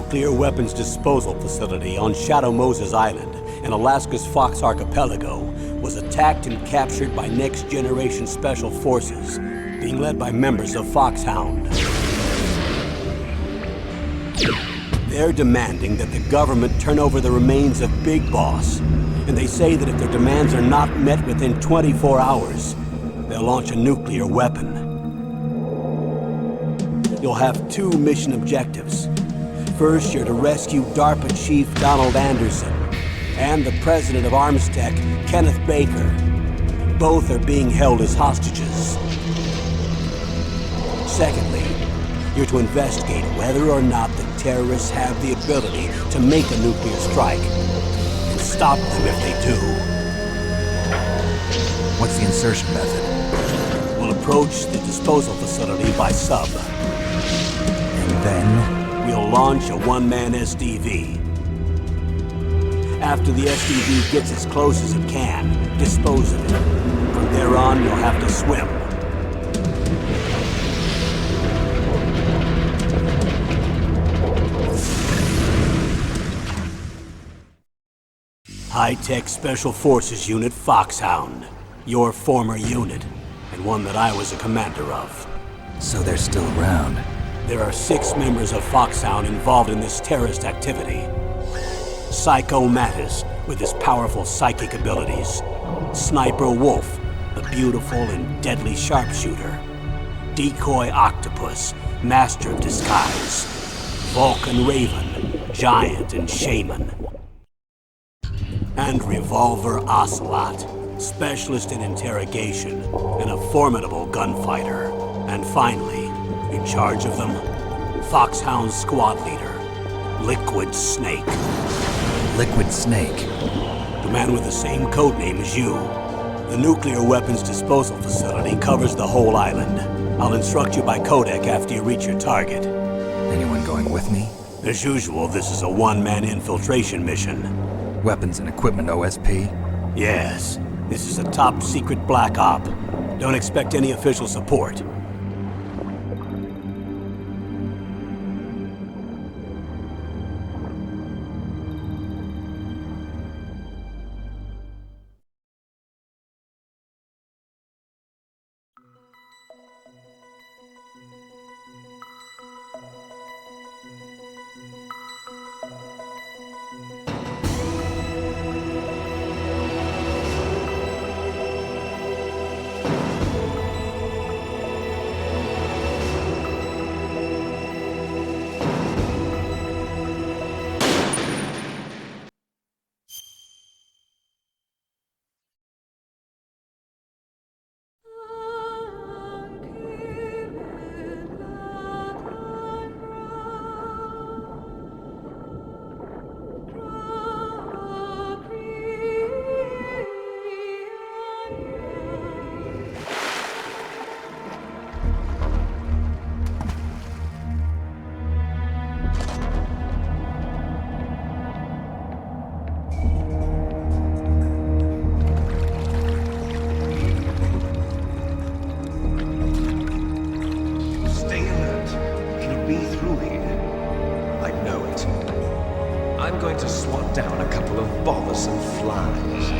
nuclear weapons disposal facility on Shadow Moses Island in Alaska's Fox Archipelago was attacked and captured by next-generation special forces, being led by members of Foxhound. They're demanding that the government turn over the remains of Big Boss, and they say that if their demands are not met within 24 hours, they'll launch a nuclear weapon. You'll have two mission objectives. First, you're to rescue DARPA Chief Donald Anderson and the President of Armstech, Kenneth Baker. Both are being held as hostages. Secondly, you're to investigate whether or not the terrorists have the ability to make a nuclear strike, and stop them if they do. What's the insertion method? We'll approach the disposal facility by sub. And then? We'll launch a one-man SDV. After the SDV gets as close as it can, dispose of it. From there on, you'll have to swim. High-Tech Special Forces Unit Foxhound. Your former unit, and one that I was a commander of. So they're still around. There are 6 members of Foxhound involved in this terrorist activity. Psycho Mattis, with his powerful psychic abilities. Sniper Wolf, the beautiful and deadly sharpshooter. Decoy Octopus, master of disguise. Vulcan Raven, giant and shaman. And Revolver Ocelot, specialist in interrogation and a formidable gunfighter. And finally, in charge of them, Foxhound squad leader, Liquid Snake. Liquid Snake? The man with the same codename as you. The nuclear weapons disposal facility covers the whole island. I'll instruct you by codec after you reach your target. Anyone going with me? As usual, this is a one-man infiltration mission. Weapons and equipment OSP? Yes. This is a top-secret black op. Don't expect any official support. I'm going to swat down a couple of bothersome flies.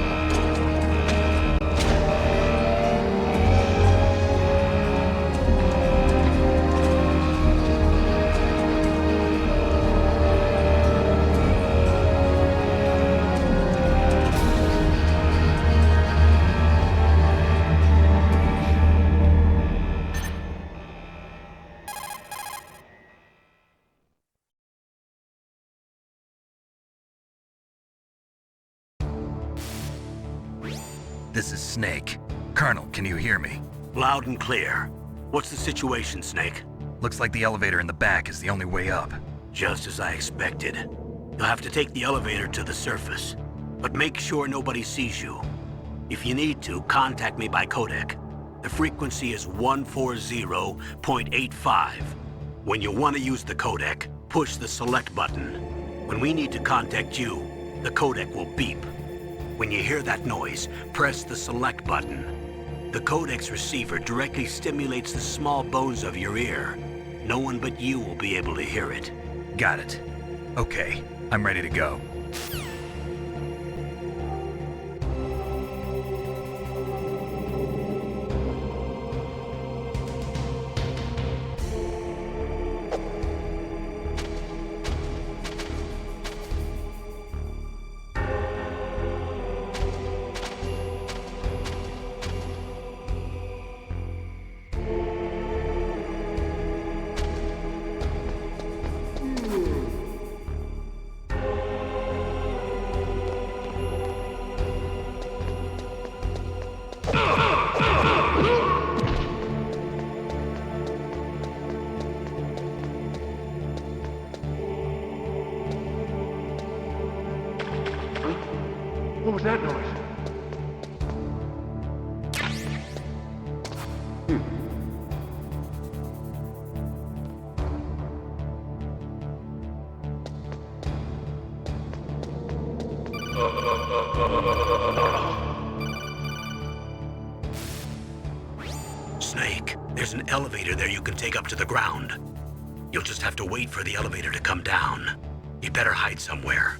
This is Snake. Colonel, can you hear me? Loud and clear. What's the situation, Snake? Looks like the elevator in the back is the only way up. Just as I expected. You'll have to take the elevator to the surface. But make sure nobody sees you. If you need to, contact me by codec. The frequency is 140.85. When you want to use the codec, push the select button. When we need to contact you, the codec will beep. When you hear that noise, press the select button. The codec's receiver directly stimulates the small bones of your ear. No one but you will be able to hear it. Got it. Okay, I'm ready to go. What was that noise? Snake, there's an elevator there you can take up to the ground. You'll just have to wait for the elevator to come down. You better hide somewhere.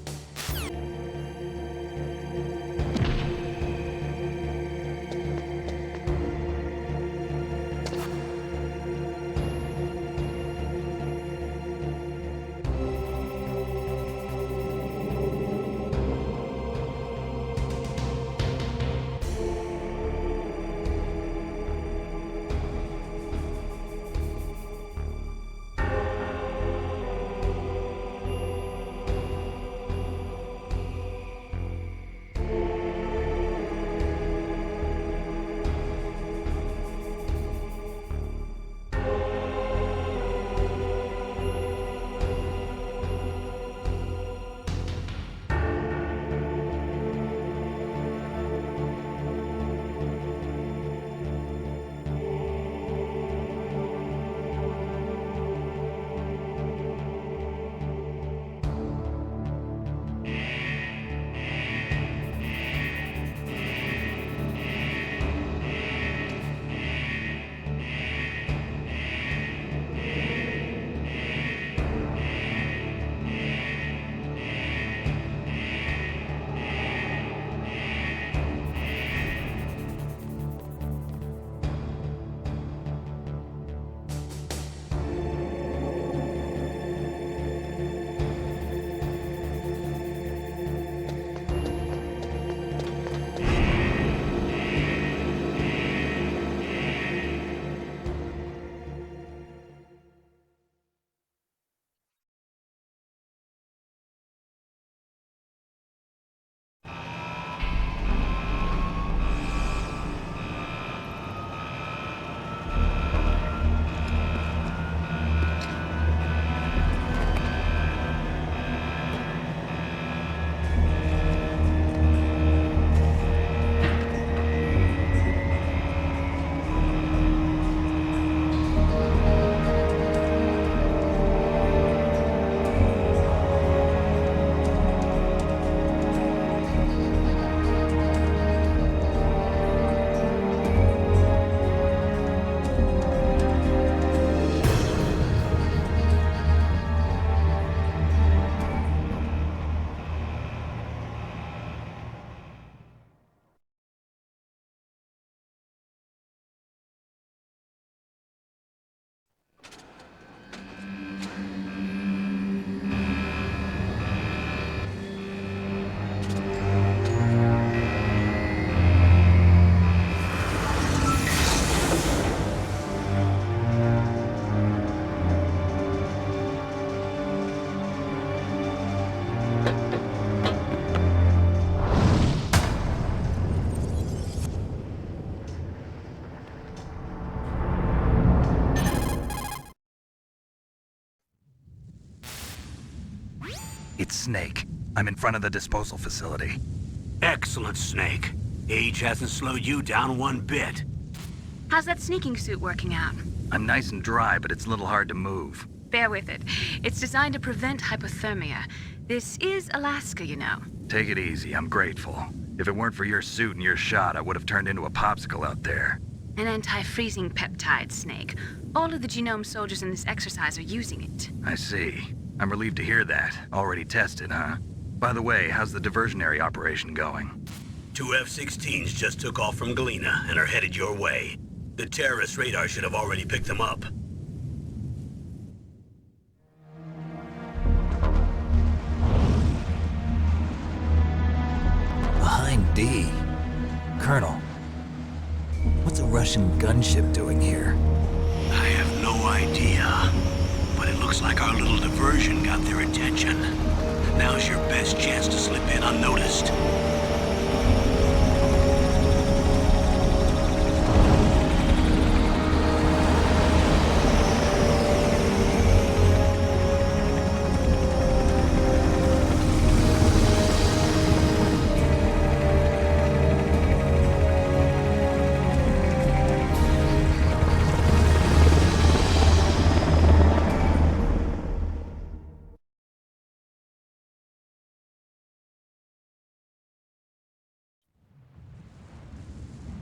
It's Snake. I'm in front of the disposal facility. Excellent, Snake. Age hasn't slowed you down one bit. How's that sneaking suit working out? I'm nice and dry, but it's a little hard to move. Bear with it. It's designed to prevent hypothermia. This is Alaska, you know. Take it easy, I'm grateful. If it weren't for your suit and your shot, I would have turned into a popsicle out there. An anti-freezing peptide, Snake. All of the genome soldiers in this exercise are using it. I see. I'm relieved to hear that. Already tested, huh? By the way, how's the diversionary operation going? 2 F-16s just took off from Galena and are headed your way. The terrorist radar should have already picked them up. Behind D. Colonel, what's a Russian gunship doing here? I have no idea, but it looks like our little diversion got their attention. Now's your best chance to slip in unnoticed.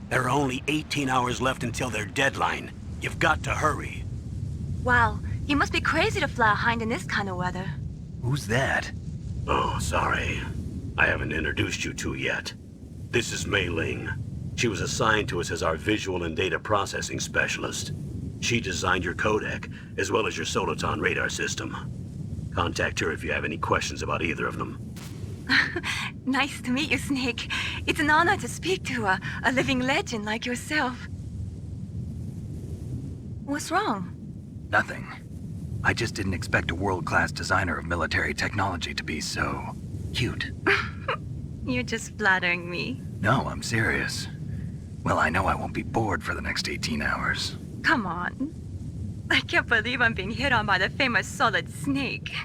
There are only 18 hours left until their deadline. You've got to hurry. Wow, you must be crazy to fly a hind in this kind of weather. Who's that? Oh, sorry. I haven't introduced you to yet. This is Mei Ling. She was assigned to us as our visual and data processing specialist. She designed your codec, as well as your Soliton radar system. Contact her if you have any questions about either of them. Nice to meet you, Snake. It's an honor to speak to a living legend like yourself. What's wrong? Nothing. I just didn't expect a world-class designer of military technology to be so cute. You're just flattering me. No, I'm serious. Well, I know I won't be bored for the next 18 hours. Come on. I can't believe I'm being hit on by the famous Solid Snake.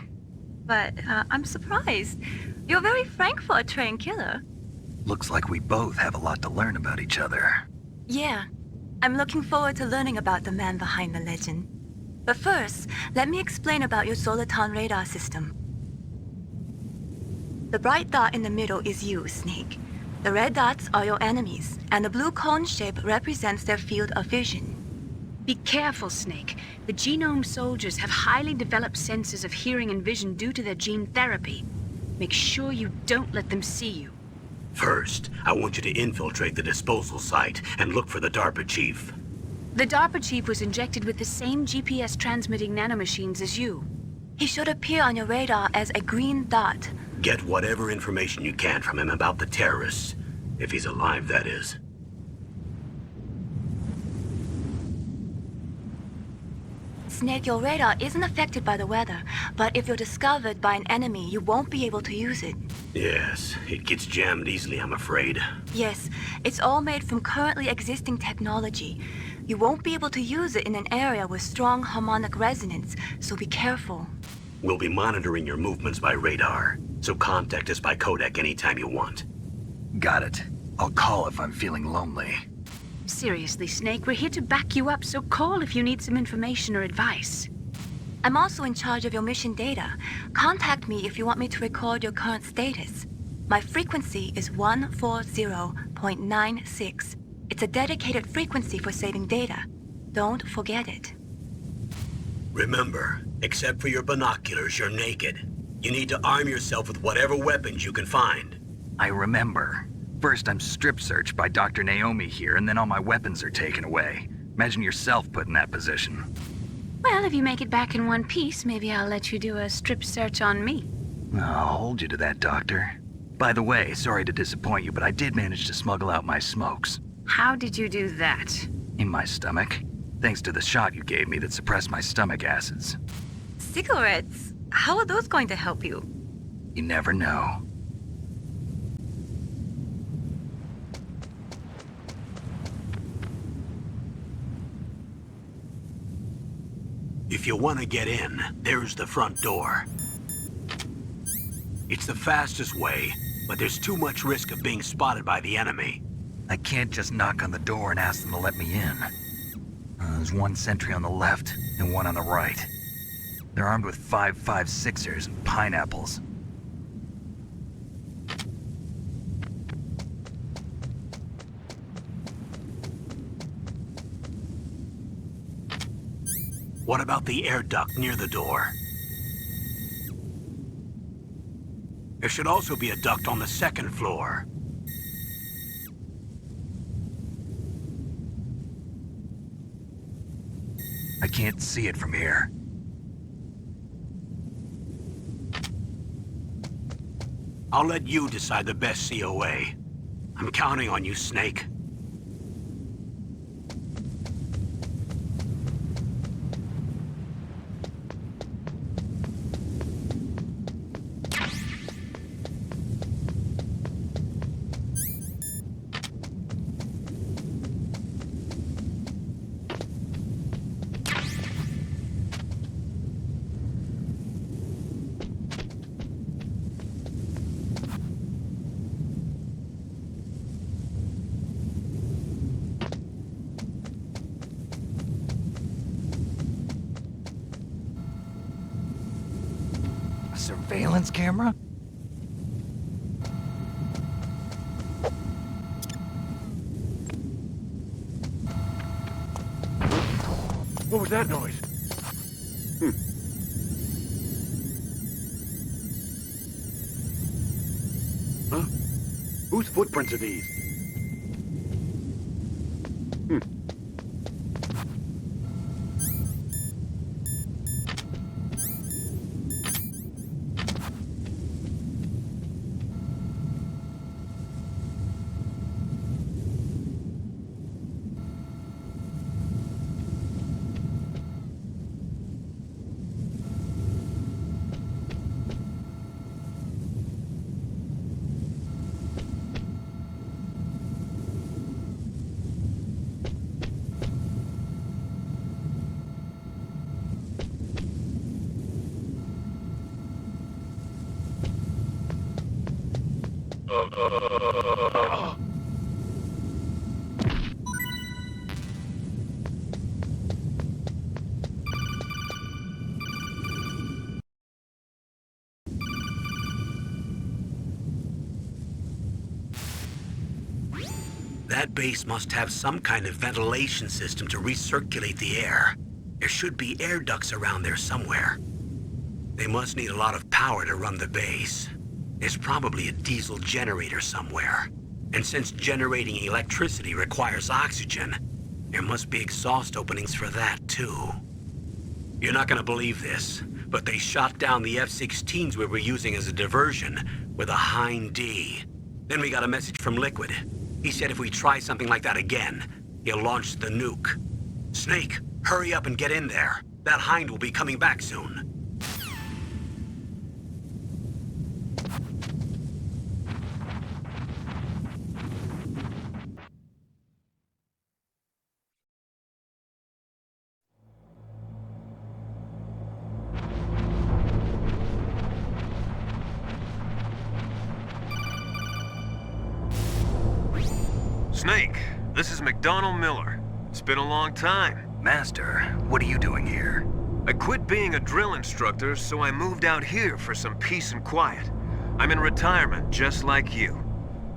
But I'm surprised. You're very frank for a trained killer. Looks like we both have a lot to learn about each other. Yeah. I'm looking forward to learning about the man behind the legend. But first, let me explain about your Soliton radar system. The bright dot in the middle is you, Snake. The red dots are your enemies, and the blue cone shape represents their field of vision. Be careful, Snake. The genome soldiers have highly developed senses of hearing and vision due to their gene therapy. Make sure you don't let them see you. First, I want you to infiltrate the disposal site and look for the DARPA chief. The DARPA chief was injected with the same GPS transmitting nanomachines as you. He should appear on your radar as a green dot. Get whatever information you can from him about the terrorists. If he's alive, that is. Snake, your radar isn't affected by the weather, but if you're discovered by an enemy, you won't be able to use it. Yes, it gets jammed easily, I'm afraid. Yes, it's all made from currently existing technology. You won't be able to use it in an area with strong harmonic resonance, so be careful. We'll be monitoring your movements by radar, so contact us by codec anytime you want. Got it. I'll call if I'm feeling lonely. Seriously, Snake, we're here to back you up, so call if you need some information or advice. I'm also in charge of your mission data. Contact me if you want me to record your current status. My frequency is 140.96. It's a dedicated frequency for saving data. Don't forget it. Remember, except for your binoculars, you're naked. You need to arm yourself with whatever weapons you can find. I remember. First, I'm strip searched by Dr. Naomi here, and then all my weapons are taken away. Imagine yourself put in that position. Well, if you make it back in one piece, maybe I'll let you do a strip search on me. I'll hold you to that, Doctor. By the way, sorry to disappoint you, but I did manage to smuggle out my smokes. How did you do that? In my stomach. Thanks to the shot you gave me that suppressed my stomach acids. Cigarettes? How are those going to help you? You never know. If you want to get in, there's the front door. It's the fastest way, but there's too much risk of being spotted by the enemy. I can't just knock on the door and ask them to let me in. There's one sentry on the left and one on the right. They're armed with 5.56ers and pineapples. What about the air duct near the door? There should also be a duct on the second floor. I can't see it from here. I'll let you decide the best COA. I'm counting on you, Snake. A surveillance camera? What was that noise? Huh? Whose footprints are these? That base must have some kind of ventilation system to recirculate the air. There should be air ducts around there somewhere. They must need a lot of power to run the base. There's probably a diesel generator somewhere. And since generating electricity requires oxygen, there must be exhaust openings for that too. You're not gonna believe this, but they shot down the F-16s we were using as a diversion with a Hind D. Then we got a message from Liquid. He said if we try something like that again, he'll launch the nuke. Snake, hurry up and get in there. That Hind will be coming back soon. Snake, this is McDonald Miller. It's been a long time. Master, what are you doing here? I quit being a drill instructor, so I moved out here for some peace and quiet. I'm in retirement, just like you.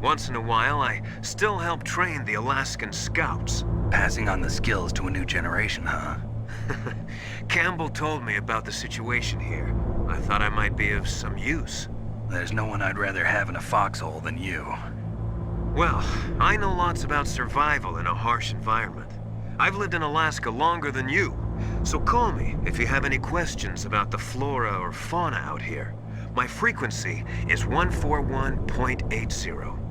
Once in a while, I still help train the Alaskan Scouts. Passing on the skills to a new generation, huh? Campbell told me about the situation here. I thought I might be of some use. There's no one I'd rather have in a foxhole than you. Well, I know lots about survival in a harsh environment. I've lived in Alaska longer than you, so call me if you have any questions about the flora or fauna out here. My frequency is 141.80.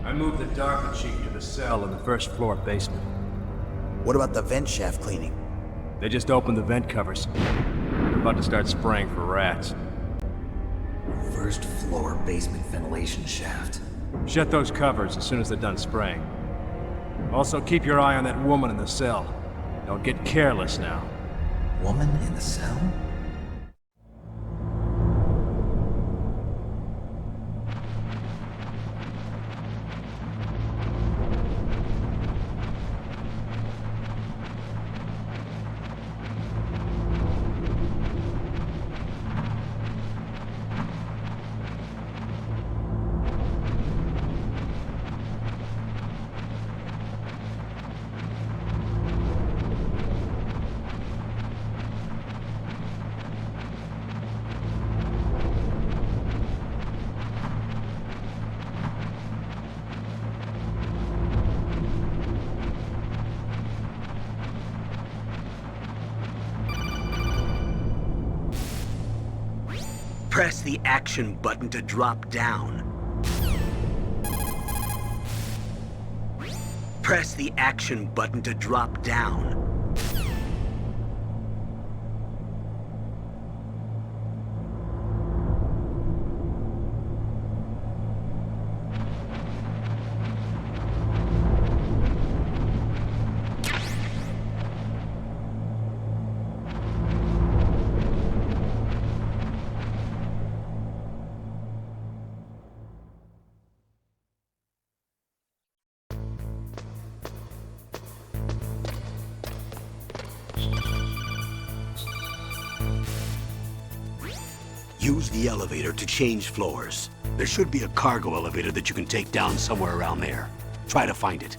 I moved the Darker Chief to the cell in the first floor basement. What about the vent shaft cleaning? They just opened the vent covers. They're about to start spraying for rats. First floor basement ventilation shaft. Shut those covers as soon as they're done spraying. Also, keep your eye on that woman in the cell. Don't get careless now. Woman in the cell? Press the action button to drop down. Press the action button to drop down. Use the elevator to change floors. There should be a cargo elevator that you can take down somewhere around there. Try to find it.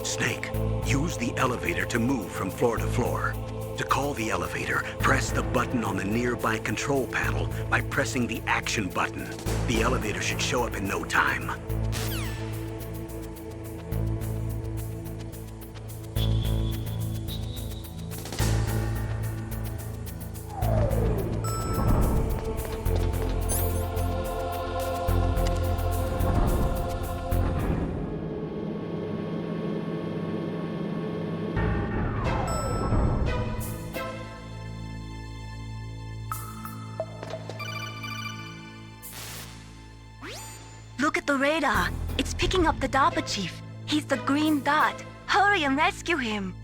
Snake, use the elevator to move from floor to floor. To call the elevator, press the button on the nearby control panel by pressing the action button. The elevator should show up in no time. Look at the radar. It's picking up the DARPA chief. He's the green dot. Hurry and rescue him.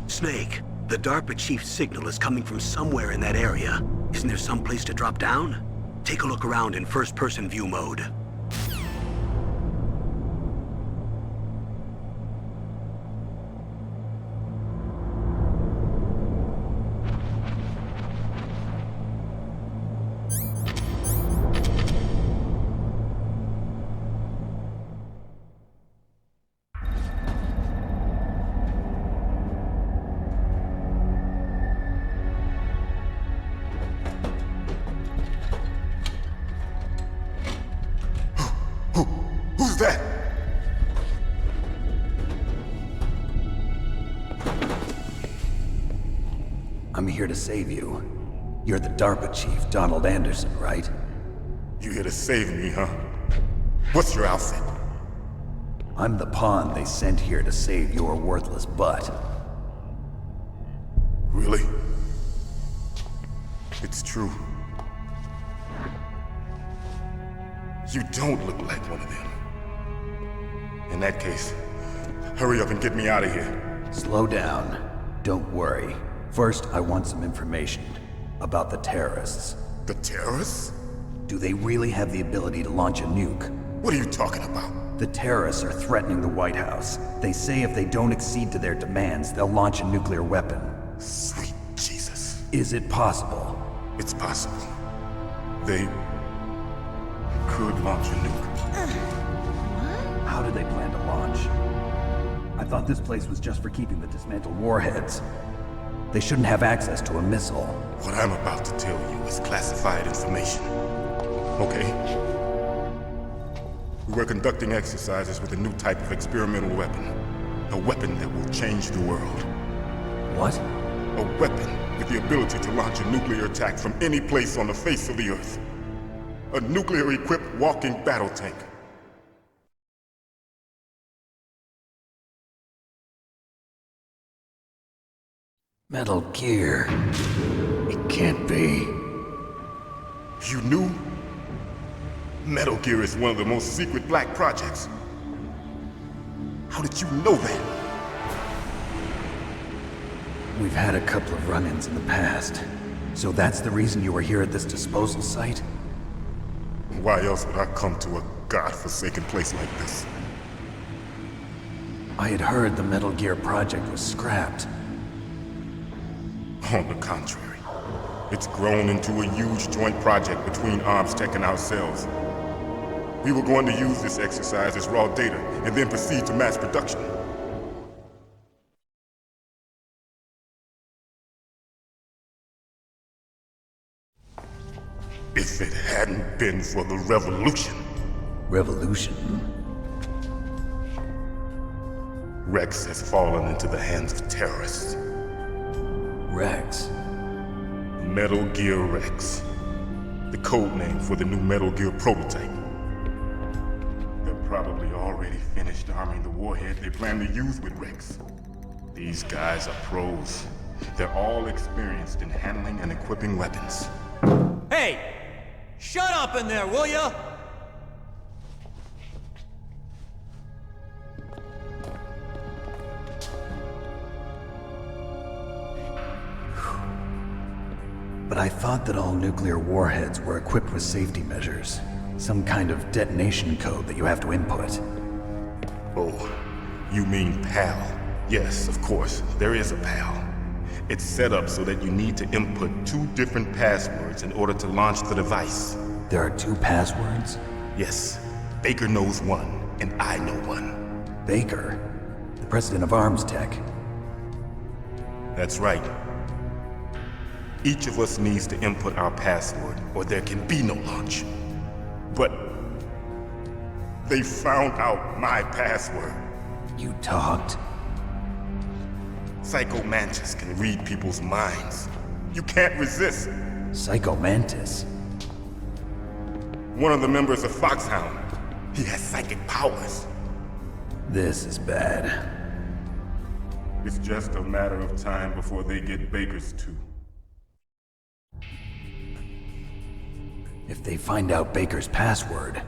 Snake, the DARPA chief's signal is coming from somewhere in that area. Isn't there some place to drop down? Take a look around in first-person view mode. Who's that? I'm here to save you. You're the DARPA chief, Donald Anderson, right? You here to save me, huh? What's your outfit? I'm the pawn they sent here to save your worthless butt. Really? It's true. You don't look like one of them. In that case, hurry up and get me out of here. Slow down. Don't worry. First, I want some information about the terrorists. The terrorists? Do they really have the ability to launch a nuke? What are you talking about? The terrorists are threatening the White House. They say if they don't accede to their demands, they'll launch a nuclear weapon. Sweet Jesus. Is it possible? It's possible. They could launch a nuke. How do they plan to launch? I thought this place was just for keeping the dismantled warheads. They shouldn't have access to a missile. What I'm about to tell you is classified information. Okay? We were conducting exercises with a new type of experimental weapon. A weapon that will change the world. What? A weapon with the ability to launch a nuclear attack from any place on the face of the Earth. A nuclear-equipped walking battle tank. Metal Gear. It can't be. You knew? Metal Gear is one of the most secret black projects. How did you know that? We've had a couple of run-ins in the past. So that's the reason you were here at this disposal site? Why else would I come to a godforsaken place like this? I had heard the Metal Gear project was scrapped. On the contrary, it's grown into a huge joint project between ArmsTech and ourselves. We were going to use this exercise as raw data and then proceed to mass production. If it hadn't been for the revolution. Revolution? Rex has fallen into the hands of terrorists. Rex? Metal Gear Rex. The code name for the new Metal Gear prototype. They're probably already finished arming the warhead they plan to use with Rex. These guys are pros. They're all experienced in handling and equipping weapons. Hey! Shut up in there, will ya? But I thought that all nuclear warheads were equipped with safety measures. Some kind of detonation code that you have to input. Oh, you mean PAL? Yes, of course, there is a PAL. It's set up so that you need to input 2 different passwords in order to launch the device. There are 2 passwords? Yes. Baker knows one, and I know one. Baker? The president of ArmsTech? That's right. Each of us needs to input our password, or there can be no launch. But they found out my password. You talked? Psycho Mantis can read people's minds. You can't resist. Psycho Mantis? One of the members of Foxhound. He has psychic powers. This is bad. It's just a matter of time before they get Baker's too. If they find out Baker's password...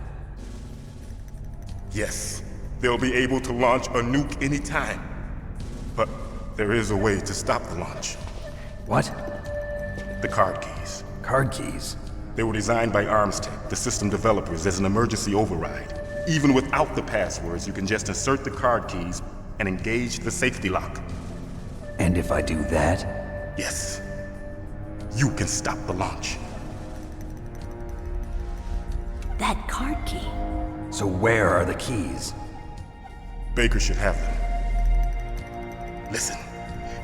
Yes, they'll be able to launch a nuke anytime. But there is a way to stop the launch. What? The card keys. Card keys? They were designed by ArmsTech, the system developers, as an emergency override. Even without the passwords, you can just insert the card keys and engage the safety lock. And if I do that? Yes. You can stop the launch. That card key. So where are the keys? Baker should have them. Listen,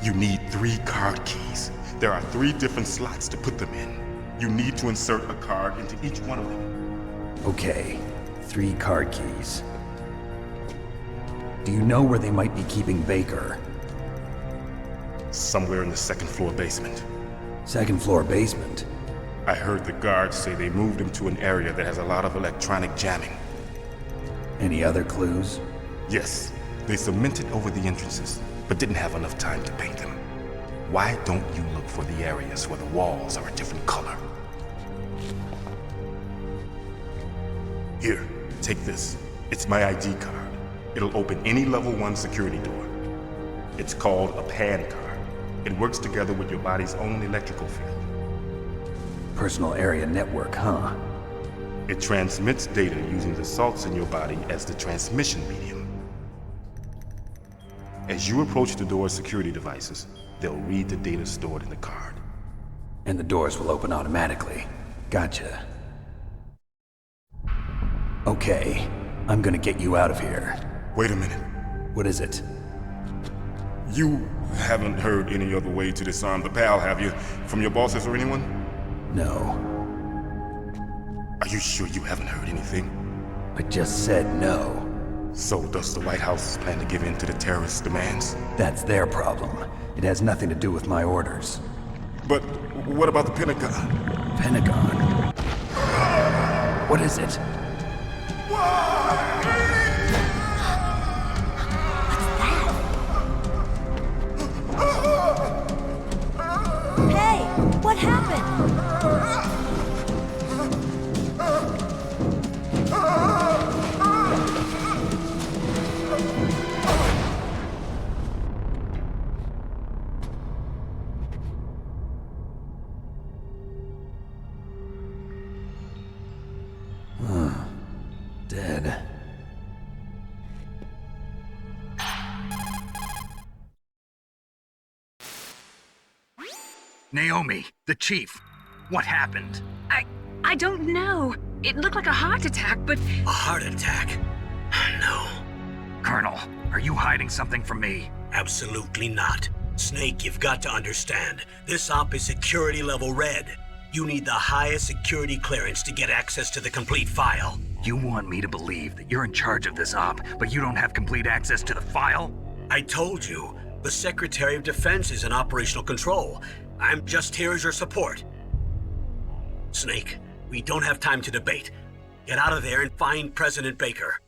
you need 3 card keys. There are 3 different slots to put them in. You need to insert a card into each one of them. Okay, 3 card keys. Do you know where they might be keeping Baker? Somewhere in the second floor basement. Second floor basement? I heard the guards say they moved him to an area that has a lot of electronic jamming. Any other clues? Yes, they cemented over the entrances, but didn't have enough time to paint them. Why don't you look for the areas where the walls are a different color? Here, take this. It's my ID card. It'll open any level 1 security door. It's called a PAN card. It works together with your body's own electrical field. Personal area network, huh? It transmits data using the salts in your body as the transmission medium. As you approach the door's security devices, they'll read the data stored in the card. And the doors will open automatically. Gotcha. Okay, I'm gonna get you out of here. Wait a minute. What is it? You haven't heard any other way to disarm the PAL, have you? From your bosses or anyone? No. Are you sure you haven't heard anything? I just said no. So does the White House plan to give in to the terrorists' demands? That's their problem. It has nothing to do with my orders. But what about the Pentagon? Pentagon? What is it? Hey, what happened? Dead. Naomi, the chief. What happened? I don't know. It looked like a heart attack, but... A heart attack? No. Colonel, are you hiding something from me? Absolutely not. Snake, you've got to understand. This op is security level red. You need the highest security clearance to get access to the complete file. You want me to believe that you're in charge of this op, but you don't have complete access to the file? I told you, the Secretary of Defense is in operational control. I'm just here as your support. Snake, we don't have time to debate. Get out of there and find President Baker.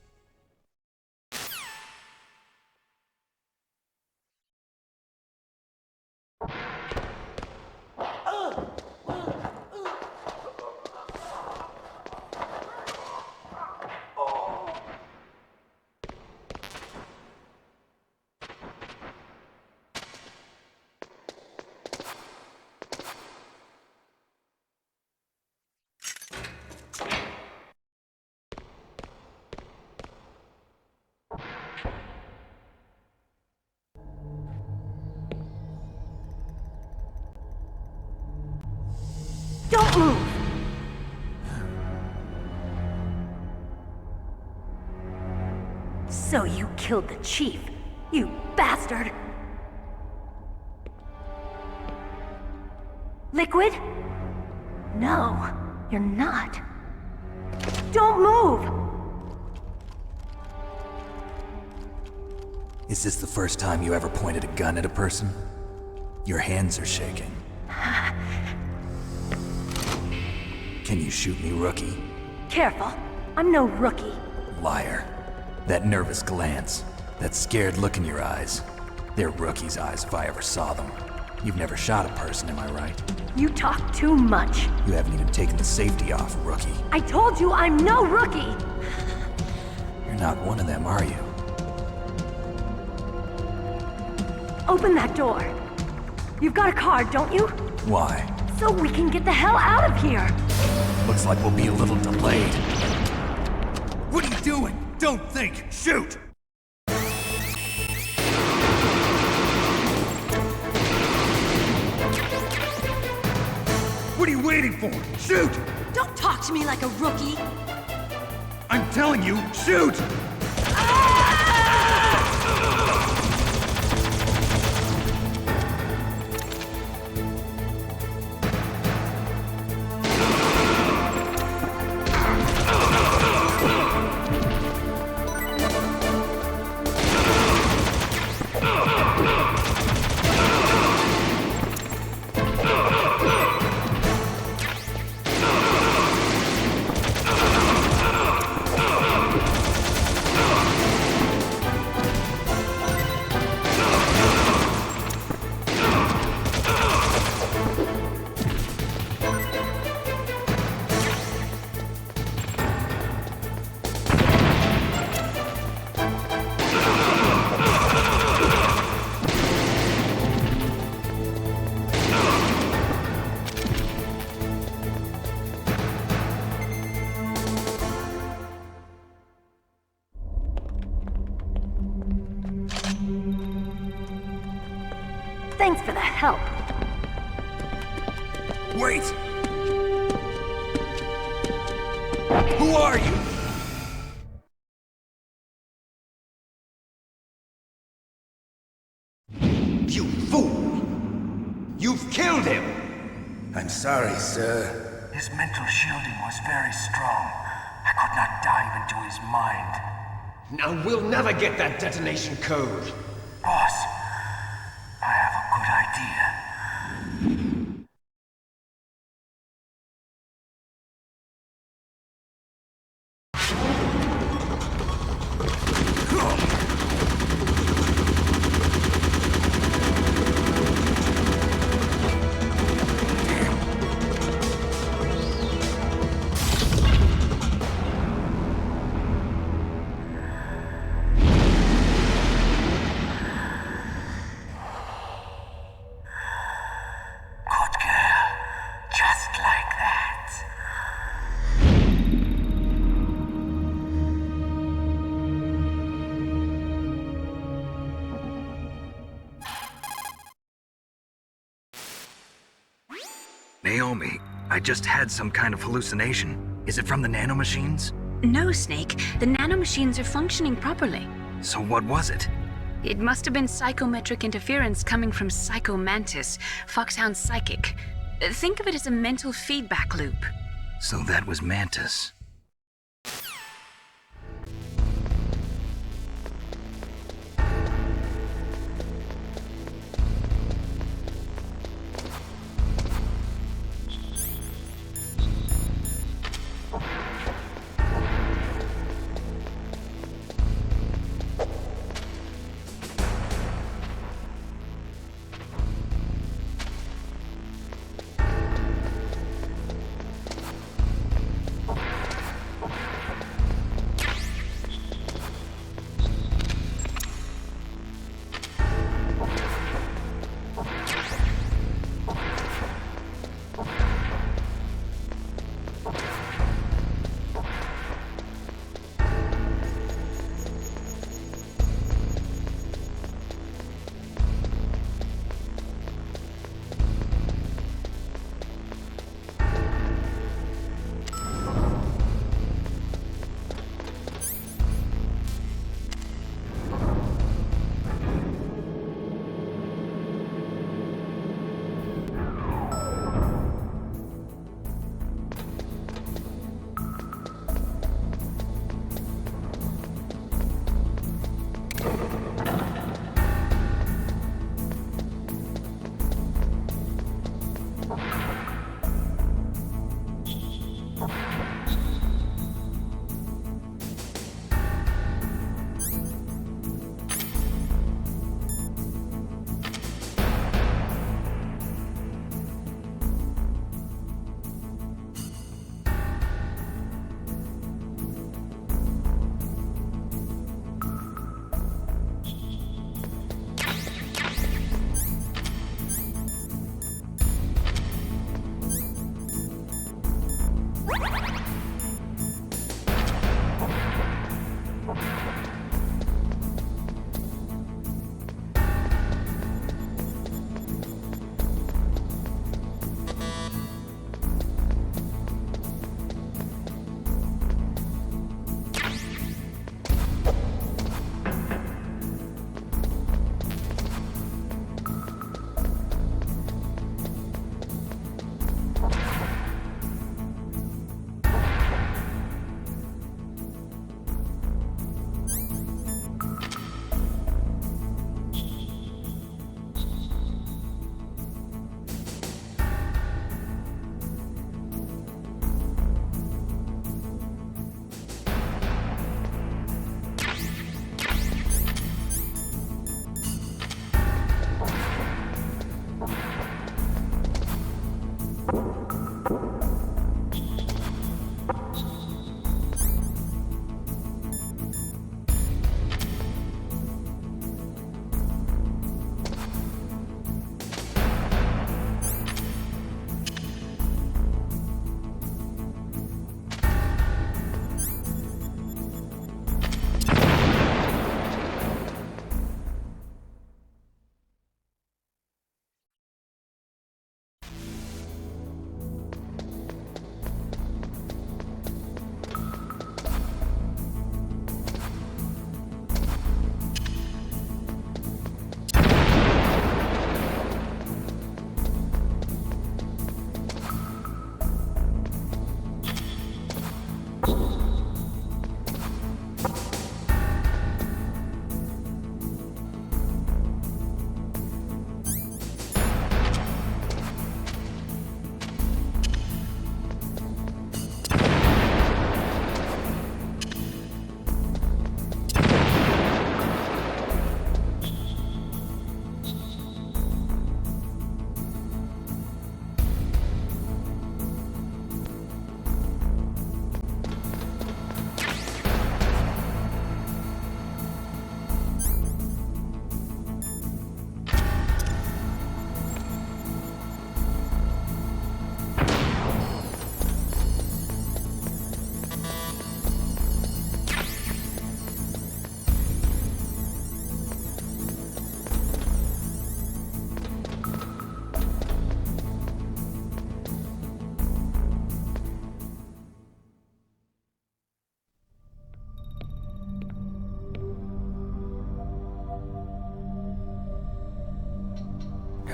Don't move! So you killed the chief, you bastard! Liquid? No, you're not. Don't move! Is this the first time you ever pointed a gun at a person? Your hands are shaking. Can you shoot me, rookie? Careful, I'm no rookie. Liar. That nervous glance, that scared look in your eyes. They're rookie's eyes if I ever saw them. You've never shot a person, am I right? You talk too much. You haven't even taken the safety off, rookie. I told you I'm no rookie! You're not one of them, are you? Open that door. You've got a card, don't you? Why? So we can get the hell out of here! Looks like we'll be a little delayed. What are you doing? Don't think! Shoot! What are you waiting for? Shoot! Don't talk to me like a rookie! I'm telling you, shoot! Thanks for the help. Wait! Who are you? You fool! You've killed him! I'm sorry, sir. His mental shielding was very strong. I could not dive into his mind. Now we'll never get that detonation code. Boss, I have a good idea. Naomi, I just had some kind of hallucination. Is it from the nanomachines? No, Snake. The nanomachines are functioning properly. So what was it? It must have been psychometric interference coming from Psycho Mantis, Foxhound's psychic. Think of it as a mental feedback loop. So that was Mantis.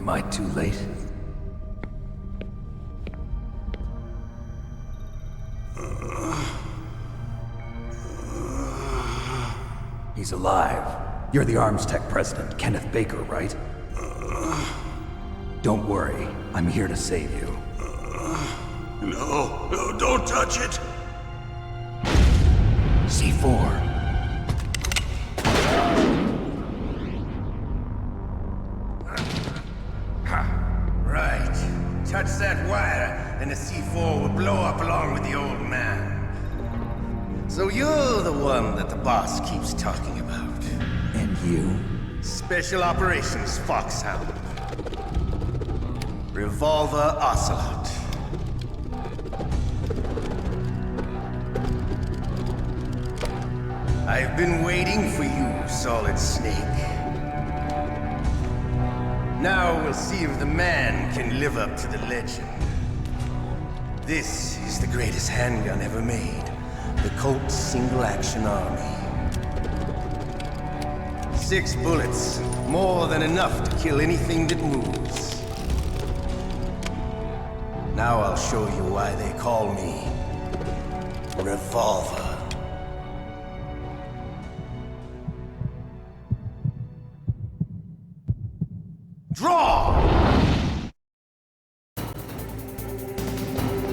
Am I too late? He's alive. You're the Arms Tech president, Kenneth Baker, right? Don't worry. I'm here to save you. No, don't touch it! C4. Right. Touch that wire, and the C4 will blow up along with the old man. So you're the one that the boss keeps talking about. And you? Special Operations Foxhound. Revolver Ocelot. I've been waiting for you, Solid Snake. Now we'll see if the man can live up to the legend. This is the greatest handgun ever made. The Colt Single Action Army. 6 bullets, more than enough to kill anything that moves. Now I'll show you why they call me Revolver. Draw!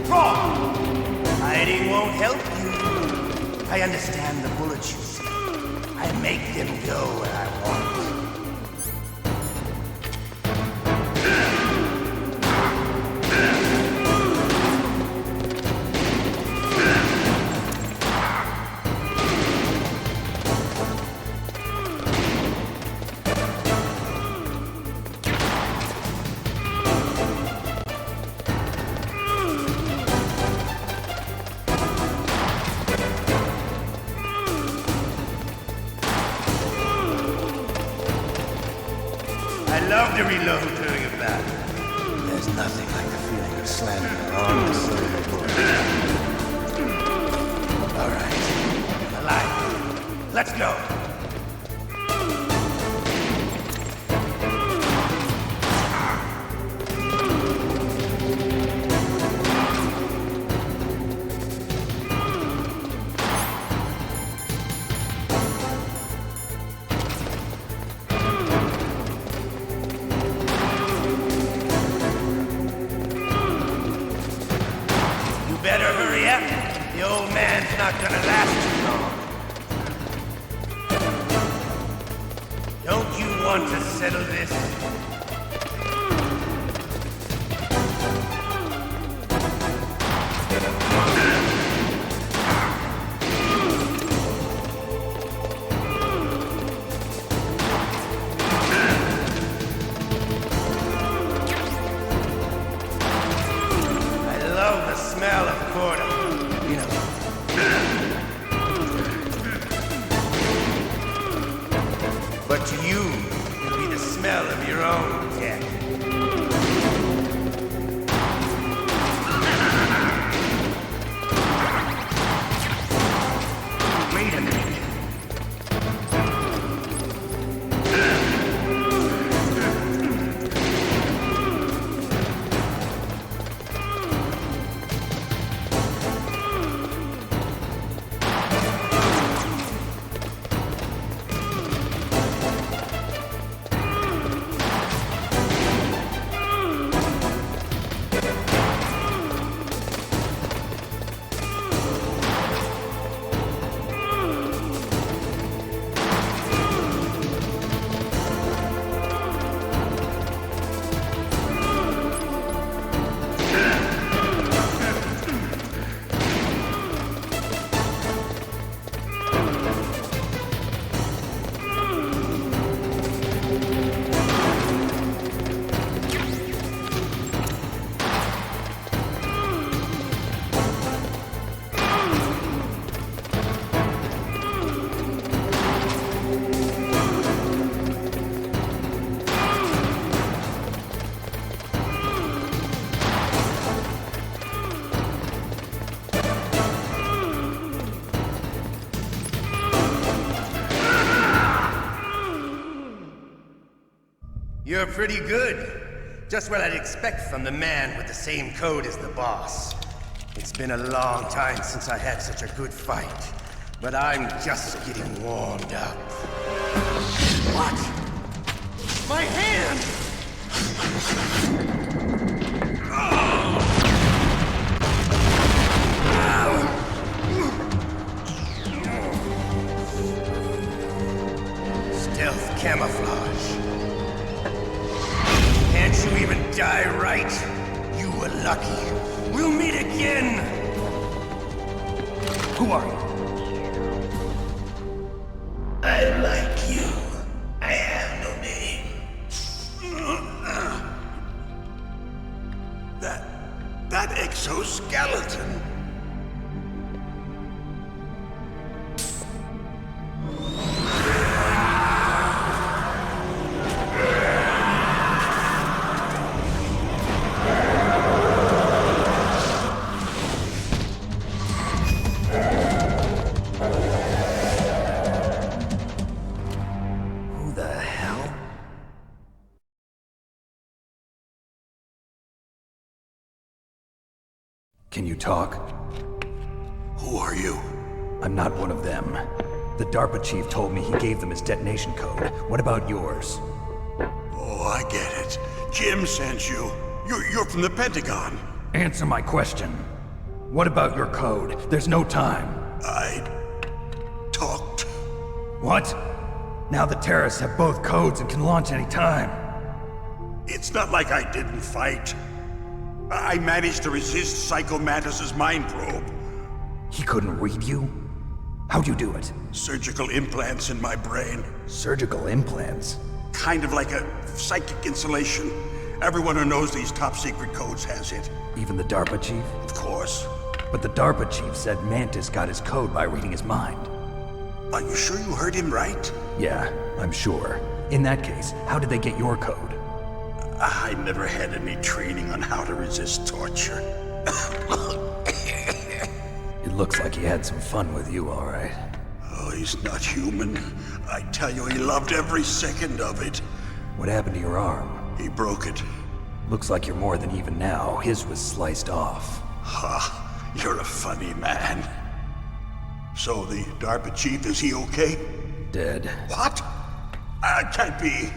Draw! Hiding won't help you. I understand the bullets you see. I make them go where I want. I love to reload during a battle. There's nothing like the feeling of slamming on the silver bullet. All right, alive. Let's go. Better hurry up. The old man's not gonna last too long. Don't you want to settle this? Smell of quarter, you know. But to you, it'll be the smell of your own tech. Wait a minute. You're pretty good. Just what I'd expect from the man with the same code as the boss. It's been a long time since I had such a good fight, but I'm just getting warmed up. What? My hand! Stealth camouflage. Can't you even die right? You were lucky. We'll meet again! Who are you? I like you. I have no name. That exoskeleton. Who the hell? Can you talk? Who are you? I'm not one of them. The DARPA chief told me he gave them his detonation code. What about yours? Oh, I get it. Jim sent you. You're from the Pentagon. Answer my question. What about your code? There's no time. I talked. What? Now the terrorists have both codes and can launch any time. It's not like I didn't fight. I managed to resist Psycho Mantis's mind probe. He couldn't read you? How'd you do it? Surgical implants in my brain. Surgical implants? Kind of like a psychic insulation. Everyone who knows these top secret codes has it. Even the DARPA chief? Of course. But the DARPA chief said Mantis got his code by reading his mind. Are you sure you heard him right? Yeah, I'm sure. In that case, how did they get your code? I never had any training on how to resist torture. It looks like he had some fun with you, all right. Oh, he's not human. I tell you, he loved every second of it. What happened to your arm? He broke it. Looks like you're more than even now. His was sliced off. Ha, you're a funny man. So the DARPA chief, is he okay? Dead. What? Can't be.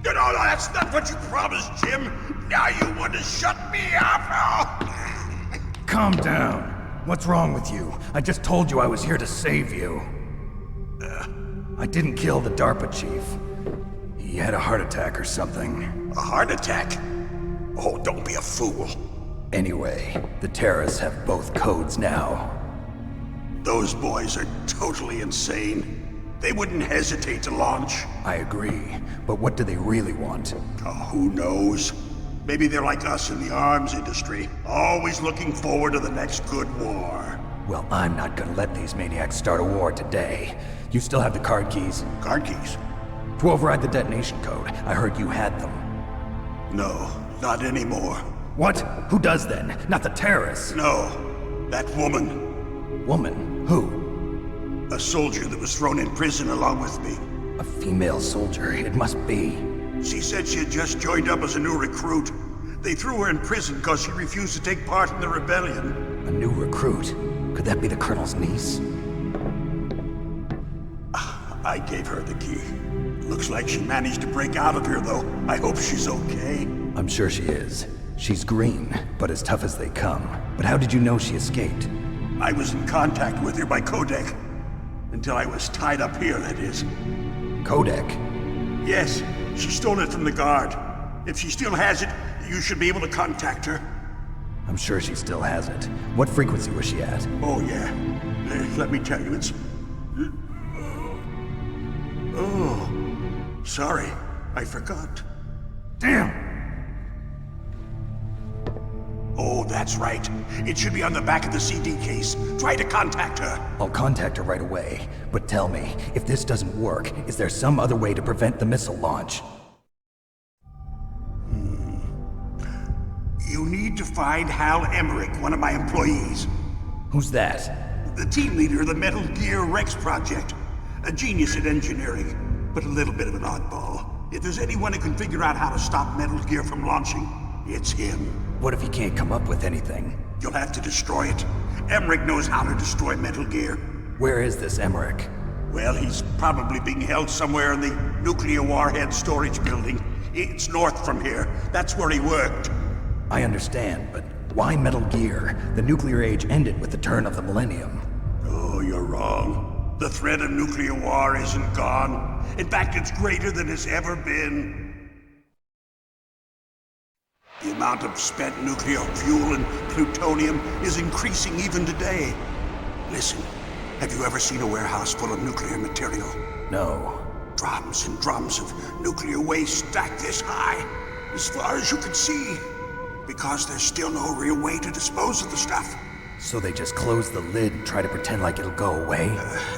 No, that's not what you promised, Jim. Now you want to shut me up? Calm down. What's wrong with you? I just told you I was here to save you. I didn't kill the DARPA chief. He had a heart attack or something. A heart attack? Oh, don't be a fool. Anyway, the terrorists have both codes now. Those boys are totally insane. They wouldn't hesitate to launch. I agree, but what do they really want? Oh, who knows? Maybe they're like us in the arms industry, always looking forward to the next good war. Well, I'm not gonna let these maniacs start a war today. You still have the card keys? Card keys? To override the detonation code. I heard you had them. No, not anymore. What? Who does then? Not the terrorists? No, that woman. Woman? Who? A soldier that was thrown in prison along with me. A female soldier, it must be. She said she had just joined up as a new recruit. They threw her in prison because she refused to take part in the rebellion. A new recruit? Could that be the Colonel's niece? I gave her the key. Looks like she managed to break out of here, though. I hope she's okay. I'm sure she is. She's green, but as tough as they come. But how did you know she escaped? I was in contact with her by codec. Until I was tied up here, that is. Codec? Yes, she stole it from the guard. If she still has it, you should be able to contact her. I'm sure she still has it. What frequency was she at? Oh, yeah. Let me tell you, it's... Oh, sorry. I forgot. Damn! Oh, that's right. It should be on the back of the CD case. Try to contact her. I'll contact her right away. But tell me, if this doesn't work, is there some other way to prevent the missile launch? You need to find Hal Emmerich, one of my employees. Who's that? The team leader of the Metal Gear Rex project. A genius at engineering, but a little bit of an oddball. If there's anyone who can figure out how to stop Metal Gear from launching, it's him. What if he can't come up with anything? You'll have to destroy it. Emmerich knows how to destroy Metal Gear. Where is this Emmerich? Well, he's probably being held somewhere in the nuclear warhead storage building. It's north from here. That's where he worked. I understand, but why Metal Gear? The nuclear age ended with the turn of the millennium. Oh, you're wrong. The threat of nuclear war isn't gone. In fact, it's greater than it's ever been. The amount of spent nuclear fuel and plutonium is increasing even today. Listen, have you ever seen a warehouse full of nuclear material? No. Drums and drums of nuclear waste stacked this high, as far as you can see, because there's still no real way to dispose of the stuff. So they just close the lid and try to pretend like it'll go away?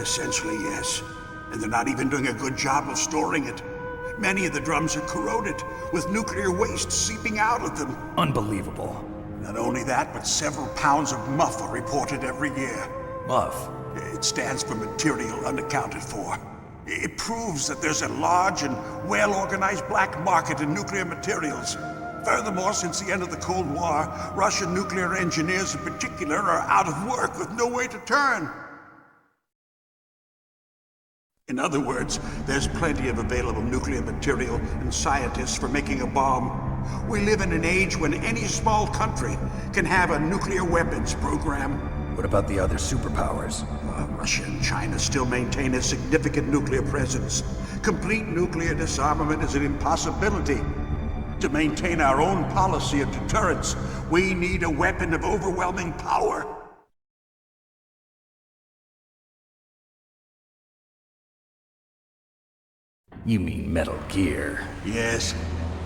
Essentially, yes. And they're not even doing a good job of storing it. Many of the drums are corroded, with nuclear waste seeping out of them. Unbelievable. Not only that, but several pounds of MUF are reported every year. MUF? It stands for material unaccounted for. It proves that there's a large and well-organized black market in nuclear materials. Furthermore, since the end of the Cold War, Russian nuclear engineers in particular are out of work with no way to turn. In other words, there's plenty of available nuclear material and scientists for making a bomb. We live in an age when any small country can have a nuclear weapons program. What about the other superpowers? Russia and China still maintain a significant nuclear presence. Complete nuclear disarmament is an impossibility. To maintain our own policy of deterrence, we need a weapon of overwhelming power. You mean Metal Gear? Yes.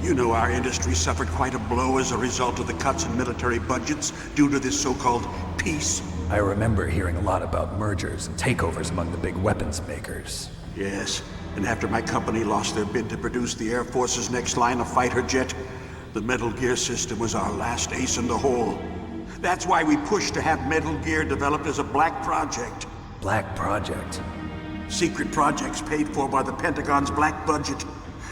You know our industry suffered quite a blow as a result of the cuts in military budgets due to this so-called peace. I remember hearing a lot about mergers and takeovers among the big weapons makers. Yes, and after my company lost their bid to produce the Air Force's next line of fighter jet, the Metal Gear system was our last ace in the hole. That's why we pushed to have Metal Gear developed as a black project. Black project? Secret projects paid for by the Pentagon's black budget.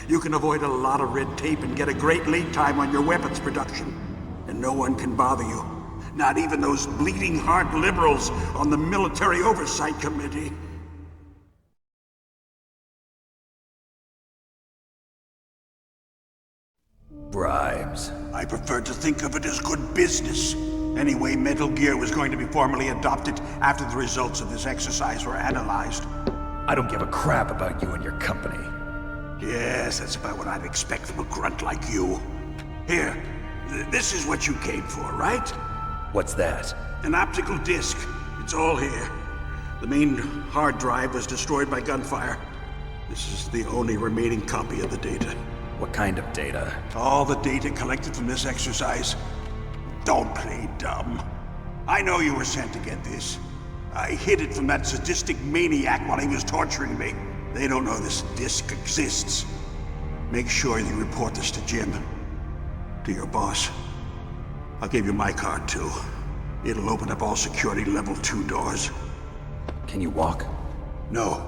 You can avoid a lot of red tape and get a great lead time on your weapons production. And no one can bother you. Not even those bleeding heart liberals on the Military Oversight Committee. Bribes. I prefer to think of it as good business. Anyway, Metal Gear was going to be formally adopted after the results of this exercise were analyzed. I don't give a crap about you and your company. Yes, that's about what I'd expect from a grunt like you. Here, this is what you came for, right? What's that? An optical disc. It's all here. The main hard drive was destroyed by gunfire. This is the only remaining copy of the data. What kind of data? All the data collected from this exercise. Don't play dumb. I know you were sent to get this. I hid it from that sadistic maniac while he was torturing me. They don't know this disc exists. Make sure you report this to Jim. To your boss. I'll give you my card, too. It'll open up all security level 2 doors. Can you walk? No.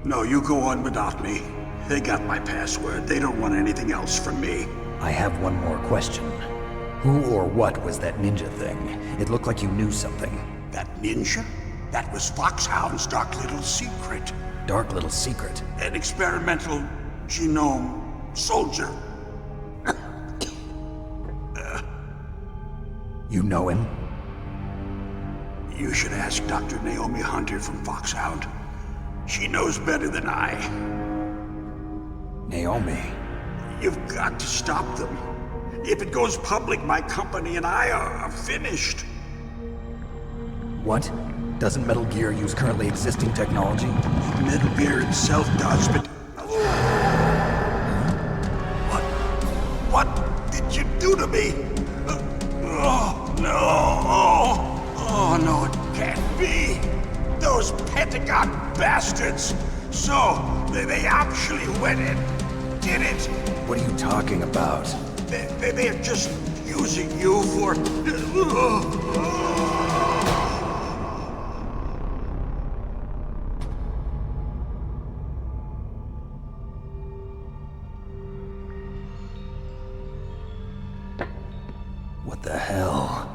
No, you go on without me. They got my password. They don't want anything else from me. I have one more question. Who or what was that ninja thing? It looked like you knew something. That ninja? That was Foxhound's dark little secret. Dark little secret? An experimental genome soldier. You know him? You should ask Dr. Naomi Hunter from Foxhound. She knows better than I. Naomi? You've got to stop them. If it goes public, my company and I are finished. What? Doesn't Metal Gear use currently existing technology? Metal Gear itself does, but... What did you do to me? Oh, no. Oh, no, it can't be. Those Pentagon bastards. So, they actually went in, did it? What are you talking about? They're just using you for... hell?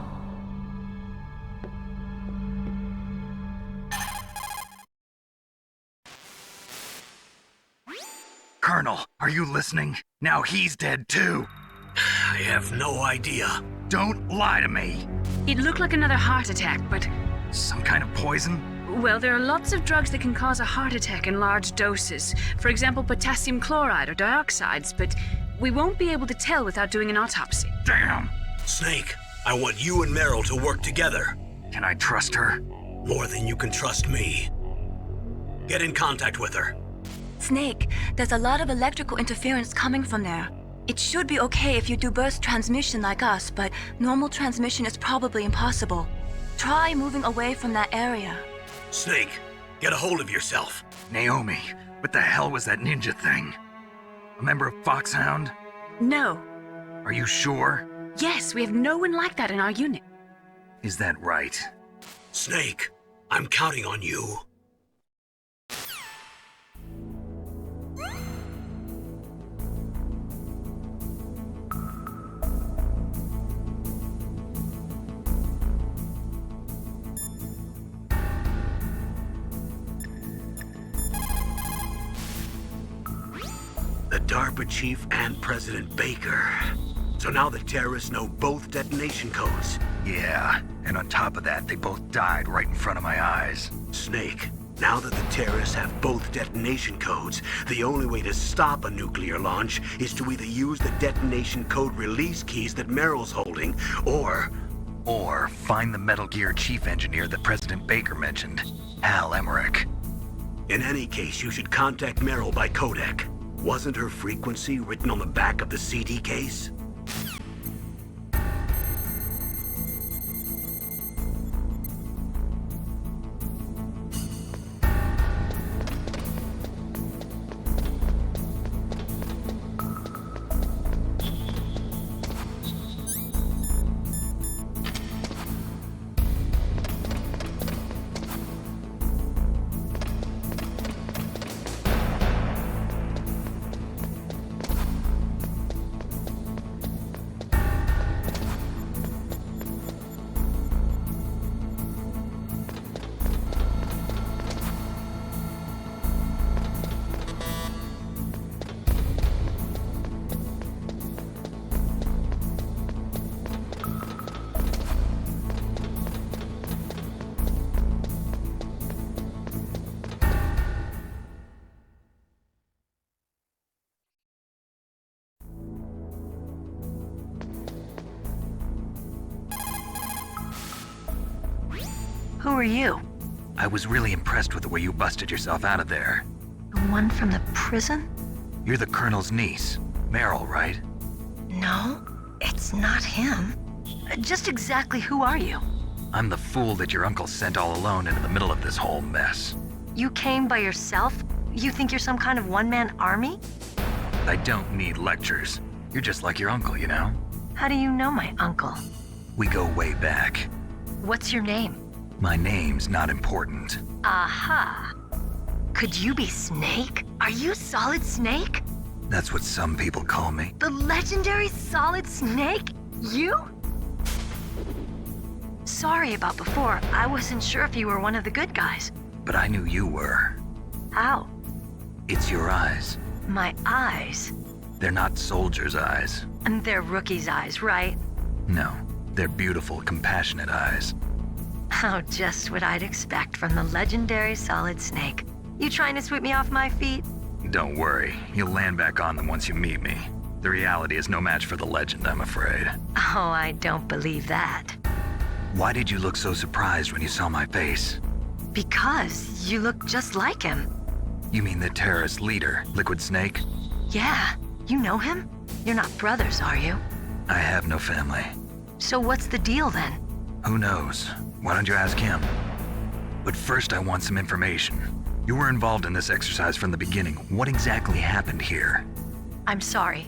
Colonel, are you listening? Now he's dead too. I have no idea. Don't lie to me. It looked like another heart attack, but... Some kind of poison? Well, there are lots of drugs that can cause a heart attack in large doses. For example, potassium chloride or dioxides, but we won't be able to tell without doing an autopsy. Damn! Snake, I want you and Meryl to work together. Can I trust her? More than you can trust me. Get in contact with her. Snake, there's a lot of electrical interference coming from there. It should be okay if you do burst transmission like us, but normal transmission is probably impossible. Try moving away from that area. Snake, get a hold of yourself. Naomi, what the hell was that ninja thing? A member of Foxhound? No. Are you sure? Yes, we have no one like that in our unit. Is that right? Snake, I'm counting on you. The DARPA chief and President Baker. So now the terrorists know both detonation codes. Yeah, and on top of that, they both died right in front of my eyes. Snake, now that the terrorists have both detonation codes, the only way to stop a nuclear launch is to either use the detonation code release keys that Meryl's holding, or find the Metal Gear chief engineer that President Baker mentioned, Hal Emmerich. In any case, you should contact Meryl by codec. Wasn't her frequency written on the back of the CD case? Who are you? I was really impressed with the way you busted yourself out of there. The one from the prison? You're the Colonel's niece, Meryl, right? No, it's not him. Just exactly who are you? I'm the fool that your uncle sent all alone into the middle of this whole mess. You came by yourself? You think you're some kind of one-man army? I don't need lectures. You're just like your uncle, you know? How do you know my uncle? We go way back. What's your name? My name's not important. Aha. Could you be Snake? Are you Solid Snake? That's what some people call me. The legendary Solid Snake? You? Sorry about before. I wasn't sure if you were one of the good guys. But I knew you were. How? It's your eyes. My eyes? They're not soldiers' eyes. And they're rookies' eyes, right? No, they're beautiful, compassionate eyes. Oh, just what I'd expect from the legendary Solid Snake. You trying to sweep me off my feet? Don't worry, you'll land back on them once you meet me. The reality is no match for the legend, I'm afraid. Oh, I don't believe that. Why did you look so surprised when you saw my face? Because you look just like him. You mean the terrorist leader, Liquid Snake? Yeah, you know him? You're not brothers, are you? I have no family. So what's the deal then? Who knows? Why don't you ask him? But first I want some information. You were involved in this exercise from the beginning. What exactly happened here? I'm sorry.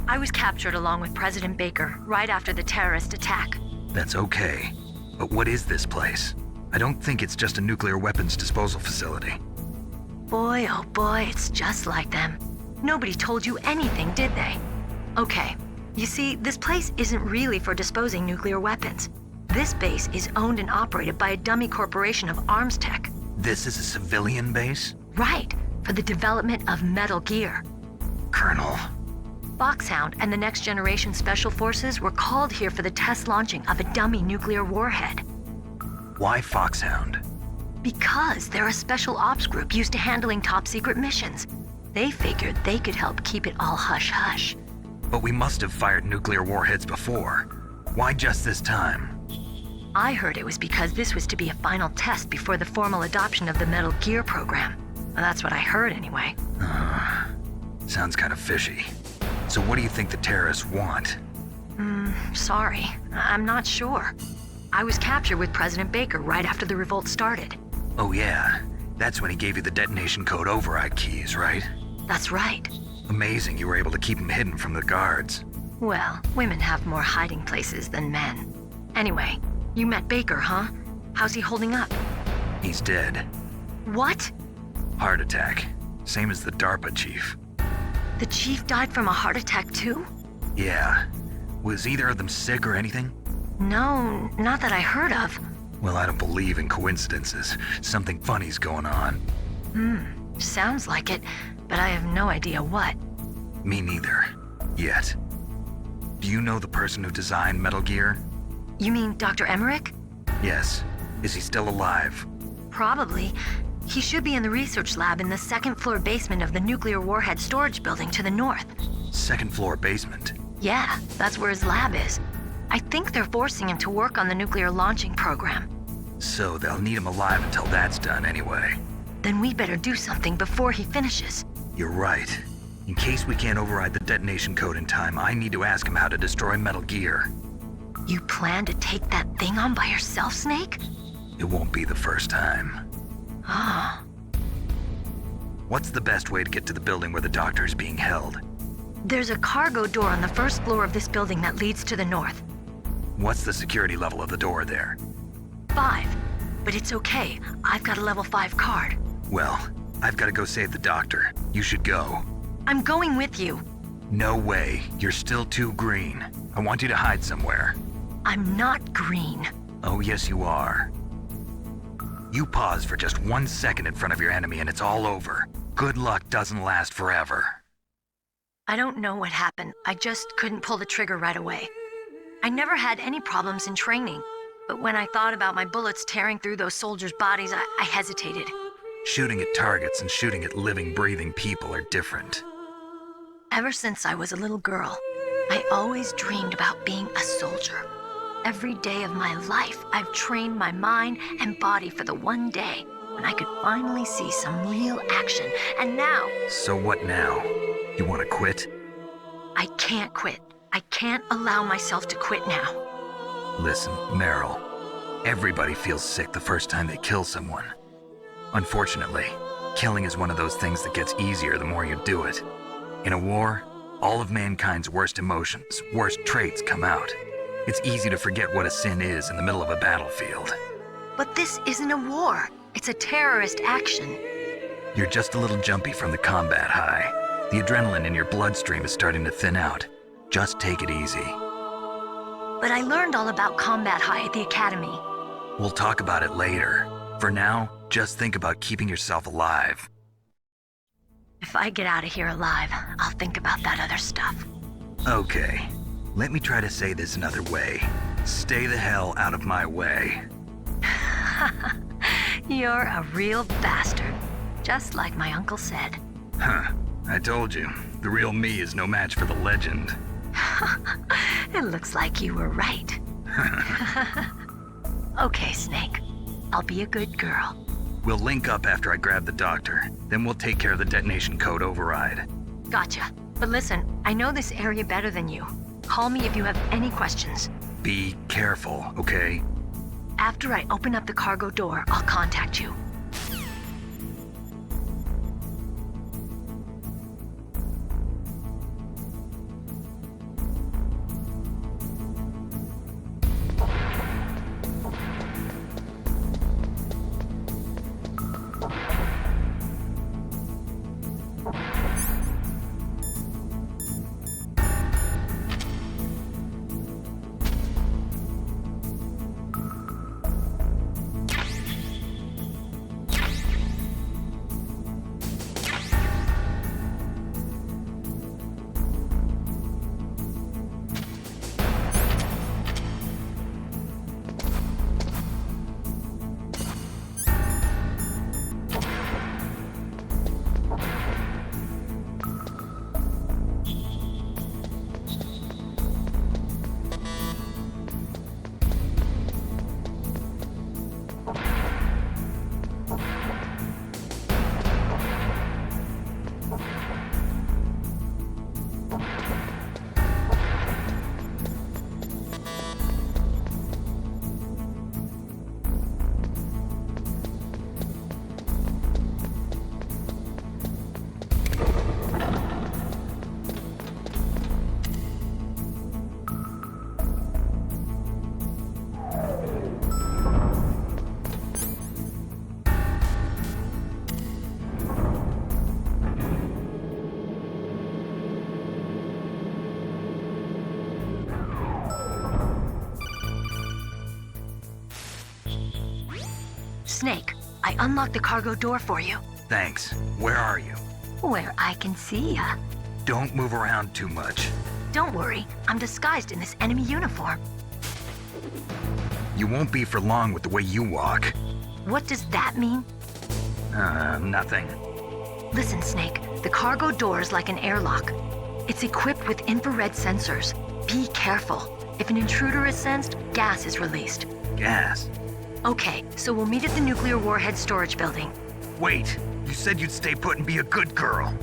I was captured along with President Baker right after the terrorist attack. That's okay. But what is this place? I don't think it's just a nuclear weapons disposal facility. Boy, oh boy, it's just like them. Nobody told you anything, did they? Okay, You see, this place isn't really for disposing nuclear weapons. This base is owned and operated by a dummy corporation of arms tech. This is a civilian base? Right, for the development of Metal Gear. Colonel. Foxhound and the Next Generation Special Forces were called here for the test launching of a dummy nuclear warhead. Why Foxhound? Because they're a special ops group used to handling top secret missions. They figured they could help keep it all hush-hush. But we must have fired nuclear warheads before. Why just this time? I heard it was because this was to be a final test before the formal adoption of the Metal Gear program. Well, that's what I heard anyway. Sounds kind of fishy. So what do you think the terrorists want? Sorry. I'm not sure. I was captured with President Baker right after the revolt started. Oh yeah, that's when he gave you the detonation code override keys, right? That's right. Amazing you were able to keep him hidden from the guards. Well, women have more hiding places than men. Anyway, you met Baker, huh? How's he holding up? He's dead. What? Heart attack. Same as the DARPA chief. The chief died from a heart attack too? Yeah. Was either of them sick or anything? No, not that I heard of. Well, I don't believe in coincidences. Something funny's going on. Sounds like it, but I have no idea what. Me neither. Yet. Do you know the person who designed Metal Gear? You mean Dr. Emmerich? Yes. Is he still alive? Probably. He should be in the research lab in the second floor basement of the nuclear warhead storage building to the north. Second floor basement? Yeah, that's where his lab is. I think they're forcing him to work on the nuclear launching program. So they'll need him alive until that's done anyway. Then we better do something before he finishes. You're right. In case we can't override the detonation code in time, I need to ask him how to destroy Metal Gear. You plan to take that thing on by yourself, Snake? It won't be the first time. Ah. What's the best way to get to the building where the doctor is being held? There's a cargo door on the first floor of this building that leads to the north. What's the security level of the door there? 5. But it's okay. I've got a level 5 card. Well, I've got to go save the doctor. You should go. I'm going with you. No way. You're still too green. I want you to hide somewhere. I'm not green. Oh, yes, you are. You pause for just 1 second in front of your enemy and it's all over. Good luck doesn't last forever. I don't know what happened. I just couldn't pull the trigger right away. I never had any problems in training, but when I thought about my bullets tearing through those soldiers' bodies, I hesitated. Shooting at targets and shooting at living, breathing people are different. Ever since I was a little girl, I always dreamed about being a soldier. Every day of my life, I've trained my mind and body for the one day when I could finally see some real action, and now... So what now? You want to quit? I can't quit. I can't allow myself to quit now. Listen, Meryl. Everybody feels sick the first time they kill someone. Unfortunately, killing is one of those things that gets easier the more you do it. In a war, all of mankind's worst emotions, worst traits come out. It's easy to forget what a sin is in the middle of a battlefield. But this isn't a war. It's a terrorist action. You're just a little jumpy from the combat high. The adrenaline in your bloodstream is starting to thin out. Just take it easy. But I learned all about combat high at the academy. We'll talk about it later. For now, just think about keeping yourself alive. If I get out of here alive, I'll think about that other stuff. Okay. Let me try to say this another way. Stay the hell out of my way. You're a real bastard. Just like my uncle said. Huh. I told you. The real me is no match for the legend. It looks like you were right. Okay, Snake. I'll be a good girl. We'll link up after I grab the doctor. Then we'll take care of the detonation code override. Gotcha. But listen, I know this area better than you. Call me if you have any questions. Be careful, okay? After I open up the cargo door, I'll contact you. Snake, I unlocked the cargo door for you. Thanks. Where are you? Where I can see ya. Don't move around too much. Don't worry, I'm disguised in this enemy uniform. You won't be for long with the way you walk. What does that mean? Nothing. Listen, Snake, the cargo door is like an airlock. It's equipped with infrared sensors. Be careful. If an intruder is sensed, gas is released. Gas? Okay, so we'll meet at the nuclear warhead storage building. Wait! You said you'd stay put and be a good girl.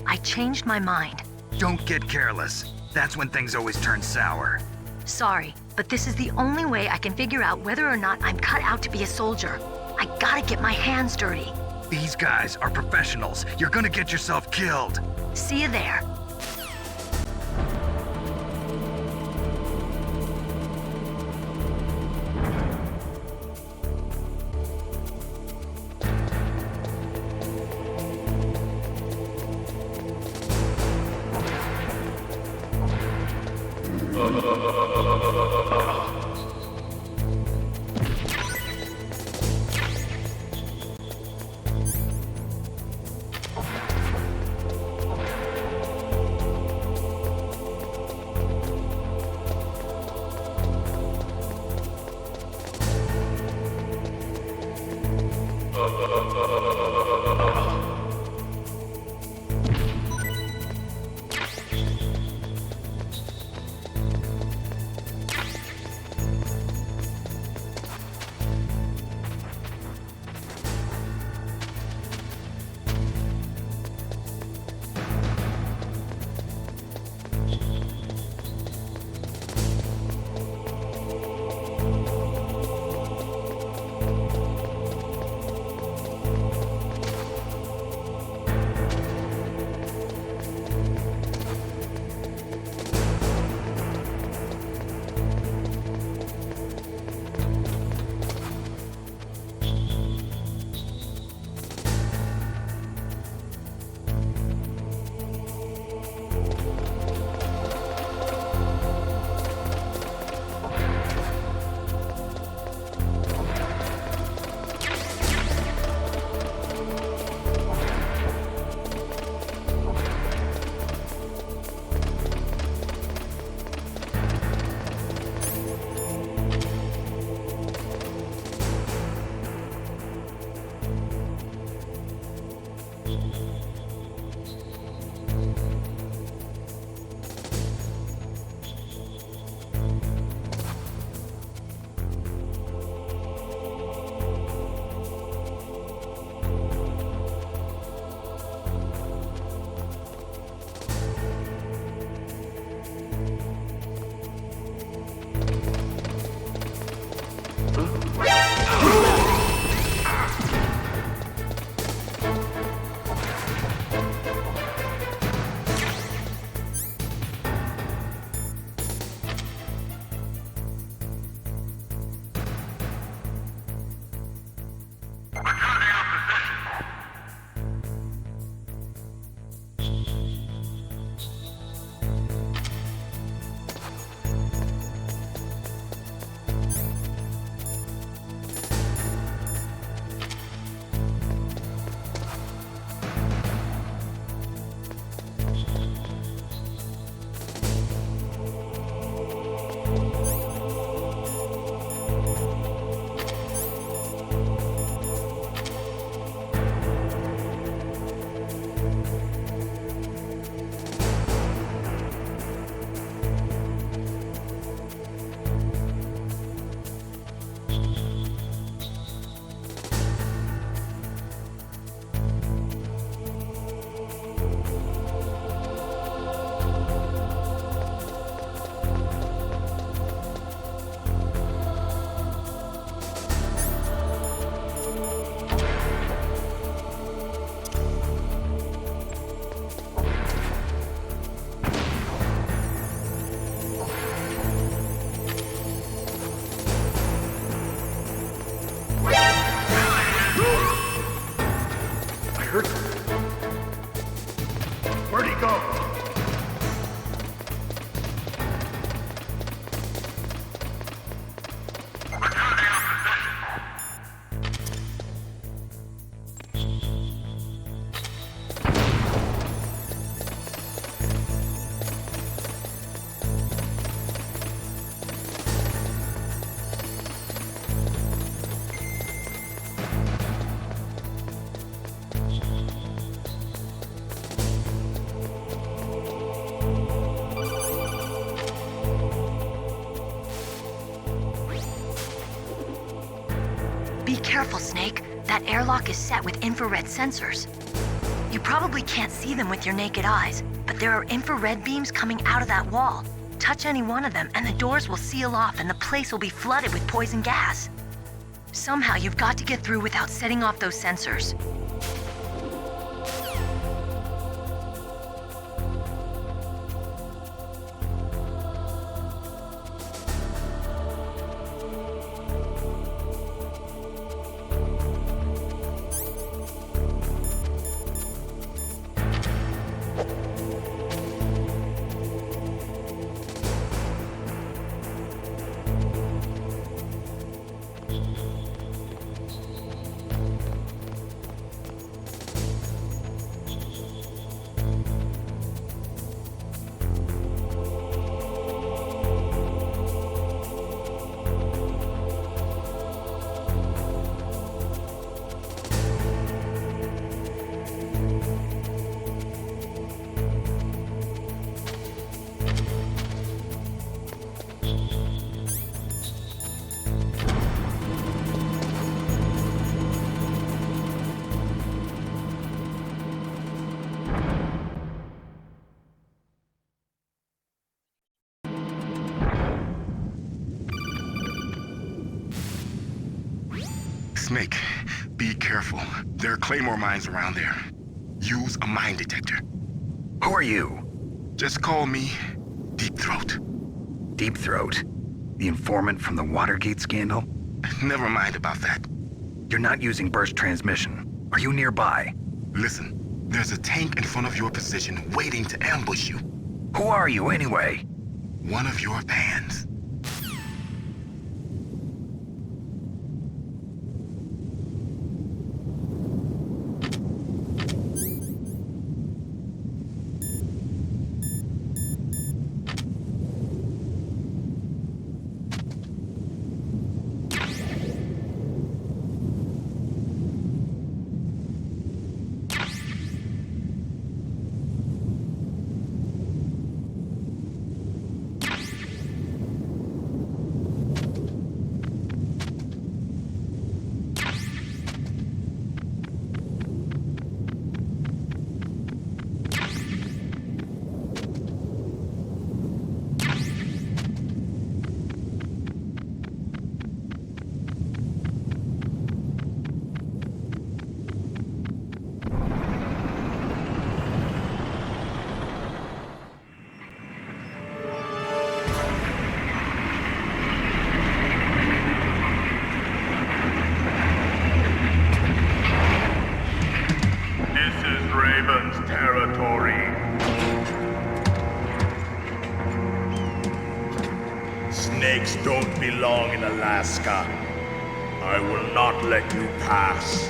I changed my mind. Don't get careless. That's when things always turn sour. Sorry, but this is the only way I can figure out whether or not I'm cut out to be a soldier. I gotta get my hands dirty. These guys are professionals. You're gonna get yourself killed. See you there. Be careful, Snake. That airlock is set with infrared sensors. You probably can't see them with your naked eyes, but there are infrared beams coming out of that wall. Touch any one of them and the doors will seal off and the place will be flooded with poison gas. Somehow you've got to get through without setting off those sensors. Snake, be careful. There are Claymore mines around there. Use a mine detector. Who are you? Just call me Deep Throat. Deep Throat? The informant from the Watergate scandal? Never mind about that. You're not using burst transmission. Are you nearby? Listen, there's a tank in front of your position waiting to ambush you. Who are you anyway? One of your fans. Snakes don't belong in Alaska. I will not let you pass.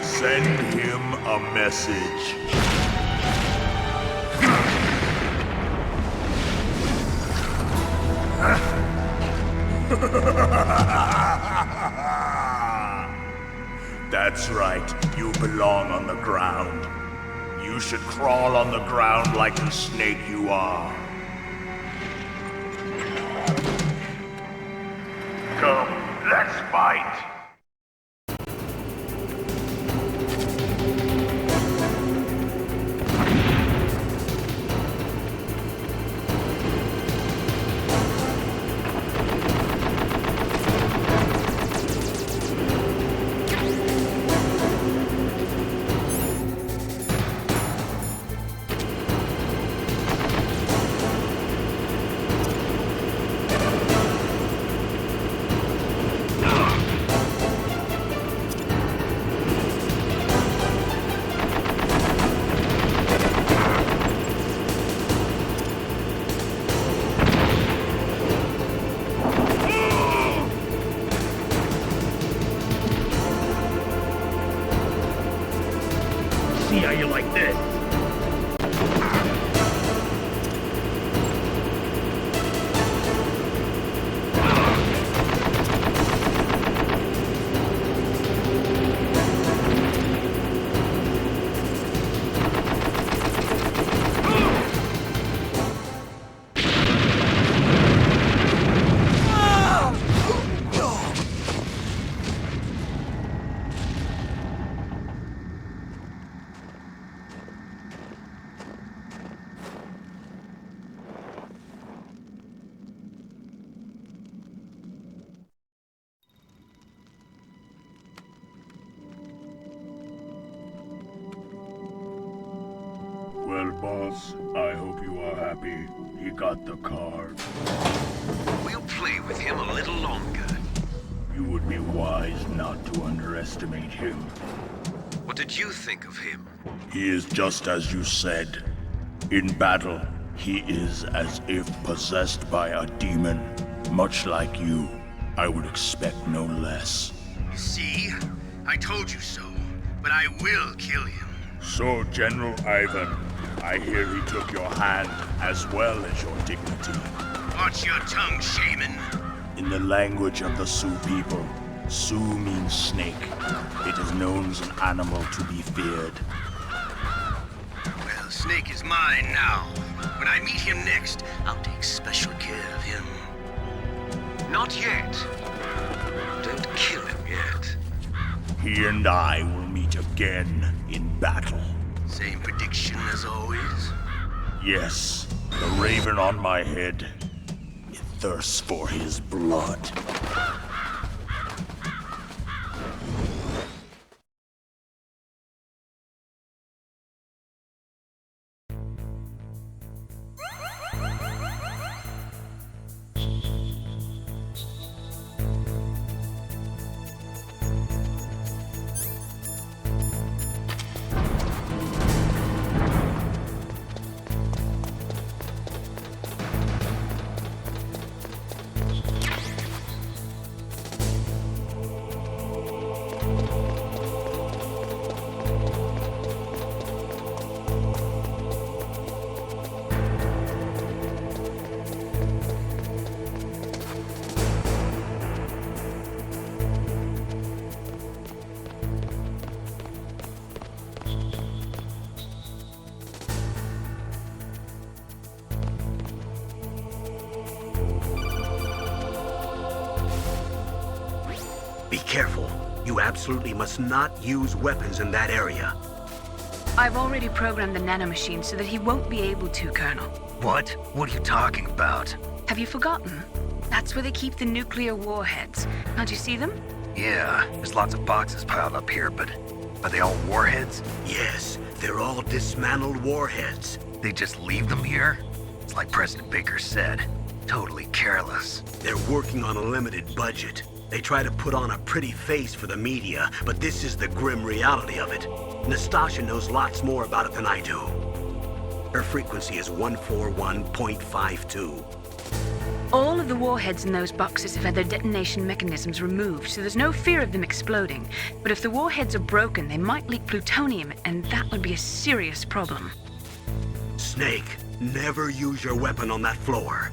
Send him a message. That's right, you belong on the ground. You should crawl on the ground like the snake you are. Come, let's fight! boss. I hope you are happy. He got the card. We'll play with him a little longer. You would be wise not to underestimate him. What did you think of him? He is just as you said. In battle, he is as if possessed by a demon. Much like you, I would expect no less. See? I told you so. But I will kill him. So, General Ivan, I hear he took your hand as well as your dignity. Watch your tongue, shaman. In the language of the Sioux people, Sioux means snake. It is known as an animal to be feared. Well, Snake is mine now. When I meet him next, I'll take special care of him. Not yet. Don't kill him yet. He and I will meet again in battle. Same prediction as always? Yes, the raven on my head. It thirsts for his blood. Be careful. You absolutely must not use weapons in that area. I've already programmed the nanomachine so that he won't be able to, Colonel. What? What are you talking about? Have you forgotten? That's where they keep the nuclear warheads. Can't you see them? Yeah, there's lots of boxes piled up here, but are they all warheads? Yes, they're all dismantled warheads. They just leave them here? It's like President Baker said. Totally careless. They're working on a limited budget. They try to put on a pretty face for the media, but this is the grim reality of it. Nastasha knows lots more about it than I do. Her frequency is 141.52. All of the warheads in those boxes have had their detonation mechanisms removed, so there's no fear of them exploding. But if the warheads are broken, they might leak plutonium, and that would be a serious problem. Snake, never use your weapon on that floor.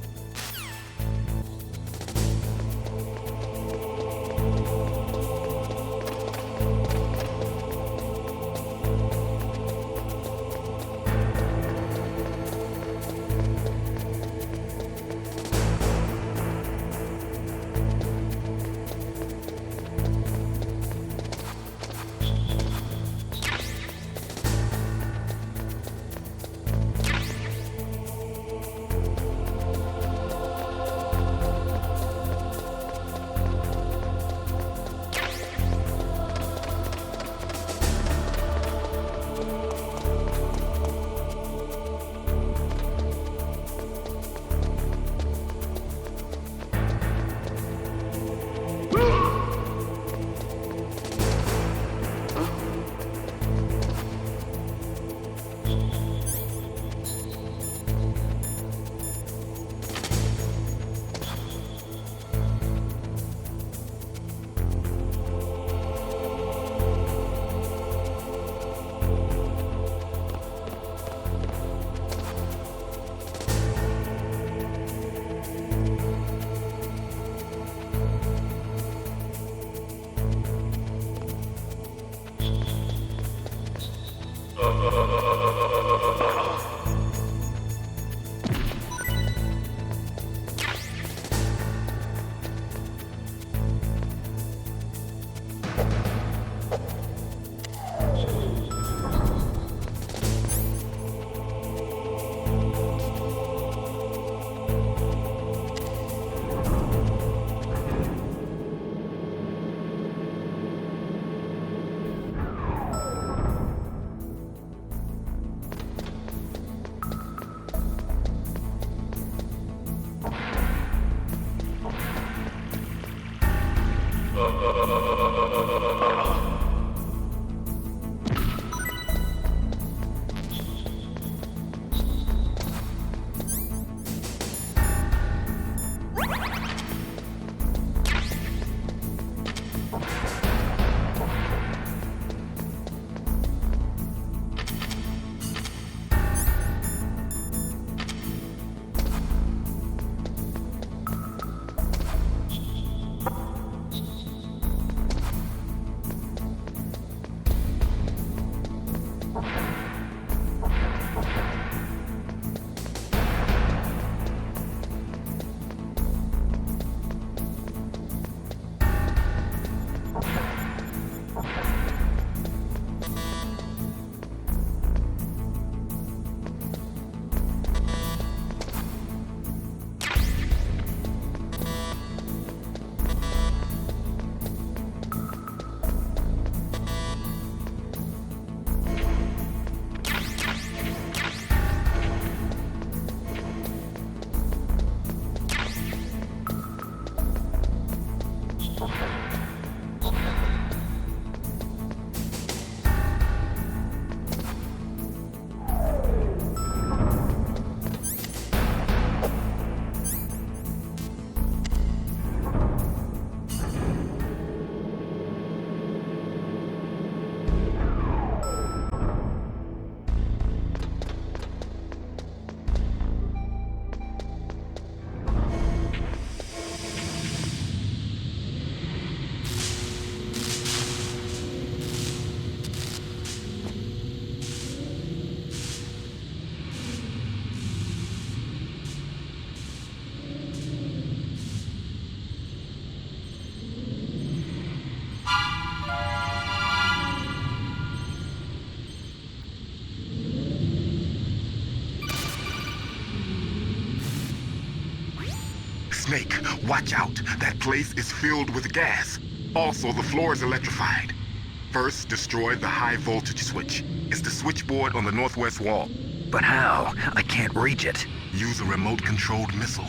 Snake, watch out. That place is filled with gas. Also, the floor is electrified. First, destroy the high voltage switch. It's the switchboard on the northwest wall. But how? I can't reach it. Use a remote-controlled missile.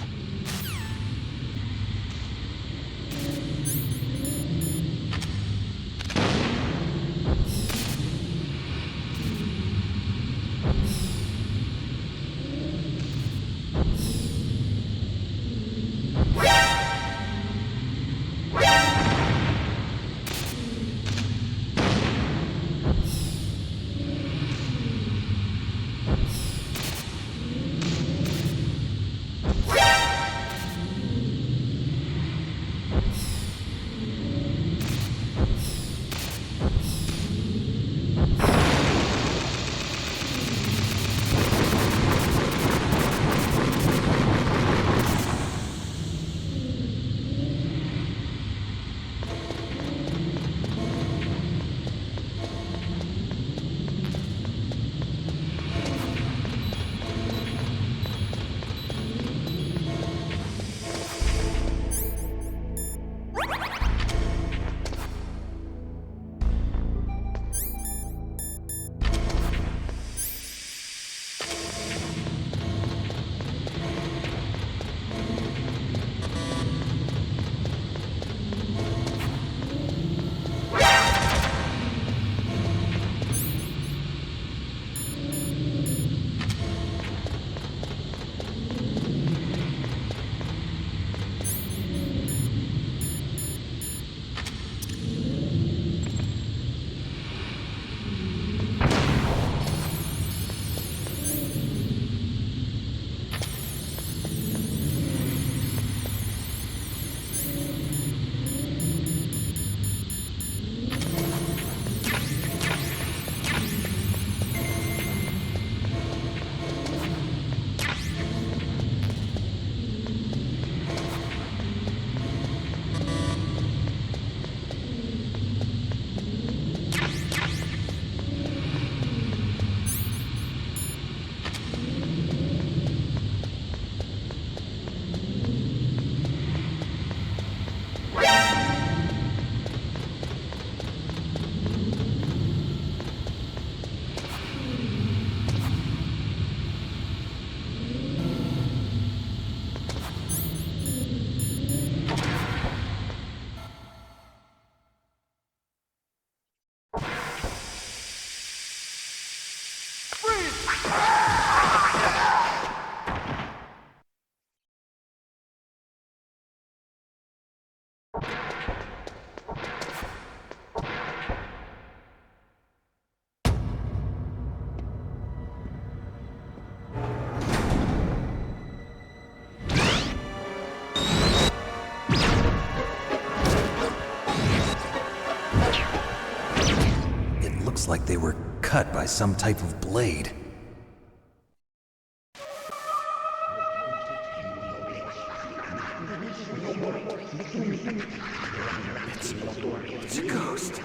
It looks like they were cut by some type of blade. It's a ghost.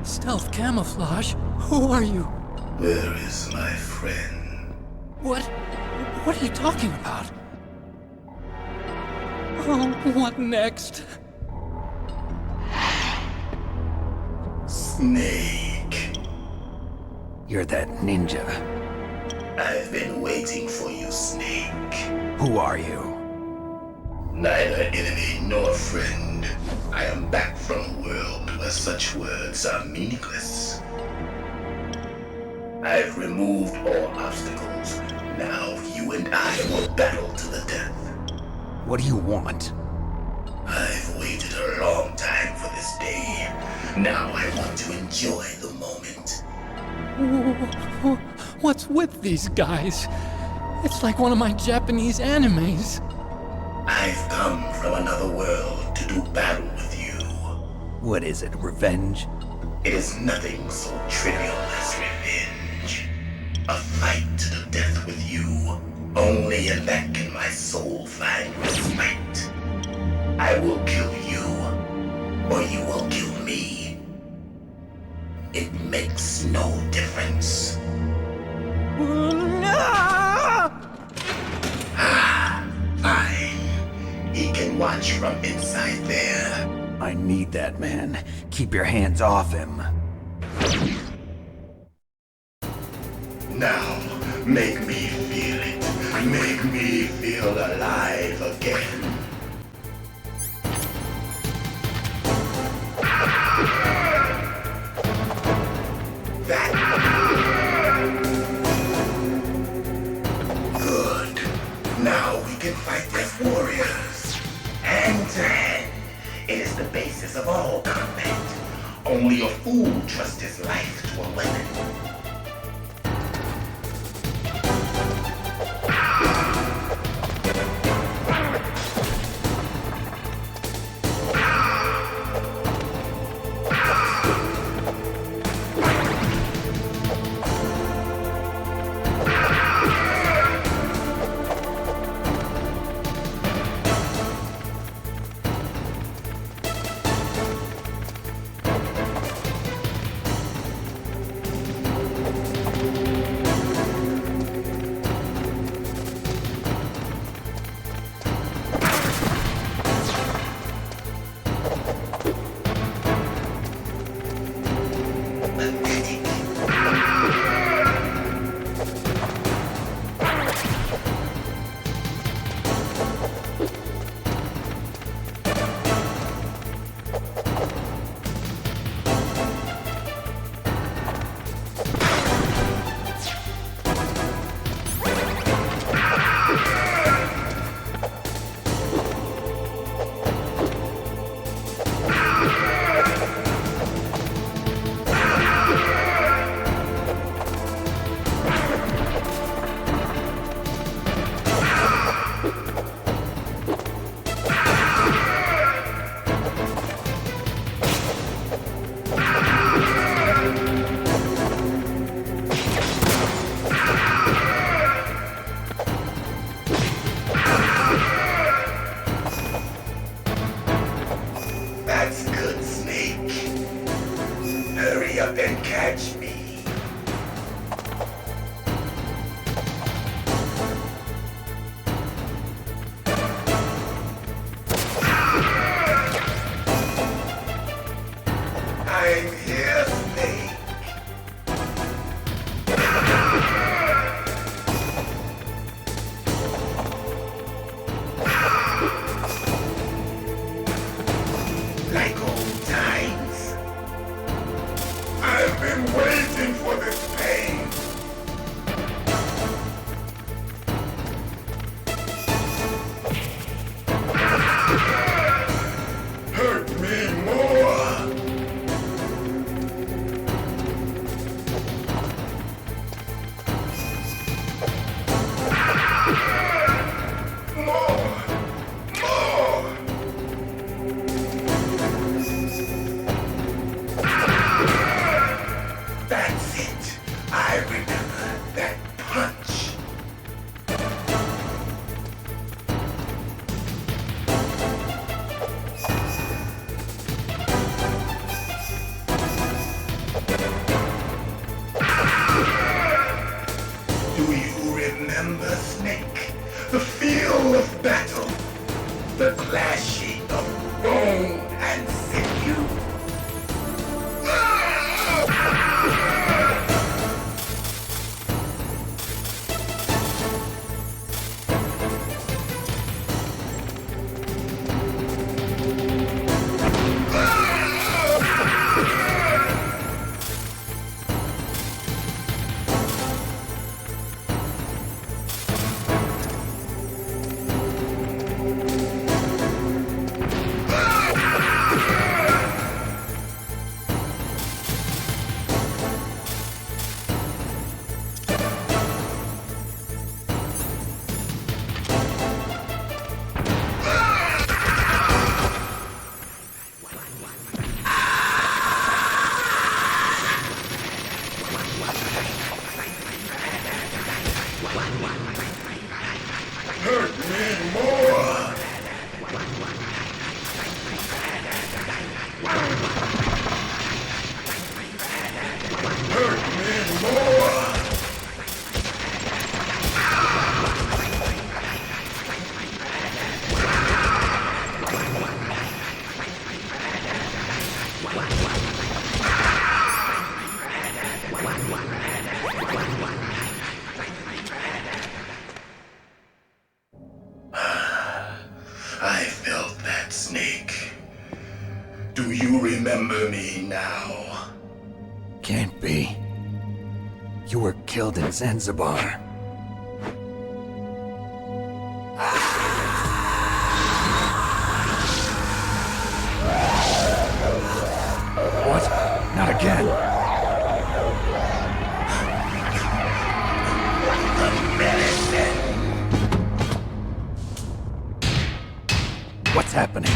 Stealth camouflage? Who are you? Where is my friend? What are you talking about? Oh, what next? Snake. You're that ninja. I've been waiting for you, Snake. Who are you? Neither enemy nor friend. I am back from a world where such words are meaningless. I've removed all obstacles. Now you and I will battle to the death. What do you want? I've waited a long time for this day. Now I want to enjoy the moment. What's with these guys? It's like one of my Japanese animes. I've come from another world to do battle with you. What is it, revenge? It is nothing so trivial as revenge. A fight to the death with you. Only in that can my soul find respite. I will kill you, or you will kill me. It makes no difference. Fine. He can watch from inside there. I need that man. Keep your hands off him. Now, make me feel it. Make me feel alive again. Good. Now we can fight as warriors. Hand to hand. It is the basis of all combat. Only a fool trusts his life to a weapon. nothing catch me. I'm here, Snake. Like old times. I've been waiting for this pain. Hurt me more. That's it. I remember that punch. Do you remember, Snake? The feel of battle. The clashing of bone and sinew. Hurt me more! Hurt me more! I felt that, Snake. Do you remember me now? Can't be. You were killed in Zanzibar. What? Not again. What's happening?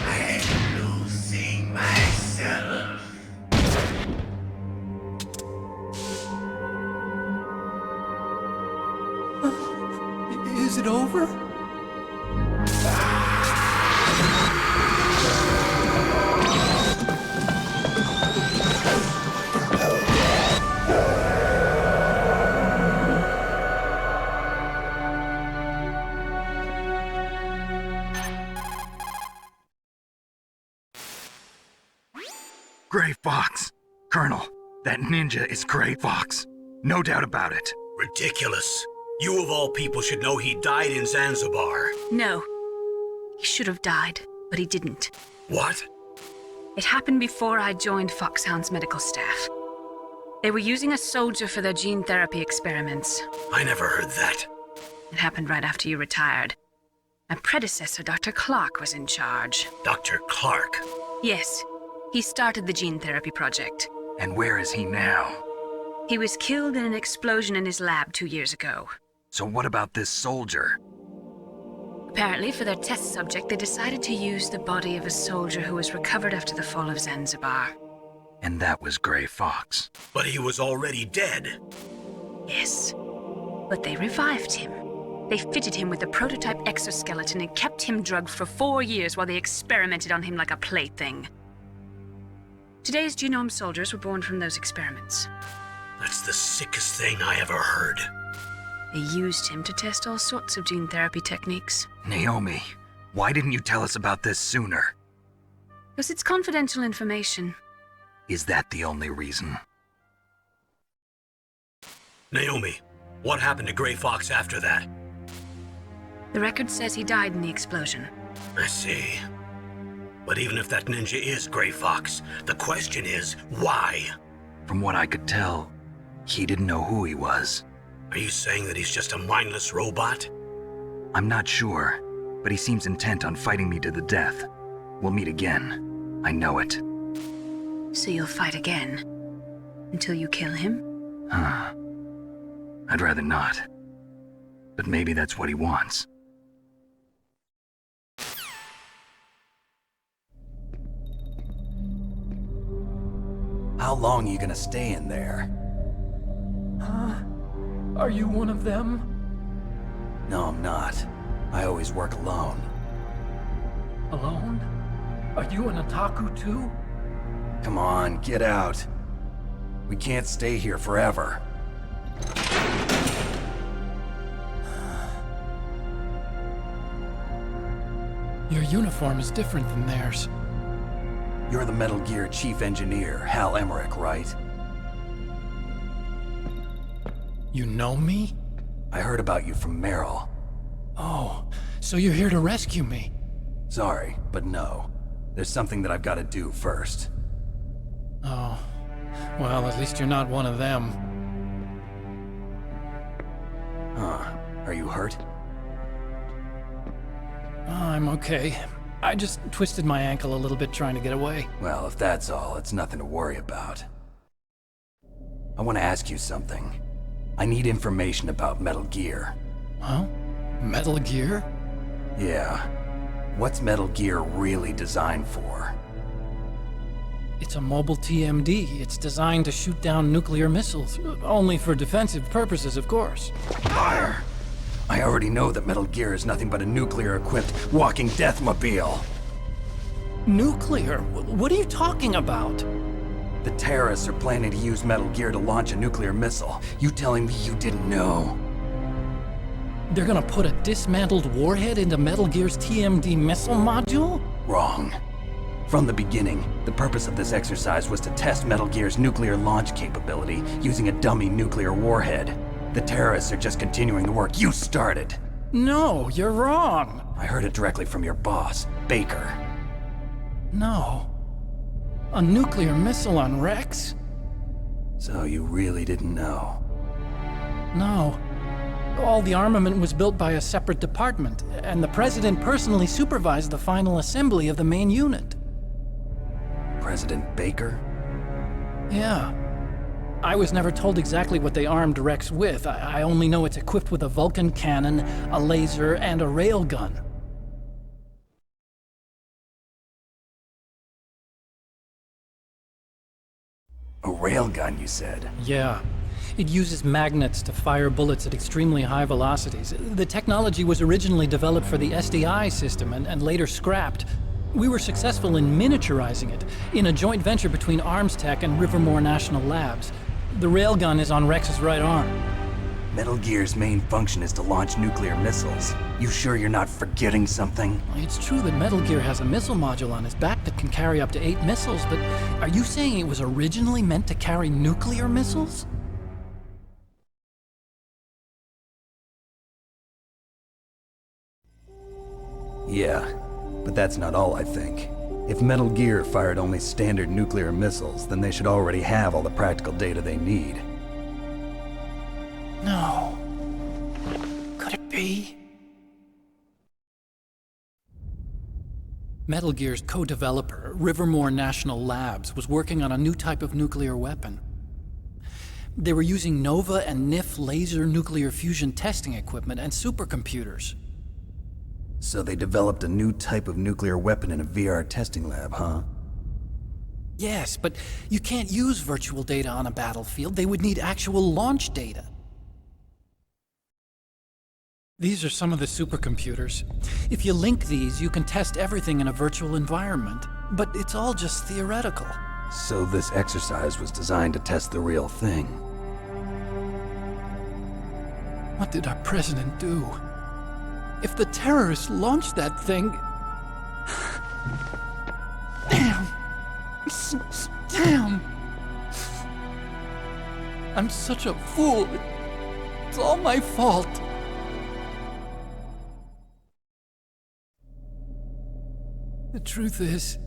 I'm losing myself. Is it over? Gray Fox! Colonel, that ninja is Gray Fox. No doubt about it. Ridiculous. You of all people should know he died in Zanzibar. No. He should have died, but he didn't. What? It happened before I joined Foxhound's medical staff. They were using a soldier for their gene therapy experiments. I never heard that. It happened right after you retired. My predecessor, Dr. Clark, was in charge. Dr. Clark? Yes. He started the gene therapy project. And where is he now? He was killed in an explosion in his lab 2 years ago. So what about this soldier? Apparently, for their test subject, they decided to use the body of a soldier who was recovered after the fall of Zanzibar. And that was Gray Fox. But he was already dead. Yes. But they revived him. They fitted him with a prototype exoskeleton and kept him drugged for 4 years while they experimented on him like a plaything. Today's genome soldiers were born from those experiments. That's the sickest thing I ever heard. They used him to test all sorts of gene therapy techniques. Naomi, why didn't you tell us about this sooner? Because it's confidential information. Is that the only reason? Naomi, what happened to Gray Fox after that? The record says he died in the explosion. I see. But even if that ninja is Gray Fox, the question is, why? From what I could tell, he didn't know who he was. Are you saying that he's just a mindless robot? I'm not sure, but he seems intent on fighting me to the death. We'll meet again. I know it. So you'll fight again? Until you kill him? I'd rather not. But maybe that's what he wants. How long are you gonna stay in there? Huh? Are you one of them? No, I'm not. I always work alone. Alone? Are you an otaku too? Come on, get out. We can't stay here forever. Your uniform is different than theirs. You're the Metal Gear Chief Engineer, Hal Emmerich, right? You know me? I heard about you from Meryl. Oh, so you're here to rescue me? Sorry, but no. There's something that I've got to do first. Oh, well, at least you're not one of them. Huh. Are you hurt? I'm okay. I just twisted my ankle a little bit trying to get away. Well, if that's all, it's nothing to worry about. I want to ask you something. I need information about Metal Gear. Huh? Metal Gear? Yeah. What's Metal Gear really designed for? It's a mobile TMD. It's designed to shoot down nuclear missiles. Only for defensive purposes, of course. Fire! I already know that Metal Gear is nothing but a nuclear-equipped walking deathmobile. Nuclear? What are you talking about? The terrorists are planning to use Metal Gear to launch a nuclear missile. You telling me you didn't know? They're gonna put a dismantled warhead into Metal Gear's TMD missile module? Wrong. From the beginning, the purpose of this exercise was to test Metal Gear's nuclear launch capability using a dummy nuclear warhead. The terrorists are just continuing the work you started. No, you're wrong. I heard it directly from your boss, Baker. No. A nuclear missile on Rex? So you really didn't know? No. All the armament was built by a separate department, and the President personally supervised the final assembly of the main unit. President Baker? Yeah. I was never told exactly what they armed Rex with. I only know it's equipped with a Vulcan cannon, a laser, and a railgun. A railgun, you said? Yeah. It uses magnets to fire bullets at extremely high velocities. The technology was originally developed for the SDI system and later scrapped. We were successful in miniaturizing it in a joint venture between Arms Tech and Rivermore National Labs. The railgun is on Rex's right arm. Metal Gear's main function is to launch nuclear missiles. You sure you're not forgetting something? It's true that Metal Gear has a missile module on its back that can carry up to 8 missiles, but are you saying it was originally meant to carry nuclear missiles? Yeah, but that's not all I think. If Metal Gear fired only standard nuclear missiles, then they should already have all the practical data they need. No. Could it be? Metal Gear's co-developer, Rivermore National Labs, was working on a new type of nuclear weapon. They were using NOVA and NIF laser nuclear fusion testing equipment and supercomputers. So they developed a new type of nuclear weapon in a VR testing lab, huh? Yes, but you can't use virtual data on a battlefield. They would need actual launch data. These are some of the supercomputers. If you link these, you can test everything in a virtual environment. But it's all just theoretical. So this exercise was designed to test the real thing. What did our president do? If the terrorists launched that thing... Damn! Damn! I'm such a fool. It's all my fault. The truth is,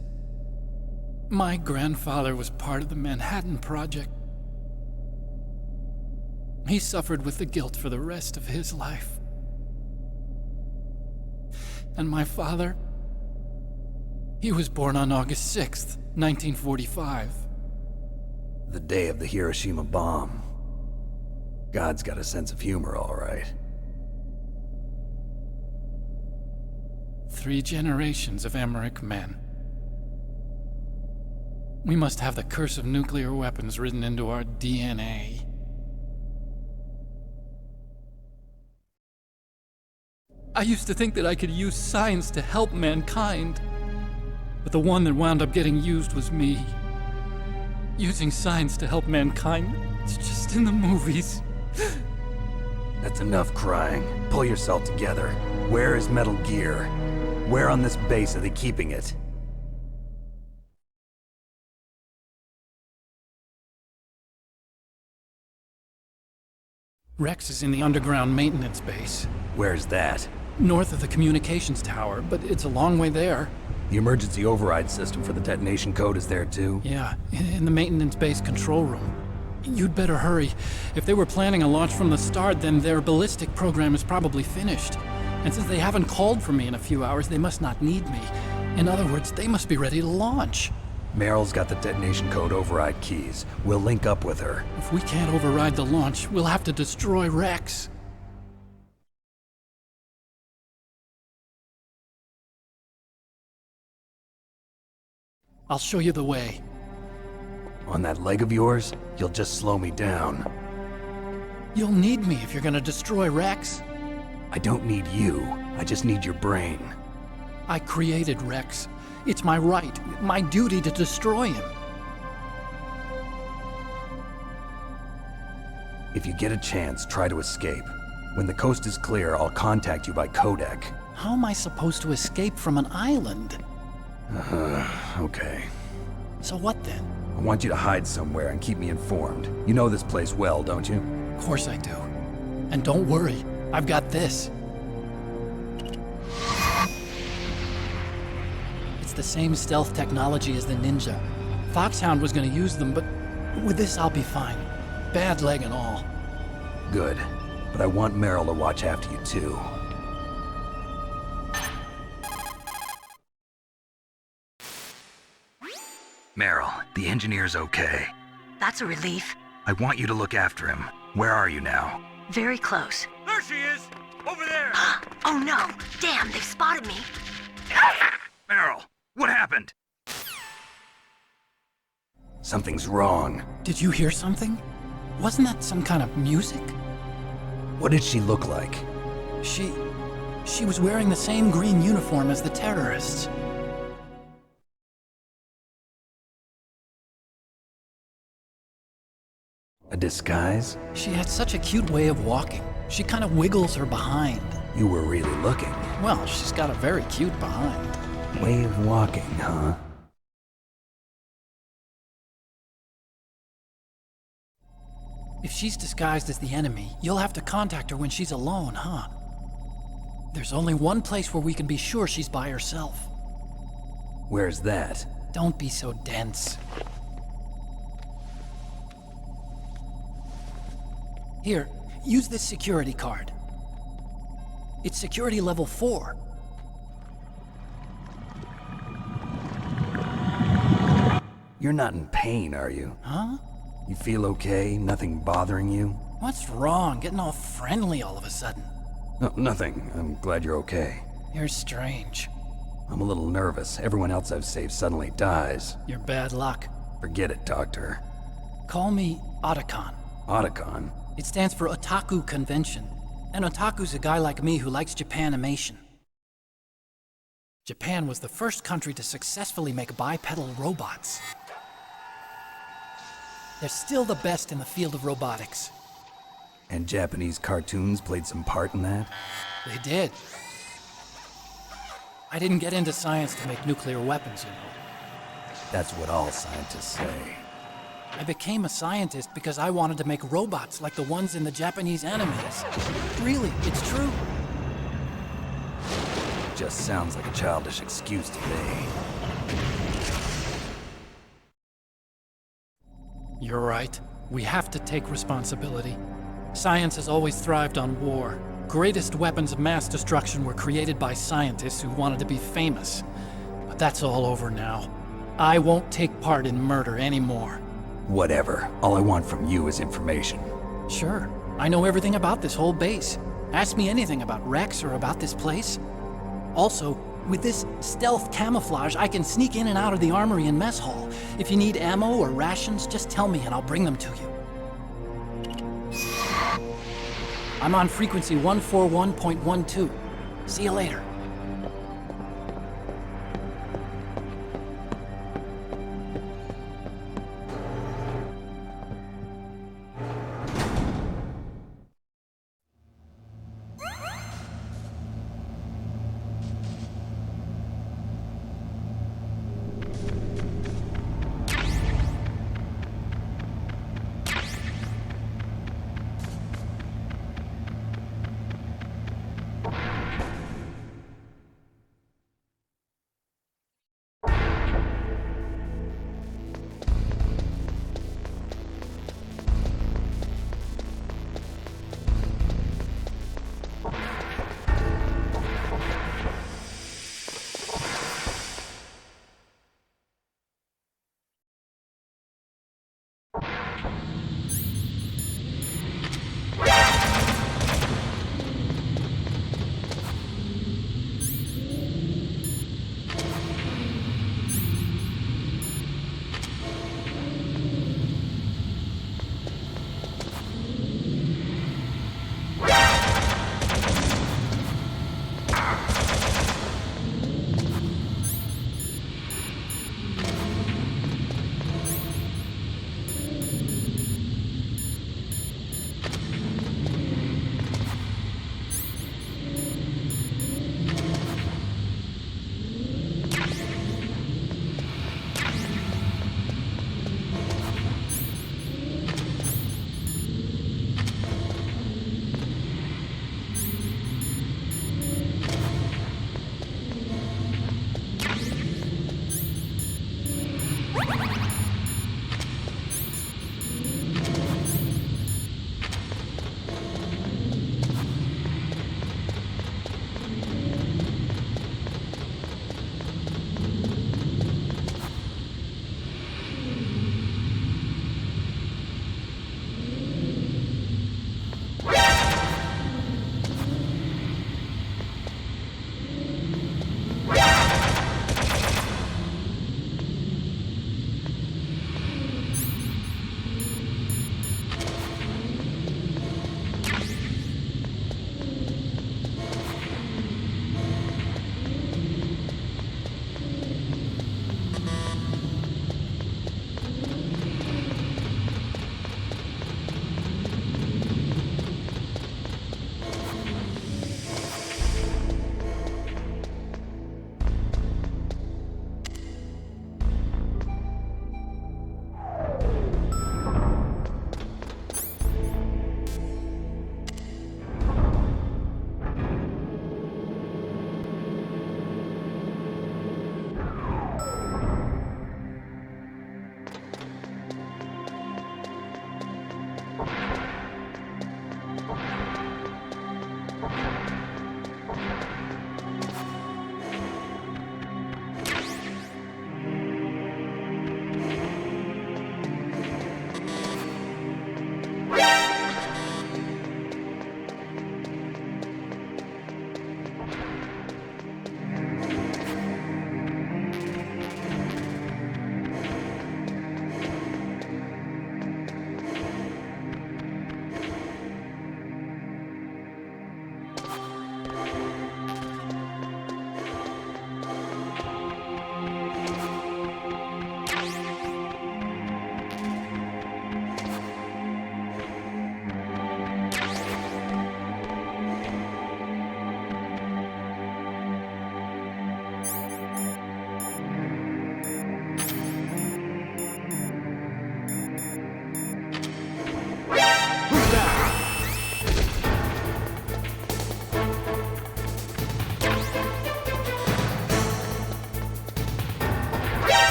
my grandfather was part of the Manhattan Project. He suffered with the guilt for the rest of his life. And my father, he was born on August 6th, 1945. The day of the Hiroshima bomb. God's got a sense of humor, all right. 3 generations of Emmerich men. We must have the curse of nuclear weapons written into our DNA. I used to think that I could use science to help mankind, but the one that wound up getting used was me. Using science to help mankind, it's just in the movies. That's enough crying. Pull yourself together. Where is Metal Gear? Where on this base are they keeping it? Rex is in the underground maintenance base. Where's that? North of the communications tower, but it's a long way there. The emergency override system for the detonation code is there too? Yeah, in the maintenance base control room. You'd better hurry. If they were planning a launch from the start, then their ballistic program is probably finished. And since they haven't called for me in a few hours, they must not need me. In other words, they must be ready to launch. Meryl's got the detonation code override keys. We'll link up with her. If we can't override the launch, we'll have to destroy Rex. I'll show you the way. On that leg of yours, you'll just slow me down. You'll need me if you're gonna destroy Rex. I don't need you. I just need your brain. I created Rex. It's my right, my duty to destroy him. If you get a chance, try to escape. When the coast is clear, I'll contact you by codec. How am I supposed to escape from an island? Okay. So what then? I want you to hide somewhere and keep me informed. You know this place well, don't you? Of course I do. And don't worry, I've got this. It's the same stealth technology as the Ninja. Foxhound was gonna use them, but with this I'll be fine. Bad leg and all. Good. But I want Meryl to watch after you too. Meryl, the engineer's okay. That's a relief. I want you to look after him. Where are you now? Very close. There she is! Over there! Oh no! Damn, they've spotted me. Meryl, what happened? Something's wrong. Did you hear something? Wasn't that some kind of music? What did she look like? She was wearing the same green uniform as the terrorists. A disguise? She had such a cute way of walking. She kind of wiggles her behind. You were really looking. Well, she's got a very cute behind. Way of walking, huh? If she's disguised as the enemy, you'll have to contact her when she's alone, huh? There's only one place where we can be sure she's by herself. Where's that? Don't be so dense. Here, use this security card. It's security level 4. You're not in pain, are you? Huh? You feel okay? Nothing bothering you? What's wrong? Getting all friendly all of a sudden. No, nothing. I'm glad you're okay. You're strange. I'm a little nervous. Everyone else I've saved suddenly dies. You're bad luck. Forget it, Doctor. Call me Otacon. Otacon? It stands for Otaku Convention. An otaku's a guy like me who likes Japanimation. Japan was the first country to successfully make bipedal robots. They're still the best in the field of robotics. And Japanese cartoons played some part in that? They did. I didn't get into science to make nuclear weapons, you know. That's what all scientists say. I became a scientist because I wanted to make robots like the ones in the Japanese animes. Really, it's true. Just sounds like a childish excuse to me. You're right. We have to take responsibility. Science has always thrived on war. Greatest weapons of mass destruction were created by scientists who wanted to be famous. But that's all over now. I won't take part in murder anymore. Whatever. All I want from you is information. Sure. I know everything about this whole base. Ask me anything about Rex or about this place. Also, with this stealth camouflage, I can sneak in and out of the armory and mess hall. If you need ammo or rations, just tell me and I'll bring them to you. I'm on frequency 141.12. See you later.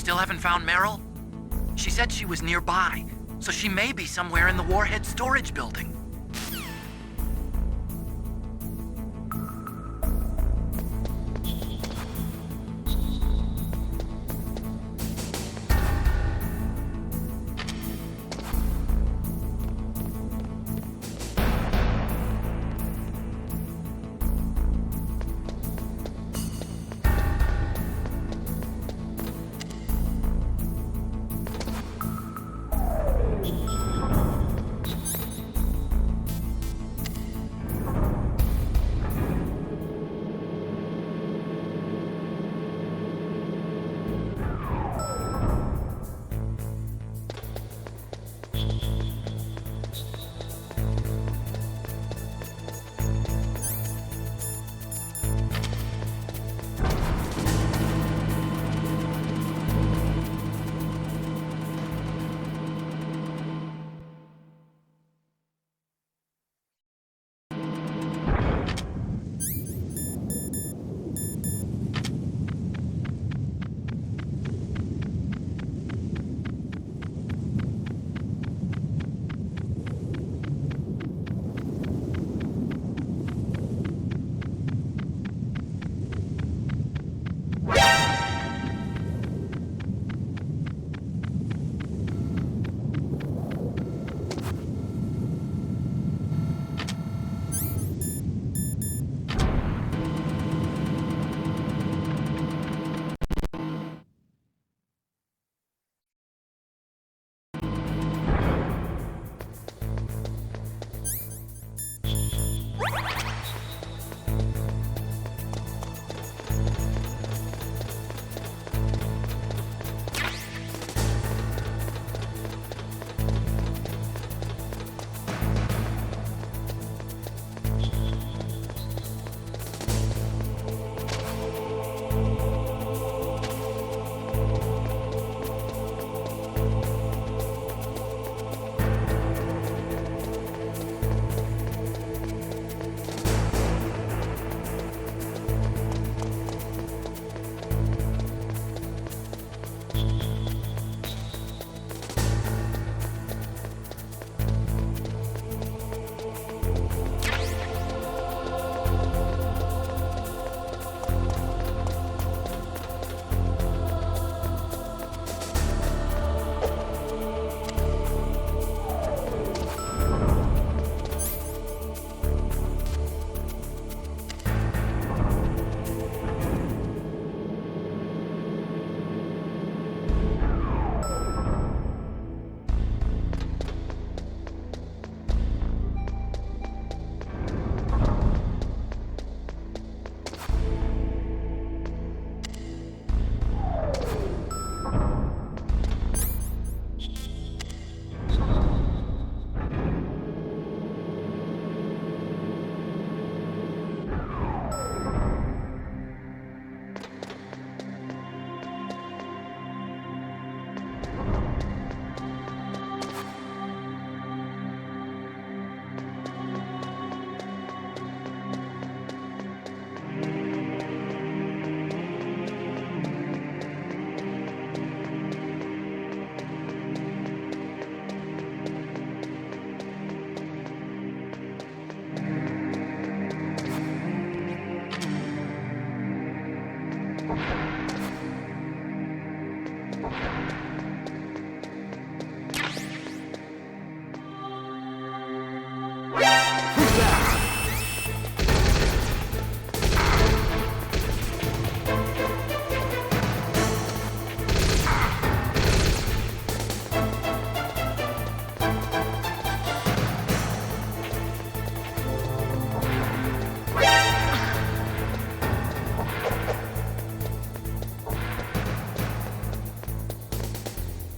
Still haven't found Meryl? She said she was nearby, so she may be somewhere in the warhead storage building.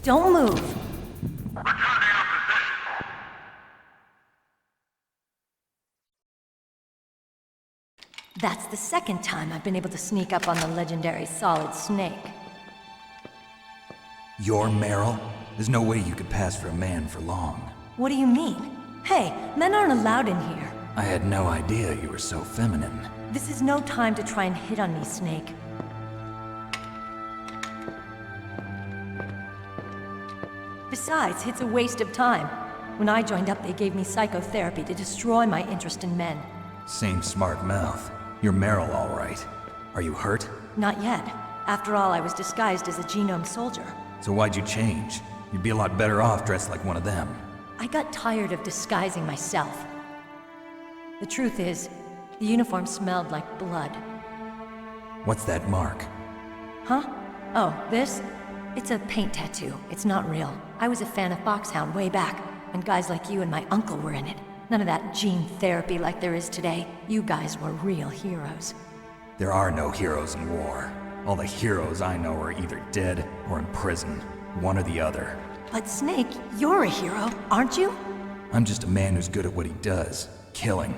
Don't move. That's the second time I've been able to sneak up on the legendary Solid Snake. You're Meryl? There's no way you could pass for a man for long. What do you mean? Hey, men aren't allowed in here. I had no idea you were so feminine. This is no time to try and hit on me, Snake. Besides, it's a waste of time. When I joined up, they gave me psychotherapy to destroy my interest in men. Same smart mouth. You're Meryl, all right. Are you hurt? Not yet. After all, I was disguised as a genome soldier. So why'd you change? You'd be a lot better off dressed like one of them. I got tired of disguising myself. The truth is, the uniform smelled like blood. What's that mark? Huh? Oh, this? It's a paint tattoo. It's not real. I was a fan of Foxhound way back, when guys like you and my uncle were in it. None of that gene therapy like there is today. You guys were real heroes. There are no heroes in war. All the heroes I know are either dead or in prison. One or the other. But Snake, you're a hero, aren't you? I'm just a man who's good at what he does. Killing.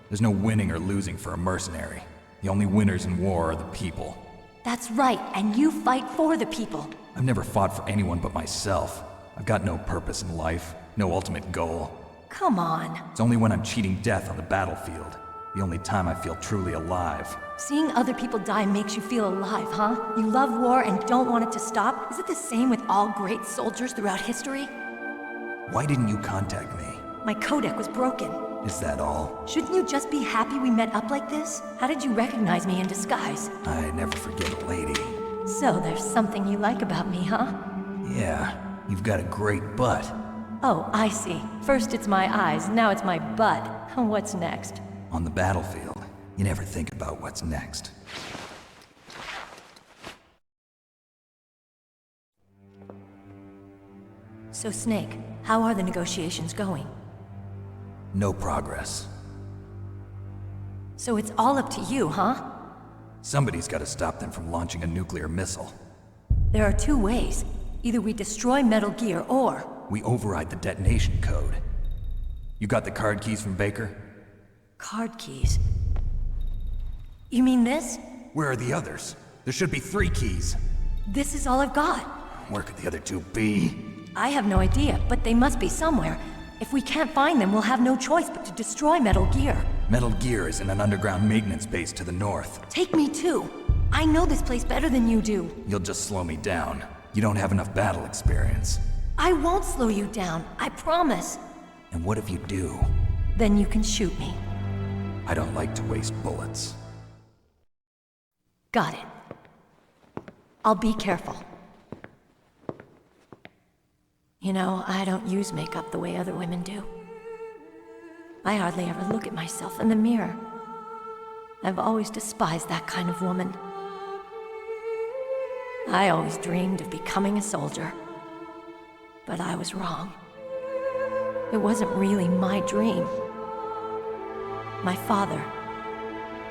There's no winning or losing for a mercenary. The only winners in war are the people. That's right, and you fight for the people. I've never fought for anyone but myself. I've got no purpose in life, no ultimate goal. Come on. It's only when I'm cheating death on the battlefield. The only time I feel truly alive. Seeing other people die makes you feel alive, huh? You love war and don't want it to stop? Is it the same with all great soldiers throughout history? Why didn't you contact me? My codec was broken. Is that all? Shouldn't you just be happy we met up like this? How did you recognize me in disguise? I never forget a lady. So there's something you like about me, huh? Yeah, you've got a great butt. Oh, I see. First it's my eyes, now it's my butt. What's next? On the battlefield, you never think about what's next. So Snake, how are the negotiations going? No progress. So it's all up to you, huh? Somebody's got to stop them from launching a nuclear missile. There are two ways. Either we destroy Metal Gear, or... we override the detonation code. You got the card keys from Baker? Card keys? You mean this? Where are the others? There should be 3 keys. This is all I've got. Where could the other 2 be? I have no idea, but they must be somewhere. If we can't find them, we'll have no choice but to destroy Metal Gear. Metal Gear is in an underground maintenance base to the north. Take me too. I know this place better than you do. You'll just slow me down. You don't have enough battle experience. I won't slow you down, I promise. And what if you do? Then you can shoot me. I don't like to waste bullets. Got it. I'll be careful. You know, I don't use makeup the way other women do. I hardly ever look at myself in the mirror. I've always despised that kind of woman. I always dreamed of becoming a soldier. But I was wrong. It wasn't really my dream. My father,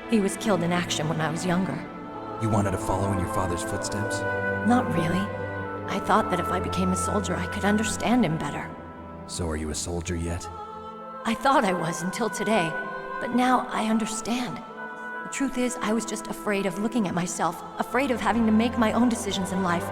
he was killed in action when I was younger. You wanted to follow in your father's footsteps? Not really. I thought that if I became a soldier, I could understand him better. So are you a soldier yet? I thought I was until today, but now I understand. The truth is, I was just afraid of looking at myself, afraid of having to make my own decisions in life.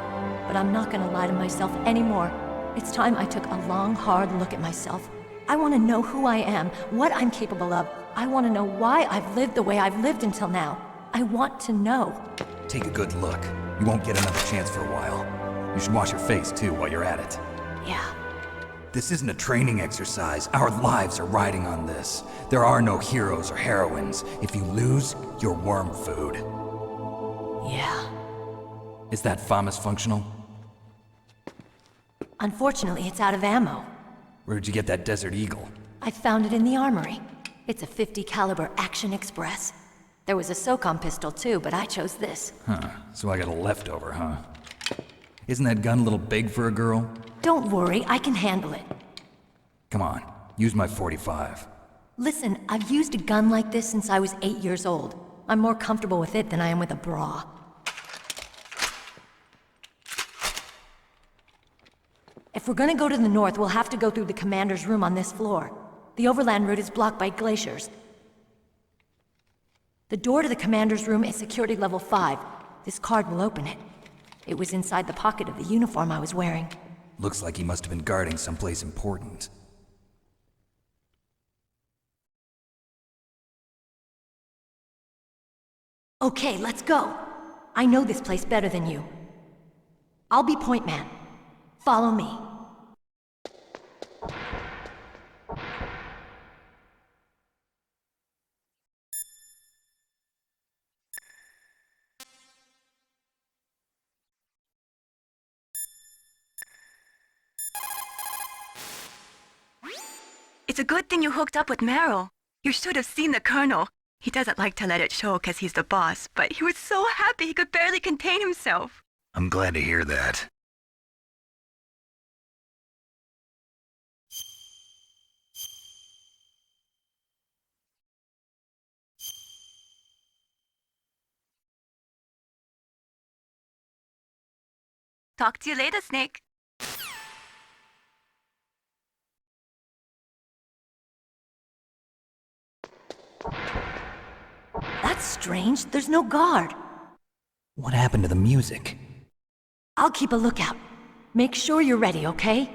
But I'm not gonna lie to myself anymore. It's time I took a long, hard look at myself. I want to know who I am, what I'm capable of. I want to know why I've lived the way I've lived until now. I want to know. Take a good look. You won't get another chance for a while. You should wash your face, too, while you're at it. Yeah. This isn't a training exercise. Our lives are riding on this. There are no heroes or heroines. If you lose, you're worm food. Yeah. Is that FAMAS functional? Unfortunately, it's out of ammo. Where'd you get that Desert Eagle? I found it in the armory. It's a .50 caliber Action Express. There was a SOCOM pistol too, but I chose this. Huh, so I got a leftover, huh? Isn't that gun a little big for a girl? Don't worry, I can handle it. Come on, use my .45. Listen, I've used a gun like this since I was 8 years old. I'm more comfortable with it than I am with a bra. If we're gonna go to the north, we'll have to go through the commander's room on this floor. The overland route is blocked by glaciers. The door to the commander's room is security level 5. This card will open it. It was inside the pocket of the uniform I was wearing. Looks like he must have been guarding someplace important. Okay, let's go. I know this place better than you. I'll be point man. Follow me. It's a good thing you hooked up with Meryl. You should have seen the Colonel. He doesn't like to let it show because he's the boss, but he was so happy he could barely contain himself. I'm glad to hear that. Talk to you later, Snake. That's strange. There's no guard. What happened to the music? I'll keep a lookout. Make sure you're ready, okay?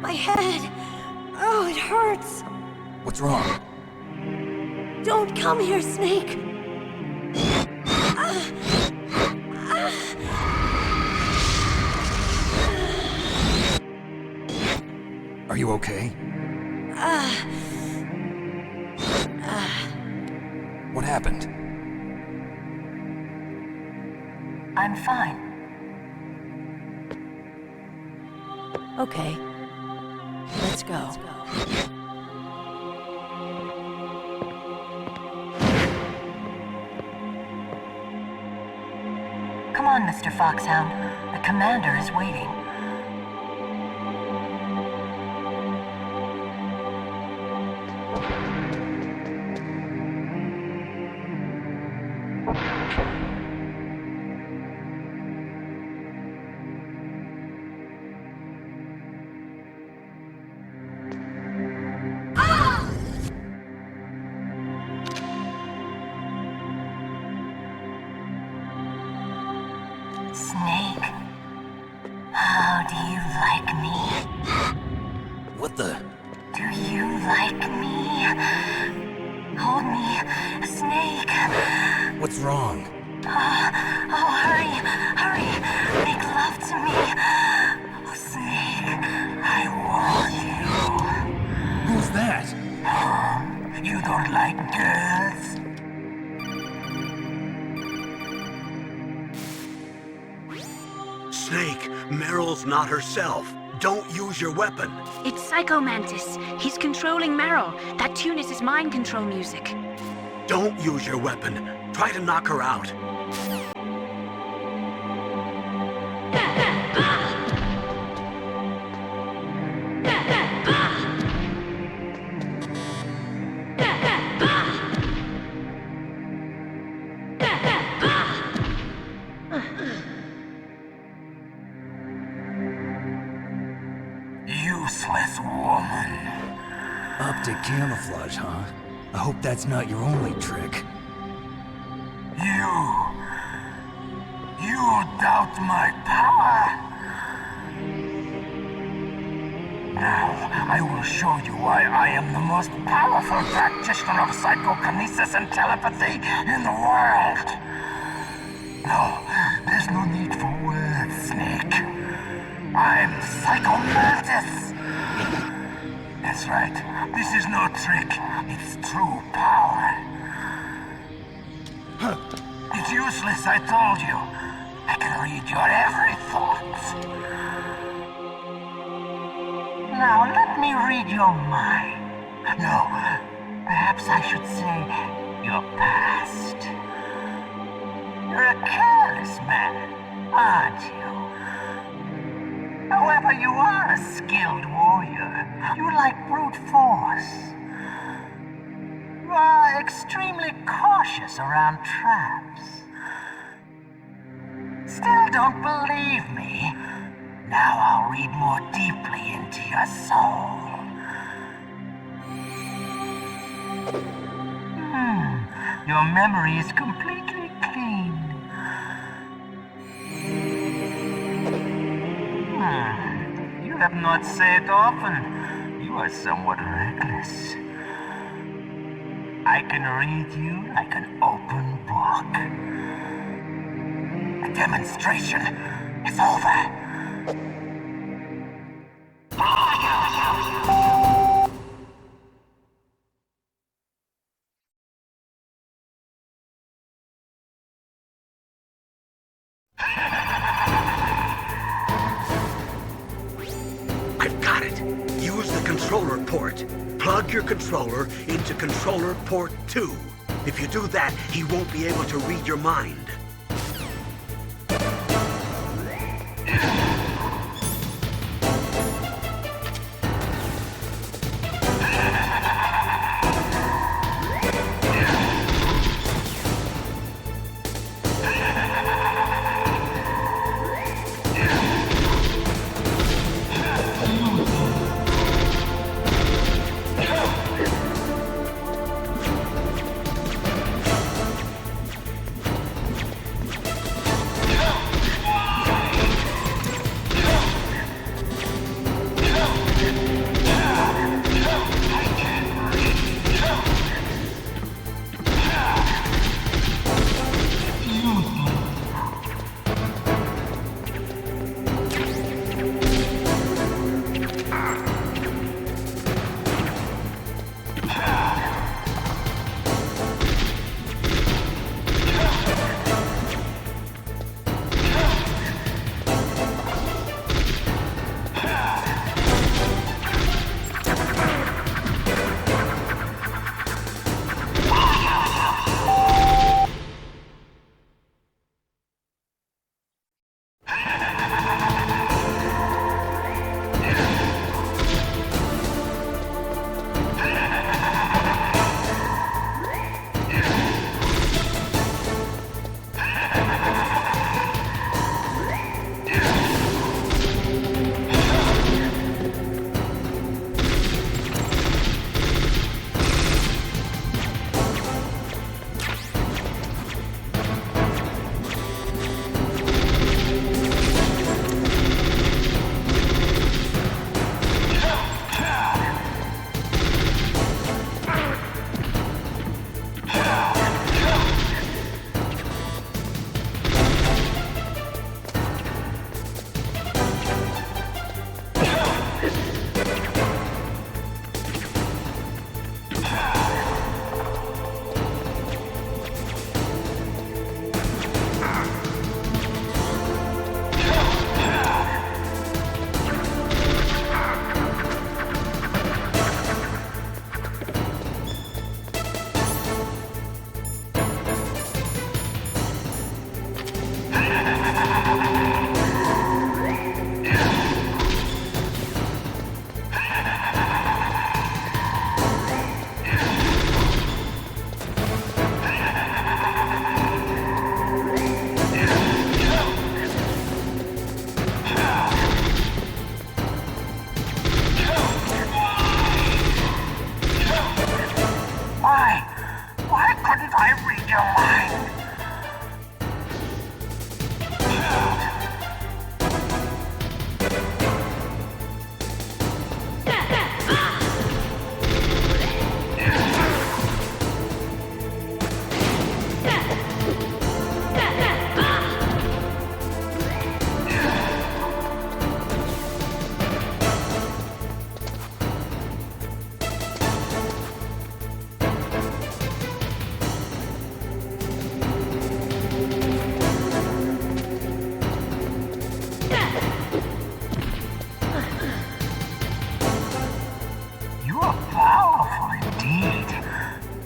My head! Oh, it hurts! What's wrong? Don't come here, Snake! Are you okay? What happened? I'm fine. Okay. Let's go. Come on, Mr. Foxhound. The commander is waiting. Snake, how do you like me? What the? Do you like me? Hold me, Snake. What's wrong? Oh, hurry, hurry. Make love to me. Oh, Snake, I want you. Who's that? Oh, you don't like girls? Snake, Meryl's not herself. Don't use your weapon. It's Psycho Mantis. He's controlling Meryl. That tune is his mind control music. Don't use your weapon. Try to knock her out. camouflage, huh? I hope that's not your only trick. You doubt my power? Now, I will show you why I am the most powerful practitioner of psychokinesis and telepathy in the world. No, there's no need for words, Snake. I'm Psychomantis. That's right. This is no trick. It's true power. It's useless, I told you. I can read your every thought. Now, let me read your mind. No, perhaps I should say your past. You're a careless man, aren't you? However, you are a skilled warrior. You like brute force. You are extremely cautious around traps. Still don't believe me? Now I'll read more deeply into your soul. Your memory is completely clean. You have not said often. You are somewhat reckless. I can read you like an open book. The demonstration is over. I've got it. Use the controller port. Plug your controller into controller port 2. If you do that, he won't be able to read your mind.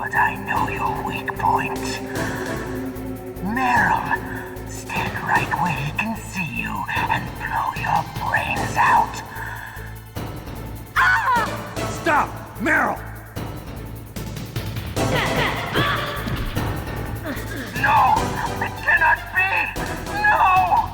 but I know your weak point. Meryl, stand right where he can see you and blow your brains out. Stop! Meryl! No! It cannot be! No!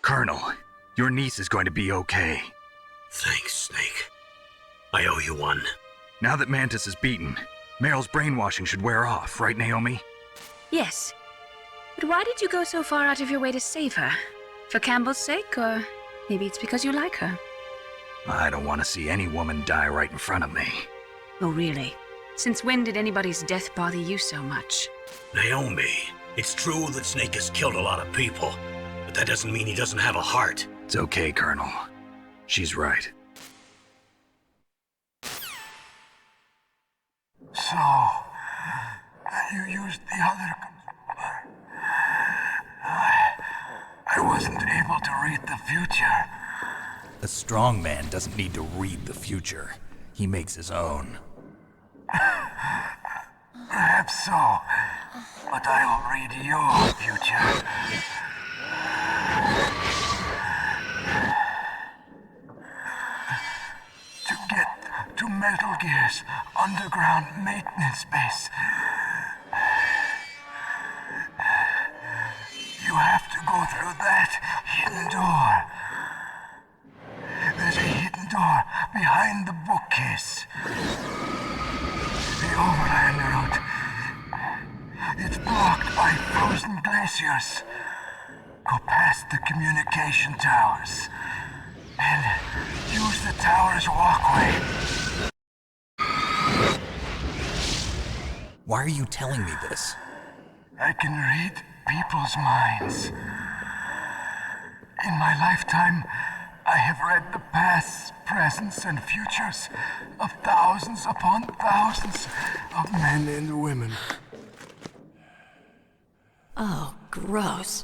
Colonel, your niece is going to be okay. Thanks, Snake. I owe you one. Now that Mantis is beaten, Meryl's brainwashing should wear off, right, Naomi? Yes. But why did you go so far out of your way to save her? For Campbell's sake, or maybe it's because you like her? I don't want to see any woman die right in front of me. Oh, really? Since when did anybody's death bother you so much? Naomi, it's true that Snake has killed a lot of people, but that doesn't mean he doesn't have a heart. It's okay, Colonel. She's right. So, you used the other... I wasn't able to read the future. A strong man doesn't need to read the future. He makes his own. Perhaps so, but I'll read your future. To get to Metal Gear's underground maintenance base, you have to go through that hidden door. There's a hidden door behind the bookcase. The overland route. It's blocked by frozen glaciers. Go past the communication towers and use the tower's walkway. Why are you telling me this? I can read people's minds. In my lifetime, I have read the pasts, presents, and futures of thousands upon thousands of men and women. Oh, gross.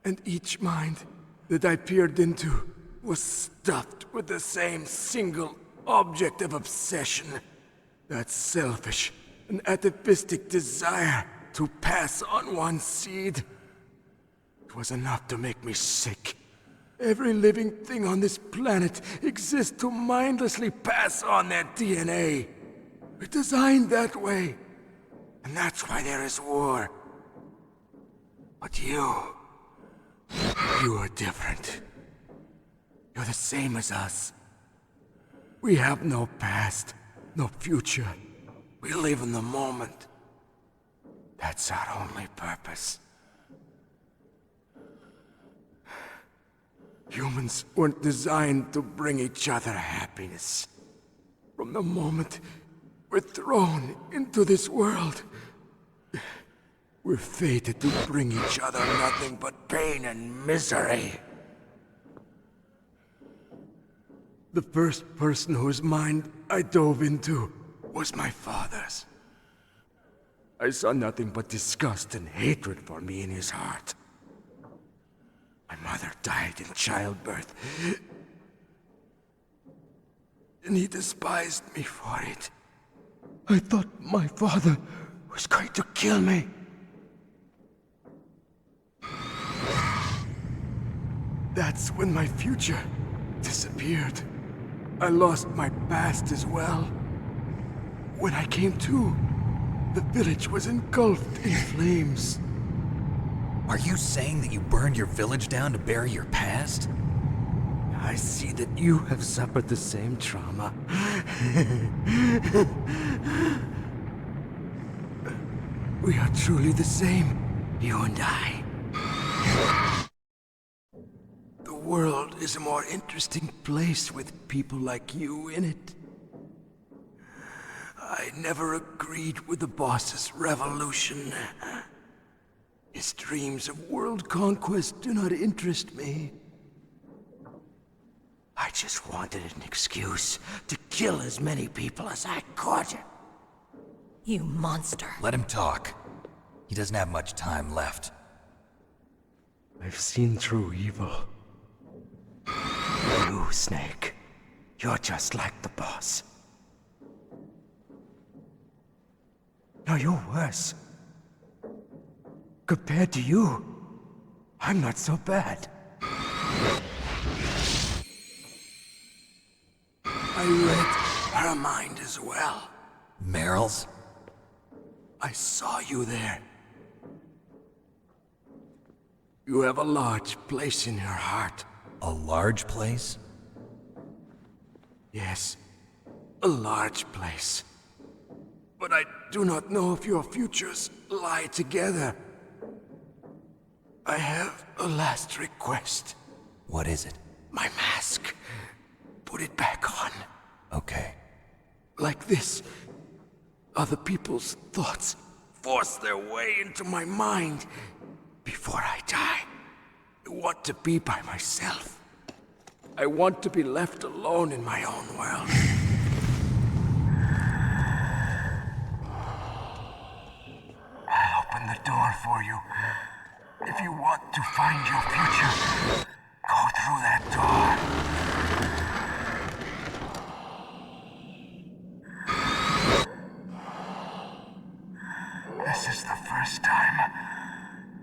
And each mind that I peered into was stuffed with the same single object of obsession. That selfish and atavistic desire to pass on one's seed. It was enough to make me sick. Every living thing on this planet exists to mindlessly pass on their DNA. We're designed that way. And that's why there is war. But you are different. You're the same as us. We have no past, no future. We live in the moment. That's our only purpose. Humans weren't designed to bring each other happiness. From the moment we're thrown into this world, we're fated to bring each other nothing but pain and misery. The first person whose mind I dove into was my father's. I saw nothing but disgust and hatred for me in his heart. My mother died in childbirth, and he despised me for it. I thought my father was going to kill me. That's when my future disappeared. I lost my past as well. When I came to, the village was engulfed in flames. Are you saying that you burned your village down to bury your past? I see that you have suffered the same trauma. We are truly the same, you and I. The world is a more interesting place with people like you in it. I never agreed with the boss's revolution. His dreams of world conquest do not interest me. I just wanted an excuse to kill as many people as I could. You monster. Let him talk. He doesn't have much time left. I've seen true evil. You, Snake. You're just like the boss. No, you're worse. Compared to you, I'm not so bad. I read her mind as well. Meryl's? I saw you there. You have a large place in her heart. A large place? Yes, a large place. But I do not know if your futures lie together. I have a last request. What is it? My mask. Put it back on. Okay. Like this. other people's thoughts force their way into my mind. Before I die, I want to be by myself. I want to be left alone in my own world. I'll open the door for you. If you want to find your future, go through that door. This is the first time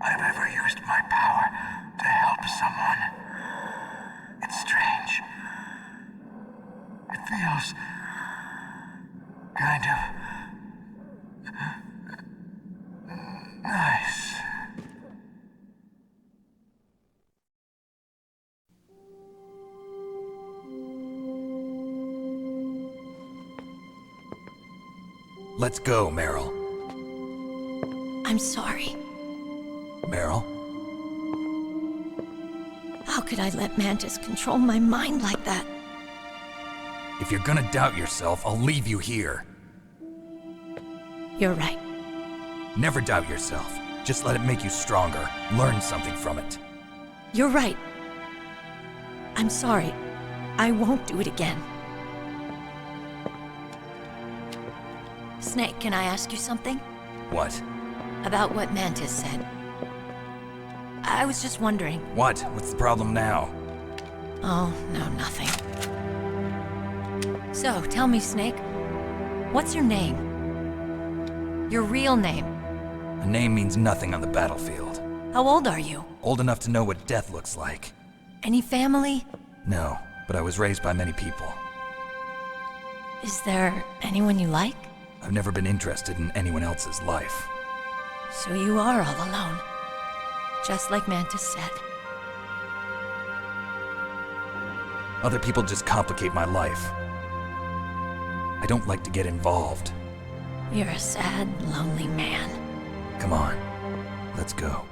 I've ever used my power to help someone. It's strange. It feels kind of nice. Let's go, Meryl. I'm sorry. Meryl? How could I let Mantis control my mind like that? If you're gonna doubt yourself, I'll leave you here. You're right. Never doubt yourself. Just let it make you stronger. Learn something from it. You're right. I'm sorry. I won't do it again. Snake, can I ask you something? What? About what Mantis said. I was just wondering. What? What's the problem now? Oh, no, nothing. So, tell me, Snake. What's your name? Your real name? A name means nothing on the battlefield. How old are you? Old enough to know what death looks like. Any family? No, but I was raised by many people. Is there anyone you like? I've never been interested in anyone else's life. So you are all alone. Just like Mantis said. Other people just complicate my life. I don't like to get involved. You're a sad, lonely man. Come on, let's go.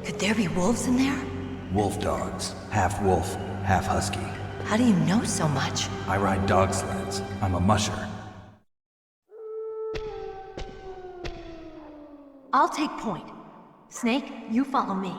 Could there be wolves in there? Wolf dogs. Half wolf, half husky. How do you know so much? I ride dog sleds. I'm a musher. I'll take point. Snake, you follow me.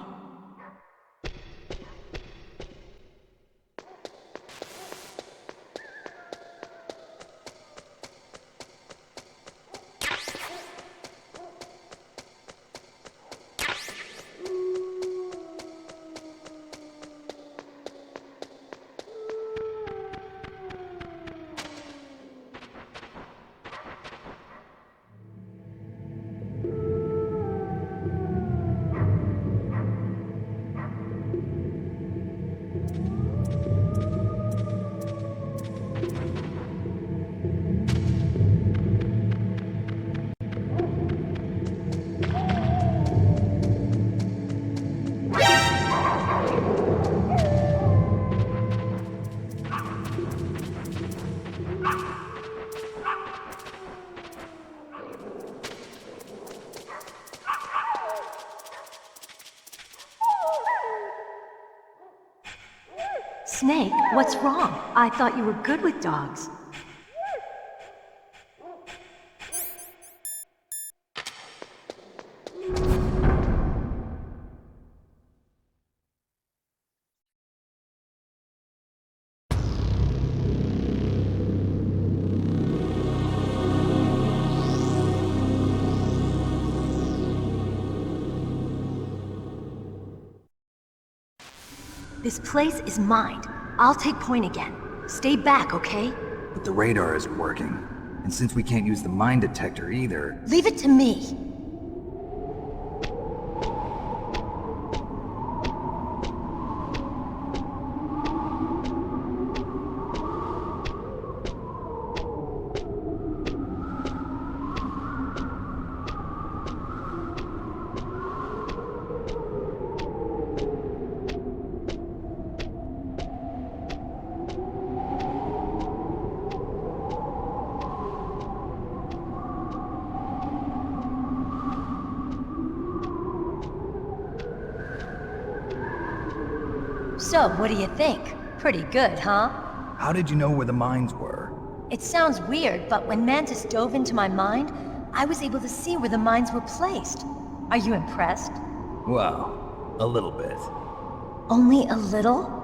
Snake, what's wrong? I thought you were good with dogs. This place is mine. I'll take point again. Stay back, okay? But the radar isn't working. And since we can't use the mine detector either... Leave it to me. So, what do you think? Pretty good, huh? How did you know where the mines were? It sounds weird, but when Mantis dove into my mind, I was able to see where the mines were placed. Are you impressed? Well, a little bit. Only a little?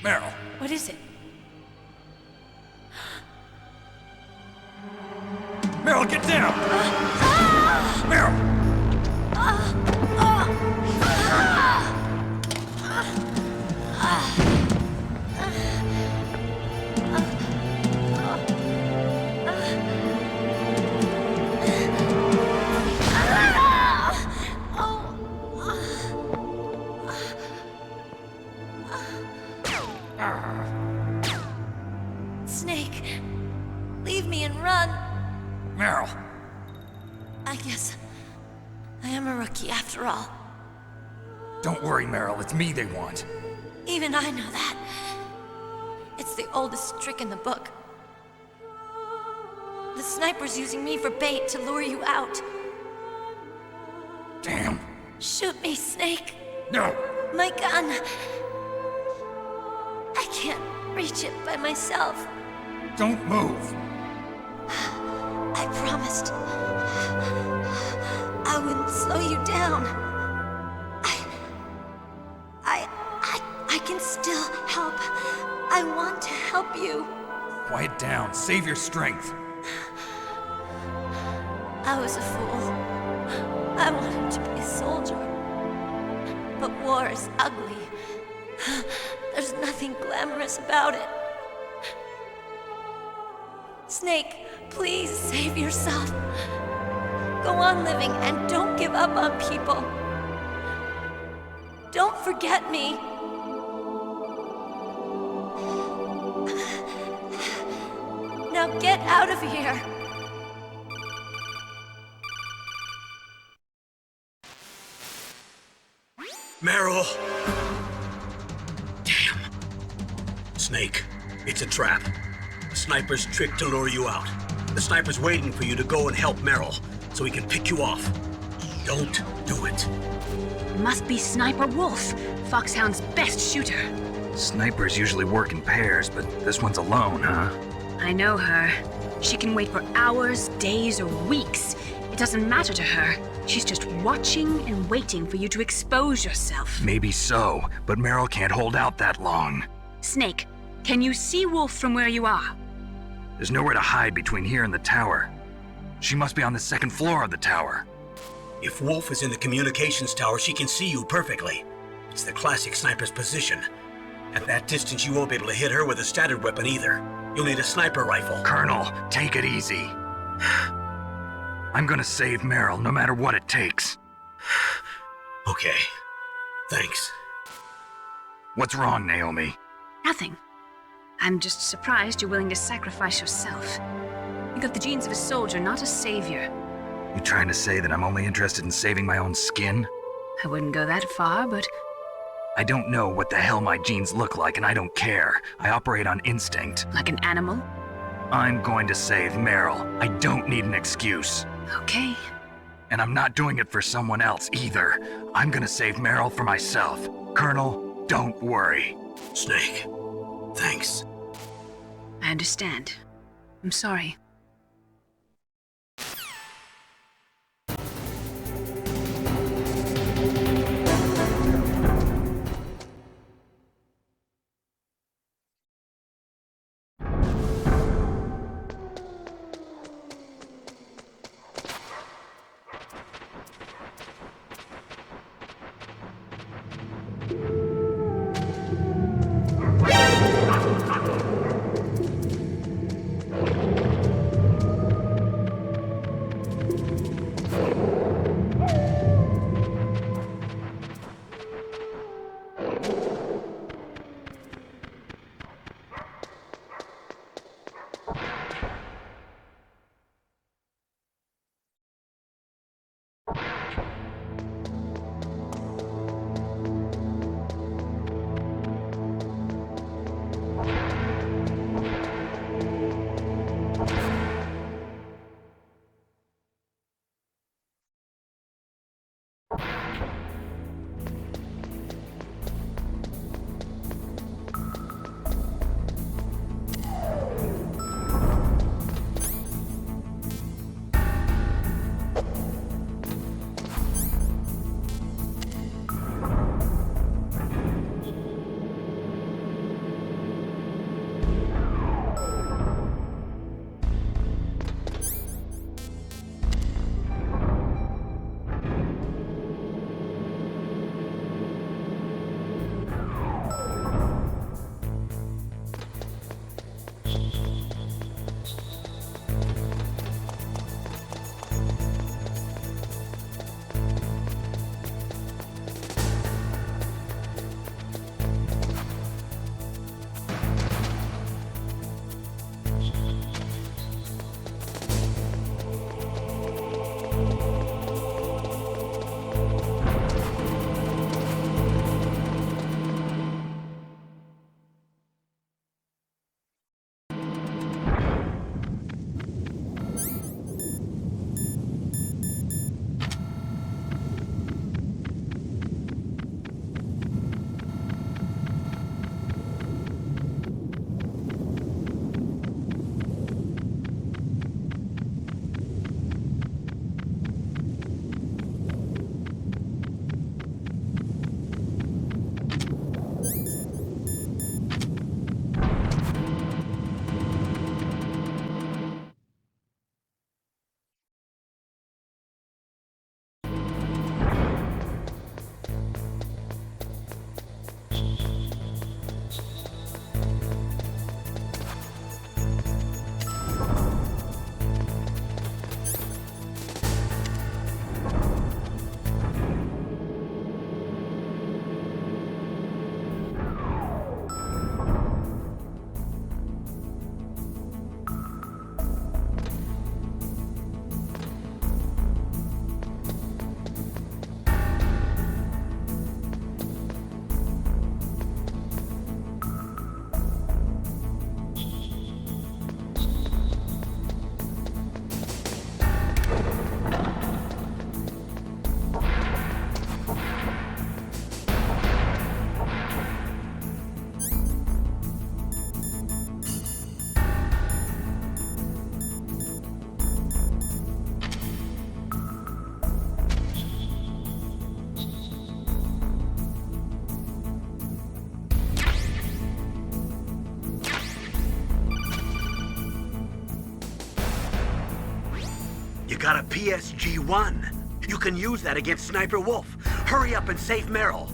Meryl. What is it? Meryl, get down! Meryl! Snake, leave me and run. Meryl! I guess I am a rookie after all. Don't worry, Meryl. It's me they want. Even I know that. It's the oldest trick in the book. The sniper's using me for bait to lure you out. Damn. Shoot me, Snake. No. My gun. I can't reach it by myself. Don't move. I promised. I wouldn't slow you down. I can still help. I want to help you. Quiet down. Save your strength. I was a fool. I wanted to be a soldier. But war is ugly. There's nothing glamorous about it. Snake, please save yourself. Go on living and don't give up on people. Don't forget me. Now get out of here. Meryl! Damn. Snake, it's a trap. The sniper's trick to lure you out. The sniper's waiting for you to go and help Meryl, so he can pick you off. Don't do it. It must be Sniper Wolf, Foxhound's best shooter. Snipers usually work in pairs, but this one's alone, huh? I know her. She can wait for hours, days, or weeks. It doesn't matter to her. She's just watching and waiting for you to expose yourself. Maybe so, but Meryl can't hold out that long. Snake, can you see Wolf from where you are? There's nowhere to hide between here and the tower. She must be on the second floor of the tower. If Wolf is in the communications tower, she can see you perfectly. It's the classic sniper's position. At that distance, you won't be able to hit her with a standard weapon either. You'll need a sniper rifle. Colonel, take it easy. I'm gonna save Meryl no matter what it takes. Okay. Thanks. What's wrong, Naomi? Nothing. I'm just surprised you're willing to sacrifice yourself. You got the genes of a soldier, not a savior. You trying to say that I'm only interested in saving my own skin? I wouldn't go that far, but... I don't know what the hell my genes look like, and I don't care. I operate on instinct. Like an animal? I'm going to save Meryl. I don't need an excuse. Okay. And I'm not doing it for someone else either. I'm gonna save Meryl for myself. Colonel, don't worry. Snake, thanks. I understand. I'm sorry. You got a PSG-1. You can use that against Sniper Wolf. Hurry up and save Meryl.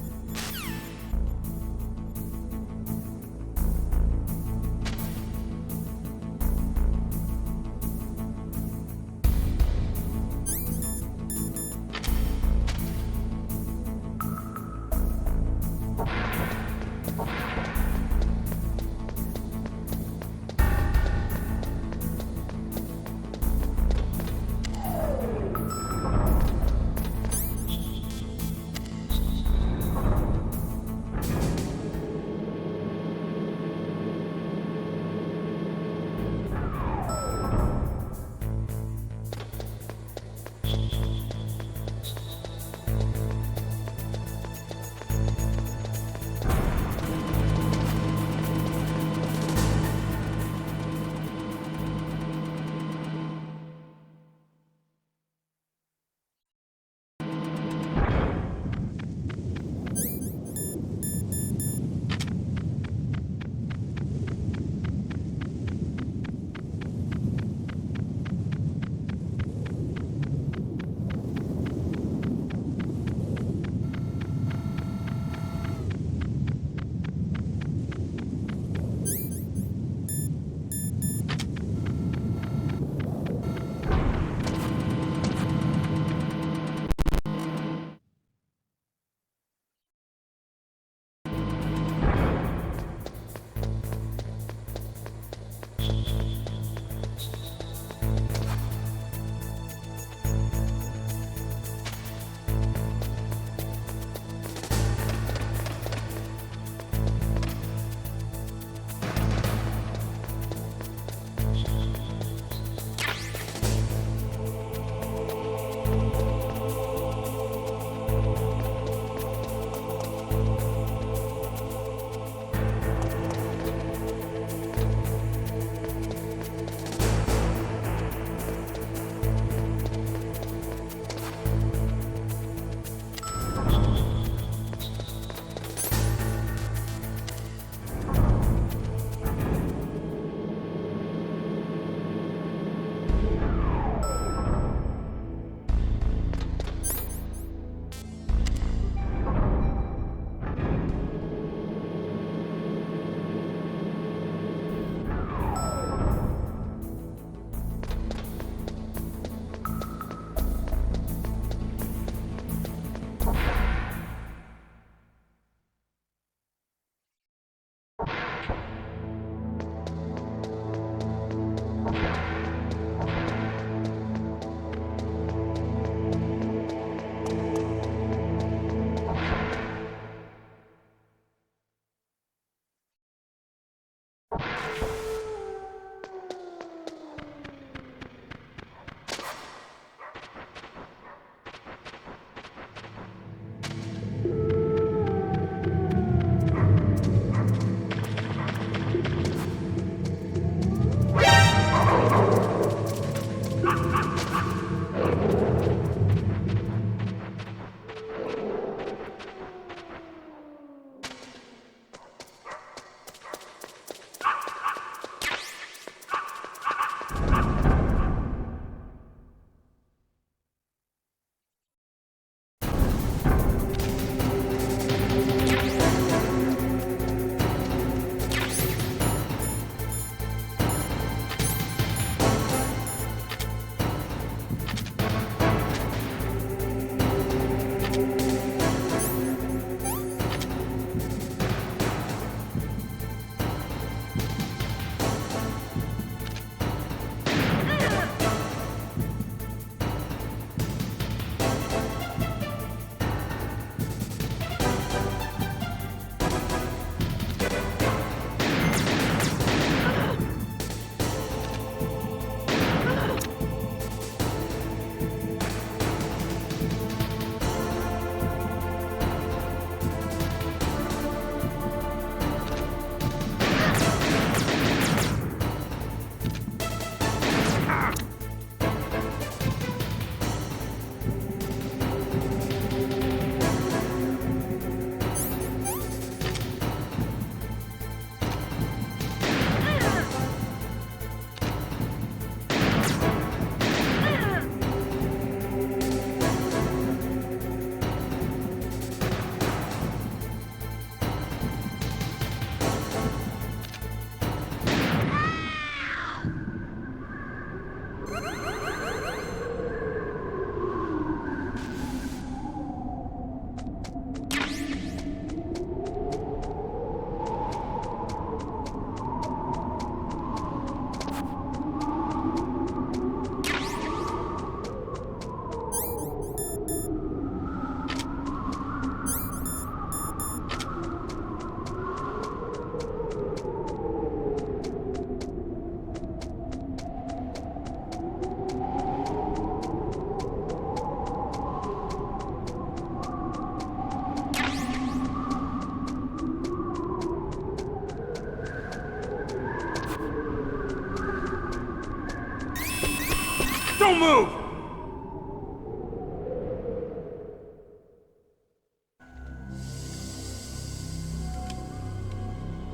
move!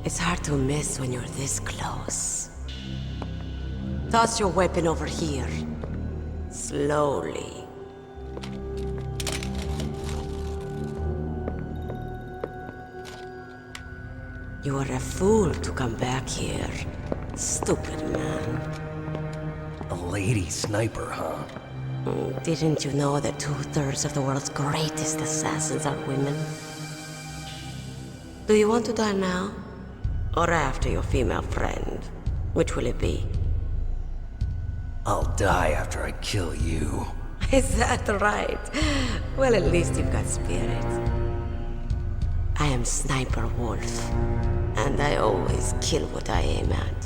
It's hard to miss when you're this close. Toss your weapon over here. Slowly. You were a fool to come back here. Stupid man. A lady sniper, huh? Didn't you know that 2/3 of the world's greatest assassins are women? Do you want to die now? Or after your female friend? Which will it be? I'll die after I kill you. Is that right? Well, at least you've got spirit. I am Sniper Wolf, and I always kill what I aim at.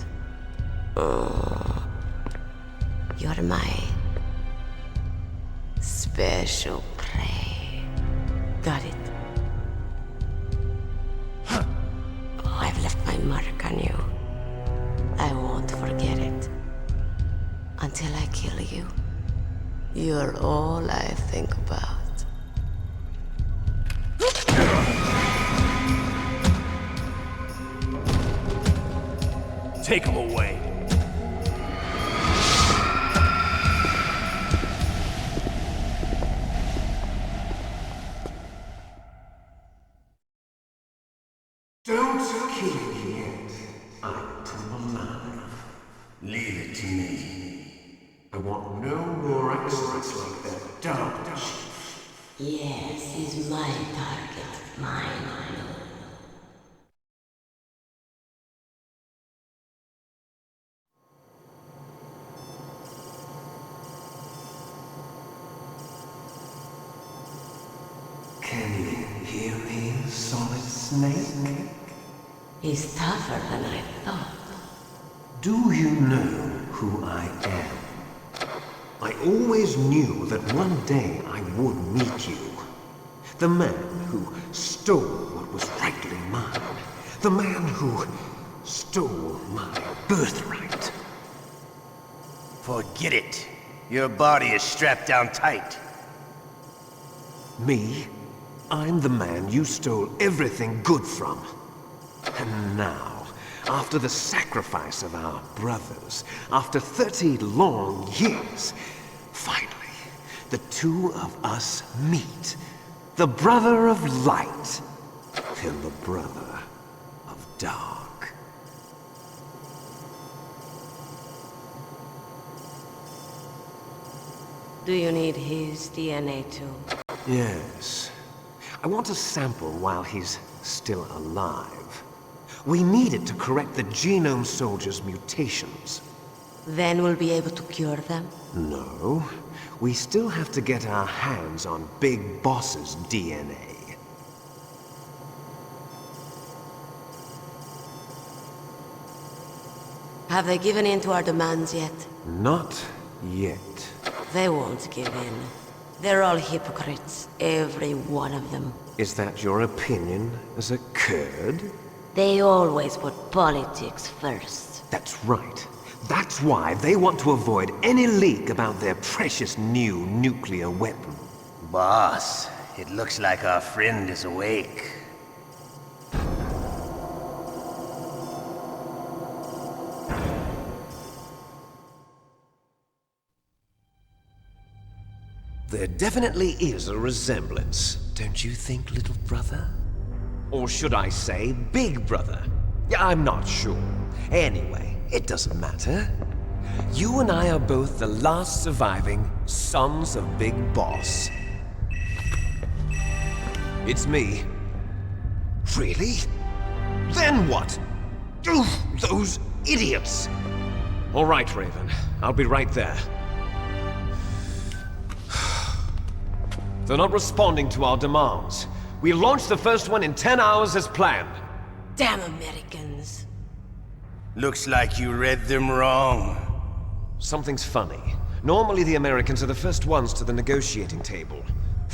Oh, you're my special prey. Got it? Oh, I've left my mark on you. I won't forget it. Until I kill you, you're all I think about. Take him away. Don't kill me yet. I'm alive. Leave it to me. I want no more accidents like that. Don't. Yes, he's my target. Mine. Can you hear me, Solid Snake? He's tougher than I thought. Do you know who I am? I always knew that one day I would meet you. The man who stole what was rightly mine. The man who stole my birthright. Forget it. Your body is strapped down tight. Me? I'm the man you stole everything good from. And now, after the sacrifice of our brothers, after 30 long years, finally, the two of us meet. The brother of light and the brother of dark. Do you need his DNA too? Yes. I want a sample while he's still alive. We need it to correct the Genome Soldier's mutations. Then we'll be able to cure them? No. We still have to get our hands on Big Boss's DNA. Have they given in to our demands yet? Not yet. They won't give in. They're all hypocrites, every one of them. Is that your opinion as a Kurd? They always put politics first. That's right. That's why they want to avoid any leak about their precious new nuclear weapon. Boss, it looks like our friend is awake. There definitely is a resemblance, don't you think, little brother? Or should I say, big brother? Yeah, I'm not sure. Anyway, it doesn't matter. You and I are both the last surviving sons of Big Boss. It's me. Really? Then what? Oof, those idiots! All right, Raven. I'll be right there. They're not responding to our demands. We launched the first one in 10 hours as planned. Damn Americans. Looks like you read them wrong. Something's funny. Normally the Americans are the first ones to the negotiating table.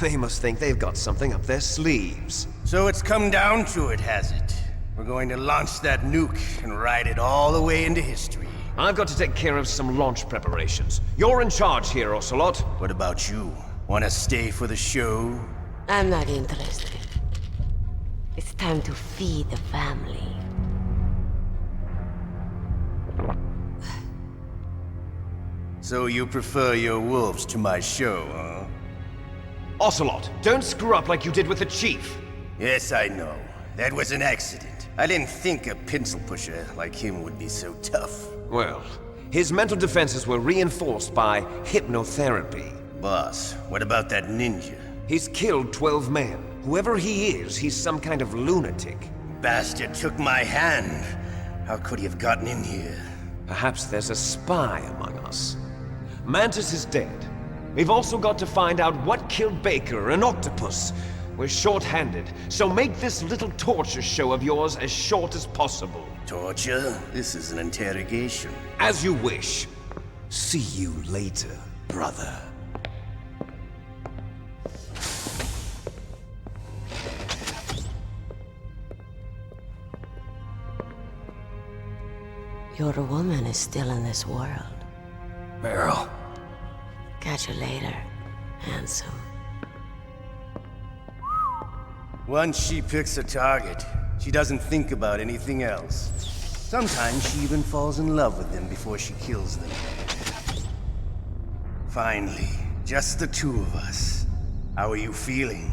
They must think they've got something up their sleeves. So it's come down to it, has it? We're going to launch that nuke and ride it all the way into history. I've got to take care of some launch preparations. You're in charge here, Ocelot. What about you? Wanna stay for the show? I'm not interested. It's time to feed the family. So you prefer your wolves to my show, huh? Ocelot, don't screw up like you did with the Chief. Yes, I know. That was an accident. I didn't think a pencil pusher like him would be so tough. Well, his mental defenses were reinforced by hypnotherapy. Boss, what about that ninja? He's killed 12 men. Whoever he is, he's some kind of lunatic. Bastard took my hand. How could he have gotten in here? Perhaps there's a spy among us. Mantis is dead. We've also got to find out what killed Baker, an octopus. We're short-handed, so make this little torture show of yours as short as possible. Torture? This is an interrogation. As you wish. See you later, brother. Your woman is still in this world. Meryl. Catch you later, handsome. Once she picks a target, she doesn't think about anything else. Sometimes she even falls in love with them before she kills them. Finally, just the two of us. How are you feeling?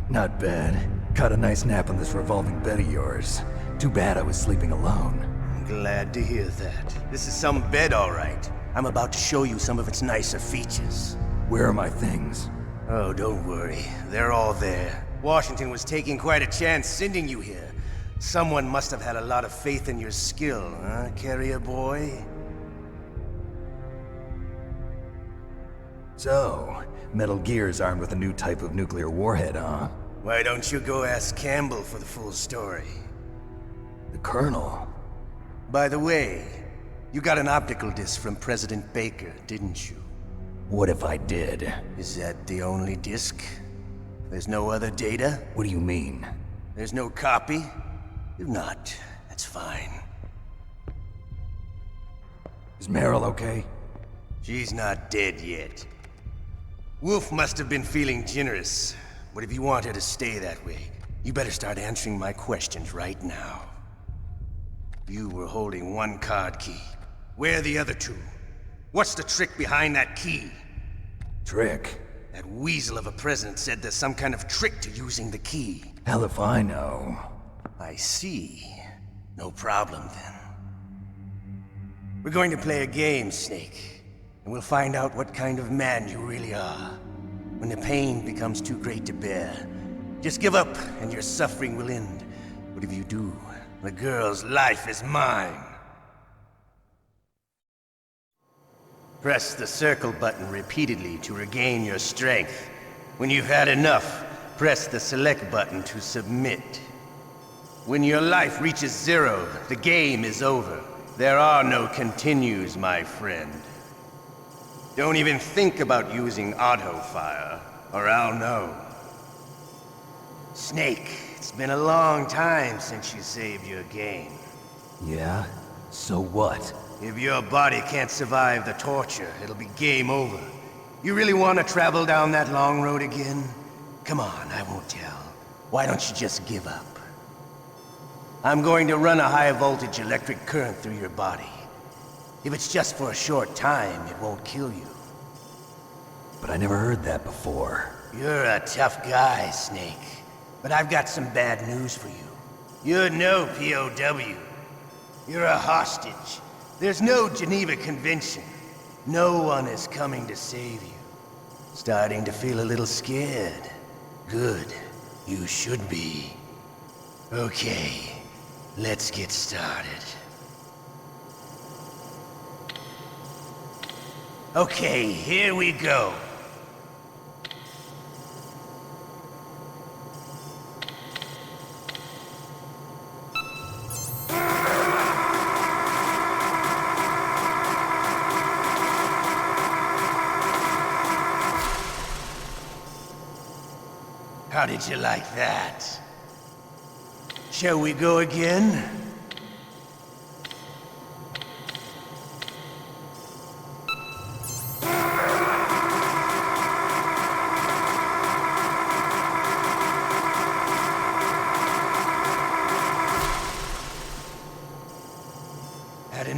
Not bad. Caught a nice nap on this revolving bed of yours. Too bad I was sleeping alone. I'm glad to hear that. This is some bed, all right. I'm about to show you some of its nicer features. Where are my things? Oh, don't worry. They're all there. Washington was taking quite a chance sending you here. Someone must have had a lot of faith in your skill, huh, carrier boy? So, Metal Gear's armed with a new type of nuclear warhead, huh? Why don't you go ask Campbell for the full story? The Colonel? By the way, you got an optical disc from President Baker, didn't you? What if I did? Is that the only disc? There's no other data? What do you mean? There's no copy? If not, that's fine. Is Meryl okay? She's not dead yet. Wolf must have been feeling generous, but if you want her to stay that way, you better start answering my questions right now. You were holding one card key. Where are the other two? What's the trick behind that key? Trick? That weasel of a president said there's some kind of trick to using the key. Hell if I know. I see. No problem then. We're going to play a game, Snake. And we'll find out what kind of man you really are. When the pain becomes too great to bear, just give up and your suffering will end. But if you do, the girl's life is mine. Press the circle button repeatedly to regain your strength. When you've had enough, press the select button to submit. When your life reaches 0, the game is over. There are no continues, my friend. Don't even think about using auto-fire, or I'll know. Snake, it's been a long time since you saved your game. Yeah? So what? If your body can't survive the torture, it'll be game over. You really want to travel down that long road again? Come on, I won't tell. Why don't you just give up? I'm going to run a high-voltage electric current through your body. If it's just for a short time, it won't kill you. But I never heard that before. You're a tough guy, Snake. But I've got some bad news for you. You're no POW. You're a hostage. There's no Geneva Convention. No one is coming to save you. Starting to feel a little scared. Good. You should be. Okay, let's get started. Okay, here we go. How did you like that? Shall we go again?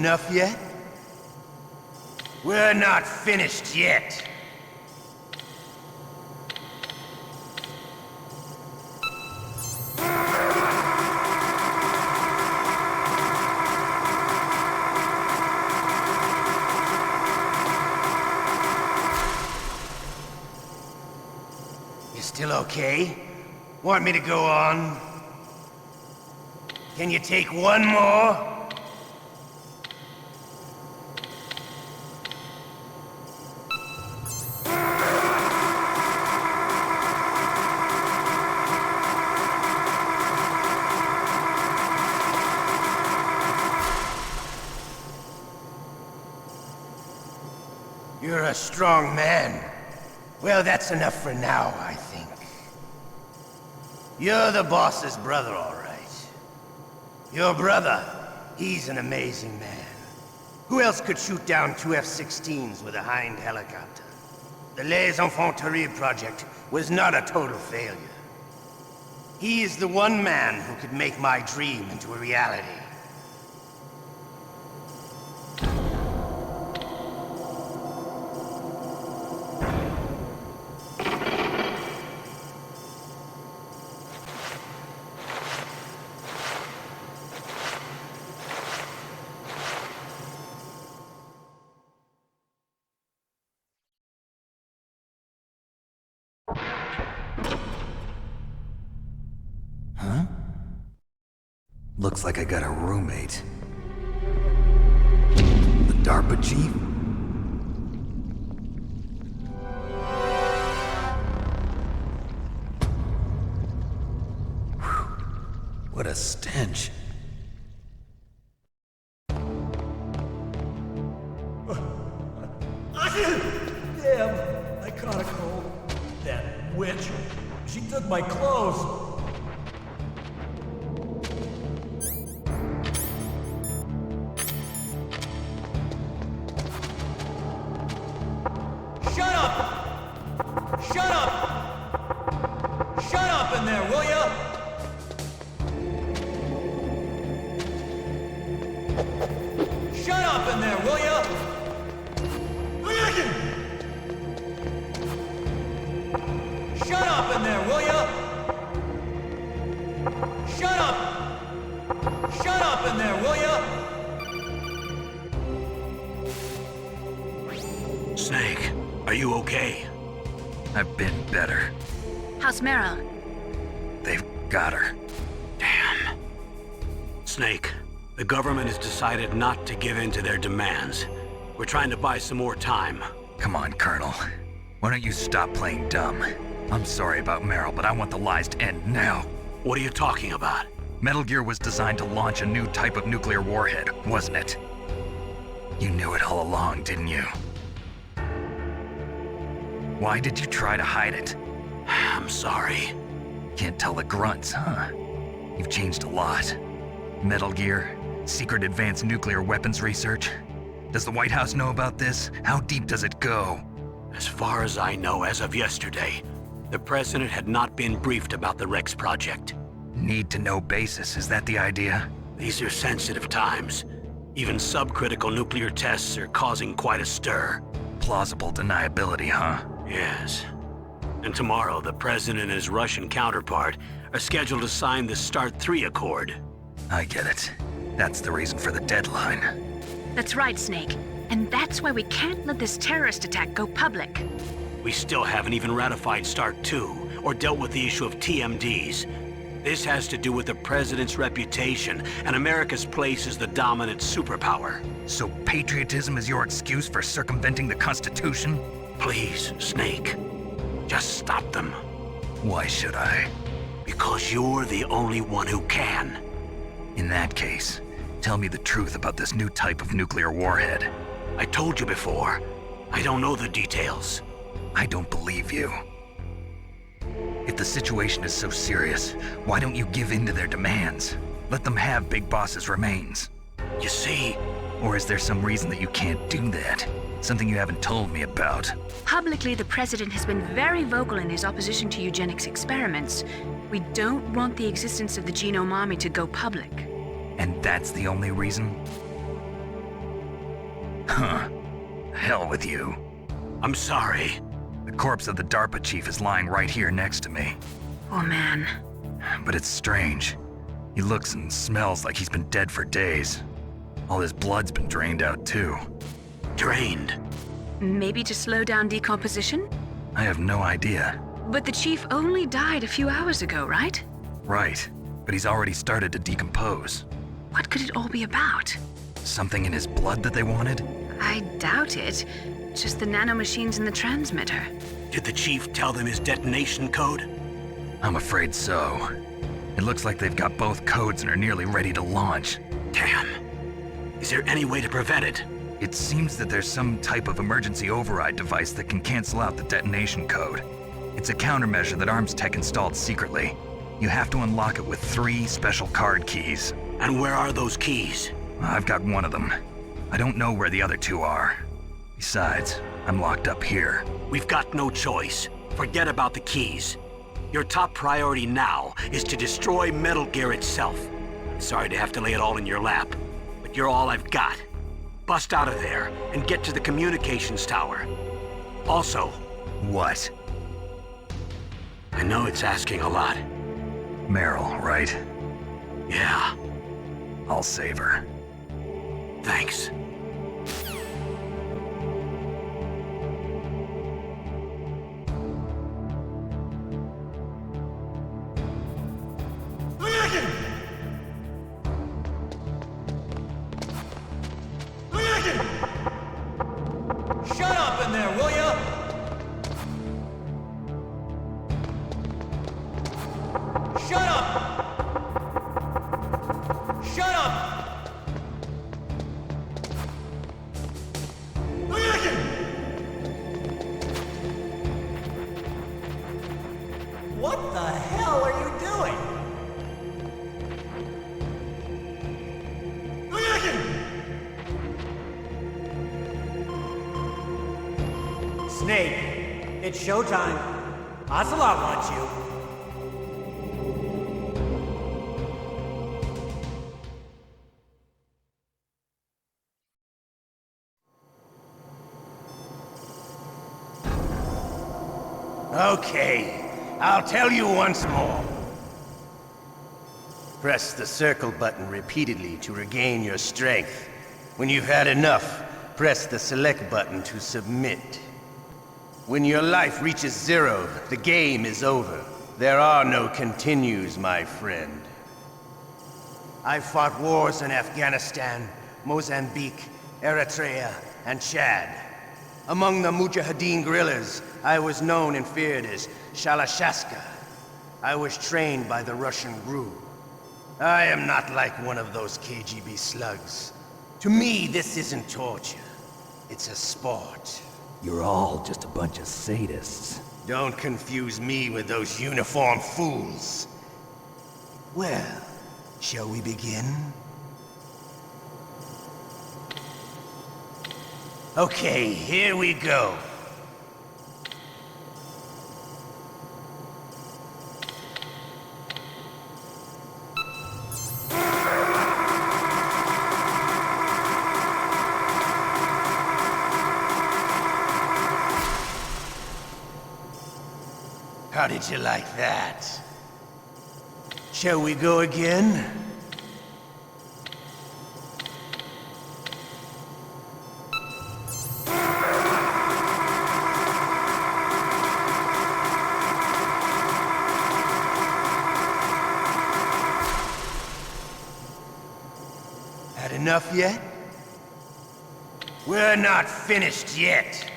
enough yet? We're not finished yet. You still okay? Want me to go on? Can you take one more? You're a strong man. Well, that's enough for now, I think. You're the boss's brother, all right. Your brother, he's an amazing man. Who else could shoot down 2 F-16s with a Hind helicopter? The Les Enfants Terribles project was not a total failure. He is the one man who could make my dream into a reality. Huh? Looks like I got a roommate. The DARPA chief? Whew. What a stench. Damn, I caught a cold. That witch. She took my clothes. Shut up! Shut up! Shut up in there, will ya? Shut up in there, will ya? Shut up in there, will ya? Shut up! Shut up in there, will ya? Snake, are you okay? I've been better. How's Meryl? They've got her. Damn. Snake, the government has decided not to give in to their demands. We're trying to buy some more time. Come on, Colonel. Why don't you stop playing dumb? I'm sorry about Meryl, but I want the lies to end now. What are you talking about? Metal Gear was designed to launch a new type of nuclear warhead, wasn't it? You knew it all along, didn't you? Why did you try to hide it? I'm sorry. Can't tell the grunts, huh? You've changed a lot. Metal Gear, secret advanced nuclear weapons research. Does the White House know about this? How deep does it go? As far as I know, as of yesterday, the president had not been briefed about the Rex project. Need-to-know basis, is that the idea? These are sensitive times. Even subcritical nuclear tests are causing quite a stir. Plausible deniability, huh? Yes. And tomorrow, the president and his Russian counterpart are scheduled to sign the START 3 Accord. I get it. That's the reason for the deadline. That's right, Snake. And that's why we can't let this terrorist attack go public. We still haven't even ratified START 2 or dealt with the issue of TMDs. This has to do with the president's reputation and America's place as the dominant superpower. So patriotism is your excuse for circumventing the Constitution? Please, Snake. Just stop them. Why should I? Because you're the only one who can. In that case, tell me the truth about this new type of nuclear warhead. I told you before. I don't know the details. I don't believe you. If the situation is so serious, why don't you give in to their demands? Let them have Big Boss's remains. You see... Or is there some reason that you can't do that? Something you haven't told me about? Publicly, the president has been very vocal in his opposition to eugenics experiments. We don't want the existence of the genome army to go public. And that's the only reason? Huh. Hell with you. I'm sorry. The corpse of the DARPA chief is lying right here next to me. Oh man. But it's strange. He looks and smells like he's been dead for days. All his blood's been drained out too. Drained? Maybe to slow down decomposition? I have no idea. But the chief only died a few hours ago, right? Right, but he's already started to decompose. What could it all be about? Something in his blood that they wanted? I doubt it. Just the nanomachines in the transmitter. Did the chief tell them his detonation code? I'm afraid so. It looks like they've got both codes and are nearly ready to launch. Damn. Is there any way to prevent it? It seems that there's some type of emergency override device that can cancel out the detonation code. It's a countermeasure that Arms Tech installed secretly. You have to unlock it with 3 special card keys. And where are those keys? I've got one of them. I don't know where the other 2 are. Besides, I'm locked up here. We've got no choice. Forget about the keys. Your top priority now is to destroy Metal Gear itself. Sorry to have to lay it all in your lap, but you're all I've got. Bust out of there and get to the communications tower. Also... What? I know it's asking a lot. Meryl, right? Yeah. I'll save her. Thanks. Shut up in there, will ya? Shut up! Shut up! What the hell are you doing? Snake, it's showtime. Ocelot wants you. Okay, I'll tell you once more. Press the circle button repeatedly to regain your strength. When you've had enough, press the select button to submit. When your life reaches 0, the game is over. There are no continues, my friend. I've fought wars in Afghanistan, Mozambique, Eritrea, and Chad. Among the Mujahideen guerrillas, I was known and feared as Shalashaska. I was trained by the Russian GRU. I am not like one of those KGB slugs. To me, this isn't torture. It's a sport. You're all just a bunch of sadists. Don't confuse me with those uniformed fools. Well, shall we begin? Okay, here we go. How did you like that? Shall we go again? Had enough yet? We're not finished yet.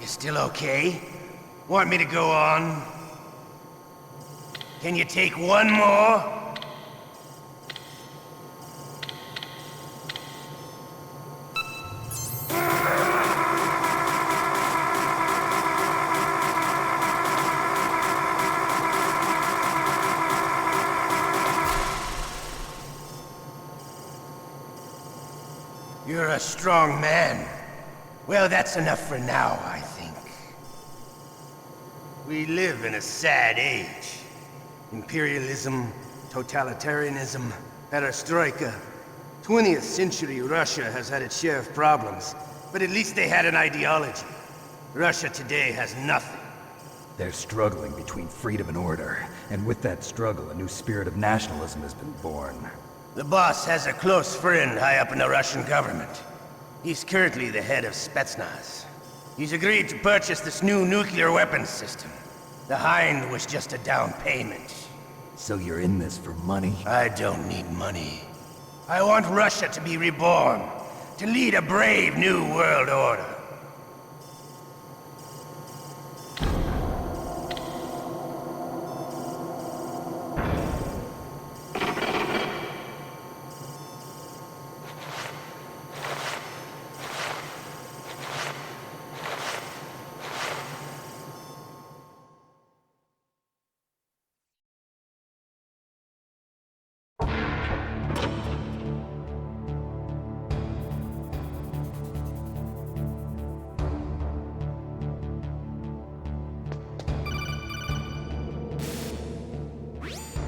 Still okay? Want me to go on? Can you take one more? a strong man. Well, that's enough for now, I think. We live in a sad age. Imperialism, totalitarianism, perestroika. 20th century Russia has had its share of problems, but at least they had an ideology. Russia today has nothing. They're struggling between freedom and order, and with that struggle, a new spirit of nationalism has been born. The boss has a close friend high up in the Russian government. He's currently the head of Spetsnaz. He's agreed to purchase this new nuclear weapons system. The Hind was just a down payment. So you're in this for money? I don't need money. I want Russia to be reborn, to lead a brave new world order.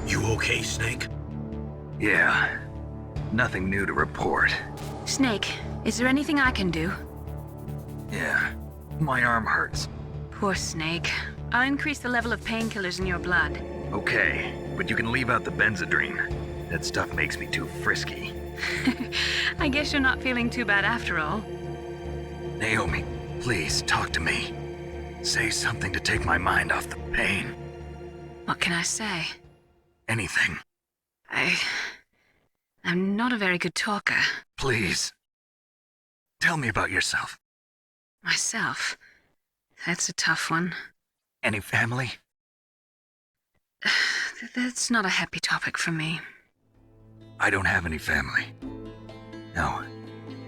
You okay, Snake? Yeah. Nothing new to report. Snake, is there anything I can do? Yeah. My arm hurts. Poor Snake. I'll increase the level of painkillers in your blood. Okay, but you can leave out the Benzedrine. That stuff makes me too frisky. I guess you're not feeling too bad after all. Naomi, please talk to me. Say something to take my mind off the pain. What can I say? Anything. I'm not a very good talker. Please. Tell me about yourself. Myself? That's a tough one. Any family? That's not a happy topic for me. I don't have any family. No.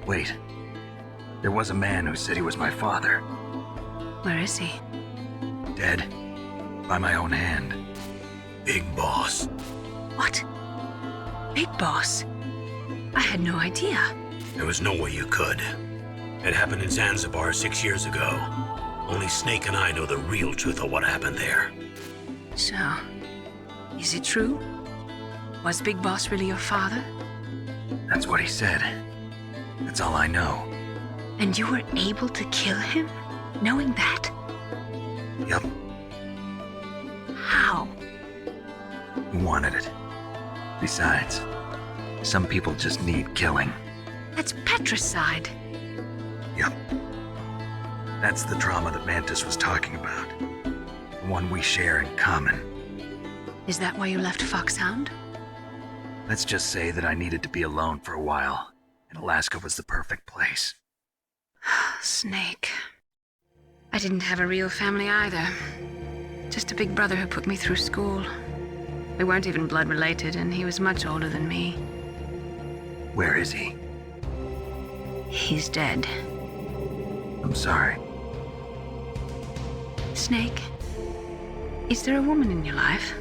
Wait. There was a man who said he was my father. Where is he? Dead. By my own hand. Big Boss. What? Big Boss? I had no idea. There was no way you could. It happened in Zanzibar 6 years ago. Only Snake and I know the real truth of what happened there. So, is it true? Was Big Boss really your father? That's what he said. That's all I know. And you were able to kill him, knowing that? Yup. How? He wanted it. Besides, some people just need killing. That's patricide. Yup. That's the trauma that Mantis was talking about. The one we share in common. Is that why you left Foxhound? Let's just say that I needed to be alone for a while, and Alaska was the perfect place. Snake. I didn't have a real family either. Just a big brother who put me through school. We weren't even blood related, and he was much older than me. Where is he? He's dead. I'm sorry. Snake, is there a woman in your life?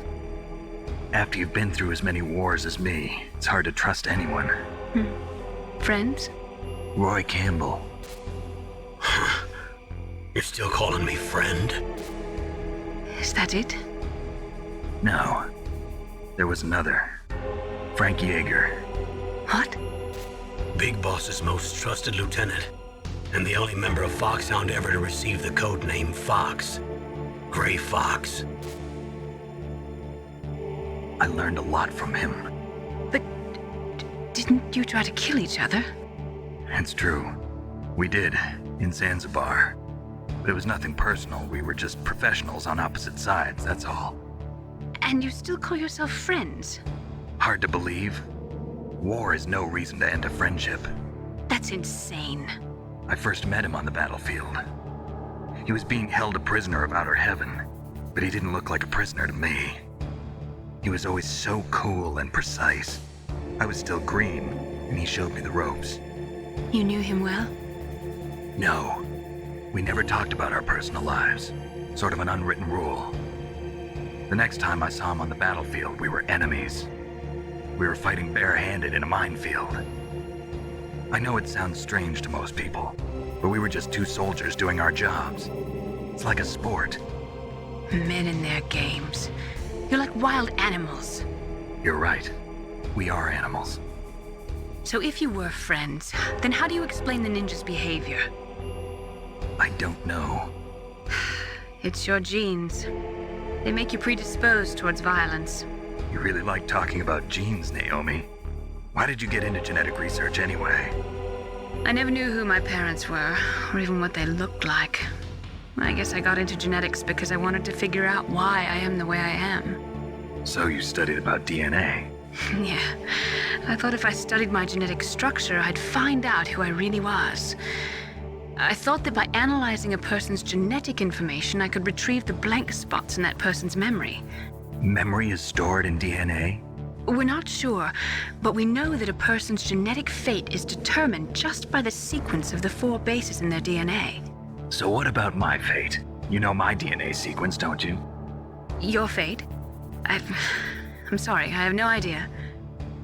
After you've been through as many wars as me, it's hard to trust anyone. Friends? Roy Campbell. You're still calling me friend? Is that it? No. There was another. Frank Yeager. What? Big Boss's most trusted lieutenant, and the only member of Foxhound ever to receive the code name Fox. Gray Fox. I learned a lot from him. But didn't you try to kill each other? It's true. We did, in Zanzibar. But it was nothing personal. We were just professionals on opposite sides, that's all. And you still call yourself friends? Hard to believe. War is no reason to end a friendship. That's insane. I first met him on the battlefield. He was being held a prisoner of outer heaven, but he didn't look like a prisoner to me. He was always so cool and precise. I was still green, and he showed me the ropes. You knew him well? No. We never talked about our personal lives. Sort of an unwritten rule. The next time I saw him on the battlefield, we were enemies. We were fighting barehanded in a minefield. I know it sounds strange to most people, but we were just two soldiers doing our jobs. It's like a sport. Men and their games. You're like wild animals. You're right. We are animals. So if you were friends, then how do you explain the ninjas' behavior? I don't know. It's your genes. They make you predisposed towards violence. You really like talking about genes, Naomi. Why did you get into genetic research anyway? I never knew who my parents were, or even what they looked like. I guess I got into genetics because I wanted to figure out why I am the way I am. So you studied about DNA? Yeah. I thought if I studied my genetic structure, I'd find out who I really was. I thought that by analyzing a person's genetic information, I could retrieve the blank spots in that person's memory. Memory is stored in DNA? We're not sure, but we know that a person's genetic fate is determined just by the sequence of the 4 bases in their DNA. So what about my fate? You know my DNA sequence, don't you? Your fate? I'm sorry, I have no idea.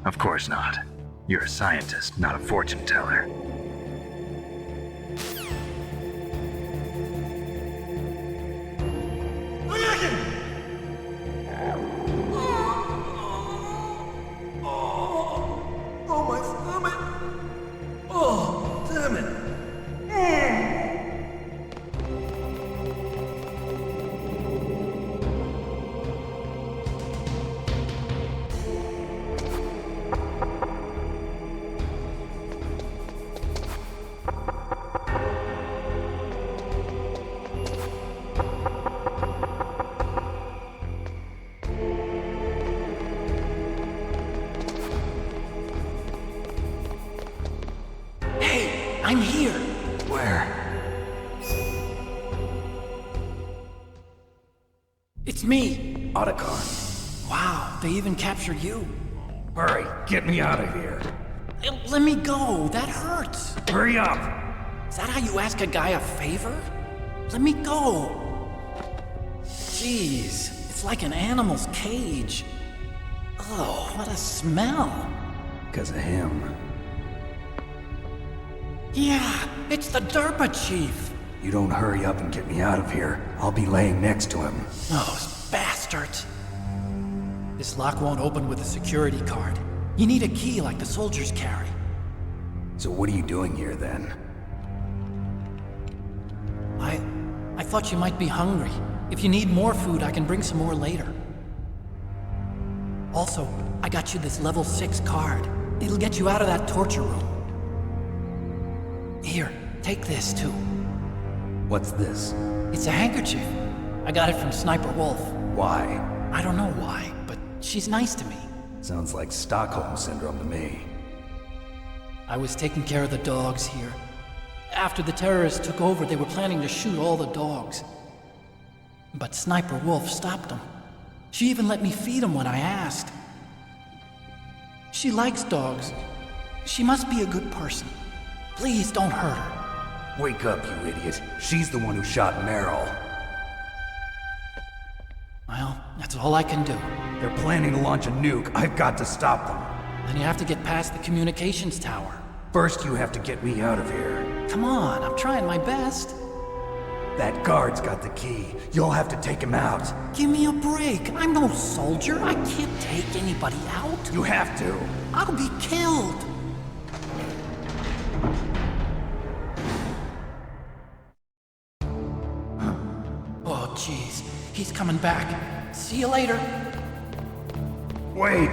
Of course not. You're a scientist, not a fortune teller. Oh, my stomach! Oh, damn it! I'm here. Where? It's me. Otacon. Wow, they even captured you. Hurry, get me out of here. Let me go. That hurts. Hurry up. Is that how you ask a guy a favor? Let me go. Jeez, it's like an animal's cage. Oh, what a smell. Because of him. Yeah, it's the Derpa Chief. You don't hurry up and get me out of here, I'll be laying next to him. Those bastards. This lock won't open with a security card. You need a key like the soldiers carry. So what are you doing here then? I thought you might be hungry. If you need more food, I can bring some more later. Also, I got you this level 6 card. It'll get you out of that torture room. Here, take this too. What's this? It's a handkerchief. I got it from Sniper Wolf. Why? I don't know why, but she's nice to me. Sounds like Stockholm Syndrome to me. I was taking care of the dogs here. After the terrorists took over, they were planning to shoot all the dogs. But Sniper Wolf stopped them. She even let me feed them when I asked. She likes dogs. She must be a good person. Please don't hurt her. Wake up, you idiot. She's the one who shot Meryl. Well, that's all I can do. They're planning to launch a nuke. I've got to stop them. Then you have to get past the communications tower. First, you have to get me out of here. Come on, I'm trying my best. That guard's got the key. You'll have to take him out. Give me a break. I'm no soldier. I can't take anybody out. You have to. I'll be killed. Oh, jeez. He's coming back. See you later. Wait!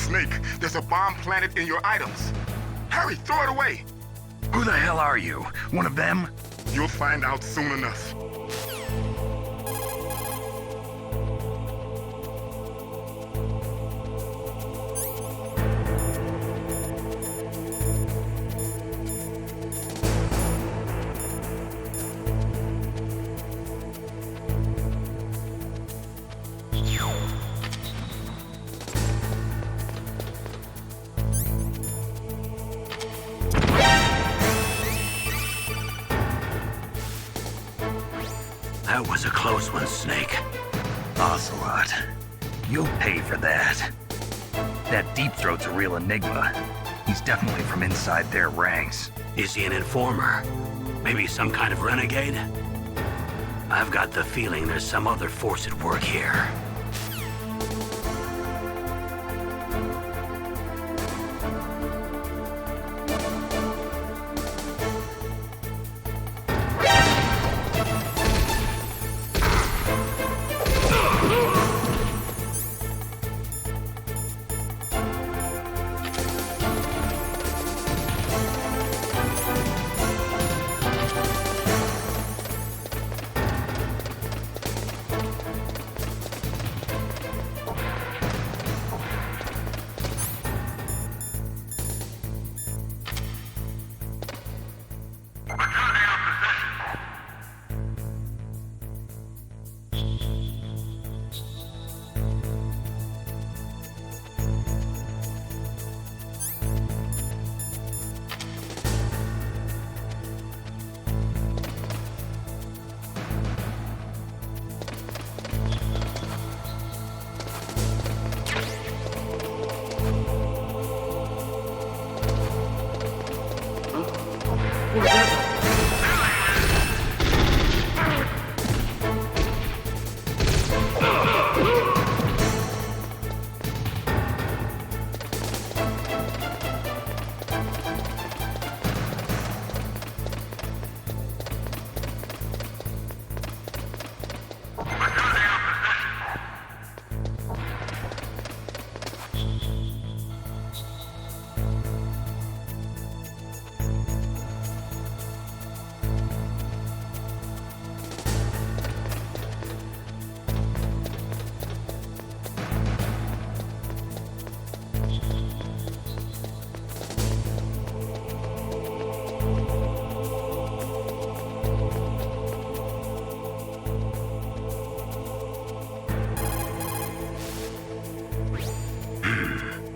Snake, there's a bomb planted in your items. Hurry, throw it away! Who the hell are you? One of them? You'll find out soon enough. That was a close one, Snake. Ocelot. You'll pay for that. That Deep Throat's a real enigma. He's definitely from inside their ranks. Is he an informer? Maybe some kind of renegade? I've got the feeling there's some other force at work here.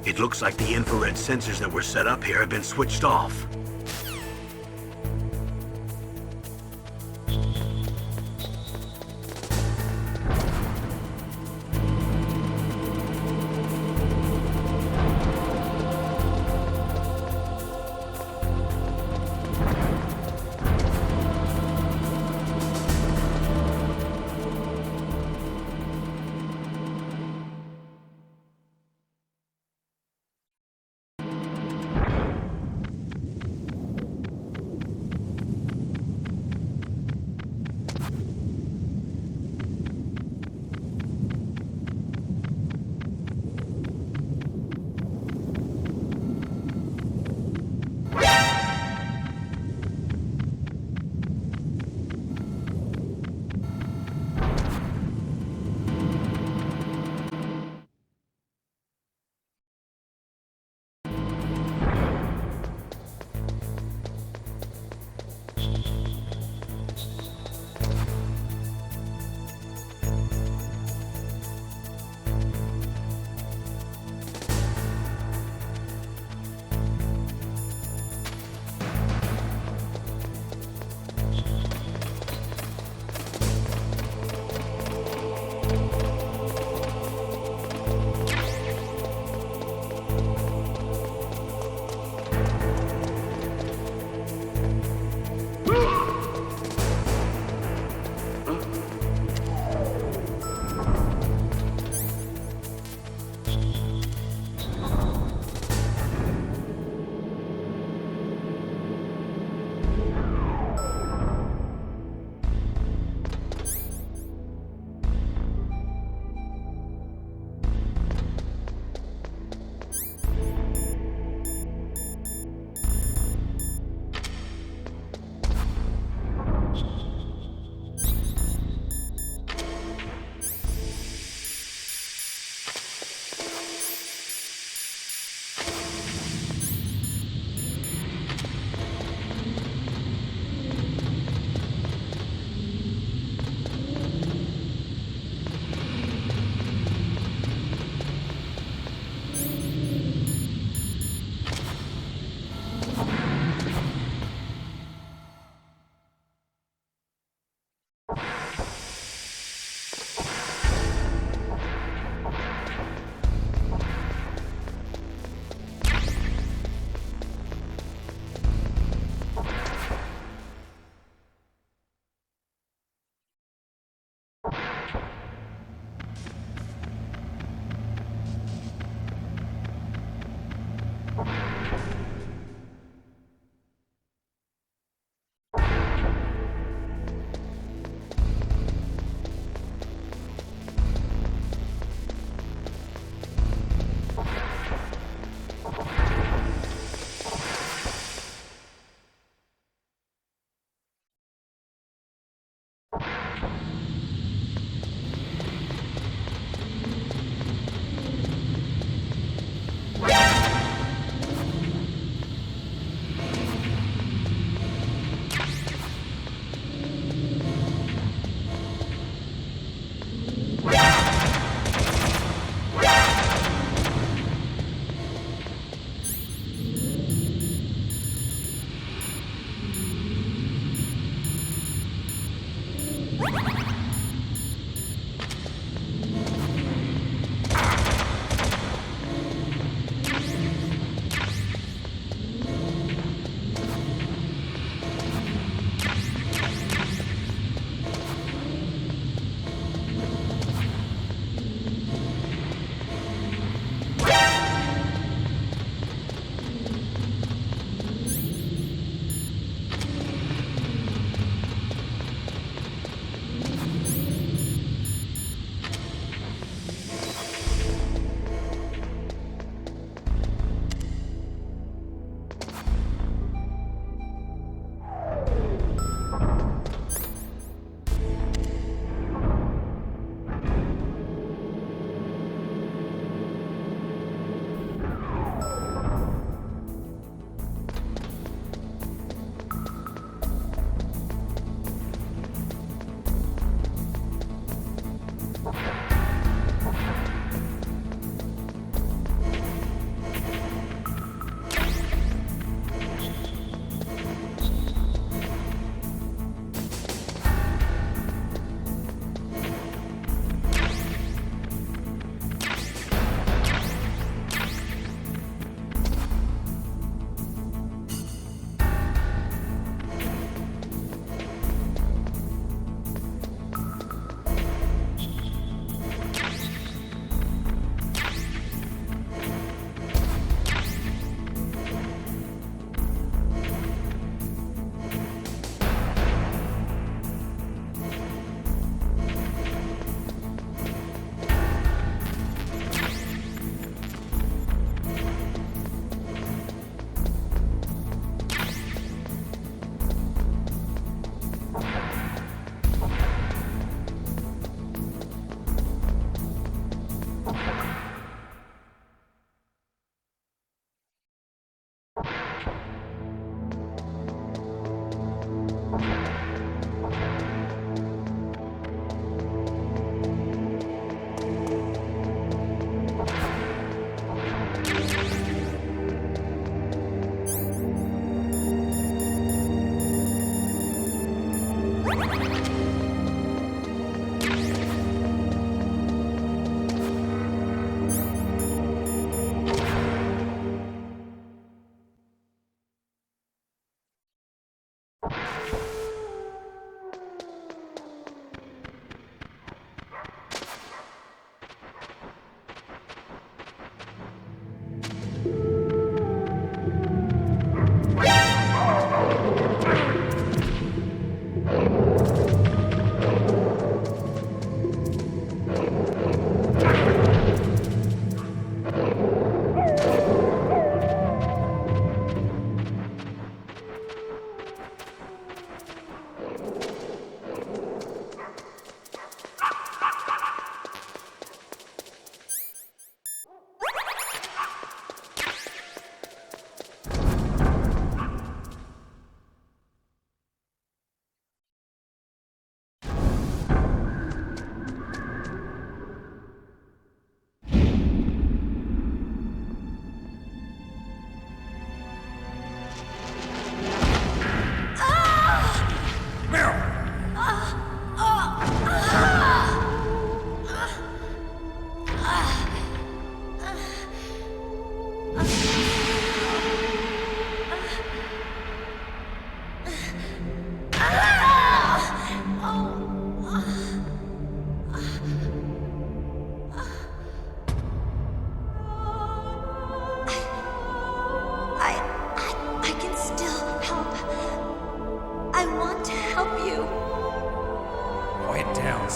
It looks like the infrared sensors that were set up here have been switched off.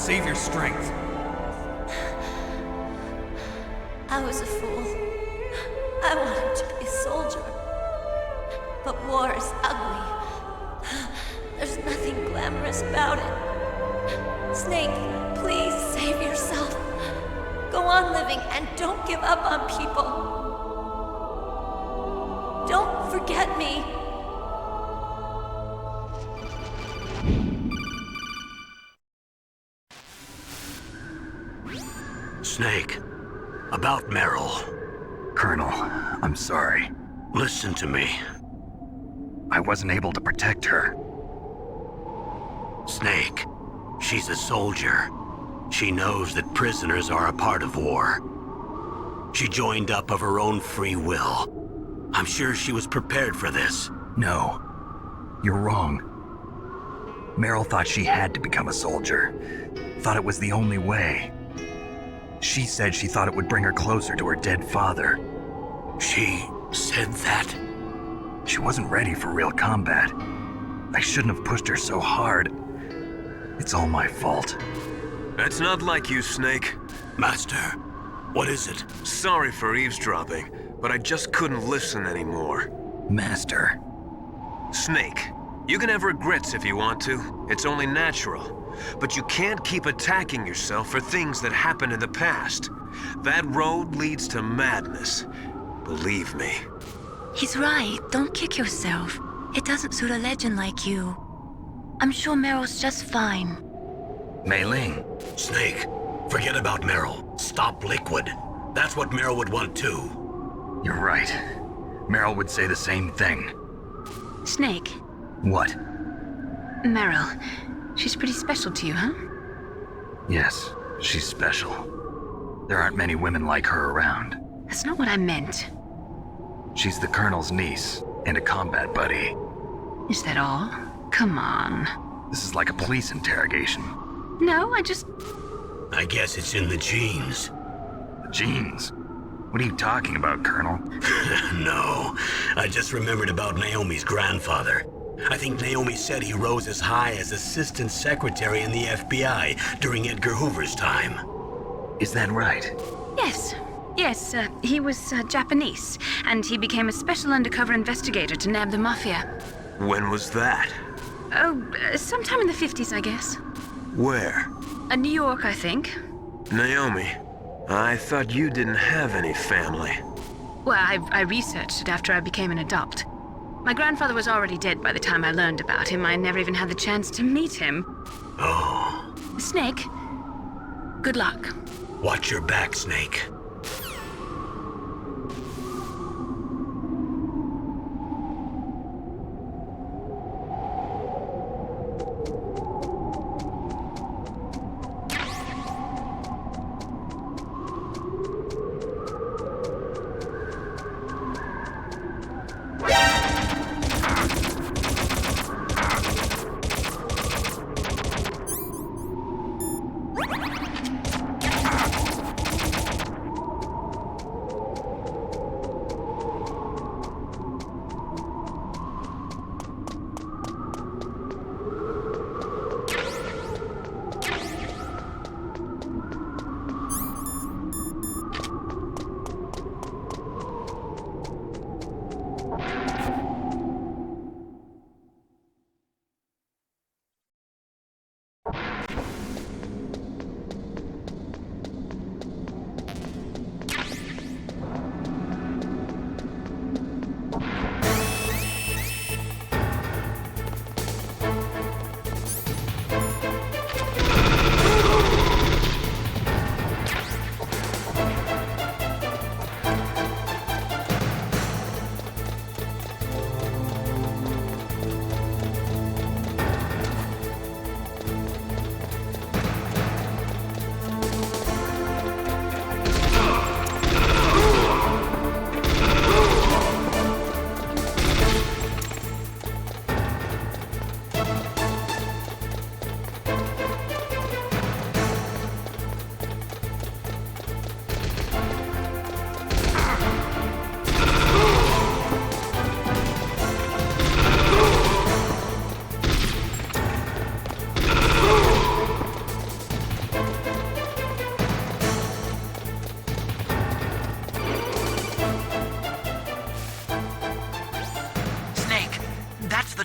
Save your strength. I was a fool. I wanted to be a soldier. But war is ugly. There's nothing glamorous about it. Snake, please save yourself. Go on living and don't give up on people. Don't forget me. Snake, about Meryl. Colonel, I'm sorry. Listen to me. I wasn't able to protect her. Snake, she's a soldier. She knows that prisoners are a part of war. She joined up of her own free will. I'm sure she was prepared for this. No, you're wrong. Meryl thought she had to become a soldier. Thought it was the only way. She said she thought it would bring her closer to her dead father. She said that? She wasn't ready for real combat. I shouldn't have pushed her so hard. It's all my fault. That's not like you, Snake. Master, what is it? Sorry for eavesdropping, but I just couldn't listen anymore. Master. Snake, you can have regrets if you want to. It's only natural. But you can't keep attacking yourself for things that happened in the past. That road leads to madness. Believe me. He's right. Don't kick yourself. It doesn't suit a legend like you. I'm sure Meryl's just fine. Mei Ling. Snake, forget about Meryl. Stop Liquid. That's what Meryl would want too. You're right. Meryl would say the same thing. Snake. What? Meryl. She's pretty special to you, huh? Yes, she's special. There aren't many women like her around. That's not what I meant. She's the Colonel's niece and a combat buddy. Is that all? Come on. This is like a police interrogation. No, I guess it's in the genes. The genes? What are you talking about, Colonel? No, I just remembered about Naomi's grandfather. I think Naomi said he rose as high as assistant secretary in the FBI during Edgar Hoover's time. Is that right? Yes. Yes, he was Japanese, and he became a special undercover investigator to nab the mafia. When was that? Oh, sometime in the 50s, I guess. Where? New York, I think. Naomi, I thought you didn't have any family. Well, I researched it after I became an adult. My grandfather was already dead by the time I learned about him. I never even had the chance to meet him. Oh. Snake, good luck. Watch your back, Snake.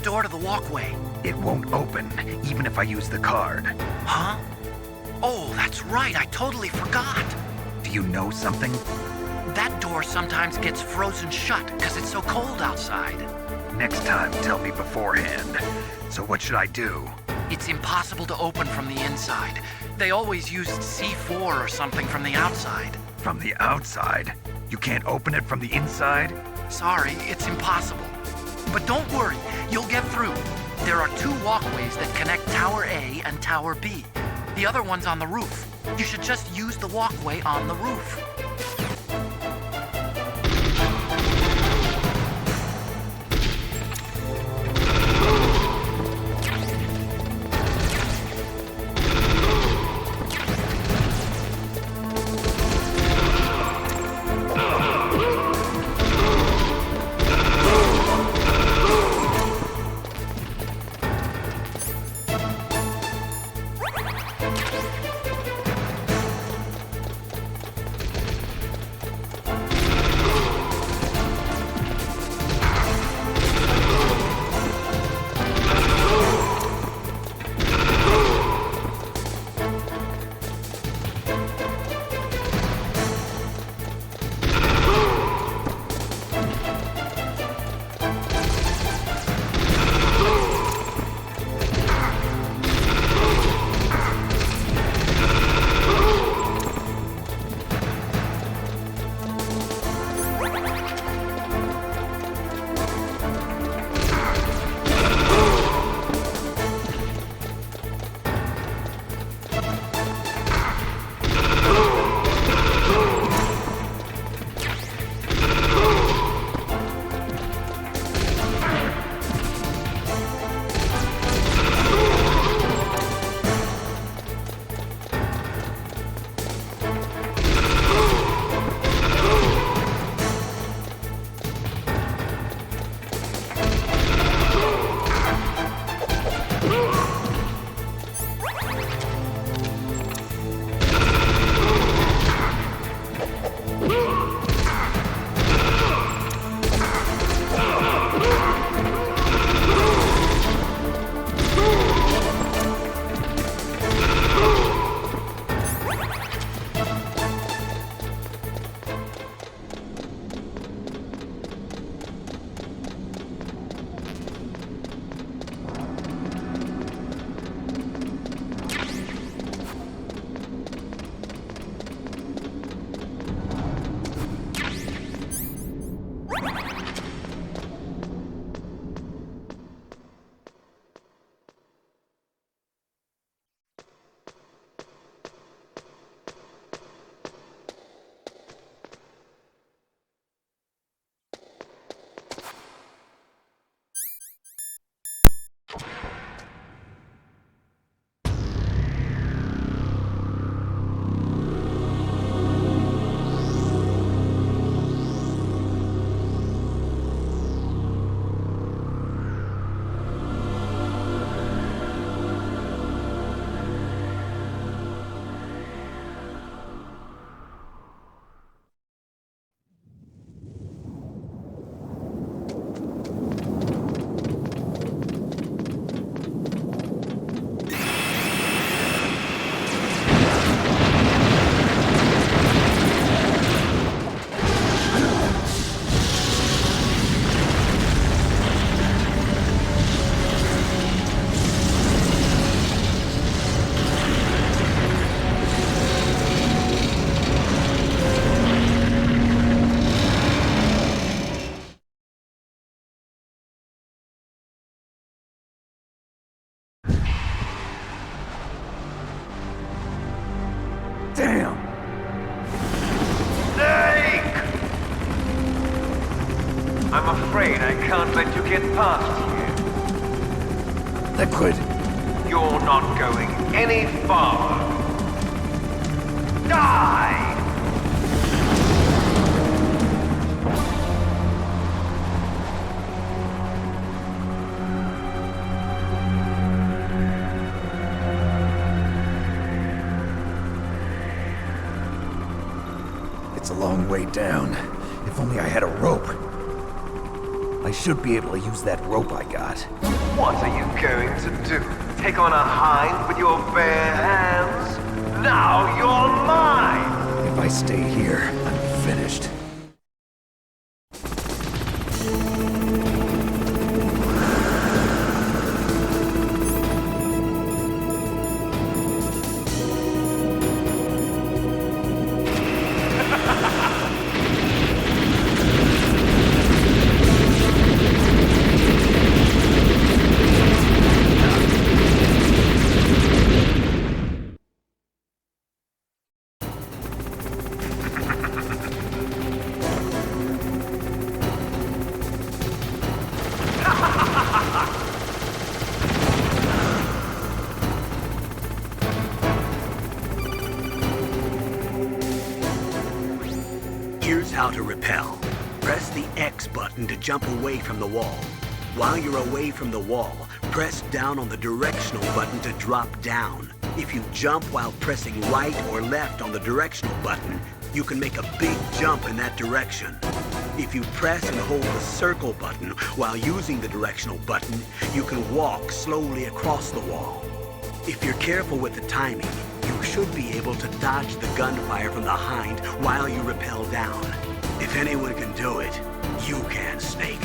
door to the walkway. It won't open, even if I use the card. Huh? Oh, that's right, I totally forgot. Do you know something? That door sometimes gets frozen shut because it's so cold outside. Next time, tell me beforehand. So what should I do? It's impossible to open from the inside. They always used C4 or something from the outside. From the outside? You can't open it from the inside? Sorry, it's impossible. But don't worry, you'll get through. There are 2 walkways that connect Tower A and Tower B. The other one's on the roof. You should just use the walkway on the roof. Damn! Snake! I'm afraid I can't let you get past here. Liquid! You're not going any farther. Die! It's a long way down. If only I had a rope. I should be able to use that rope I got. What are you going to do? Take on a hind with your bare hands? Now you're mine! If I stay here, I'm finished. Here's how to repel. Press the X button to jump away from the wall. While you're away from the wall, press down on the directional button to drop down. If you jump while pressing right or left on the directional button, you can make a big jump in that direction. If you press and hold the circle button while using the directional button, you can walk slowly across the wall. If you're careful with the timing, you should be able to dodge the gunfire from the hind while you rappel down. If anyone can do it, you can, Snake.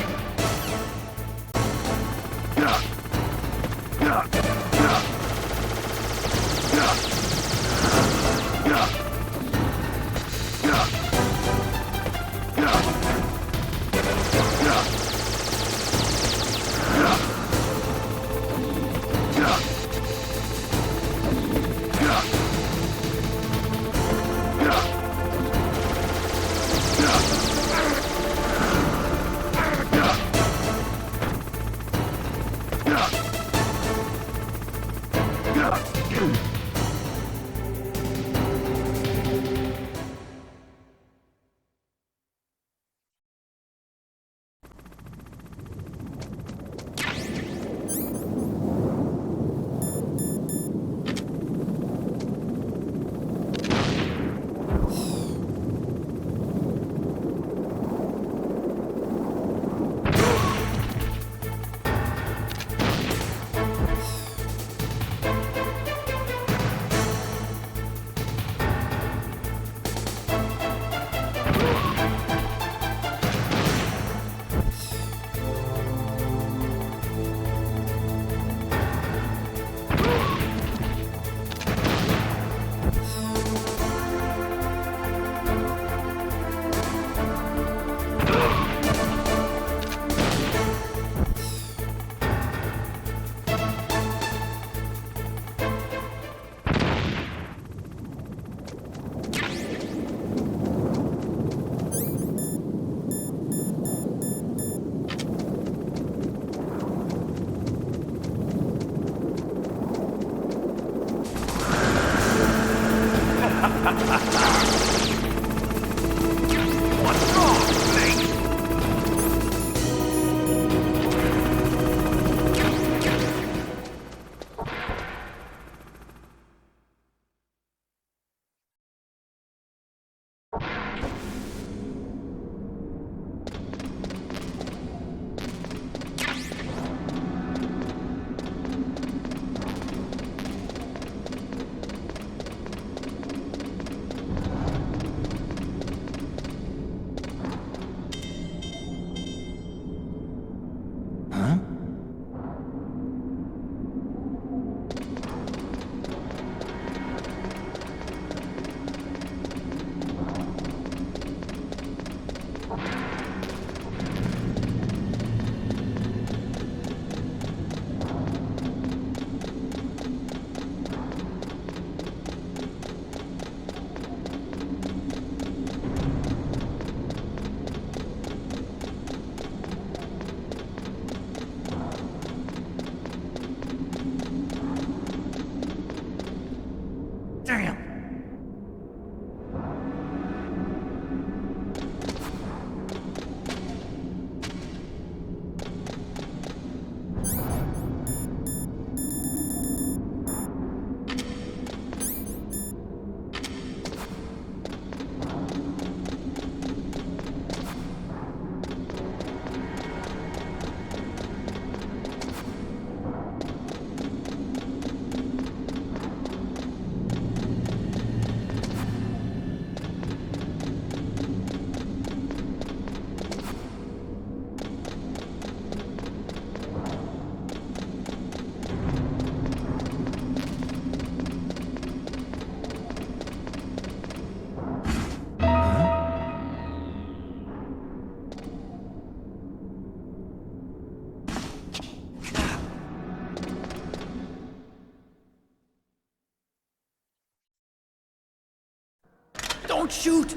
Don't shoot!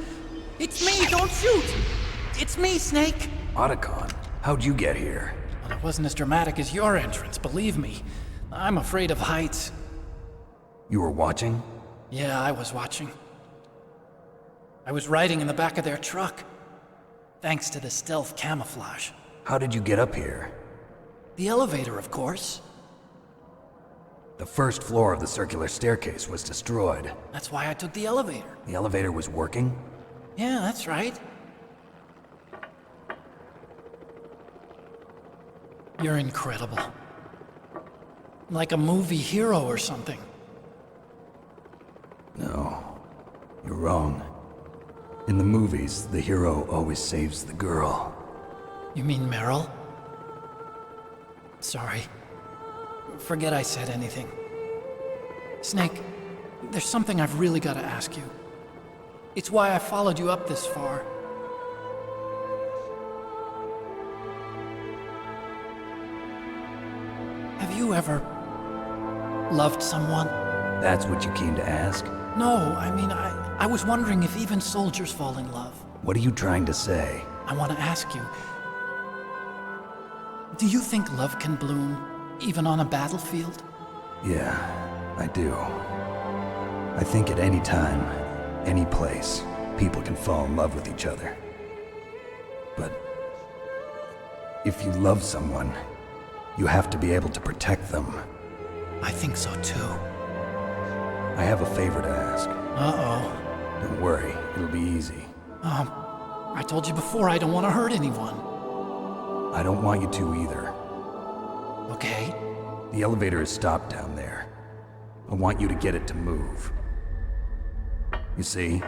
It's me, don't shoot! It's me, Snake! Otacon, how'd you get here? Well, it wasn't as dramatic as your entrance, believe me. I'm afraid of heights. You were watching? Yeah, I was watching. I was riding in the back of their truck. Thanks to the stealth camouflage. How did you get up here? The elevator, of course. The first floor of the circular staircase was destroyed. That's why I took the elevator. The elevator was working? Yeah, that's right. You're incredible. Like a movie hero or something. No, you're wrong. In the movies, the hero always saves the girl. You mean Meryl? Sorry. Forget I said anything. Snake, there's something I've really got to ask you. It's why I followed you up this far. Have you ever loved someone? That's what you came to ask? No, I mean, I was wondering if even soldiers fall in love. What are you trying to say? I want to ask you, do you think love can bloom, even on a battlefield? Yeah, I do. I think at any time, any place, people can fall in love with each other. But if you love someone, you have to be able to protect them. I think so too. I have a favor to ask. Uh-oh. Don't worry, it'll be easy. I told you before I don't want to hurt anyone. I don't want you to either. Okay. The elevator is stopped down there. I want you to get it to move. You see?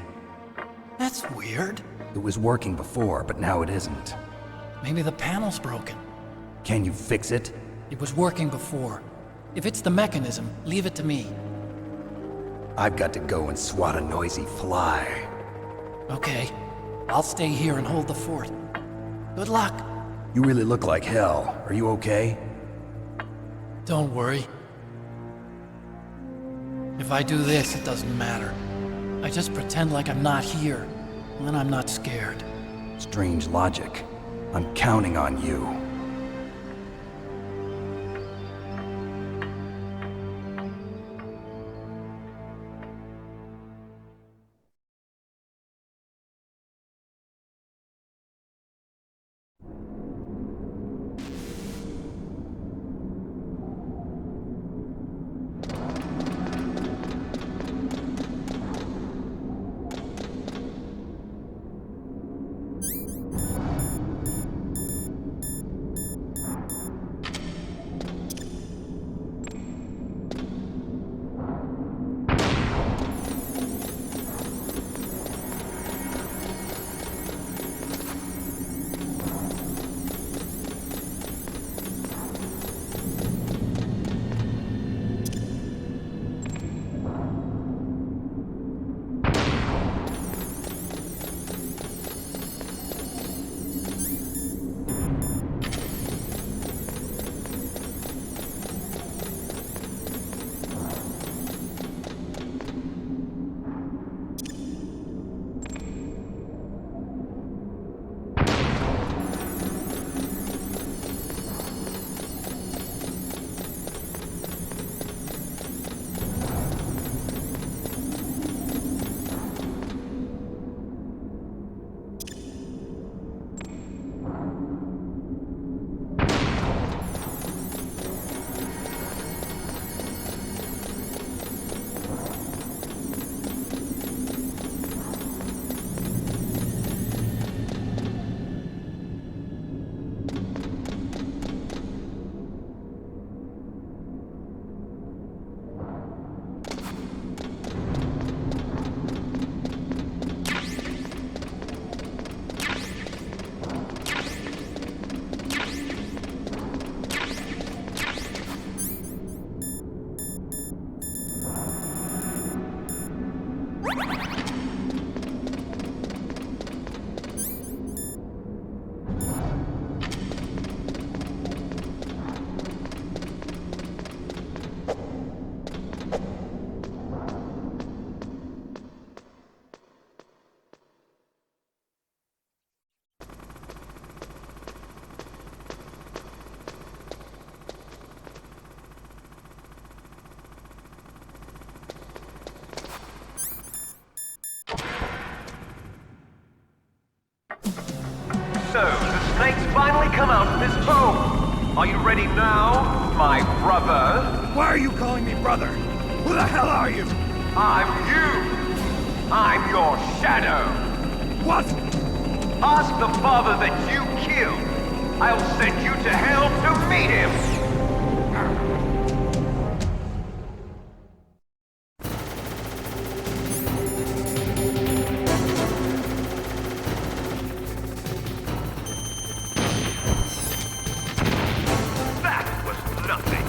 That's weird. It was working before, but now it isn't. Maybe the panel's broken. Can you fix it? It was working before. If it's the mechanism, leave it to me. I've got to go and swat a noisy fly. Okay. I'll stay here and hold the fort. Good luck. You really look like hell. Are you okay? Don't worry. If I do this, it doesn't matter. I just pretend like I'm not here, and then I'm not scared. Strange logic. I'm counting on you. So, the snake's finally come out of his home. Are you ready now, my brother? Why are you calling me brother? Who the hell are you? I'm you. I'm your shadow. What? Ask the father that you killed. I'll send you to hell to meet him. That was nothing.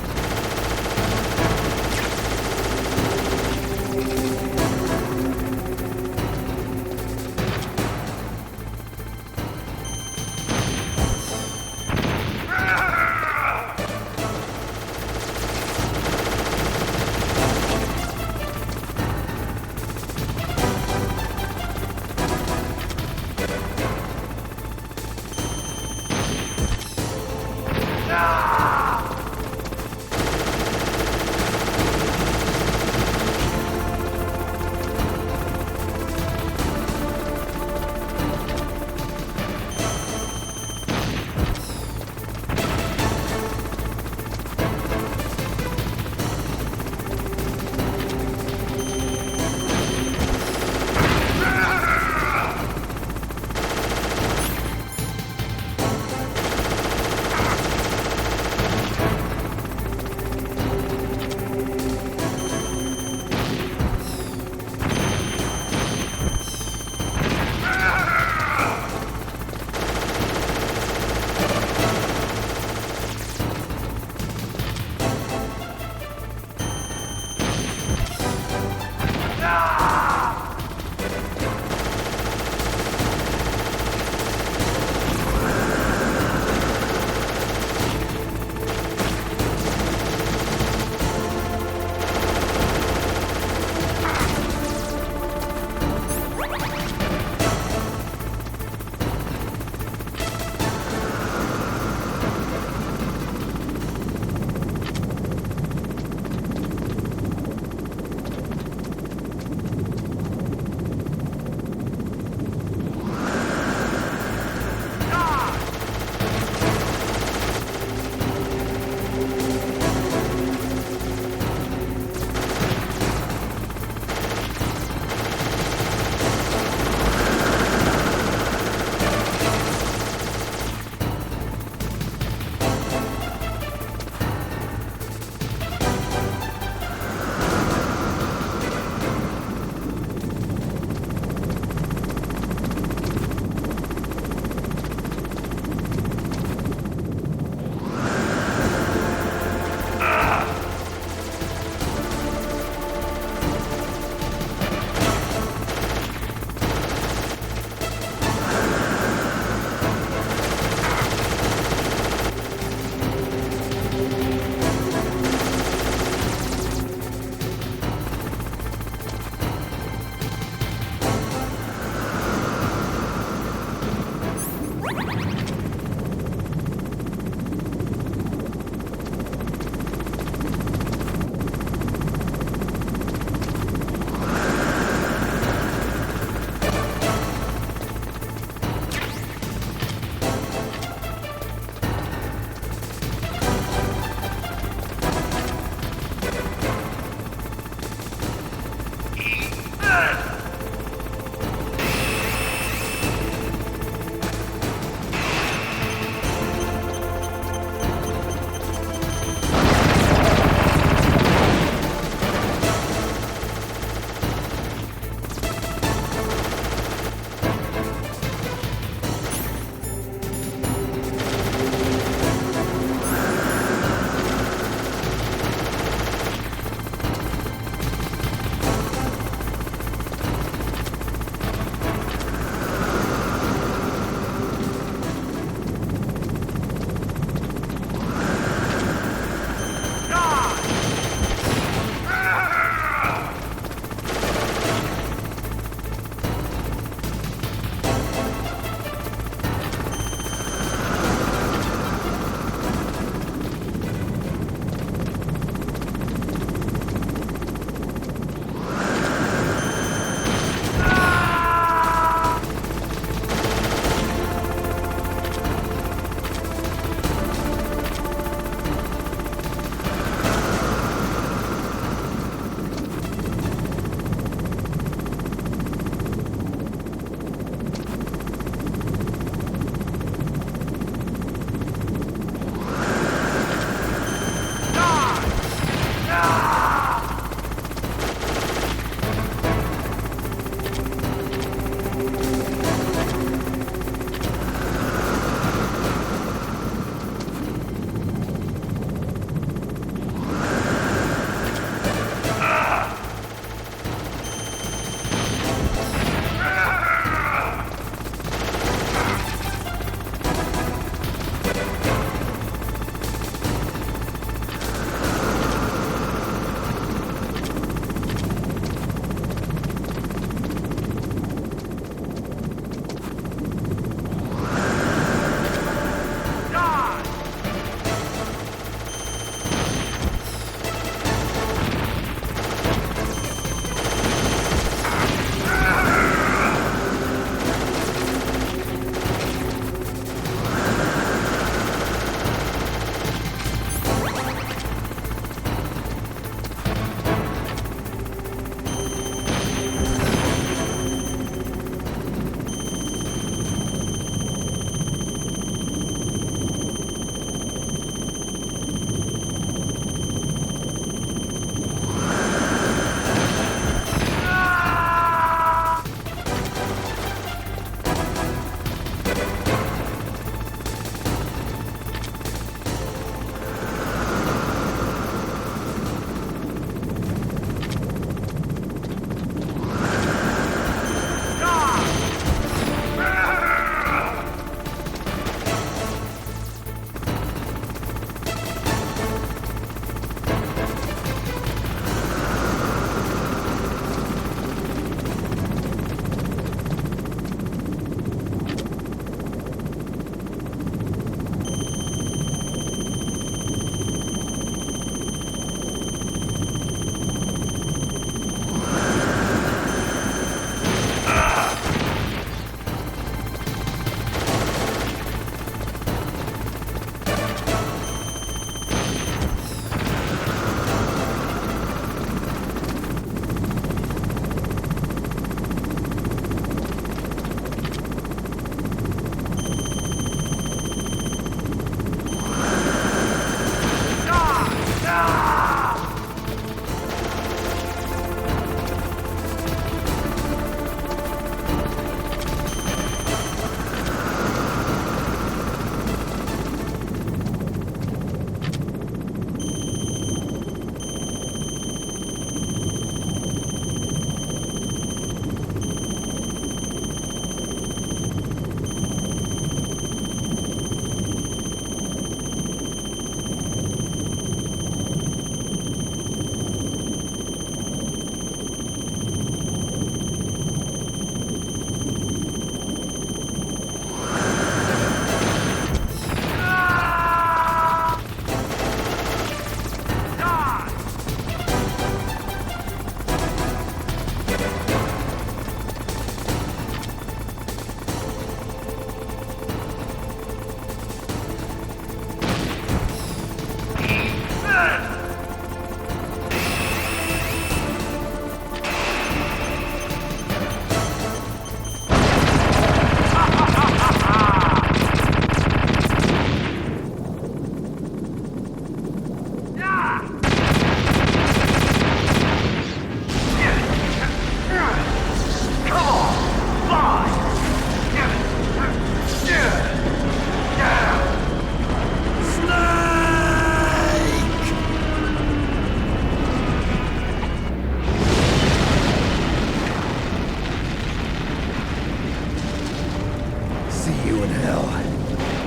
See you in hell,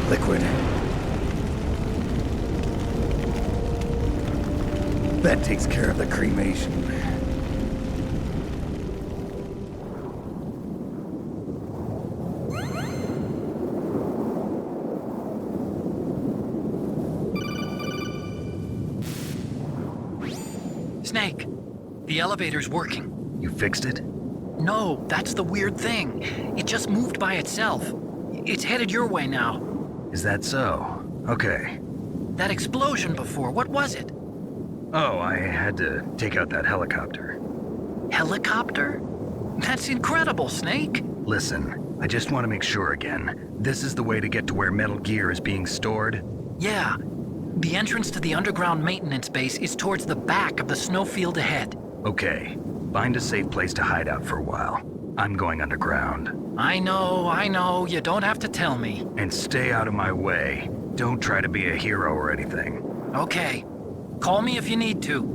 Liquid. That takes care of the cremation. Snake, the elevator's working. You fixed it? No, that's the weird thing. It just moved by itself. It's headed your way now. Is that so? Okay. That explosion before, what was it? Oh, I had to take out that helicopter. Helicopter? That's incredible, Snake. Listen, I just want to make sure again. This is the way to get to where Metal Gear is being stored? Yeah. The entrance to the underground maintenance base is towards the back of the snowfield ahead. Okay. Find a safe place to hide out for a while. I'm going underground. I know. You don't have to tell me. And stay out of my way. Don't try to be a hero or anything. Okay. Call me if you need to.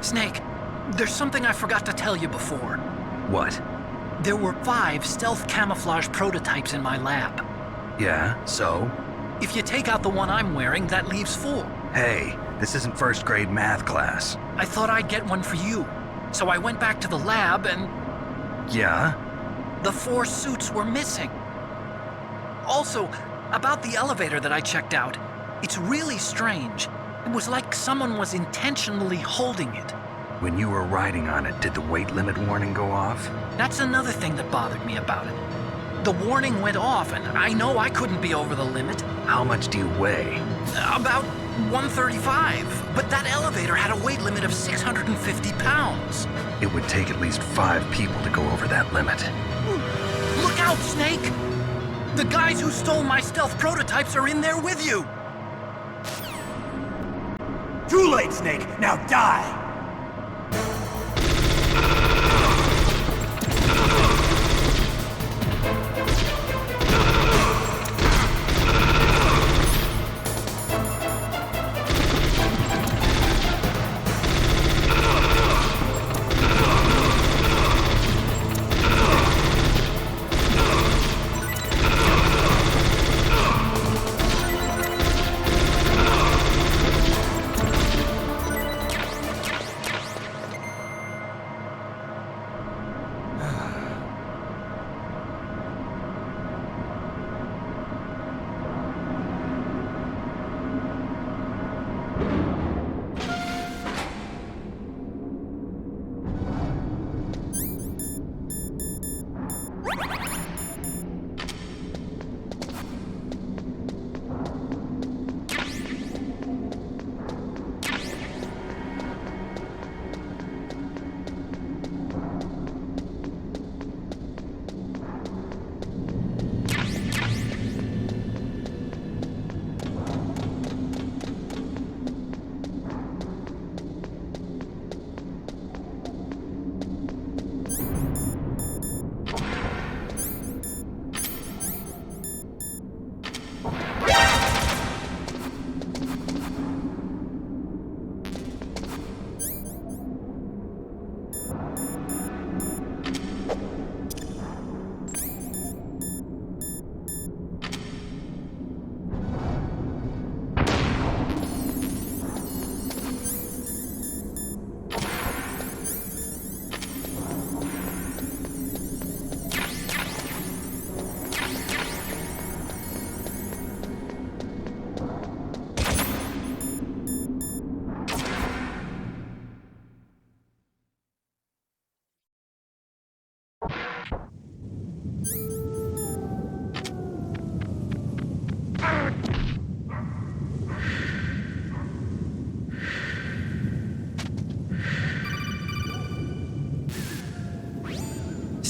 Snake, there's something I forgot to tell you before. What? There were 5 stealth camouflage prototypes in my lab. Yeah, so? If you take out the one I'm wearing, that leaves 4. Hey, this isn't first grade math class. I thought I'd get one for you. So I went back to the lab and... Yeah? The 4 suits were missing. Also, about the elevator that I checked out, it's really strange. It was like someone was intentionally holding it. When you were riding on it, did the weight limit warning go off? That's another thing that bothered me about it. The warning went off, and I know I couldn't be over the limit. How much do you weigh? About 135, but that elevator had a weight limit of 650 pounds. It would take at least 5 people to go over that limit. Look out, Snake! The guys who stole my stealth prototypes are in there with you! Too late, Snake! Now die!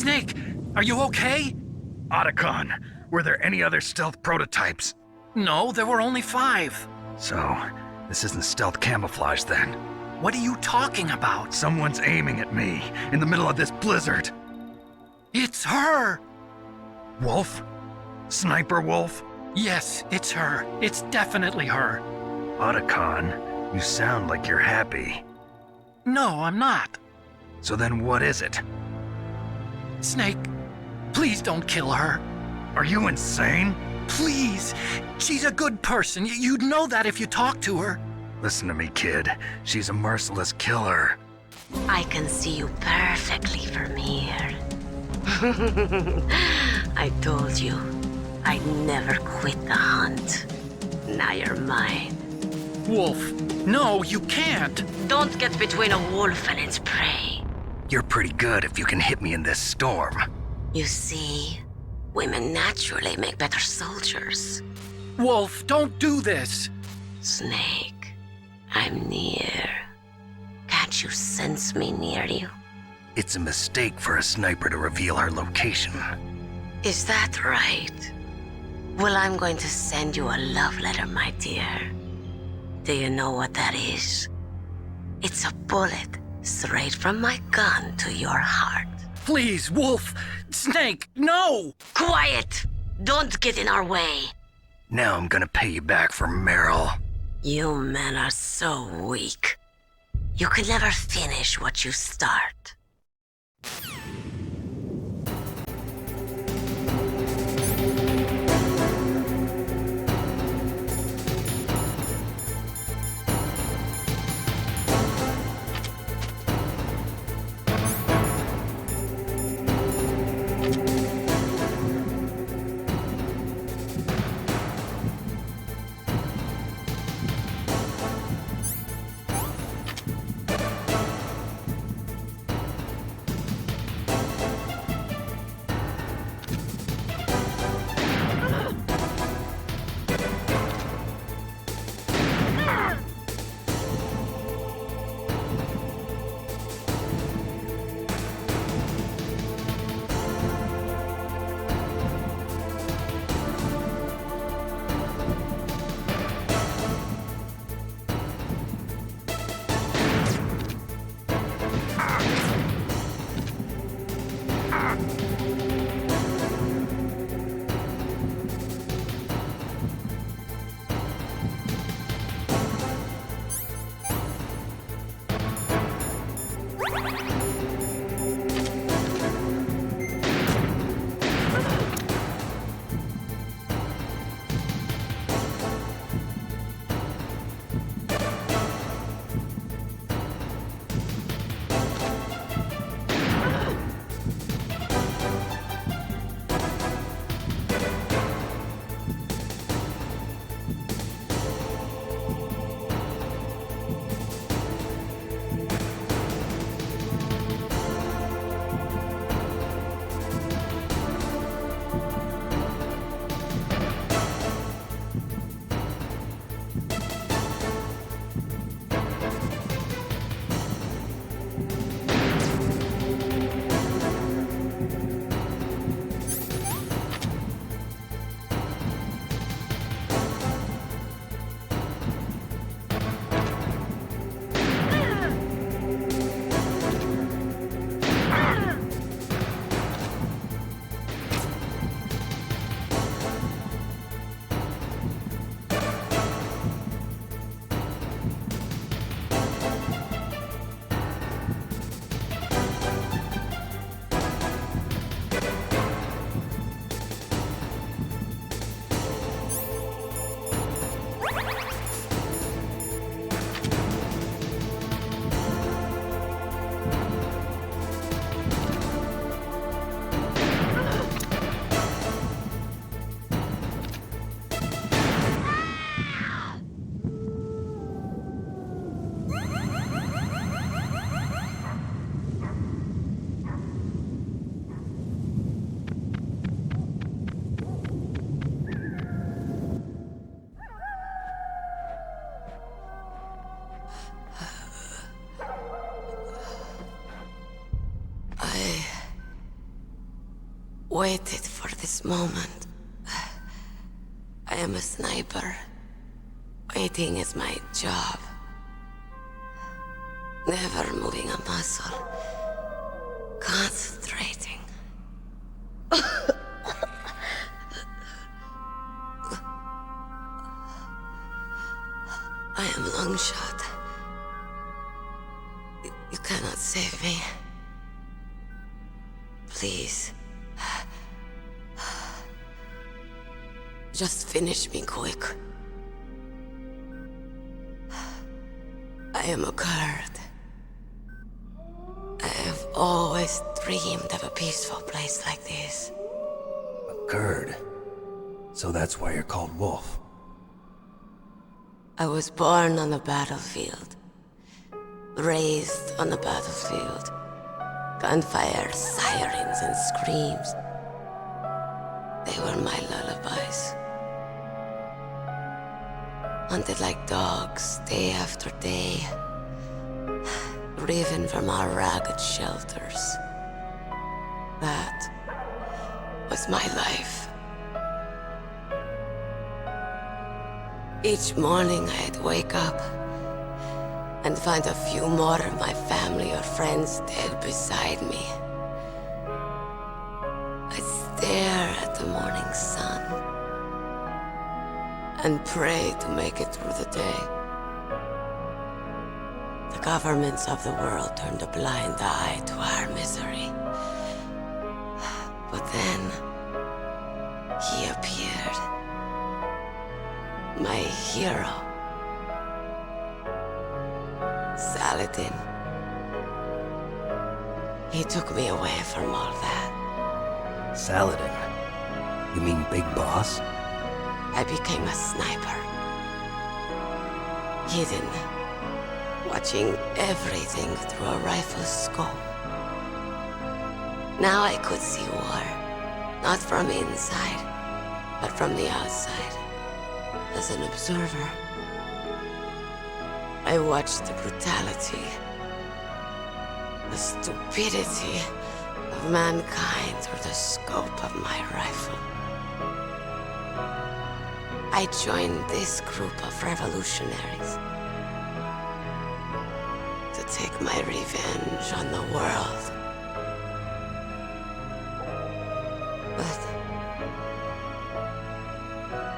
Snake, are you okay? Otacon, were there any other stealth prototypes? No, there were only 5. So, this isn't stealth camouflage then? What are you talking about? Someone's aiming at me in the middle of this blizzard. It's her! Wolf? Sniper Wolf? Yes, it's her. It's definitely her. Otacon, you sound like you're happy. No, I'm not. So then what is it? Snake, please don't kill her. Are you insane? Please! She's a good person. You'd know that if you talked to her. Listen to me, kid. She's a merciless killer. I can see you perfectly from here. I told you, I'd never quit the hunt. Now you're mine. Wolf, no, you can't. Don't get between a wolf and its prey. You're pretty good if you can hit me in this storm. You see, women naturally make better soldiers. Wolf, don't do this. Snake, I'm near. Can't you sense me near you? It's a mistake for a sniper to reveal her location. Is that right? Well, I'm going to send you a love letter, my dear. Do you know what that is? It's a bullet straight from my gun to your heart. Please, Wolf! Snake, no! Quiet! Don't get in our way. Now I'm gonna pay you back for Meryl. You men are so weak. You can never finish what you start. waited for this moment. I am a sniper. Waiting is my job. Never moving a muscle. Concentrating. I am long shot. You cannot save me. Please. Just finish me quick. I am a Kurd. I have always dreamed of a peaceful place like this. A Kurd? So that's why you're called Wolf. I was born on the battlefield. Raised on the battlefield. Gunfire, sirens, and screams. They were my lullabies. Hunted like dogs, day after day. Driven from our ragged shelters. That was my life. Each morning I'd wake up and find a few more of my family or friends dead beside me. I'd stare at the morning sun and pray to make it through the day. The governments of the world turned a blind eye to our misery. But then, he appeared. My hero. Saladin. He took me away from all that. Saladin? You mean Big Boss? I became a sniper. Hidden. Watching everything through a rifle's scope. Now I could see war. Not from inside, but from the outside. As an observer. I watched the brutality, the stupidity of mankind through the scope of my rifle. I joined this group of revolutionaries to take my revenge on the world. But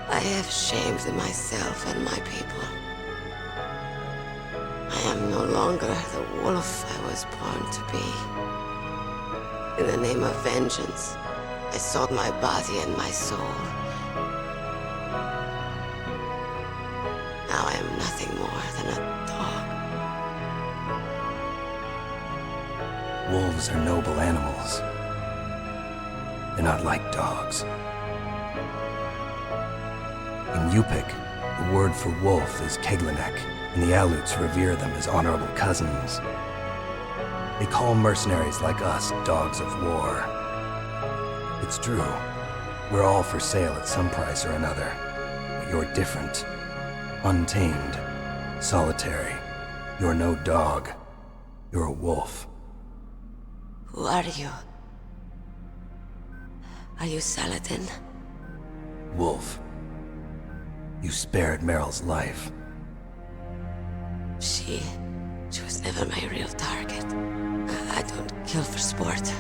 I have shamed myself and my people. I am no longer the wolf I was born to be. In the name of vengeance, I sold my body and my soul. Now I am nothing more than a dog. Wolves are noble animals. They're not like dogs. In Yupik, the word for wolf is Keglanek, and the Aleuts revere them as honorable cousins. They call mercenaries like us dogs of war. It's true. We're all for sale at some price or another. But you're different. Untamed. Solitary. You're no dog. You're a wolf. Who are you? Are you Saladin? Wolf. You spared Meryl's life. She was never my real target. I don't kill for sport.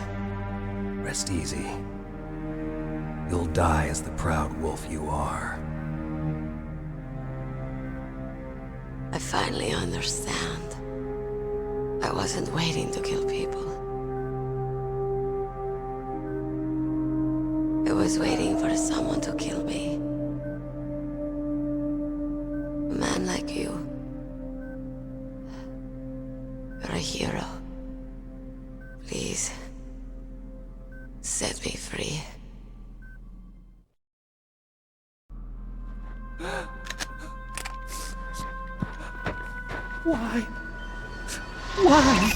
Rest easy. You'll die as the proud wolf you are. I finally understand. I wasn't waiting to kill people. I was waiting for someone to kill me. A man like you. You're a hero. Please, set me free. Why? Why?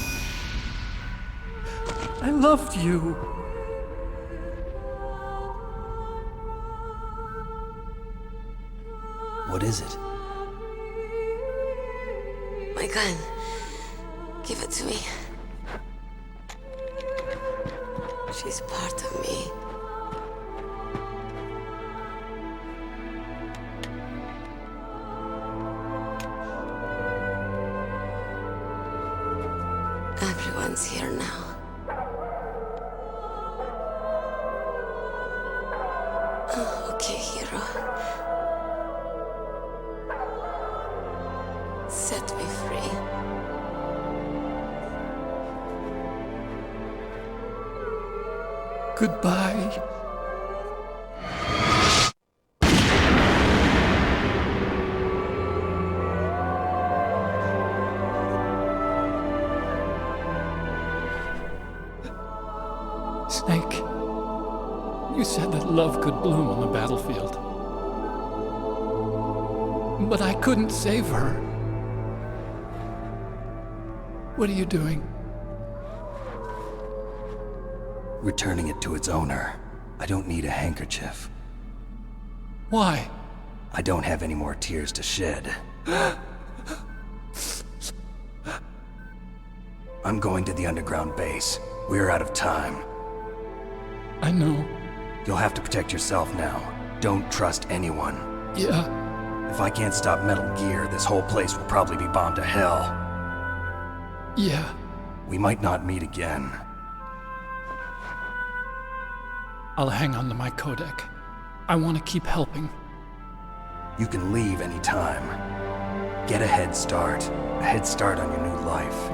I loved you. What is it? My gun. Give it to me. She's part of me. Everyone's here now. Okay, hero. Set me free. Goodbye. Snake, you said that love could bloom on the battlefield. But I couldn't save her. What are you doing? Returning it to its owner. I don't need a handkerchief. Why? I don't have any more tears to shed. I'm going to the underground base. We're out of time. I know. You'll have to protect yourself now. Don't trust anyone. Yeah. If I can't stop Metal Gear, this whole place will probably be bombed to hell. Yeah. We might not meet again. I'll hang on to my codec. I want to keep helping. You can leave anytime. Get a head start. A head start on your new life.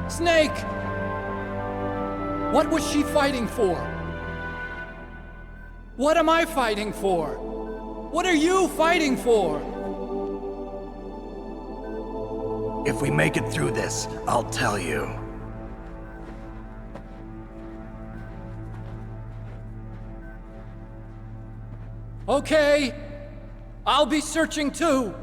Snake! What was she fighting for? What am I fighting for? What are you fighting for? If we make it through this, I'll tell you. Okay. I'll be searching too.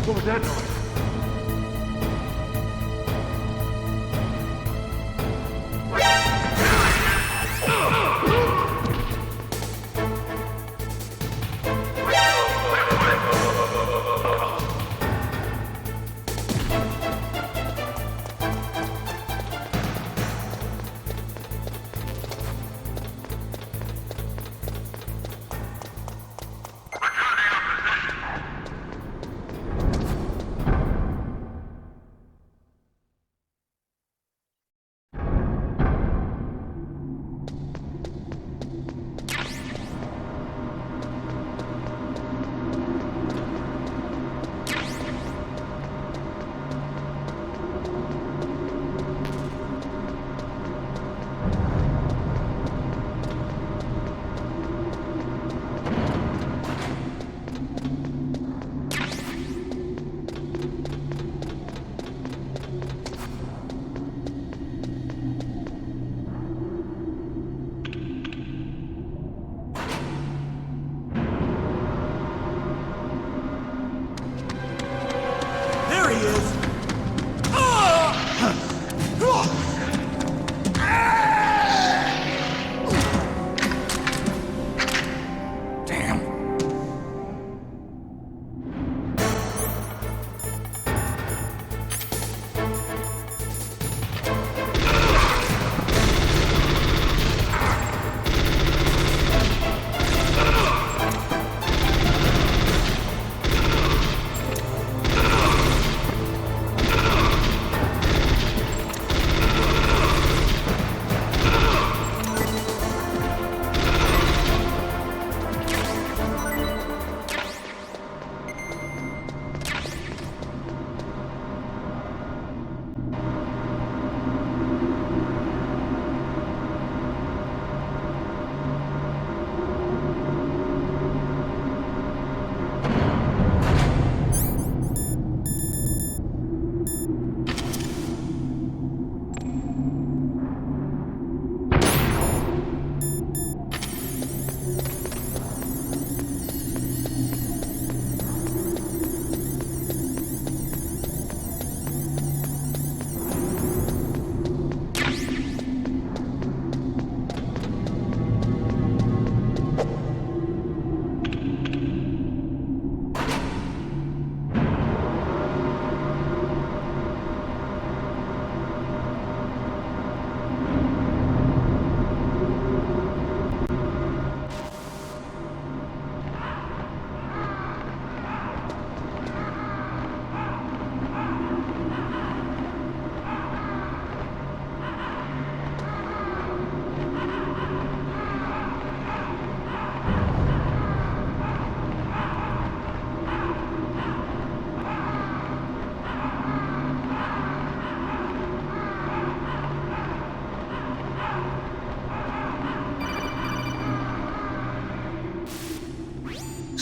What was that noise?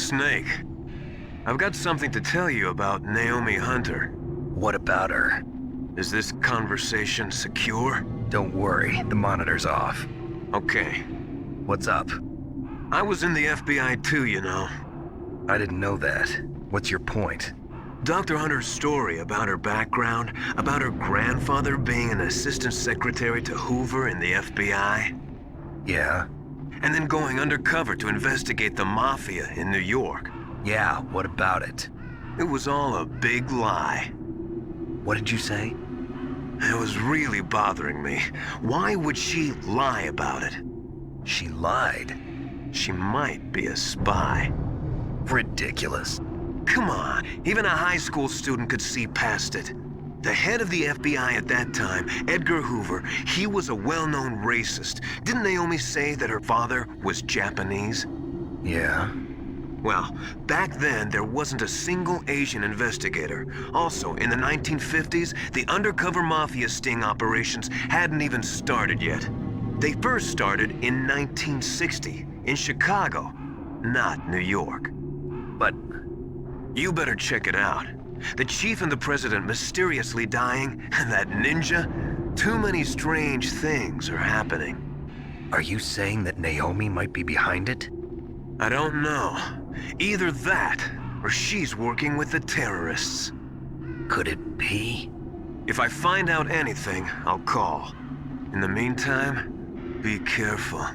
Snake. I've got something to tell you about Naomi Hunter. What about her? Is this conversation secure? Don't worry, the monitor's off. Okay. What's up? I was in the FBI too, you know. I didn't know that. What's your point? Dr. Hunter's story about her background, about her grandfather being an assistant secretary to Hoover in the FBI. Yeah? And then going undercover to investigate the Mafia in New York. Yeah, what about it? It was all a big lie. What did you say? It was really bothering me. Why would she lie about it? She lied? She might be a spy. Ridiculous. Come on, even a high school student could see past it. The head of the FBI at that time, Edgar Hoover, he was a well-known racist. Didn't Naomi say that her father was Japanese? Yeah. Well, back then, there wasn't a single Asian investigator. Also, in the 1950s, the undercover mafia sting operations hadn't even started yet. They first started in 1960, in Chicago, not New York. But you better check it out. The chief and the president mysteriously dying, and that ninja? Too many strange things are happening. Are you saying that Naomi might be behind it? I don't know. Either that, or she's working with the terrorists. Could it be? If I find out anything, I'll call. In the meantime, be careful.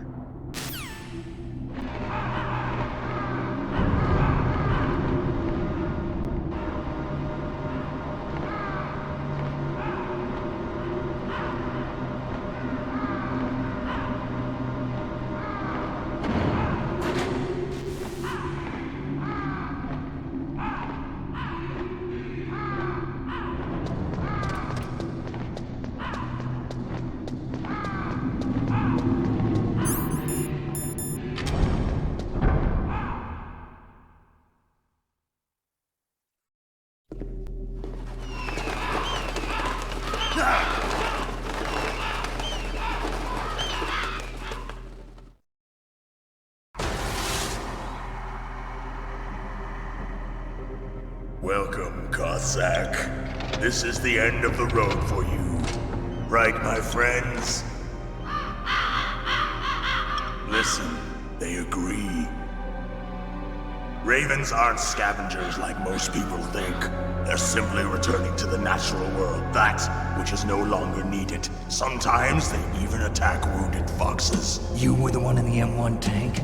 Welcome, Cossack. This is the end of the road for you. Right, my friends? Listen, they agree. Ravens aren't scavengers like most people think. They're simply returning to the natural world, that which is no longer needed. Sometimes they even attack wounded foxes. You were the one in the M1 tank?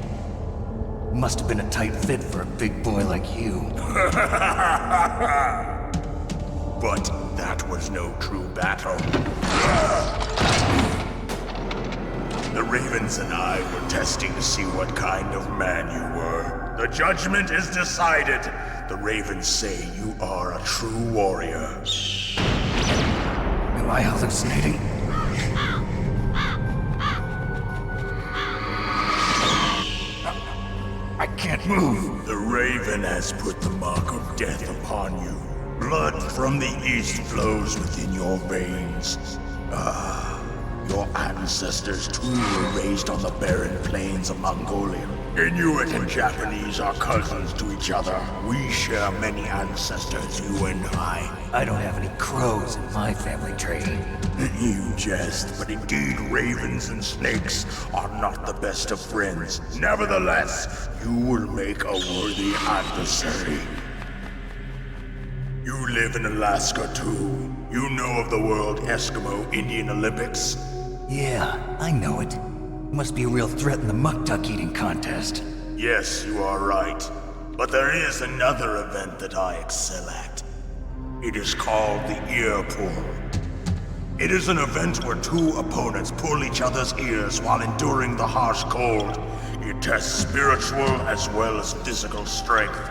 Must have been a tight fit for a big boy like you. But that was no true battle. The Ravens and I were testing to see what kind of man you were. The judgment is decided. The Ravens say you are a true warrior. Am I hallucinating? I can't move. The Raven has put the mark of death upon you. Blood from the east flows within your veins. Your ancestors too were raised on the barren plains of Mongolia. Inuit and Japanese are cousins to each other. We share many ancestors, you and I. I don't have any crows in my family tree. You jest, but indeed ravens and snakes are not the best of friends. Nevertheless, you will make a worthy adversary. You live in Alaska too. You know of the World Eskimo Indian Olympics? Yeah, I know it. Must be a real threat in the muck-duck eating contest. Yes, you are right. But there is another event that I excel at. It is called the ear pull. It is an event where two opponents pull each other's ears while enduring the harsh cold. It tests spiritual as well as physical strength.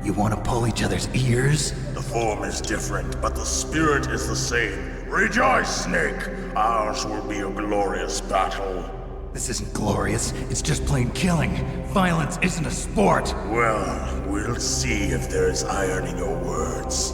You want to pull each other's ears? The form is different, but the spirit is the same. Rejoice, Snake! Ours will be a glorious battle. This isn't glorious, it's just plain killing. Violence isn't a sport. Well, we'll see if there's iron in your words.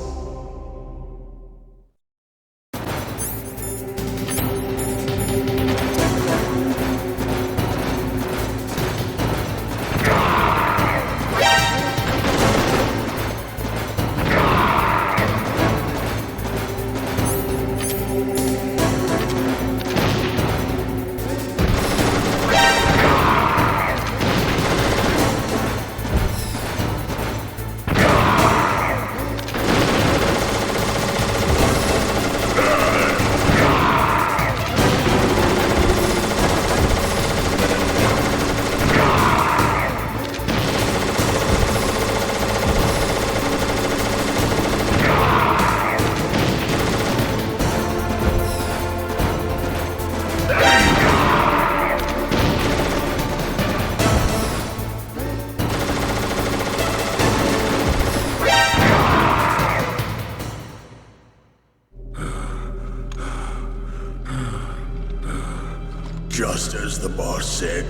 Just as the boss said,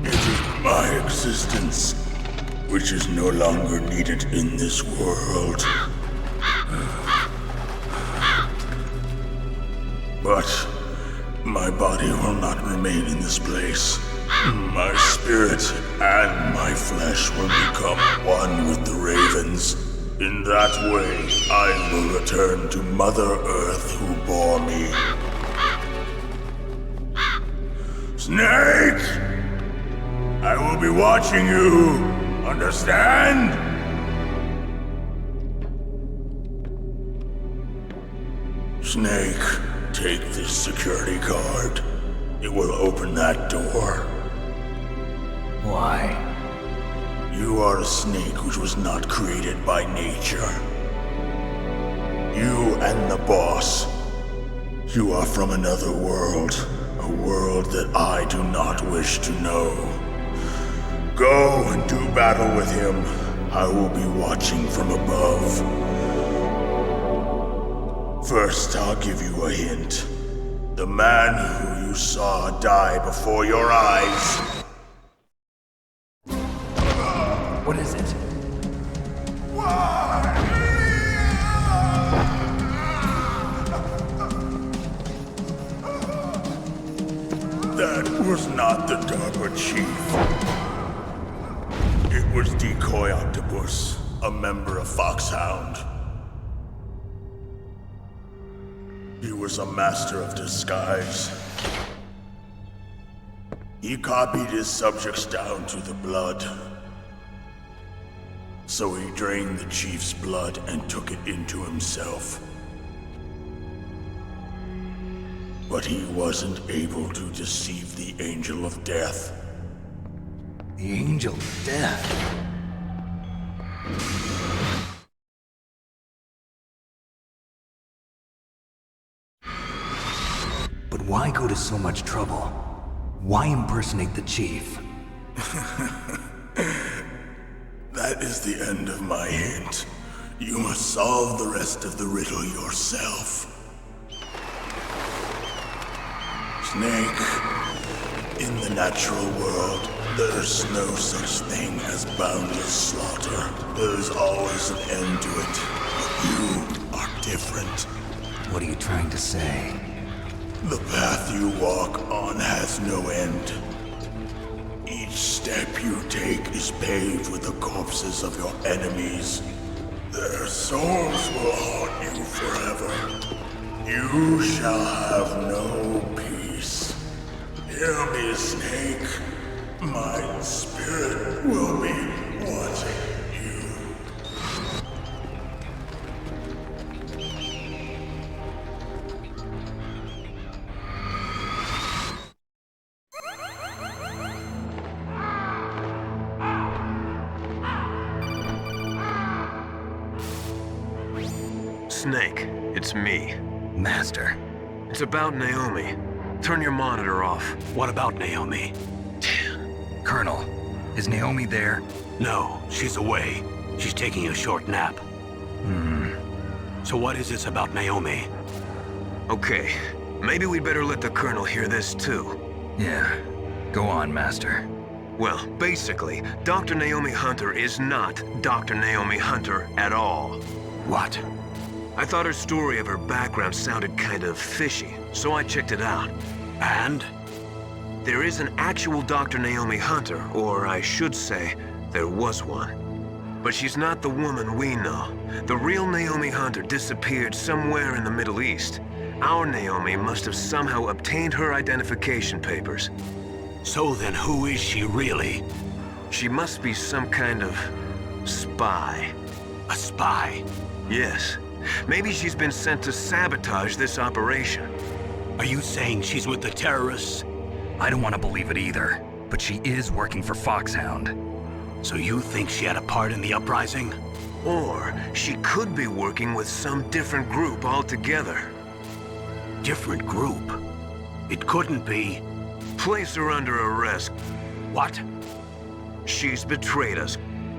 it is my existence which is no longer needed in this world. But my body will not remain in this place. My spirit and my flesh will become one with the ravens. In that way, I will return to Mother Earth who bore me. Snake! I will be watching you. Understand? Snake, take this security card. It will open that door. Why? You are a snake which was not created by nature. You and the boss. You are from another world. A world that I do not wish to know. Go and do battle with him. I will be watching from above. First, I'll give you a hint. The man who you saw die before your eyes. What is it? That was not the DARPA chief. It was Decoy Octopus, a member of Foxhound. He was a master of disguise. He copied his subjects down to the blood. So he drained the chief's blood and took it into himself. But he wasn't able to deceive the Angel of Death. The Angel of Death? But why go to so much trouble? Why impersonate the chief? That is the end of my hint. You must solve the rest of the riddle yourself. Snake, in the natural world, there's no such thing as boundless slaughter. There's always an end to it. But you are different. What are you trying to say? The path you walk on has no end. Each step you take is paved with the corpses of your enemies. Their souls will haunt you forever. You shall have no peace. Hear me, Snake. My spirit will be watching you. Snake, it's me. Master. It's about Naomi. Turn your monitor off. What about Naomi? Colonel, is Naomi there? No, she's away. She's taking a short nap. So what is this about Naomi? Okay, maybe we'd better let the Colonel hear this too. Yeah, go on, Master. Well, basically, Dr. Naomi Hunter is not Dr. Naomi Hunter at all. What? I thought her story of her background sounded kind of fishy, so I checked it out. And? There is an actual Dr. Naomi Hunter, or I should say, there was one. But she's not the woman we know. The real Naomi Hunter disappeared somewhere in the Middle East. Our Naomi must have somehow obtained her identification papers. So then who is she really? She must be some kind of spy. A spy? Yes. Maybe she's been sent to sabotage this operation. Are you saying she's with the terrorists? I don't want to believe it either, but she is working for Foxhound. So you think she had a part in the uprising? Or she could be working with some different group altogether. Different group? It couldn't be. Place her under arrest. What? She's betrayed us.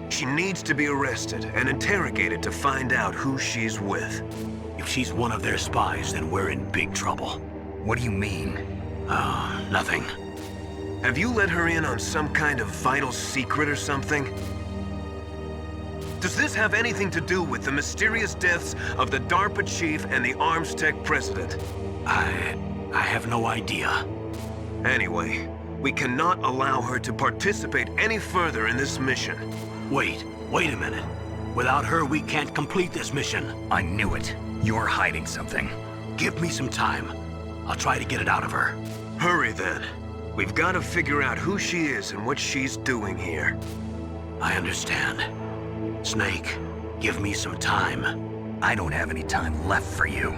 She needs to be arrested and interrogated to find out who she's with. If she's one of their spies, then we're in big trouble. What do you mean? Nothing. Have you let her in on some kind of vital secret or something? Does this have anything to do with the mysterious deaths of the DARPA chief and the Arms Tech president? I have no idea. Anyway, we cannot allow her to participate any further in this mission. Wait a minute. Without her, we can't complete this mission. I knew it. You're hiding something. Give me some time. I'll try to get it out of her. Hurry then. We've got to figure out who she is and what she's doing here. I understand. Snake, give me some time. I don't have any time left for you.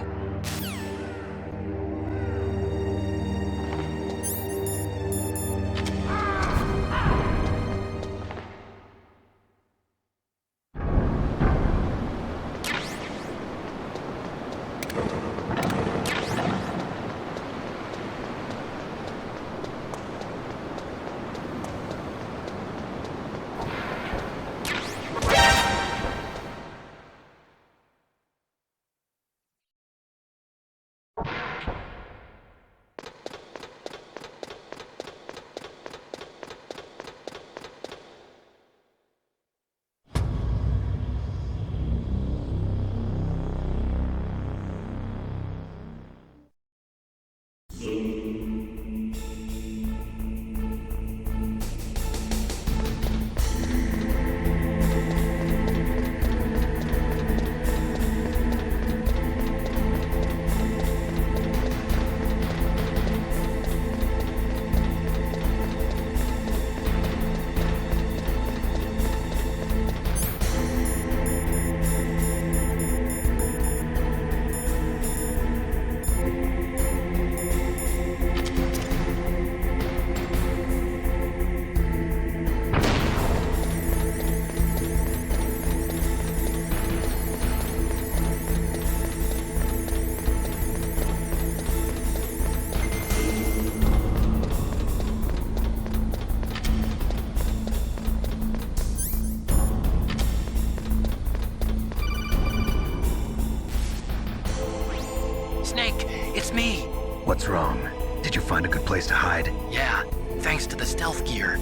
Snake, it's me. What's wrong? Did you find a good place to hide? Yeah, thanks to the stealth gear.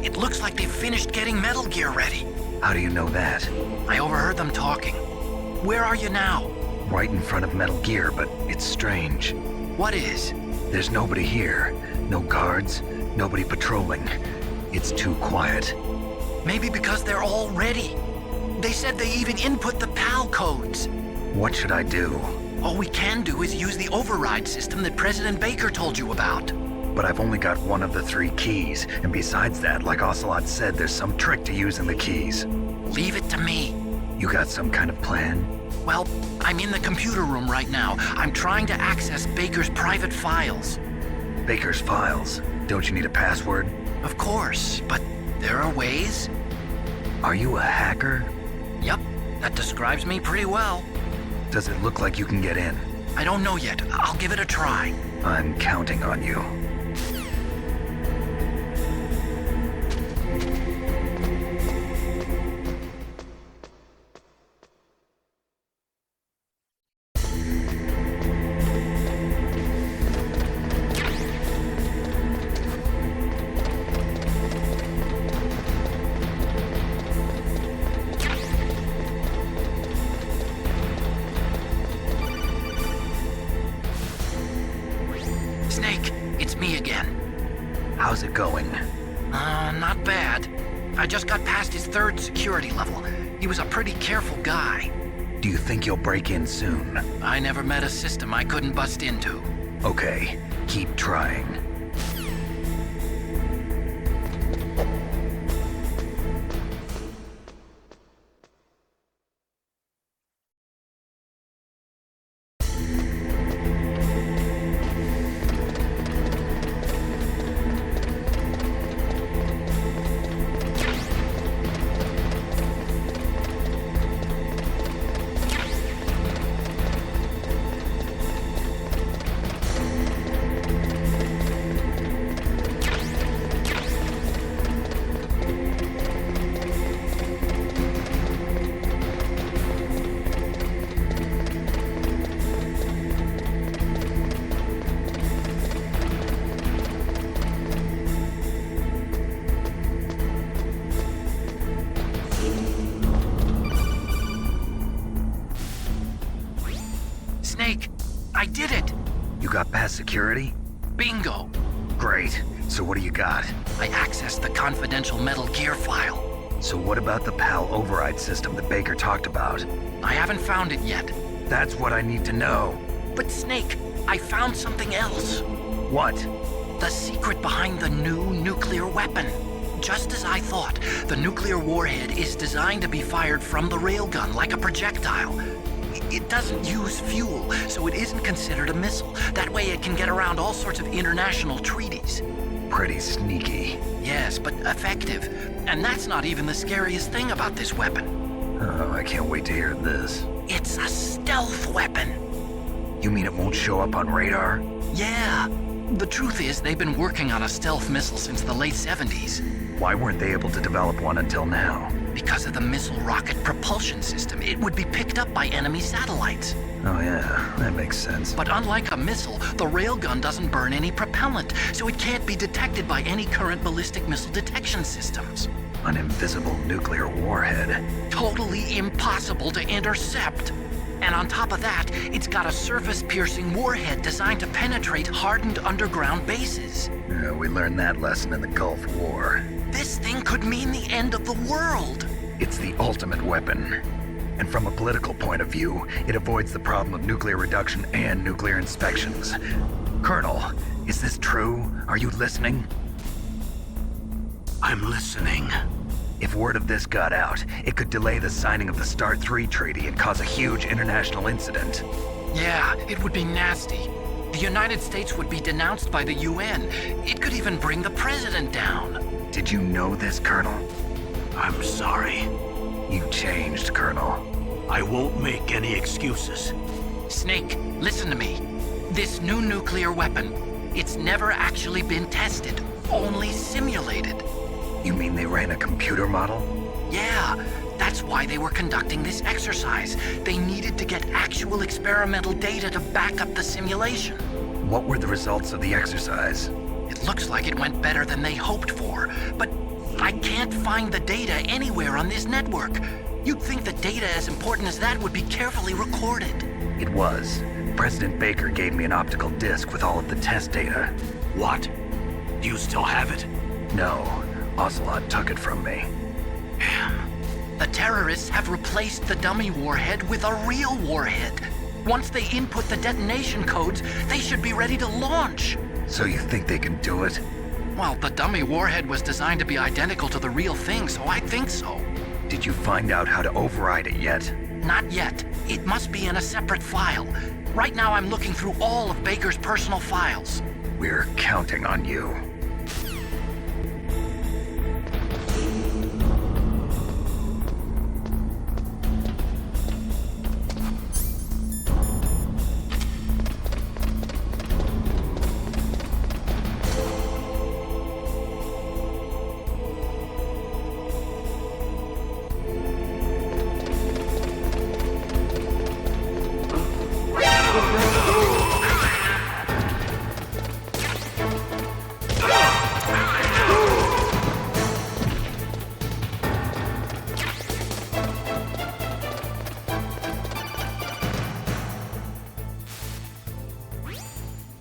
It looks like they've finished getting Metal Gear ready. How do you know that? I overheard them talking. Where are you now? Right in front of Metal Gear, but it's strange. What is? There's nobody here. No guards, nobody patrolling. It's too quiet. Maybe because they're all ready. They said they even input the PAL codes. What should I do? All we can do is use the override system that President Baker told you about. But I've only got one of the 3 keys, and besides that, like Ocelot said, there's some trick to using the keys. Leave it to me. You got some kind of plan? Well, I'm in the computer room right now. I'm trying to access Baker's private files. Baker's files? Don't you need a password? Of course, but there are ways. Are you a hacker? Yep, that describes me pretty well. Does it look like you can get in? I don't know yet. I'll give it a try. I'm counting on you. Snake, it's me again. How's it going? Not bad. I just got past his 3rd security level. He was a pretty careful guy. Do you think you'll break in soon? I never met a system I couldn't bust into. Okay, keep trying. Snake, I did it! You got past security? Bingo! Great. So what do you got? I accessed the confidential Metal Gear file. So what about the PAL override system that Baker talked about? I haven't found it yet. That's what I need to know. But Snake, I found something else. What? The secret behind the new nuclear weapon. Just as I thought, the nuclear warhead is designed to be fired from the railgun like a projectile. It doesn't use fuel, so it isn't considered a missile. That way it can get around all sorts of international treaties. Pretty sneaky. Yes, but effective. And that's not even the scariest thing about this weapon. Oh, I can't wait to hear this. It's a stealth weapon. You mean it won't show up on radar? Yeah. The truth is, they've been working on a stealth missile since the late 70s. Why weren't they able to develop one until now? Because of the missile rocket propulsion system. It would be picked up by enemy satellites. Oh yeah, that makes sense. But unlike a missile, the railgun doesn't burn any propellant, so it can't be detected by any current ballistic missile detection systems. An invisible nuclear warhead. Totally impossible to intercept. And on top of that, it's got a surface-piercing warhead designed to penetrate hardened underground bases. Yeah, we learned that lesson in the Gulf War. This thing could mean the end of the world. It's the ultimate weapon. And from a political point of view, it avoids the problem of nuclear reduction and nuclear inspections. Colonel, is this true? Are you listening? I'm listening. If word of this got out, it could delay the signing of the START 3 treaty and cause a huge international incident. Yeah, it would be nasty. The United States would be denounced by the UN. It could even bring the president down. Did you know this, Colonel? I'm sorry. You changed, Colonel. I won't make any excuses. Snake, listen to me. This new nuclear weapon, it's never actually been tested, only simulated. You mean they ran a computer model? Yeah, that's why they were conducting this exercise. They needed to get actual experimental data to back up the simulation. What were the results of the exercise? It looks like it went better than they hoped for, but I can't find the data anywhere on this network. You'd think the data as important as that would be carefully recorded. It was. President Baker gave me an optical disc with all of the test data. What? Do you still have it? No. Ocelot took it from me. Damn. The terrorists have replaced the dummy warhead with a real warhead. Once they input the detonation codes, they should be ready to launch. So you think they can do it? Well, the dummy warhead was designed to be identical to the real thing, so I think so. Did you find out how to override it yet? Not yet. It must be in a separate file. Right now I'm looking through all of Baker's personal files. We're counting on you.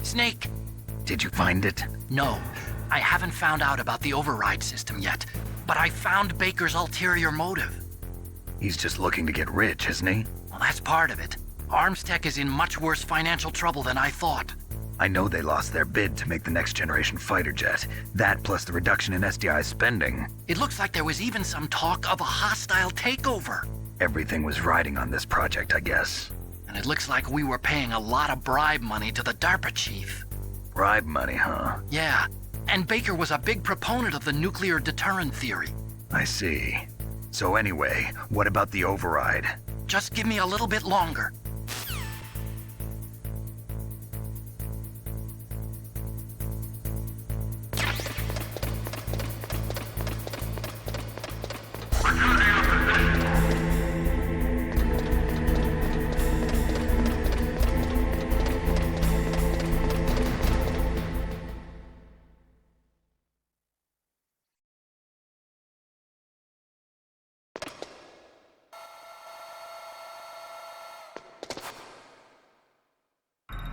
Snake! Did you find it? No. I haven't found out about the override system yet, but I found Baker's ulterior motive. He's just looking to get rich, isn't he? Well, that's part of it. Armstech is in much worse financial trouble than I thought. I know they lost their bid to make the next generation fighter jet. That plus the reduction in SDI spending. It looks like there was even some talk of a hostile takeover. Everything was riding on this project, I guess. And it looks like we were paying a lot of bribe money to the DARPA chief. Bribe money, huh? Yeah. And Baker was a big proponent of the nuclear deterrent theory. I see. So anyway, what about the override? Just give me a little bit longer.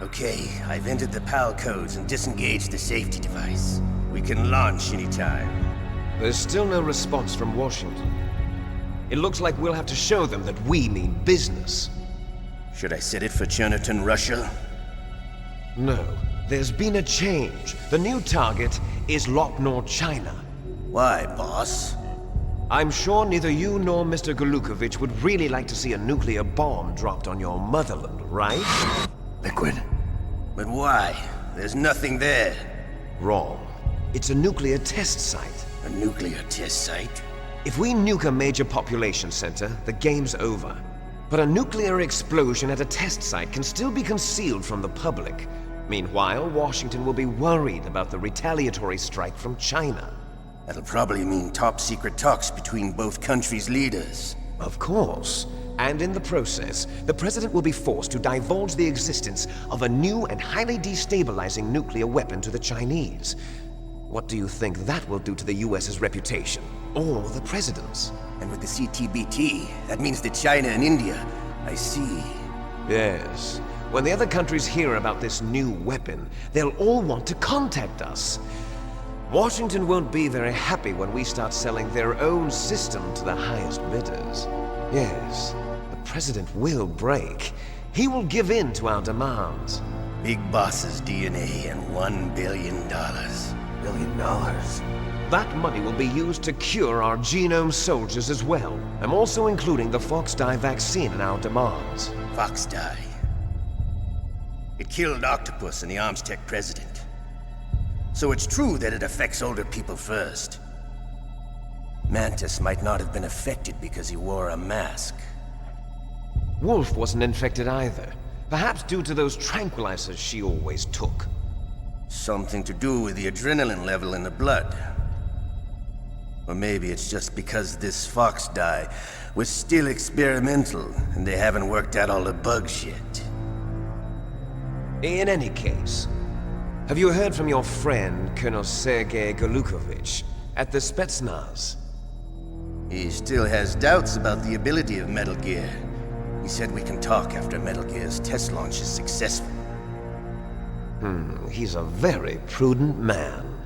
Okay, I've entered the PAL codes and disengaged the safety device. We can launch anytime. There's still no response from Washington. It looks like we'll have to show them that we mean business. Should I set it for Cherniton, Russia? No. There's been a change. The new target is Lopnor, China. Why, boss? I'm sure neither you nor Mr. Golukovich would really like to see a nuclear bomb dropped on your motherland, right? Liquid. But why? There's nothing there. Wrong. It's a nuclear test site. A nuclear test site? If we nuke a major population center, the game's over. But a nuclear explosion at a test site can still be concealed from the public. Meanwhile, Washington will be worried about the retaliatory strike from China. That'll probably mean top-secret talks between both countries' leaders. Of course. And in the process, the President will be forced to divulge the existence of a new and highly destabilizing nuclear weapon to the Chinese. What do you think that will do to the US's reputation? Or the President's? And with the CTBT, that means that China and India. I see. Yes. When the other countries hear about this new weapon, they'll all want to contact us. Washington won't be very happy when we start selling their own system to the highest bidders. Yes, the President will break. He will give in to our demands. Big Boss's DNA and $1 billion. $1 billion? That money will be used to cure our genome soldiers as well. I'm also including the Foxdie vaccine in our demands. Foxdie? It killed Octopus and the Armstech president. So it's true that it affects older people first. Mantis might not have been affected because he wore a mask. Wolf wasn't infected either. Perhaps due to those tranquilizers she always took. Something to do with the adrenaline level in the blood. Or maybe it's just because this Foxdie was still experimental and they haven't worked out all the bugs yet. In any case, have you heard from your friend, Colonel Sergei Golukovich, at the Spetsnaz? He still has doubts about the ability of Metal Gear. He said we can talk after Metal Gear's test launch is successful. He's a very prudent man.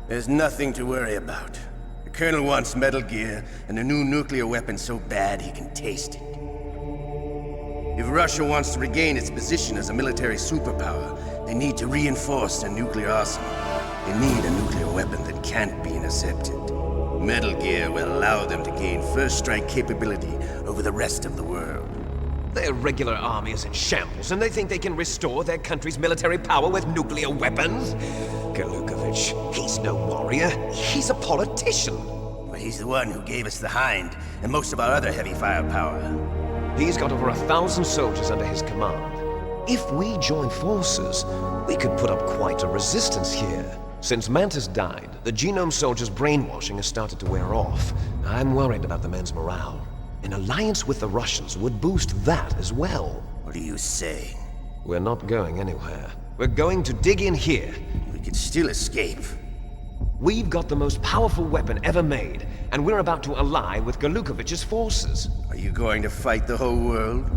There's nothing to worry about. The Colonel wants Metal Gear and a new nuclear weapon so bad he can taste it. If Russia wants to regain its position as a military superpower, they need to reinforce their nuclear arsenal. They need a nuclear weapon that can't be intercepted. Metal Gear will allow them to gain first strike capability over the rest of the world. Their regular army is in shambles, and they think they can restore their country's military power with nuclear weapons? Golukovich, he's no warrior. He's a politician. Well, he's the one who gave us the Hind and most of our other heavy firepower. He's got over 1,000 soldiers under his command. If we join forces, we could put up quite a resistance here. Since Mantis died, the genome soldiers' brainwashing has started to wear off. I'm worried about the men's morale. An alliance with the Russians would boost that as well. What are you saying? We're not going anywhere. We're going to dig in here. We could still escape. We've got the most powerful weapon ever made, and we're about to ally with Golukovich's forces. Are you going to fight the whole world?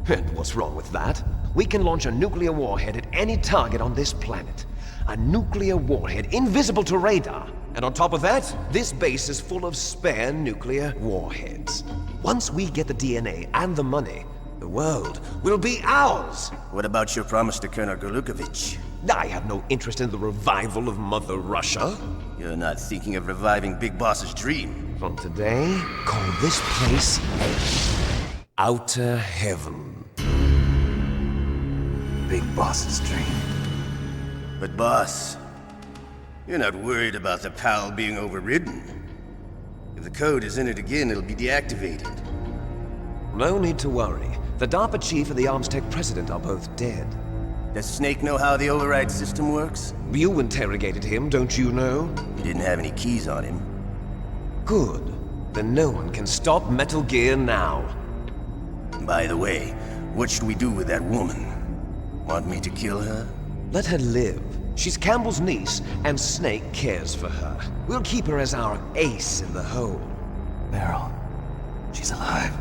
And what's wrong with that? We can launch a nuclear warhead at any target on this planet. A nuclear warhead invisible to radar. And on top of that, this base is full of spare nuclear warheads. Once we get the DNA and the money, the world will be ours! What about your promise to Colonel Golukovich? I have no interest in the revival of Mother Russia. You're not thinking of reviving Big Boss's dream. From today, call this place Outer Heaven. Big Boss's dream. But boss, you're not worried about the PAL being overridden. If the code is entered again, it'll be deactivated. No need to worry. The DARPA chief and the Armstech president are both dead. Does Snake know how the override system works? You interrogated him, don't you know? He didn't have any keys on him. Good. Then no one can stop Metal Gear now. By the way, what should we do with that woman? Want me to kill her? Let her live. She's Campbell's niece, and Snake cares for her. We'll keep her as our ace in the hole. Meryl, she's alive.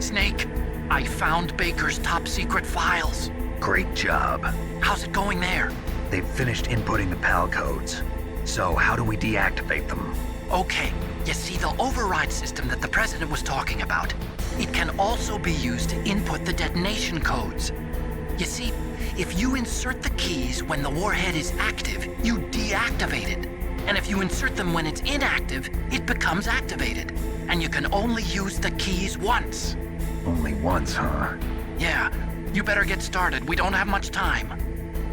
Snake, I found Baker's top secret files. Great job. How's it going there? They've finished inputting the PAL codes. So how do we deactivate them? Okay, you see the override system that the President was talking about? It can also be used to input the detonation codes. You see, if you insert the keys when the warhead is active, you deactivate it. And if you insert them when it's inactive, it becomes activated. And you can only use the keys once. Only once, huh? Yeah, you better get started. We don't have much time.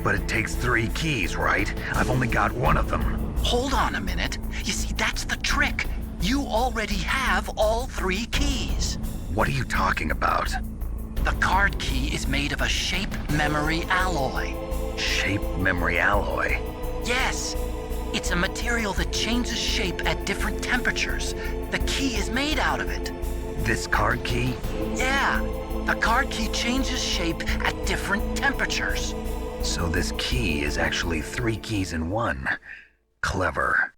But it takes 3 keys, right? I've only got 1 of them. Hold on a minute. You see, that's the trick. You already have all 3 keys. What are you talking about? The card key is made of a shape memory alloy. Shape memory alloy? Yes. It's a material that changes shape at different temperatures. The key is made out of it. This card key? Yeah. The card key changes shape at different temperatures. So this key is actually 3 keys in 1. Clever.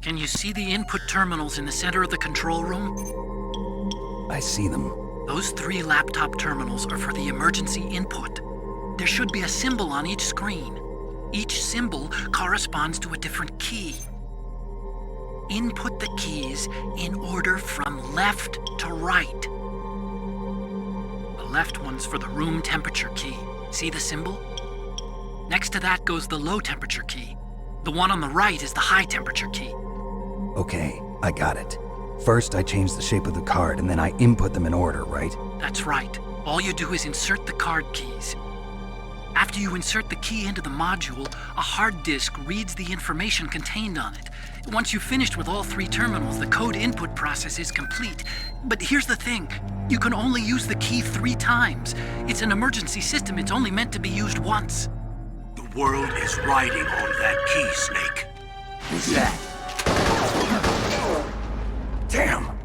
Can you see the input terminals in the center of the control room? I see them. Those 3 laptop terminals are for the emergency input. There should be a symbol on each screen. Each symbol corresponds to a different key. Input the keys in order from left to right. The left one's for the room temperature key. See the symbol? Next to that goes the low temperature key. The one on the right is the high temperature key. Okay, I got it. First, I change the shape of the card, and then I input them in order, right? That's right. All you do is insert the card keys. After you insert the key into the module, a hard disk reads the information contained on it. Once you've finished with all 3 terminals, the code input process is complete. But here's the thing. You can only use the key 3 times. It's an emergency system. It's only meant to be used once. The world is riding on that key, Snake. Who's that? Damn!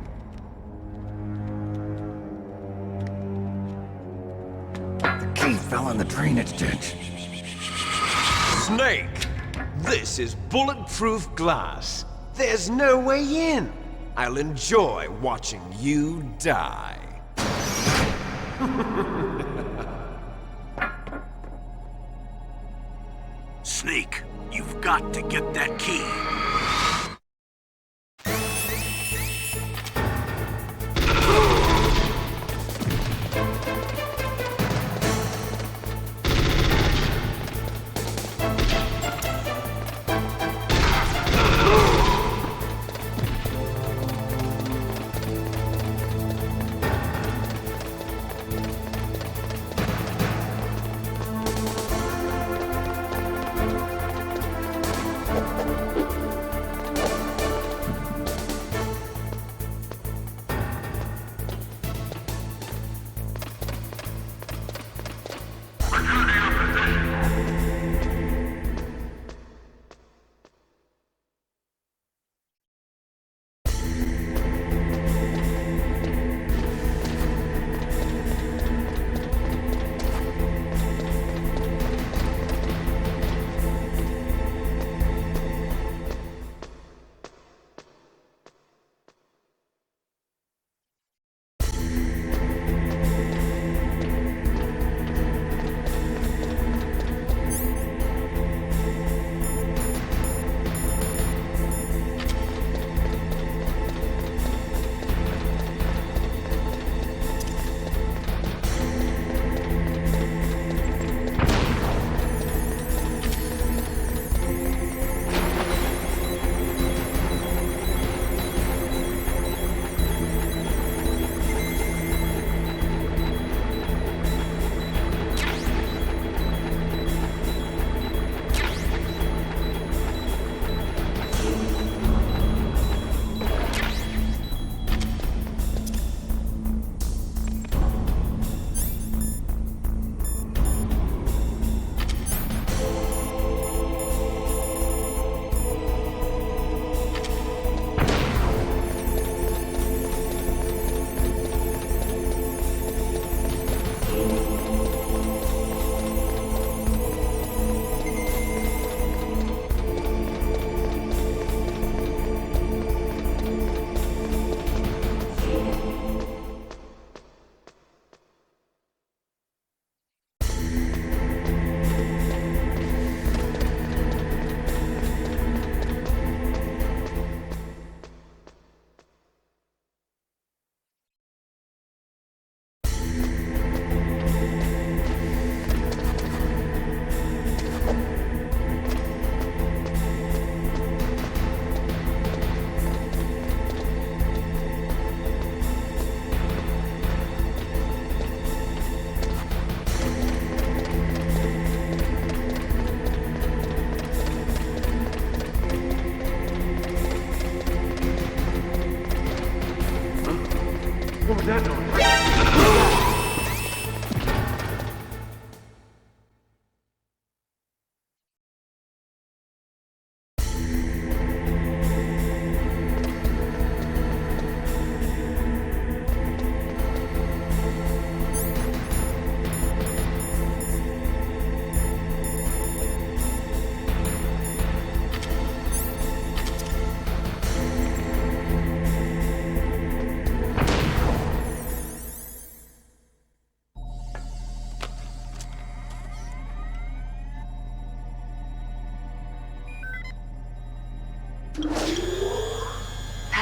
The key fell in the drainage ditch. Snake! This is bulletproof glass. There's no way in. I'll enjoy watching you die. Snake, you've got to get that key.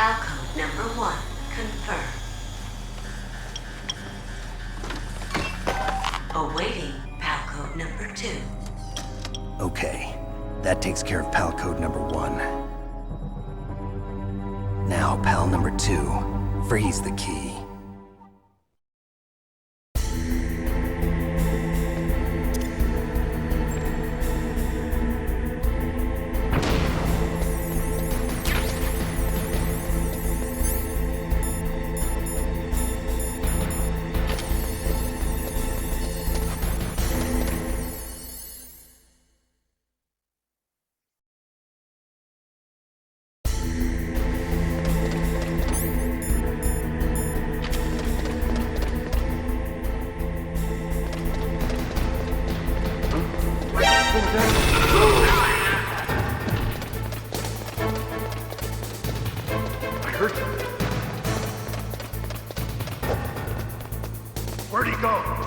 PAL code number 1 confirmed. Awaiting PAL code number 2. Okay, that takes care of PAL code number 1. Now, PAL number 2, freeze the key. Where'd he go?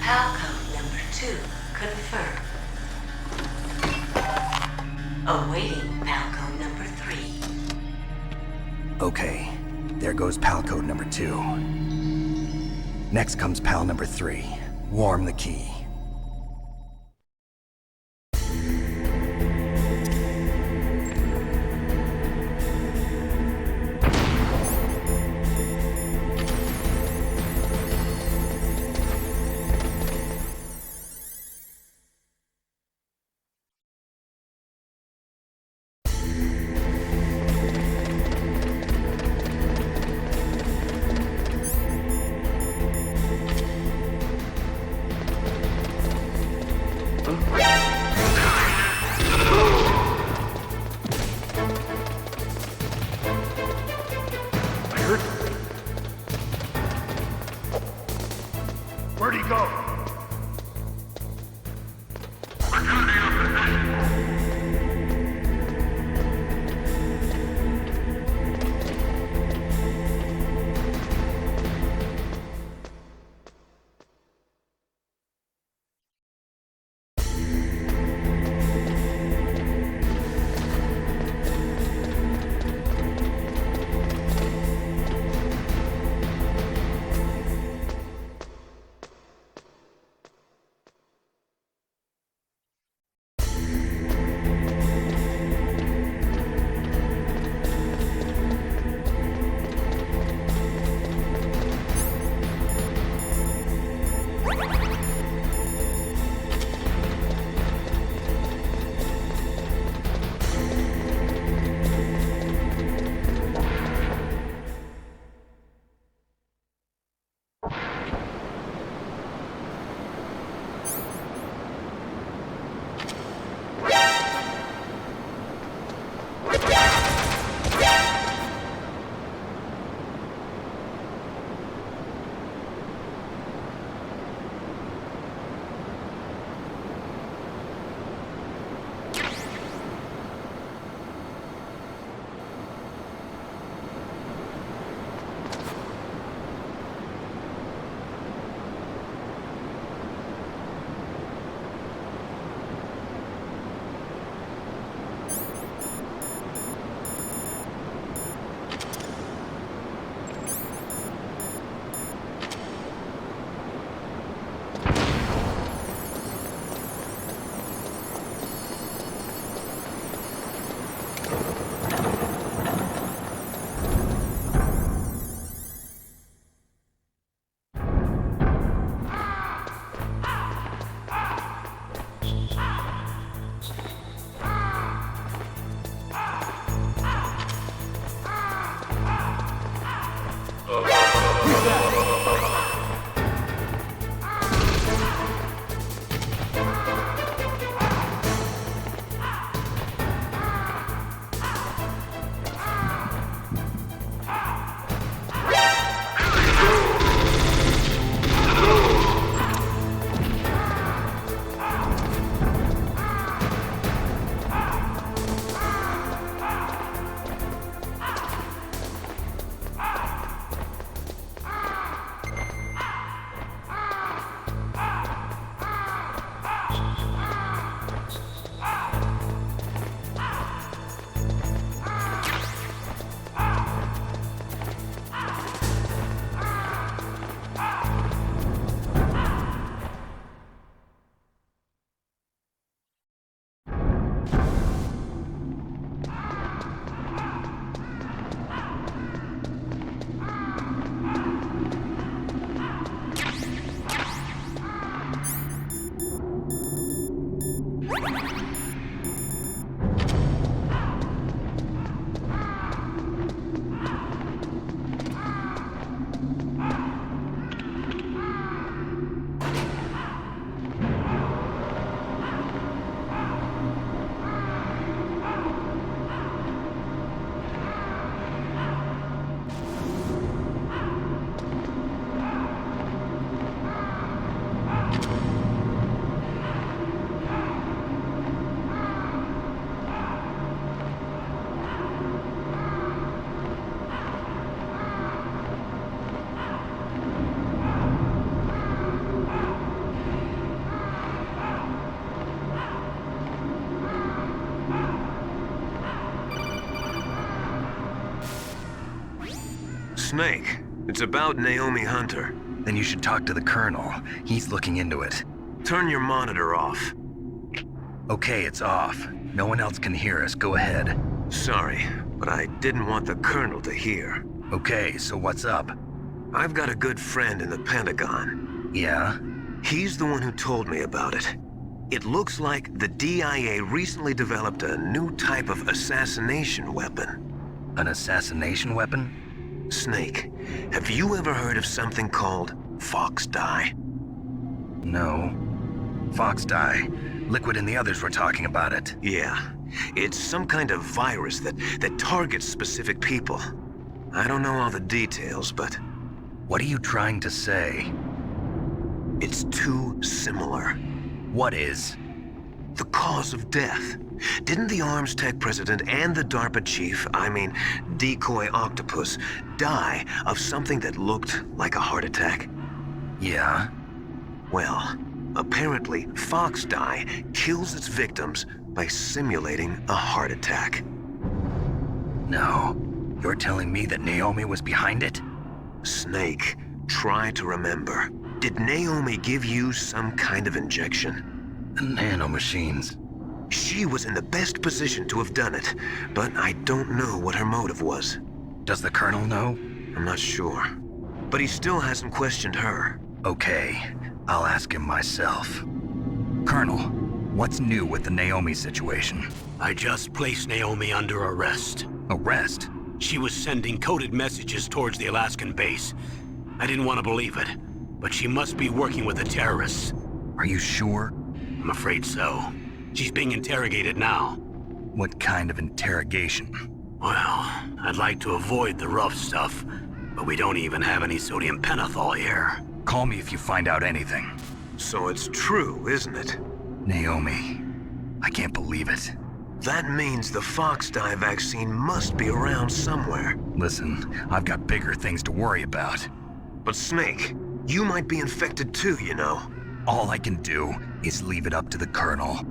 PAL code number 2 confirmed. Awaiting PAL code number 3. Okay, there goes PAL code number 2. Next comes PAL number 3. Warm the key. Where'd he go? Snake, it's about Naomi Hunter. Then you should talk to the Colonel. He's looking into it. Turn your monitor off. Okay, it's off. No one else can hear us. Go ahead. Sorry, but I didn't want the Colonel to hear. Okay, so what's up? I've got a good friend in the Pentagon. Yeah? He's the one who told me about it. It looks like the DIA recently developed a new type of assassination weapon. An assassination weapon? Snake, have you ever heard of something called Fox Dye? No. Fox Dye. Liquid and the others were talking about it. Yeah. It's some kind of virus that targets specific people. I don't know all the details, but... What are you trying to say? It's too similar. What is? The cause of death. Didn't the Arms Tech president and the DARPA chief, Decoy Octopus, die of something that looked like a heart attack? Yeah? Well, apparently Fox Dye kills its victims by simulating a heart attack. No. You're telling me that Naomi was behind it? Snake, try to remember. Did Naomi give you some kind of injection? The nanomachines. She was in the best position to have done it, but I don't know what her motive was. Does the Colonel know? I'm not sure. But he still hasn't questioned her. Okay, I'll ask him myself. Colonel, what's new with the Naomi situation? I just placed Naomi under arrest. Arrest? She was sending coded messages towards the Alaskan base. I didn't want to believe it, but she must be working with the terrorists. Are you sure? I'm afraid so. She's being interrogated now. What kind of interrogation? Well, I'd like to avoid the rough stuff, but we don't even have any sodium pentothal here. Call me if you find out anything. So it's true, isn't it? Naomi, I can't believe it. That means the Fox Dye vaccine must be around somewhere. Listen, I've got bigger things to worry about. But Snake, you might be infected too, you know. All I can do is leave it up to the Colonel.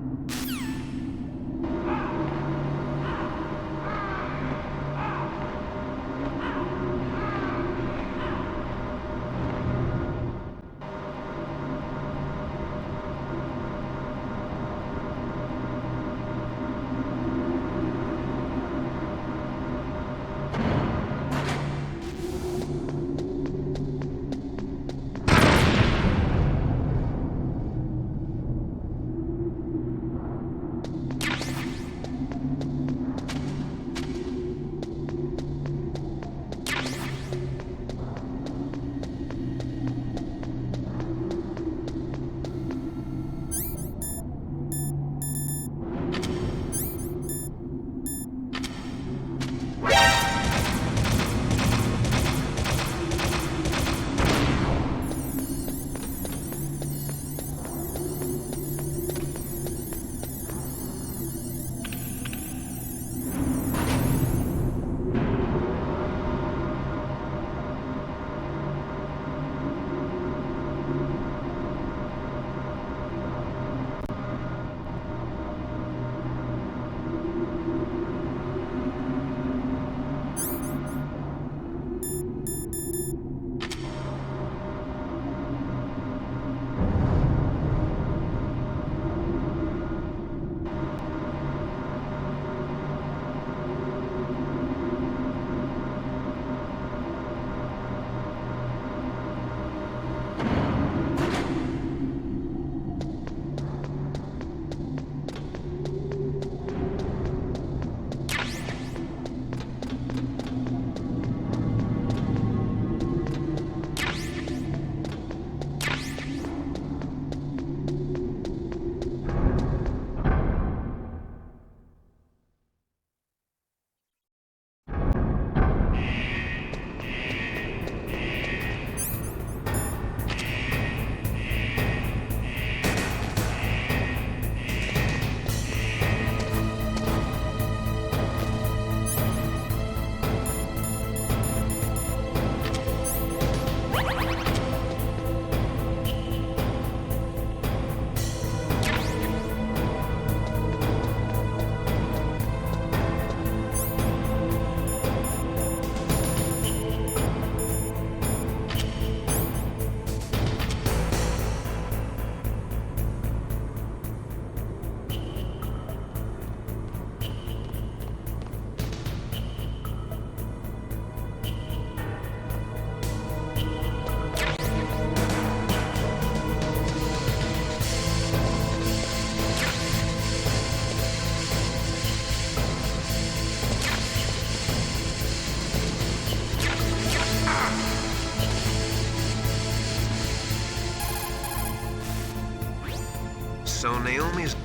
So Naomi's...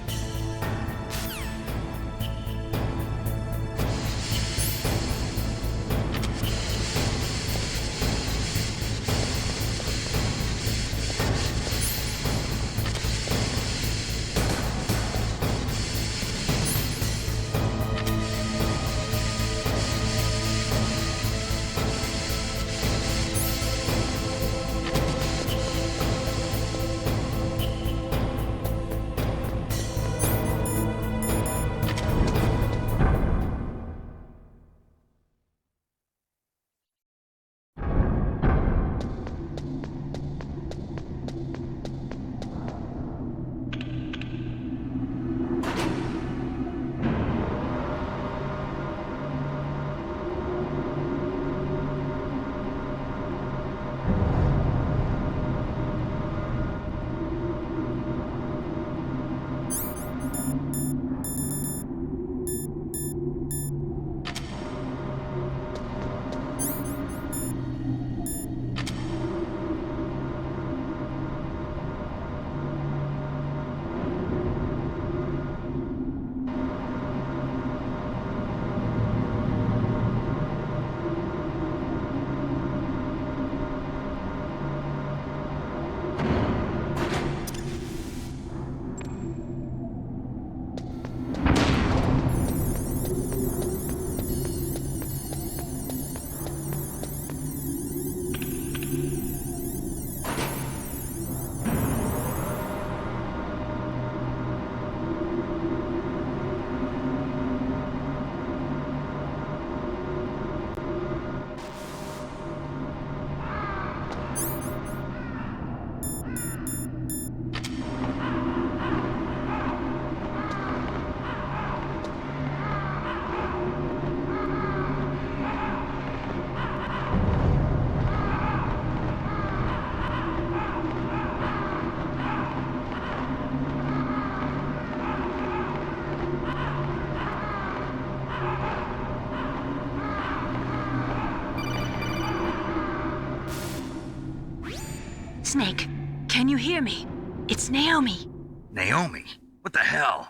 Snake, can you hear me? It's Naomi. Naomi? What the hell?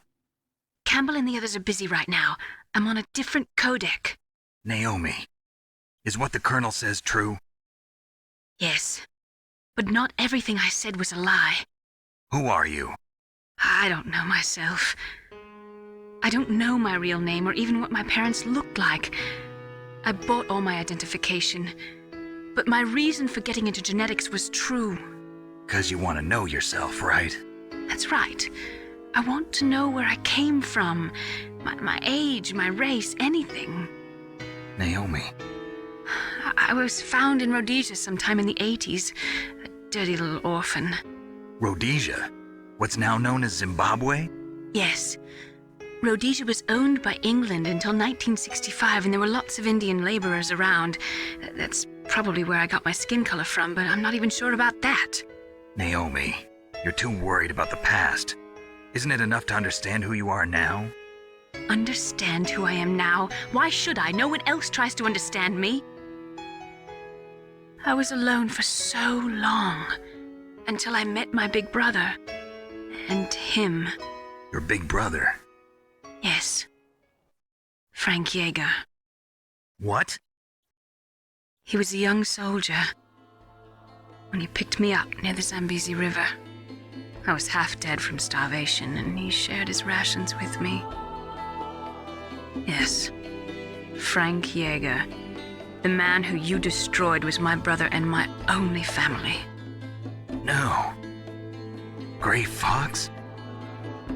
Campbell and the others are busy right now. I'm on a different codec. Naomi, is what the Colonel says true? Yes, but not everything I said was a lie. Who are you? I don't know myself. I don't know my real name or even what my parents looked like. I bought all my identification, but my reason for getting into genetics was true. 'Cause you want to know yourself, right? That's right. I want to know where I came from, my age, my race, anything. Naomi. I was found in Rhodesia sometime in the 80s, a dirty little orphan. Rhodesia? What's now known as Zimbabwe? Yes. Rhodesia was owned by England until 1965, and there were lots of Indian laborers around. That's probably where I got my skin color from, but I'm not even sure about that. Naomi, you're too worried about the past. Isn't it enough to understand who you are now? Understand who I am now? Why should I? No one else tries to understand me. I was alone for so long, until I met my big brother. And him. Your big brother? Yes. Frank Yeager. What? He was a young soldier when he picked me up near the Zambezi River. I was half dead from starvation, and he shared his rations with me. Yes, Frank Yeager. The man who you destroyed was my brother and my only family. No. Gray Fox?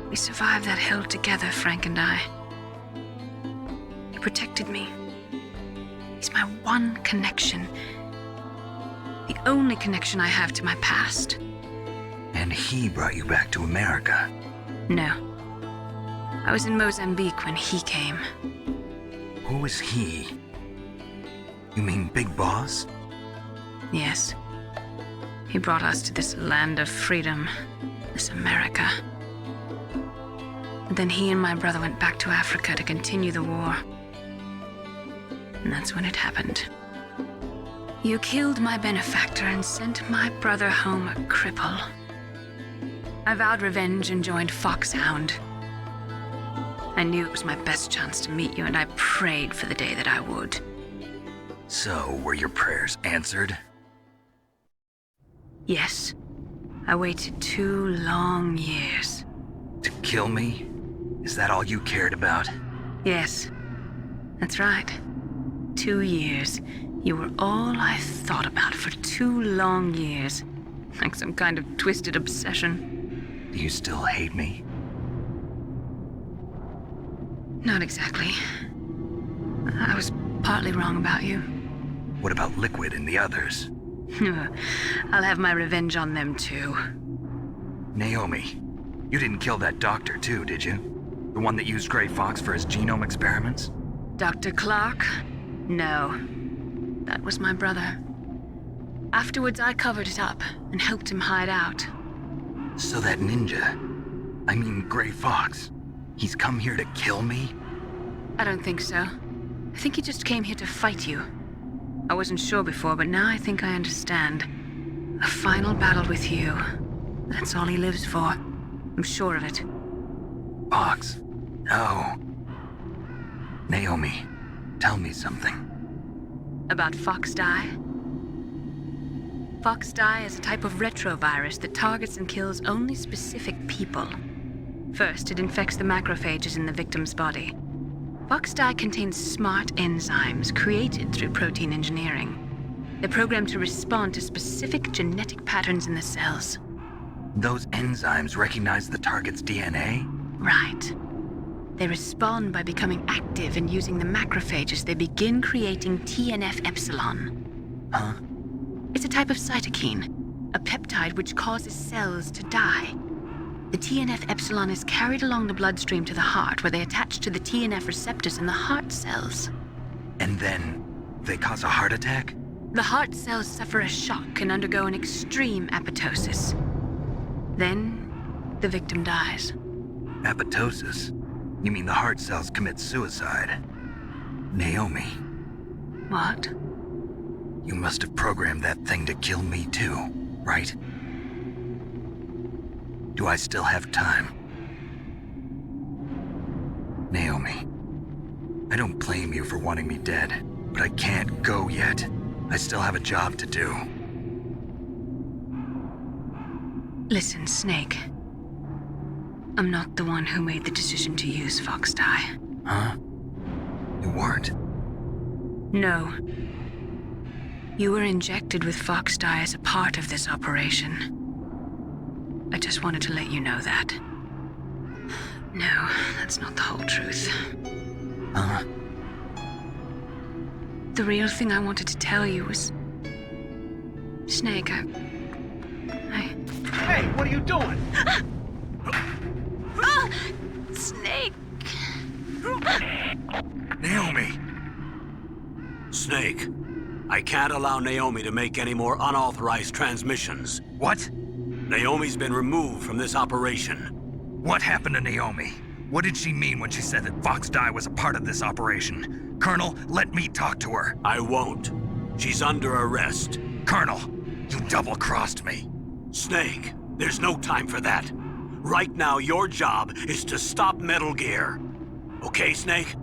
We survived that hell together, Frank and I. He protected me. He's my one connection. The only connection I have to my past. And he brought you back to America? No. I was in Mozambique when he came. Who is he? You mean Big Boss? Yes. He brought us to this land of freedom, this America. And then he and my brother went back to Africa to continue the war. And that's when it happened. You killed my benefactor and sent my brother home a cripple. I vowed revenge and joined Foxhound. I knew it was my best chance to meet you, and I prayed for the day that I would. So, were your prayers answered? Yes. I waited 2 long years. To kill me? Is that all you cared about? Yes. That's right. 2 years. You were all I thought about for 2 long years. Like some kind of twisted obsession. Do you still hate me? Not exactly. I was partly wrong about you. What about Liquid and the others? I'll have my revenge on them too. Naomi, you didn't kill that doctor too, did you? The one that used Grey Fox for his genome experiments? Dr. Clark? No. That was my brother. Afterwards, I covered it up and helped him hide out. So that ninja, I mean Grey Fox, he's come here to kill me? I don't think so. I think he just came here to fight you. I wasn't sure before, but now I think I understand. A final battle with you. That's all he lives for. I'm sure of it. Fox? No. Naomi, tell me something. About Fox Die? Fox Die is a type of retrovirus that targets and kills only specific people. First, it infects the macrophages in the victim's body. Fox Die contains smart enzymes created through protein engineering. They're programmed to respond to specific genetic patterns in the cells. Those enzymes recognize the target's DNA? Right. They respond by becoming active and using the macrophages. They begin creating TNF-epsilon. Huh? It's a type of cytokine, a peptide which causes cells to die. The TNF-epsilon is carried along the bloodstream to the heart, where they attach to the TNF receptors in the heart cells. And then they cause a heart attack? The heart cells suffer a shock and undergo an extreme apoptosis. Then, the victim dies. Apoptosis? You mean the heart cells commit suicide? Naomi. What? You must have programmed that thing to kill me too, right? Do I still have time? Naomi, I don't blame you for wanting me dead, but I can't go yet. I still have a job to do. Listen, Snake. I'm not the one who made the decision to use Fox Die. Huh? You weren't? No. You were injected with Fox Die as a part of this operation. I just wanted to let you know that. No, that's not the whole truth. Huh? The real thing I wanted to tell you was... Snake, I... Hey, what are you doing? Snake! Naomi! Snake, I can't allow Naomi to make any more unauthorized transmissions. What? Naomi's been removed from this operation. What happened to Naomi? What did she mean when she said that Fox Die was a part of this operation? Colonel, let me talk to her. I won't. She's under arrest. Colonel, you double-crossed me. Snake, there's no time for that. Right now, your job is to stop Metal Gear. Okay, Snake?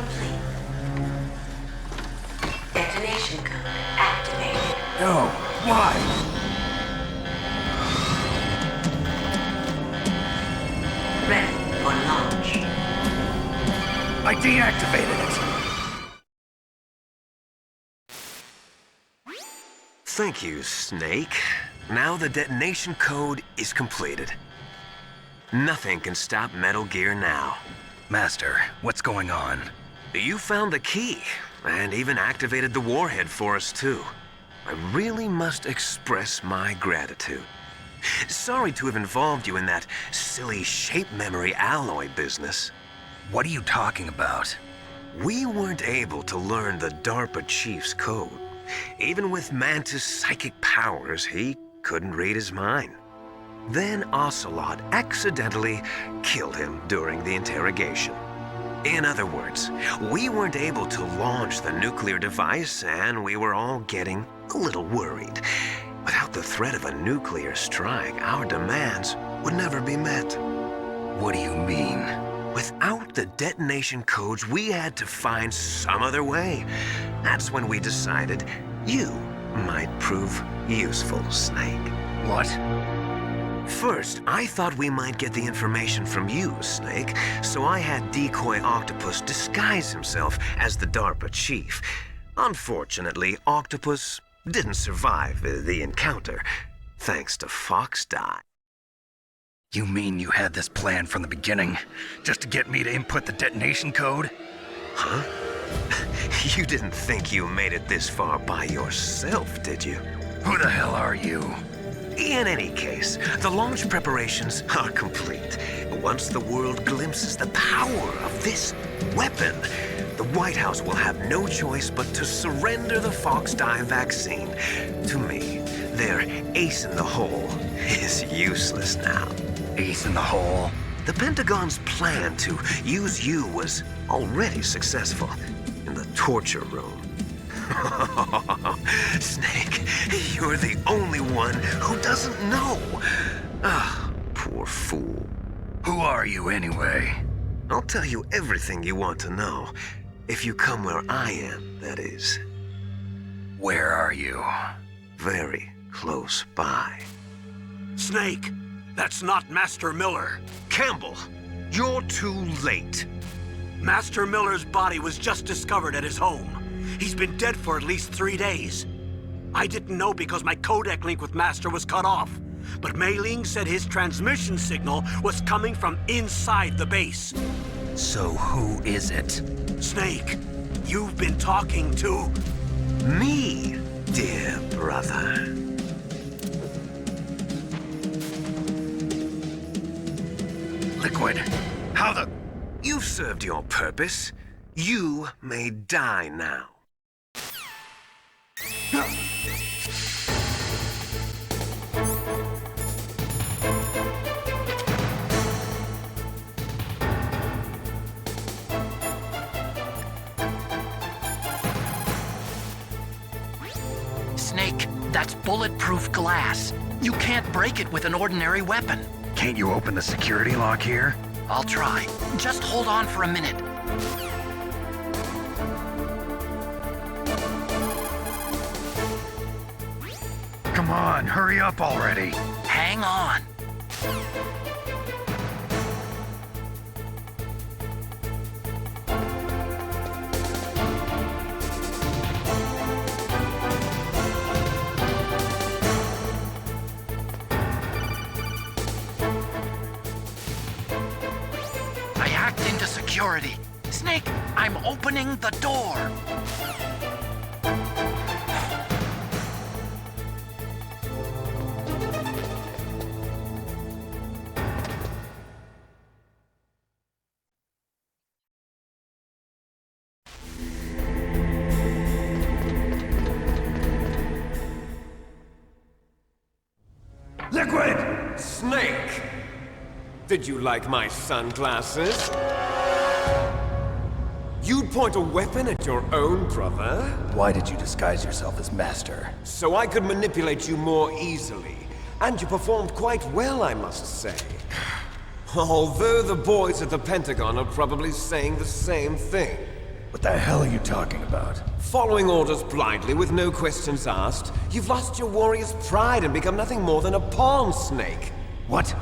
complete. Detonation code activated. No, why? Ready for launch. I deactivated it. Thank you, Snake. Now the detonation code is completed. Nothing can stop Metal Gear now. Master, what's going on? You found the key, and even activated the warhead for us, too. I really must express my gratitude. Sorry to have involved you in that silly shape memory alloy business. What are you talking about? We weren't able to learn the DARPA chief's code. Even with Mantis' psychic powers, he couldn't read his mind. Then Ocelot accidentally killed him during the interrogation. In other words, we weren't able to launch the nuclear device, and we were all getting a little worried. Without the threat of a nuclear strike, our demands would never be met. What do you mean? Without the detonation codes, we had to find some other way. That's when we decided you might prove useful, Snake. What? First, I thought we might get the information from you, Snake, so I had Decoy Octopus disguise himself as the DARPA chief. Unfortunately, Octopus didn't survive the encounter, thanks to Fox Die. You mean you had this plan from the beginning, just to get me to input the detonation code? Huh? You didn't think you made it this far by yourself, did you? Who the hell are you? In any case, the launch preparations are complete. Once the world glimpses the power of this weapon, the White House will have no choice but to surrender the Fox Die vaccine to me. Their ace in the hole is useless now. Ace in the hole? The Pentagon's plan to use you was already successful in the torture room. Snake, you're the only one who doesn't know. Ah, poor fool. Who are you anyway? I'll tell you everything you want to know. If you come where I am, that is. Where are you? Very close by. Snake, that's not Master Miller. Campbell, you're too late. Master Miller's body was just discovered at his home. He's been dead for at least 3 days. I didn't know because my codec link with Master was cut off. But Mei Ling said his transmission signal was coming from inside the base. So who is it? Snake, you've been talking to... me, dear brother. Liquid, how the... You've served your purpose. You may die now. Snake, that's bulletproof glass. You can't break it with an ordinary weapon. Can't you open the security lock here? I'll try. Just hold on for a minute. Come on, hurry up already. Hang on. I hacked into security. Snake, I'm opening the door. Liquid! Snake! Did you like my sunglasses? You'd point a weapon at your own brother? Why did you disguise yourself as Master? So I could manipulate you more easily. And you performed quite well, I must say. Although the boys at the Pentagon are probably saying the same thing. What the hell are you talking about? Following orders blindly with no questions asked, you've lost your warrior's pride and become nothing more than a pawn snake. What?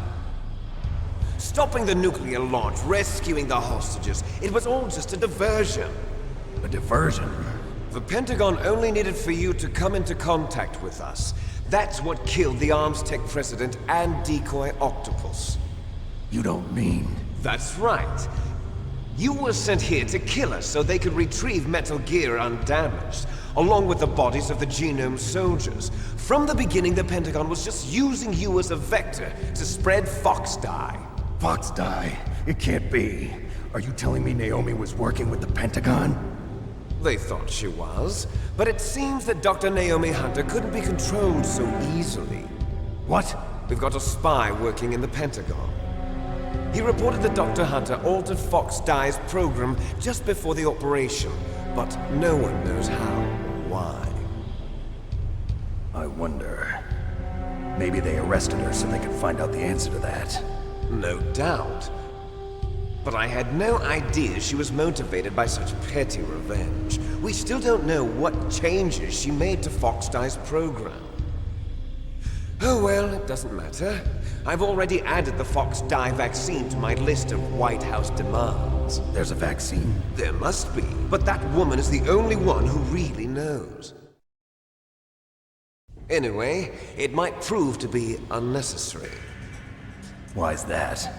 Stopping the nuclear launch, rescuing the hostages, it was all just a diversion. A diversion? The Pentagon only needed for you to come into contact with us. That's what killed the Arms Tech president and decoy octopus. You don't mean... That's right. You were sent here to kill us so they could retrieve Metal Gear undamaged, along with the bodies of the Genome soldiers. From the beginning, the Pentagon was just using you as a vector to spread Fox dye. Fox dye? It can't be. Are you telling me Naomi was working with the Pentagon? They thought she was, but it seems that Dr. Naomi Hunter couldn't be controlled so easily. What? We've got a spy working in the Pentagon. He reported that Dr. Hunter altered Fox Dye's program just before the operation, but no one knows how or why. I wonder... Maybe they arrested her so they could find out the answer to that. No doubt. But I had no idea she was motivated by such petty revenge. We still don't know what changes she made to Fox Dye's program. Oh well, it doesn't matter. I've already added the Fox Dye vaccine to my list of White House demands. There's a vaccine? There must be, but that woman is the only one who really knows. Anyway, it might prove to be unnecessary. Why's that?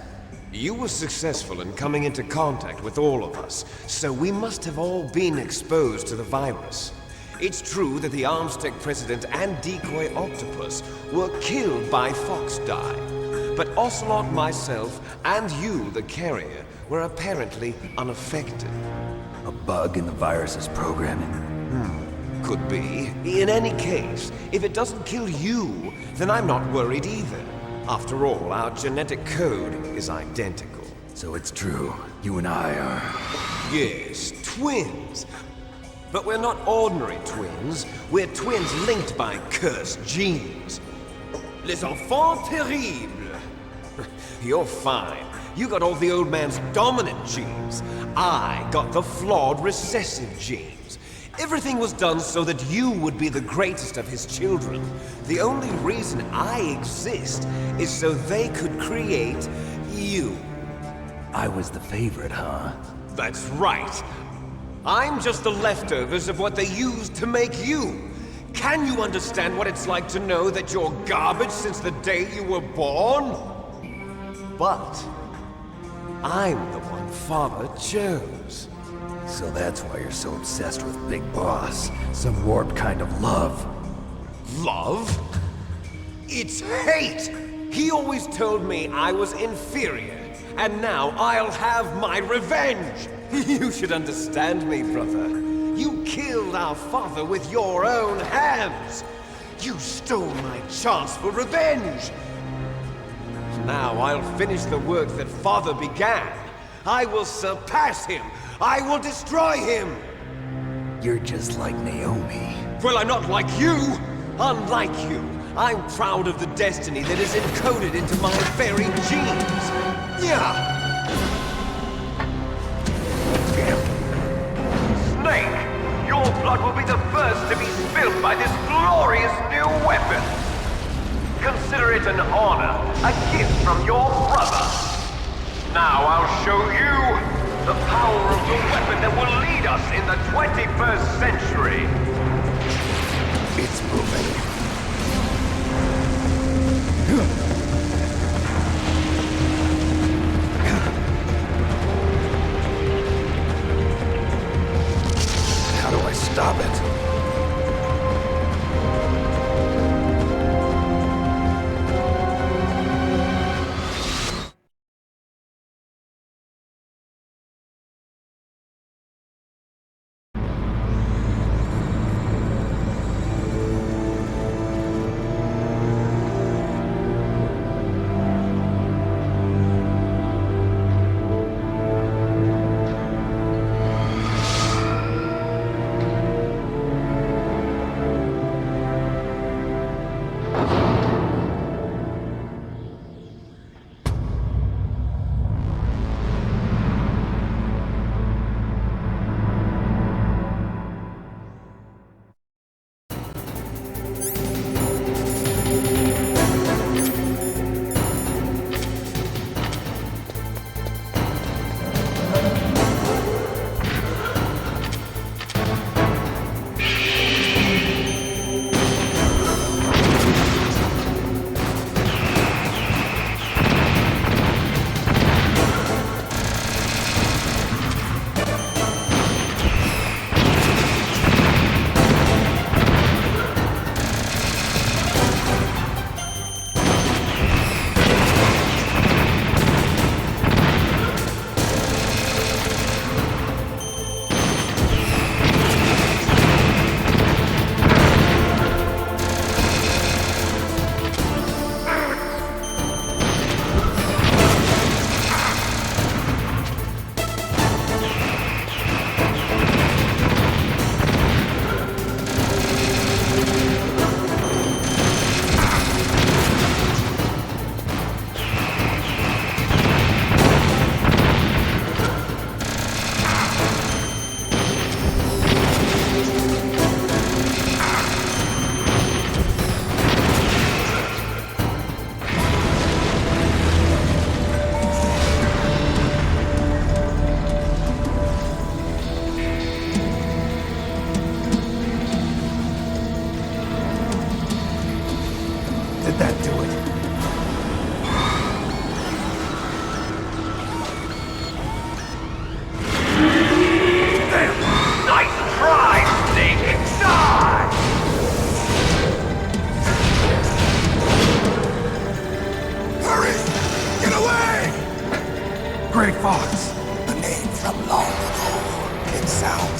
You were successful in coming into contact with all of us, so we must have all been exposed to the virus. It's true that the Arms Tech president and decoy octopus were killed by Fox Dye, but Ocelot, myself, and you, the carrier, were apparently unaffected. A bug in the virus's programming? Could be. In any case, if it doesn't kill you, then I'm not worried either. After all, our genetic code is identical. So it's true. You and I are... Yes, twins. But we're not ordinary twins. We're twins linked by cursed genes. Les enfants terribles. You're fine. You got all the old man's dominant genes. I got the flawed recessive genes. Everything was done so that you would be the greatest of his children. The only reason I exist is so they could create you. I was the favorite, huh? That's right. I'm just the leftovers of what they used to make you. Can you understand what it's like to know that you're garbage since the day you were born? But I'm the one Father chose. So that's why you're so obsessed with Big Boss. Some warped kind of love. Love? It's hate! He always told me I was inferior, and now I'll have my revenge! You should understand me, brother. You killed our father with your own hands! You stole my chance for revenge! Now I'll finish the work that Father began. I will surpass him! I will destroy him! You're just like Naomi. Well, I'm not like you! Unlike you, I'm proud of the destiny that is encoded into my very genes! Yeah! Snake, your blood will be the first to be spilled by this glorious new weapon! Consider it an honor, a gift from your brother! Now I'll show you the power of the weapon that will lead us in the 21st century! It's moving. How do I stop it?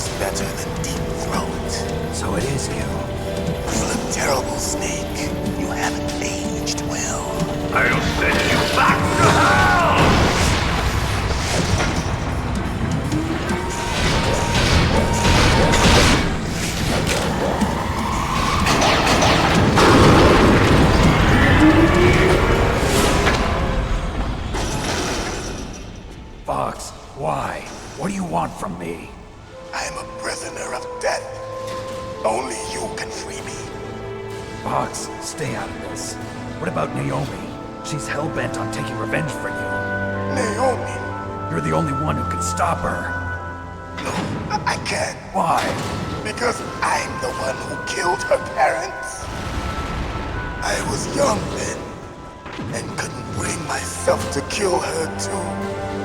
looks better than Deep Throat. So it is you. You look terrible, Snake. You haven't aged well. I'll send you back to hell! Fox, why? What do you want from me? I am a prisoner of death. Only you can free me. Fox, stay out of this. What about Naomi? She's hell-bent on taking revenge for you. Naomi? You're the only one who can stop her. No, I can't. Why? Because I'm the one who killed her parents. I was young then, and couldn't bring myself to kill her too.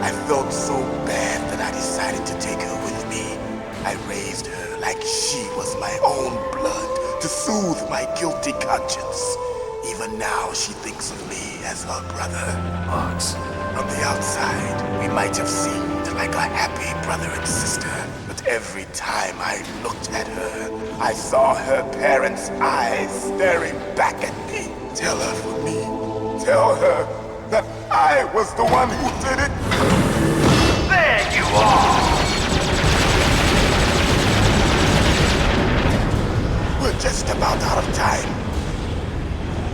I felt so bad that I decided to take her with me. I raised her like she was my own blood to soothe my guilty conscience. Even now, she thinks of me as her brother. Fox. From the outside, we might have seemed like a happy brother and sister, but every time I looked at her, I saw her parents' eyes staring back at me. Tell her for me. Tell her that I was the one who did it. There you are! We're just about out of time.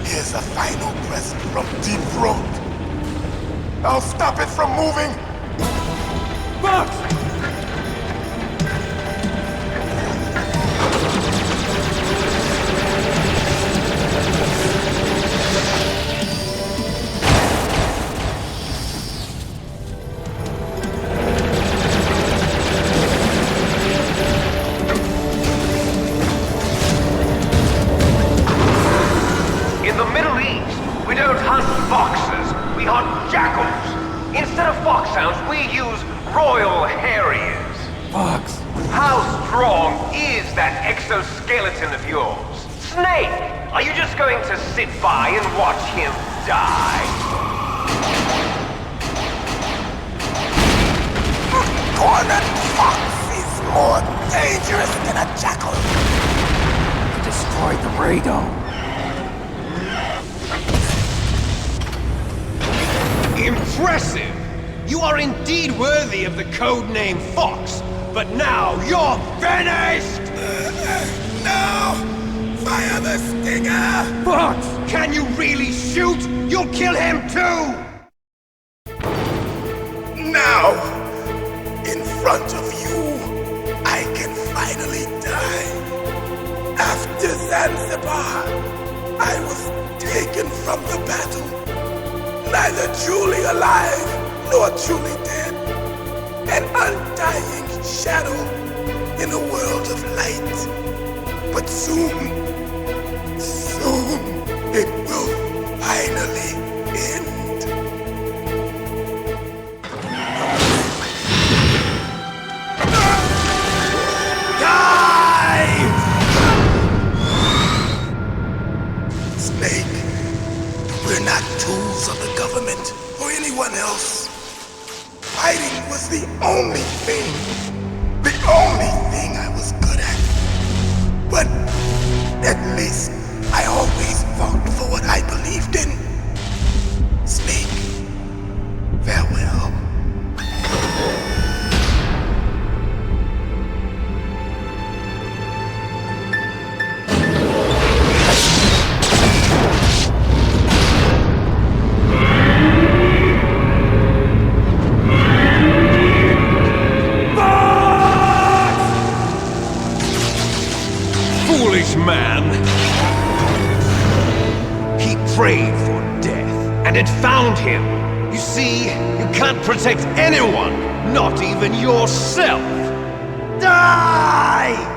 Here's a final present from Deep Throat. I'll stop it from moving. Fox! In the Middle East, we don't hunt foxes, we hunt jackals. Instead of foxhounds, we use Royal Harriers. Fox! How strong is that exoskeleton of yours? Snake, are you just going to sit by and watch him die? Cornered fox is more dangerous than a jackal. You destroyed the radome. Impressive! You are indeed worthy of the codename Fox, but now you're finished! No! Fire the stinger! Fox! Can you really shoot? You'll kill him too! Now, in front of you, I can finally die. After Zanzibar, I was taken from the battle. Neither truly alive, nor truly dead. An undying shadow in a world of light. But soon, it will finally end. Die! Snake, we're not tools of the government or anyone else. Fighting was the only thing I was good at. But at least I always fought for what I believed in. Snake, farewell. Foolish man! He prayed for death, and it found him. You see, you can't protect anyone, not even yourself. Die!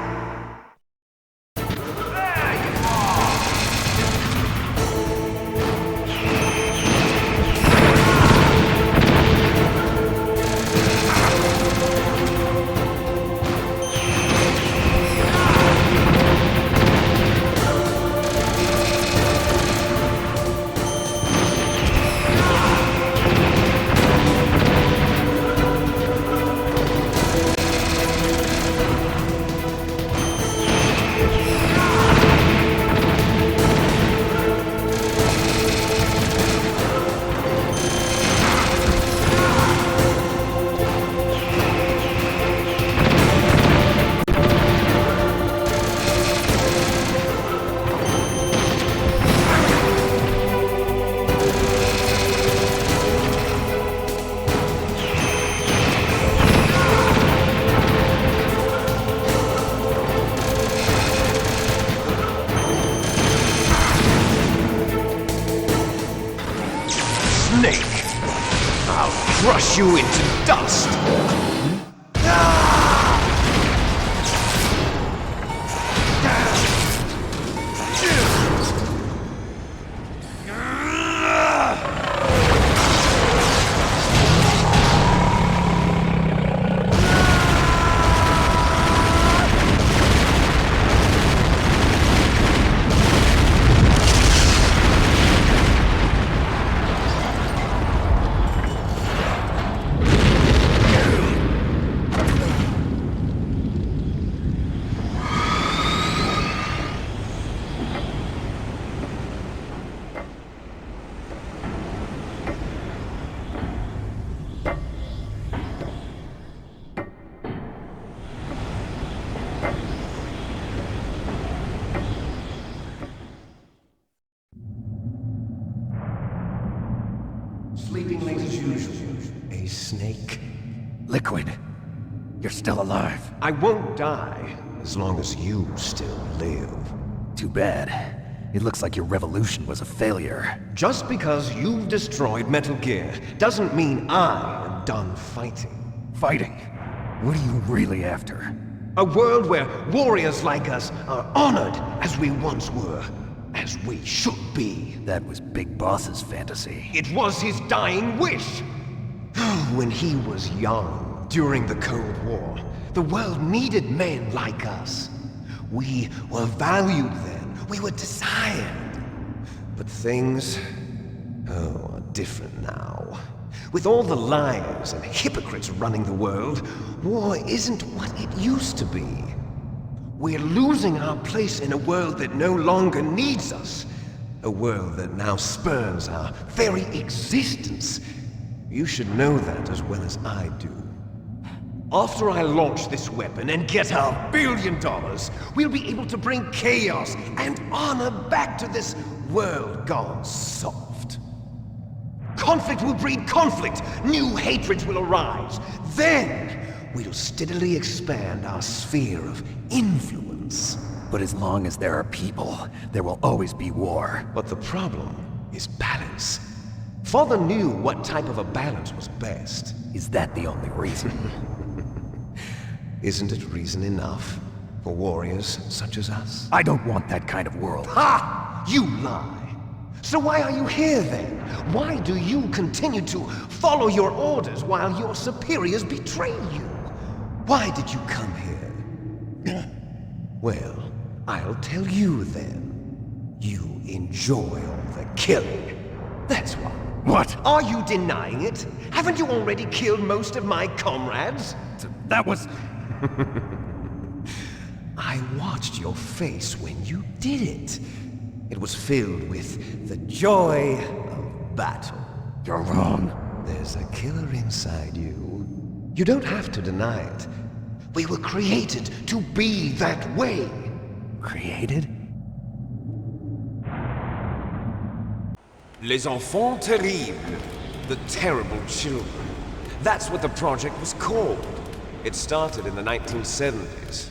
crunch you into dust! Sleeping late as usual. A snake? Liquid, you're still alive. I won't die as long as you still live. Too bad. It looks like your revolution was a failure. Just because you've destroyed Metal Gear doesn't mean I am done fighting. Fighting? What are you really after? A world where warriors like us are honored as we once were. As we should be. That was Big Boss's fantasy. It was his dying wish! When he was young, during the Cold War, the world needed men like us. We were valued then. We were desired. But things, are different now. With all the liars and hypocrites running the world, war isn't what it used to be. We're losing our place in a world that no longer needs us. A world that now spurns our very existence. You should know that as well as I do. After I launch this weapon and get our $1 billion, we'll be able to bring chaos and honor back to this world gone soft. Conflict will breed conflict. New hatreds will arise. Then, we'll steadily expand our sphere of influence. But as long as there are people, there will always be war. But the problem is balance. Father knew what type of a balance was best. Is that the only reason? Isn't it reason enough for warriors such as us? I don't want that kind of world. Ha! You lie! So why are you here then? Why do you continue to follow your orders while your superiors betray you? Why did you come here? Well, I'll tell you then. You enjoy all the killing. That's why. What? Are you denying it? Haven't you already killed most of my comrades? That was... I watched your face when you did it. It was filled with the joy of battle. You're wrong. There's a killer inside you. You don't have to deny it. We were created to be that way. Created? Les enfants terribles. The terrible children. That's what the project was called. It started in the 1970s.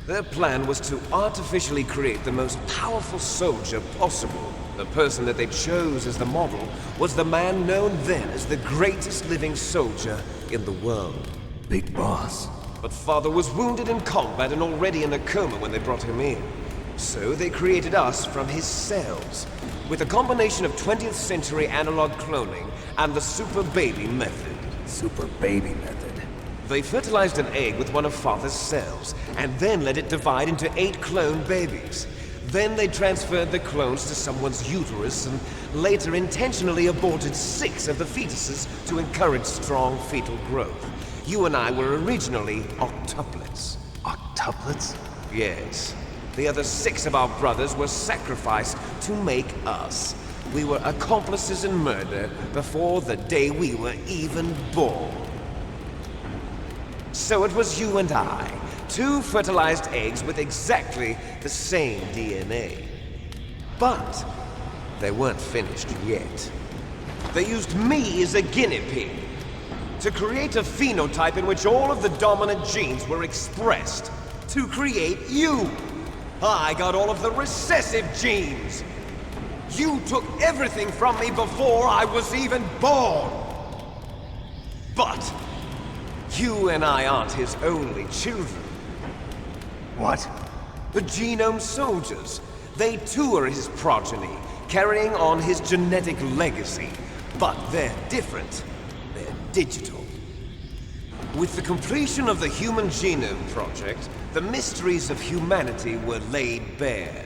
Their plan was to artificially create the most powerful soldier possible. The person that they chose as the model was the man known then as the greatest living soldier in the world. Big Boss. But Father was wounded in combat and already in a coma when they brought him in. So they created us from his cells, with a combination of 20th century analog cloning and the super baby method. Super baby method. They fertilized an egg with one of Father's cells, and then let it divide into 8 clone babies. Then they transferred the clones to someone's uterus, and later intentionally aborted 6 of the fetuses to encourage strong fetal growth. You and I were originally octuplets. Octuplets? Yes. The other 6 of our brothers were sacrificed to make us. We were accomplices in murder before the day we were even born. So it was you and I, 2 fertilized eggs with exactly the same DNA. But they weren't finished yet. They used me as a guinea pig to create a phenotype in which all of the dominant genes were expressed. To create you. I got all of the recessive genes. You took everything from me before I was even born. But you and I aren't his only children. What? The Genome Soldiers. They too are his progeny, carrying on his genetic legacy. But they're different. They're digital. With the completion of the Human Genome Project, the mysteries of humanity were laid bare.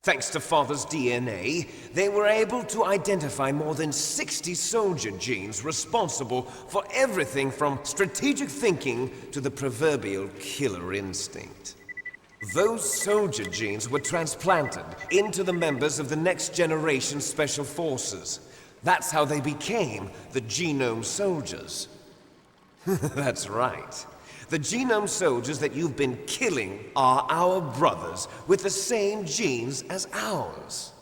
Thanks to Father's DNA, they were able to identify more than 60 soldier genes responsible for everything from strategic thinking to the proverbial killer instinct. Those soldier genes were transplanted into the members of the next generation Special Forces. That's how they became the Genome Soldiers. That's right. The Genome Soldiers that you've been killing are our brothers with the same genes as ours.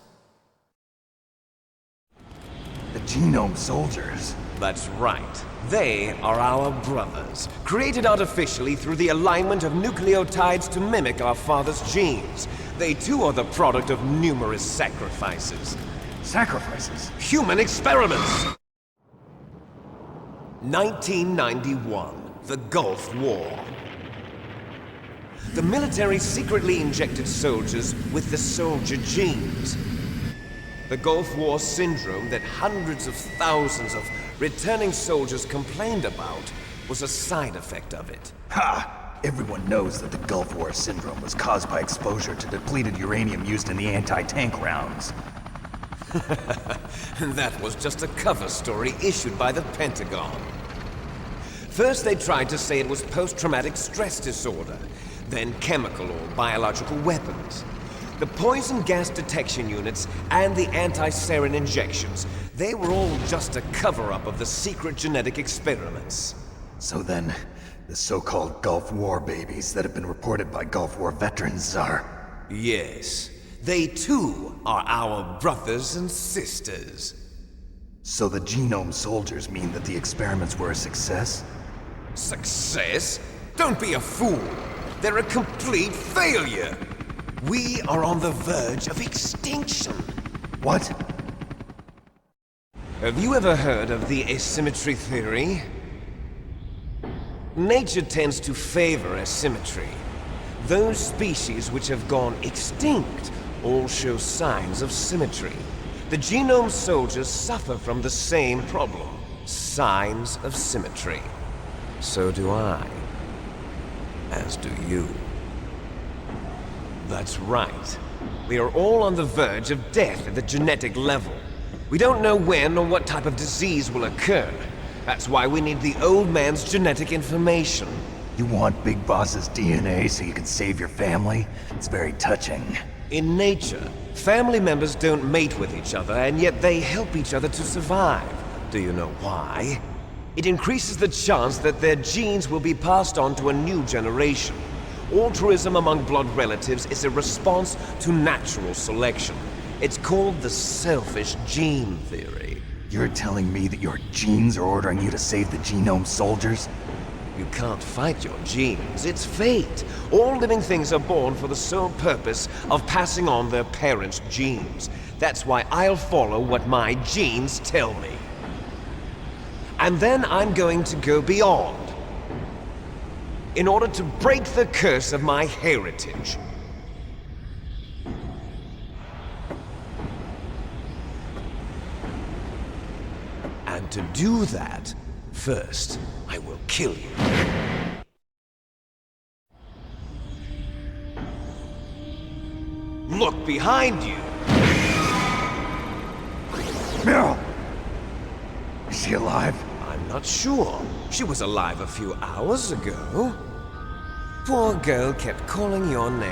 The Genome Soldiers? That's right. They are our brothers, created artificially through the alignment of nucleotides to mimic our father's genes. They too are the product of numerous sacrifices. Sacrifices? Human experiments! 1991. The Gulf War. The military secretly injected soldiers with the soldier genes. The Gulf War syndrome that hundreds of thousands of returning soldiers complained about was a side effect of it. Ha! Everyone knows that the Gulf War syndrome was caused by exposure to depleted uranium used in the anti-tank rounds. That was just a cover story issued by the Pentagon. First they tried to say it was post-traumatic stress disorder, then chemical or biological weapons. The poison gas detection units and the anti-sarin injections, they were all just a cover-up of the secret genetic experiments. So then, the so-called Gulf War babies that have been reported by Gulf War veterans are... Yes. They too are our brothers and sisters. So the Genome Soldiers mean that the experiments were a success? Success? Don't be a fool! They're a complete failure! We are on the verge of extinction. What? Have you ever heard of the asymmetry theory? Nature tends to favor asymmetry. Those species which have gone extinct all show signs of symmetry. The Genome Soldiers suffer from the same problem. Signs of symmetry. So do I. As do you. That's right. We are all on the verge of death at the genetic level. We don't know when or what type of disease will occur. That's why we need the old man's genetic information. You want Big Boss's DNA so you can save your family? It's very touching. In nature, family members don't mate with each other, and yet they help each other to survive. Do you know why? It increases the chance that their genes will be passed on to a new generation. Altruism among blood relatives is a response to natural selection. It's called the selfish gene theory. You're telling me that your genes are ordering you to save the Genome Soldiers? You can't fight your genes. It's fate. All living things are born for the sole purpose of passing on their parents' genes. That's why I'll follow what my genes tell me. And then I'm going to go beyond. In order to break the curse of my heritage. And to do that, first, I will kill you. Look behind you! Meryl! Is she alive? I'm not sure. She was alive a few hours ago. Poor girl kept calling your name.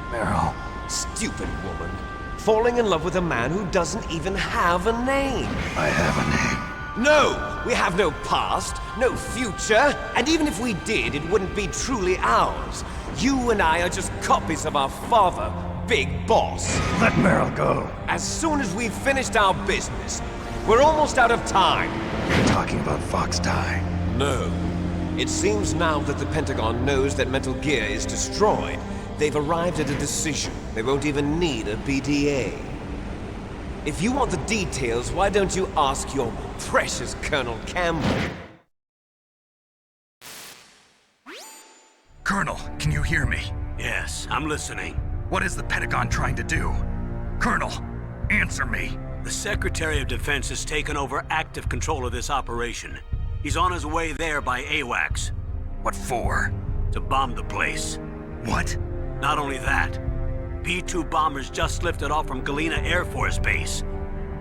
Meryl. Stupid woman. Falling in love with a man who doesn't even have a name. I have a name. No! We have no past, no future, and even if we did, it wouldn't be truly ours. You and I are just copies of our father, Big Boss. Let Meryl go. As soon as we've finished our business, we're almost out of time. You're talking about Fox Die. No. It seems now that the Pentagon knows that Metal Gear is destroyed. They've arrived at a decision. They won't even need a BDA. If you want the details, why don't you ask your precious Colonel Campbell? Colonel, can you hear me? Yes, I'm listening. What is the Pentagon trying to do? Colonel, answer me. The Secretary of Defense has taken over active control of this operation. He's on his way there by AWACS. What for? To bomb the place. What? Not only that, B-2 bombers just lifted off from Galena Air Force Base.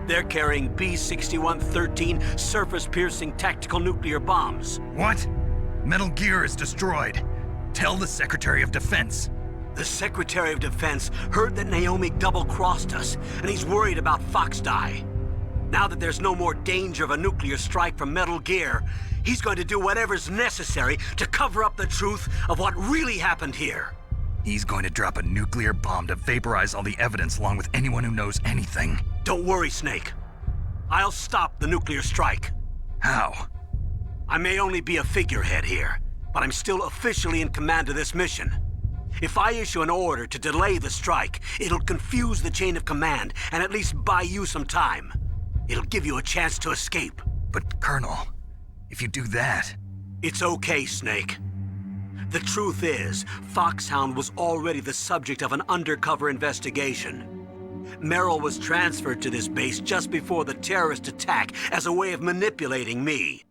They're carrying B-6113 surface-piercing tactical nuclear bombs. What? Metal Gear is destroyed. Tell the Secretary of Defense. The Secretary of Defense heard that Naomi double-crossed us, and he's worried about Foxdie. Now that there's no more danger of a nuclear strike from Metal Gear, he's going to do whatever's necessary to cover up the truth of what really happened here. He's going to drop a nuclear bomb to vaporize all the evidence along with anyone who knows anything. Don't worry, Snake. I'll stop the nuclear strike. How? I may only be a figurehead here, but I'm still officially in command of this mission. If I issue an order to delay the strike, it'll confuse the chain of command and at least buy you some time. It'll give you a chance to escape. But, Colonel, if you do that... It's okay, Snake. The truth is, Foxhound was already the subject of an undercover investigation. Merrill was transferred to this base just before the terrorist attack as a way of manipulating me.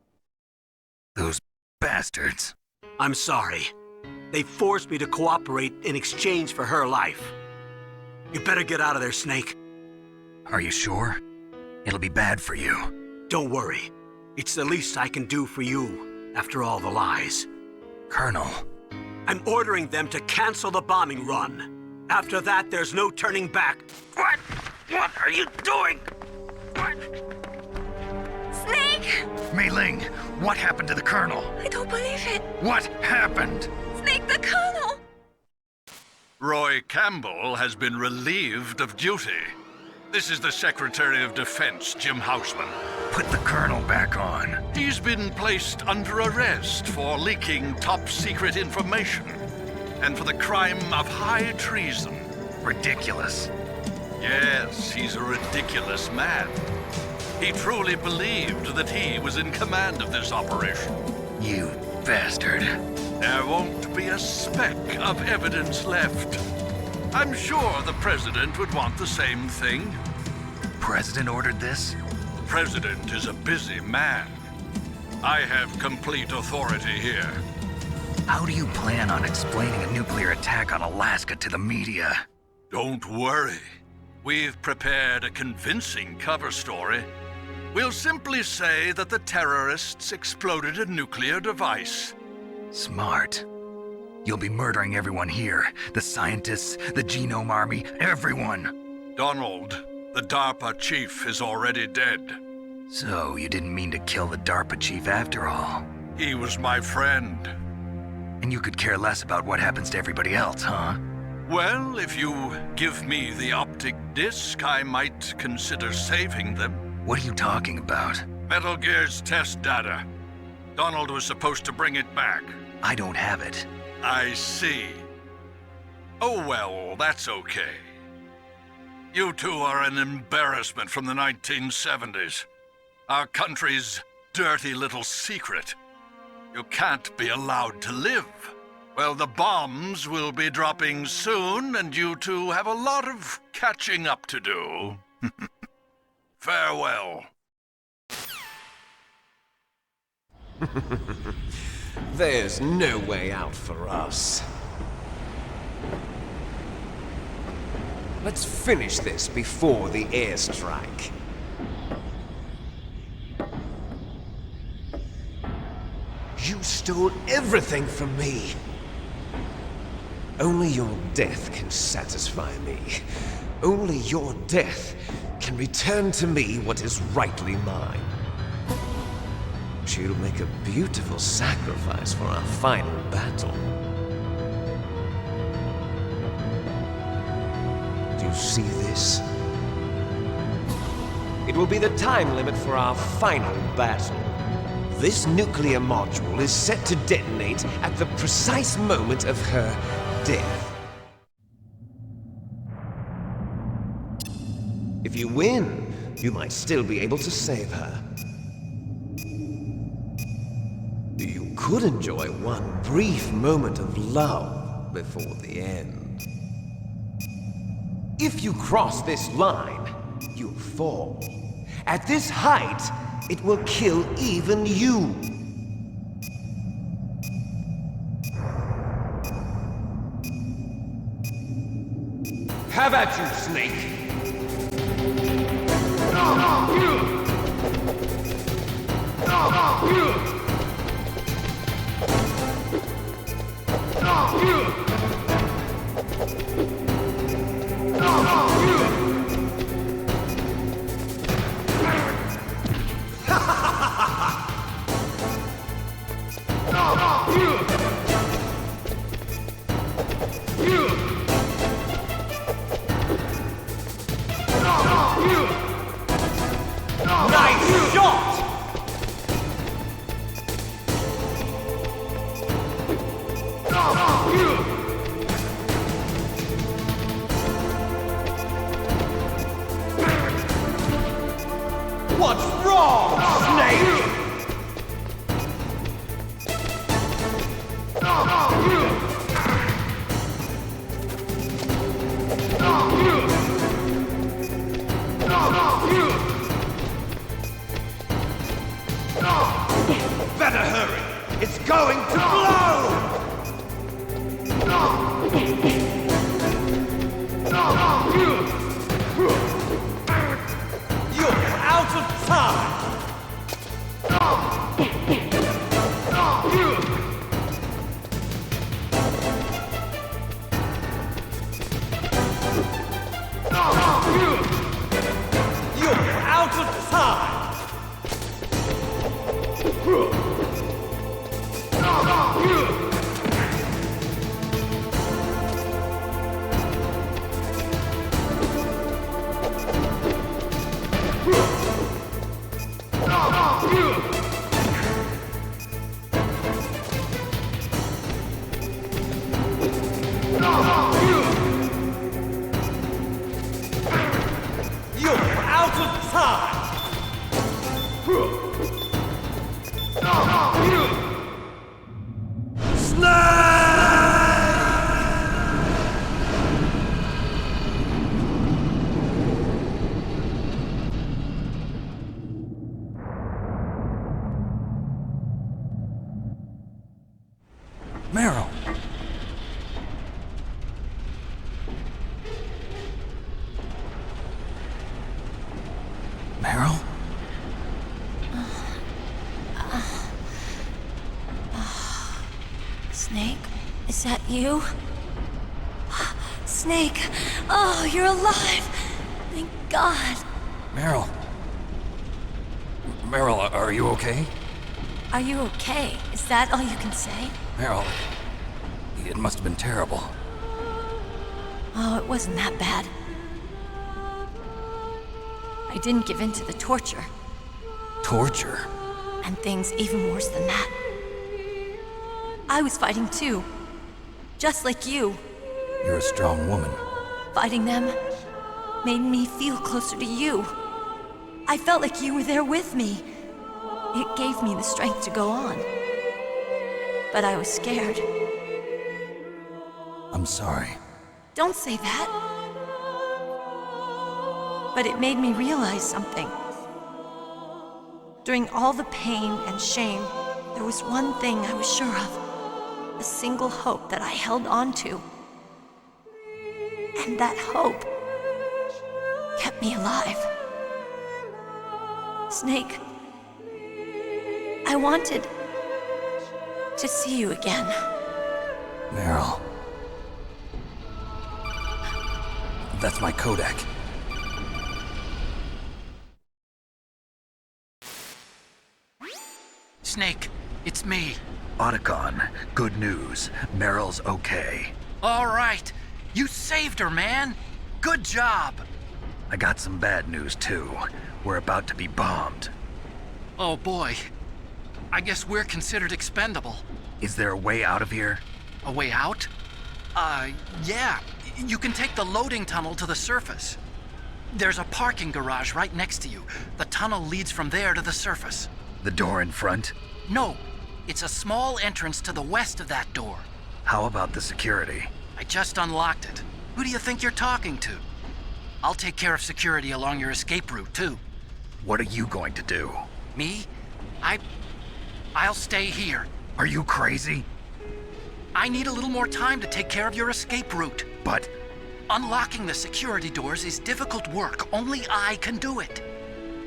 Those bastards. I'm sorry. They forced me to cooperate in exchange for her life. You better get out of there, Snake. Are you sure? It'll be bad for you. Don't worry. It's the least I can do for you, after all the lies. Colonel. I'm ordering them to cancel the bombing run. After that, there's no turning back. What? What are you doing? What? Snake! Mei Ling, what happened to the Colonel? I don't believe it. What happened? Snake, the Colonel! Roy Campbell has been relieved of duty. This is the Secretary of Defense, Jim Houseman. Put the Colonel back on. He's been placed under arrest for leaking top-secret information and for the crime of high treason. Ridiculous. Yes, he's a ridiculous man. He truly believed that he was in command of this operation. You bastard. There won't be a speck of evidence left. I'm sure the President would want the same thing. President ordered this? President is a busy man. I have complete authority here. How do you plan on explaining a nuclear attack on Alaska to the media? Don't worry. We've prepared a convincing cover story. We'll simply say that the terrorists exploded a nuclear device. Smart. You'll be murdering everyone here. The scientists, the Genome Army, everyone. Donald, the DARPA chief, is already dead. So, you didn't mean to kill the DARPA chief after all? He was my friend. And you could care less about what happens to everybody else, huh? Well, if you give me the optic disc, I might consider saving them. What are you talking about? Metal Gear's test data. Donald was supposed to bring it back. I don't have it. I see. Oh well, that's okay. You two are an embarrassment from the 1970s. Our country's dirty little secret. You can't be allowed to live. Well, the bombs will be dropping soon, and you two have a lot of catching up to do. Farewell. There's no way out for us. Let's finish this before the airstrike. You stole everything from me. Only your death can satisfy me. Only your death can return to me what is rightly mine. She'll make a beautiful sacrifice for our final battle. Do you see this? It will be the time limit for our final battle. This nuclear module is set to detonate at the precise moment of her death. If you win, you might still be able to save her. You could enjoy one brief moment of love before the end. If you cross this line, you'll fall. At this height, it will kill even you. Have at you, Snake! Nice shot! What's wrong, Snake? Better hurry! It's going to blow! You're out of time! You're out of time! You're out of time! Meryl! Meryl? Snake, is that you? Snake! Oh, you're alive! Thank God! Meryl? Meryl, are you okay? Are you okay? Is that all you can say? Meryl, it must have been terrible. Oh, it wasn't that bad. I didn't give in to the torture. Torture? And things even worse than that. I was fighting too. Just like you. You're a strong woman. Fighting them made me feel closer to you. I felt like you were there with me. It gave me the strength to go on. But I was scared. I'm sorry. Don't say that. But it made me realize something. During all the pain and shame, there was one thing I was sure of. A single hope that I held on to. And that hope kept me alive. Snake, I wanted to see you again. Meryl. That's my Kodak. Snake, it's me. Otacon, good news. Meryl's okay. All right. You saved her, man. Good job. I got some bad news, too. We're about to be bombed. Oh, boy. I guess we're considered expendable. Is there a way out of here? A way out? Yeah. You can take the loading tunnel to the surface. There's a parking garage right next to you. The tunnel leads from there to the surface. The door in front? No, it's a small entrance to the west of that door. How about the security? I just unlocked it. Who do you think you're talking to? I'll take care of security along your escape route, too. What are you going to do? Me? I'll stay here. Are you crazy? I need a little more time to take care of your escape route. But... Unlocking the security doors is difficult work. Only I can do it.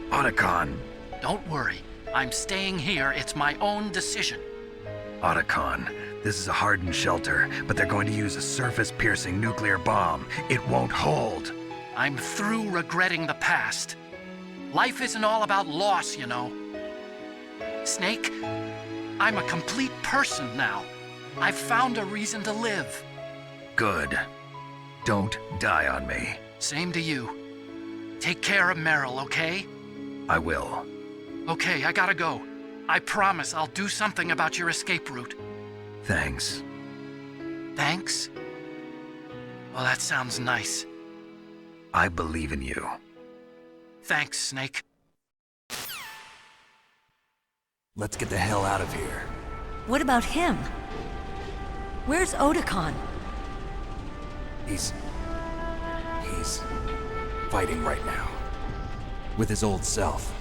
Otacon. Don't worry. I'm staying here. It's my own decision. Otacon, this is a hardened shelter, but they're going to use a surface-piercing nuclear bomb. It won't hold. I'm through regretting the past. Life isn't all about loss, you know. Snake, I'm a complete person now. I've found a reason to live. Good. Don't die on me. Same to you. Take care of Meryl, okay? I will. Okay, I gotta go. I promise I'll do something about your escape route. Thanks. Thanks? Well, that sounds nice. I believe in you. Thanks, Snake. Let's get the hell out of here. What about him? Where's Otacon? He's fighting right now. With his old self.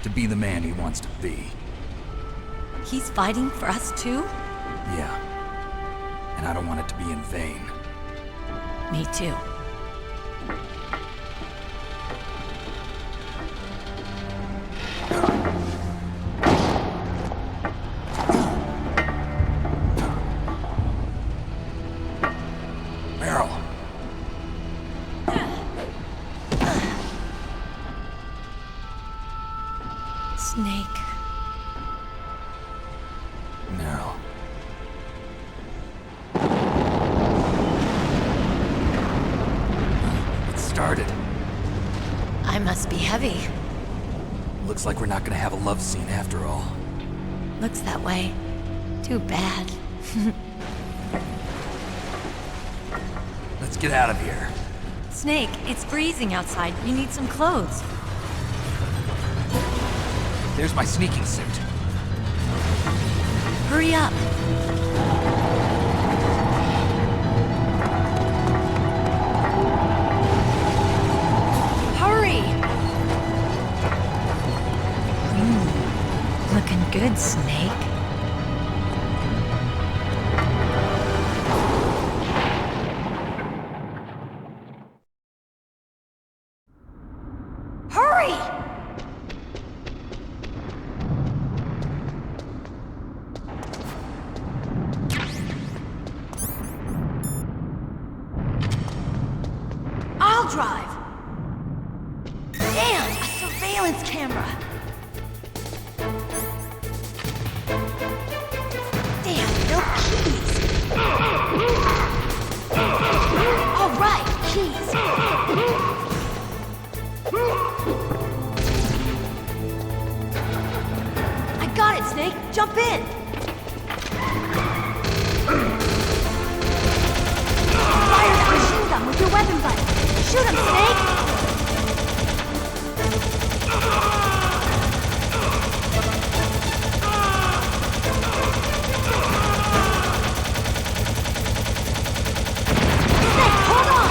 To be the man he wants to be. He's fighting for us too? Yeah. And I don't want it to be in vain. Me too. Snake. No. It started. I must be heavy. Looks like we're not gonna have a love scene after all. Looks that way. Too bad. Let's get out of here. Snake, it's freezing outside. You need some clothes. There's my sneaking suit. Hurry up. Hurry! Looking good, Snake. Hurry! I'll drive. Damn, a surveillance camera. Damn, no keys. All right, keys. I got it, Snake. Jump in. Fire that machine gun with your weapon button. Shoot him, Snake! Snake, hold on!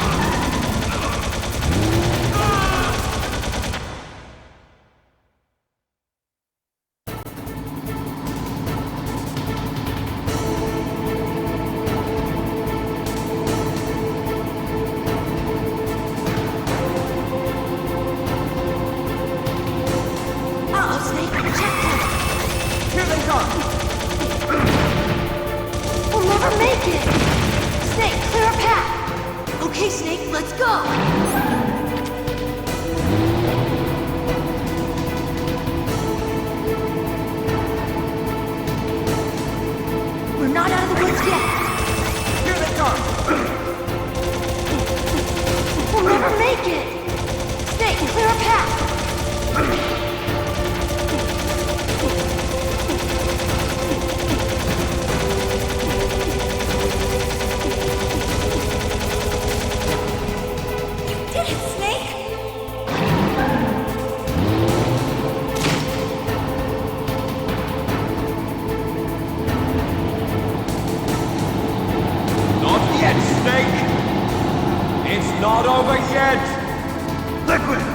We'll never make it! Snake, clear a path! Okay, Snake, let's go! We're not out of the woods yet! Here they come! We'll never make it! Snake, clear a path! Did it, Snake? not over yet! Liquid!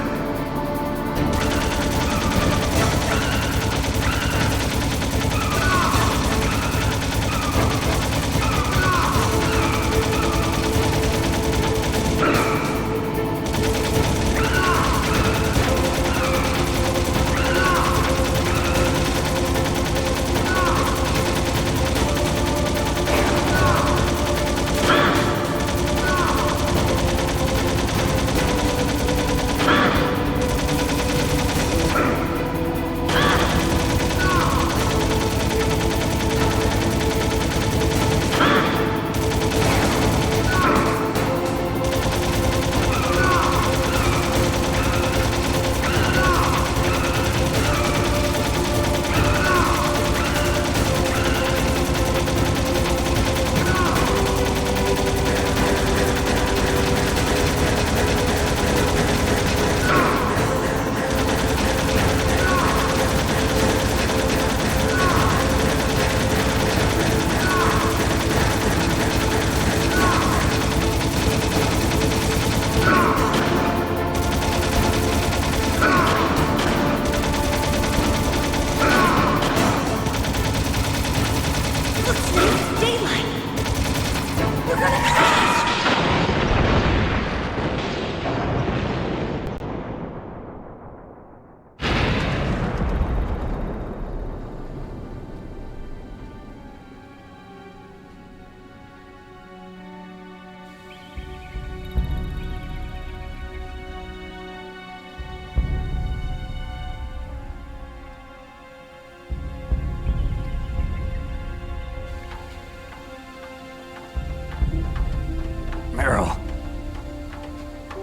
Meryl.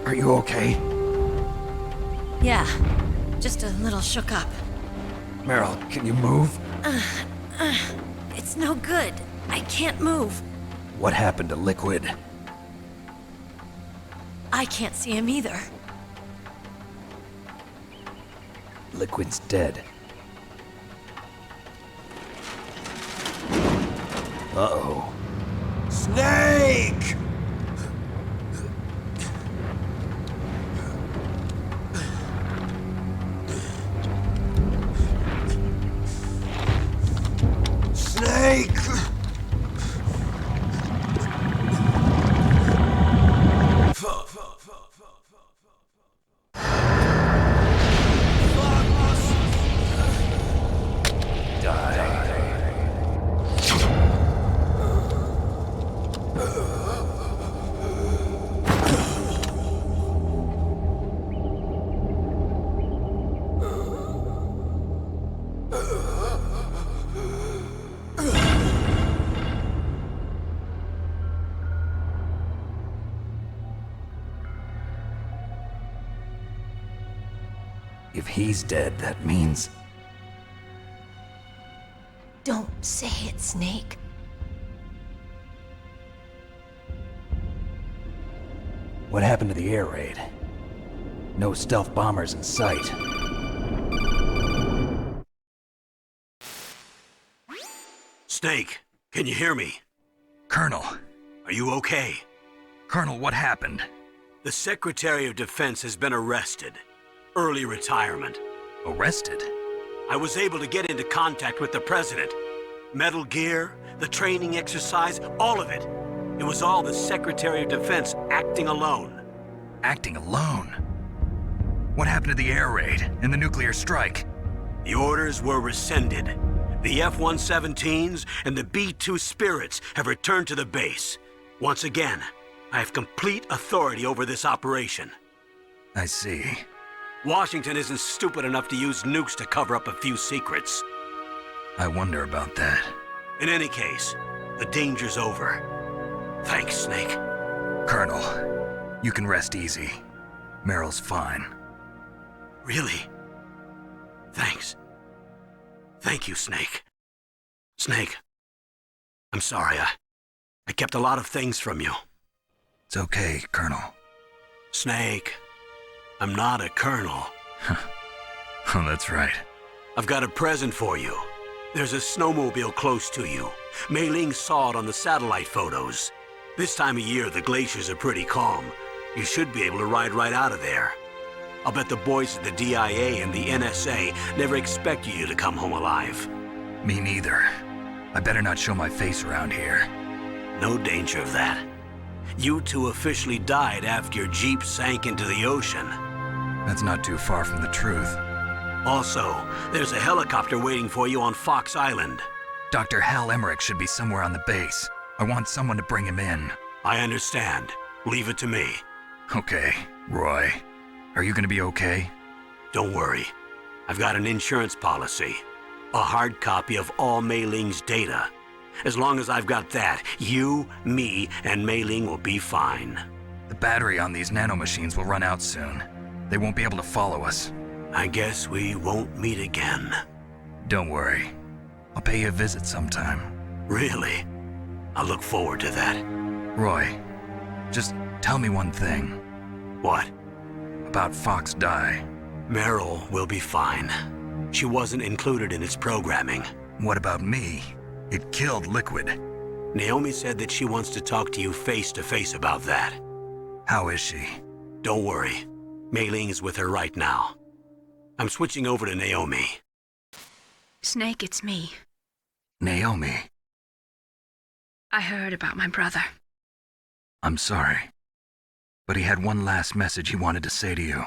Are you okay? Yeah, just a little shook up. Meryl, can you move? It's no good. I can't move. What happened to Liquid? I can't see him either. Liquid's dead. Uh-oh. Snake! Snake! If he's dead, that means... Don't say it, Snake. What happened to the air raid? No stealth bombers in sight. Snake, can you hear me? Colonel. Are you okay? Colonel, what happened? The Secretary of Defense has been arrested. Early retirement. Arrested? I was able to get into contact with the President. Metal Gear, the training exercise, all of it. It was all the Secretary of Defense acting alone. Acting alone? What happened to the air raid and the nuclear strike? The orders were rescinded. The F-117s and the B-2 Spirits have returned to the base. Once again, I have complete authority over this operation. I see. Washington isn't stupid enough to use nukes to cover up a few secrets. I wonder about that. In any case, the danger's over. Thanks, Snake. Colonel, you can rest easy. Meryl's fine. Really? Thanks. Thank you, Snake. Snake, I'm sorry. I kept a lot of things from you. It's okay, Colonel. Snake, I'm not a colonel. Oh, that's right. I've got a present for you. There's a snowmobile close to you. Mei Ling saw it on the satellite photos. This time of year, the glaciers are pretty calm. You should be able to ride right out of there. I'll bet the boys at the DIA and the NSA never expect you to come home alive. Me neither. I better not show my face around here. No danger of that. You two officially died after your Jeep sank into the ocean. That's not too far from the truth. Also, there's a helicopter waiting for you on Fox Island. Dr. Hal Emmerich should be somewhere on the base. I want someone to bring him in. I understand. Leave it to me. Okay, Roy. Are you gonna be okay? Don't worry. I've got an insurance policy. A hard copy of all Mei Ling's data. As long as I've got that, you, me, and Mei Ling will be fine. The battery on these nanomachines will run out soon. They won't be able to follow us. I guess we won't meet again. Don't worry. I'll pay you a visit sometime. Really? I look forward to that. Roy, just tell me one thing. What? About Fox Die. Meryl will be fine. She wasn't included in its programming. What about me? It killed Liquid. Naomi said that she wants to talk to you face to face about that. How is she? Don't worry. Mei Ling is with her right now. I'm switching over to Naomi. Snake, it's me. Naomi. I heard about my brother. I'm sorry. But he had one last message he wanted to say to you.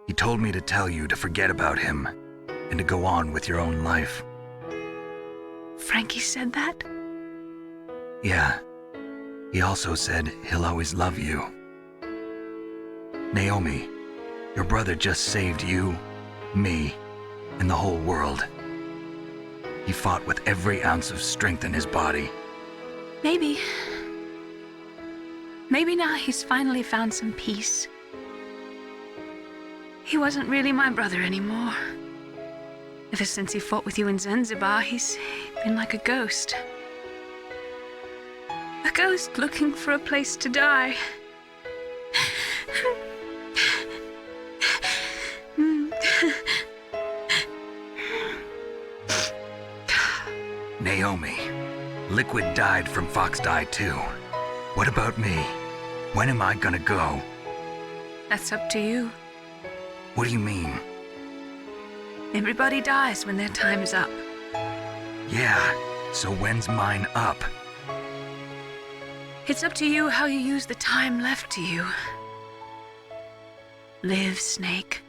He told me to tell you to forget about him and to go on with your own life. Frankie said that? Yeah. He also said he'll always love you. Naomi, your brother just saved you, me, and the whole world. He fought with every ounce of strength in his body. Maybe now he's finally found some peace. He wasn't really my brother anymore. Ever since he fought with you in Zanzibar, he's been like a ghost. A ghost looking for a place to die. Naomi, Liquid died from Fox Die too. What about me? When am I gonna go? That's up to you. What do you mean? Everybody dies when their time's up. Yeah, so when's mine up? It's up to you how you use the time left to you. Live, Snake.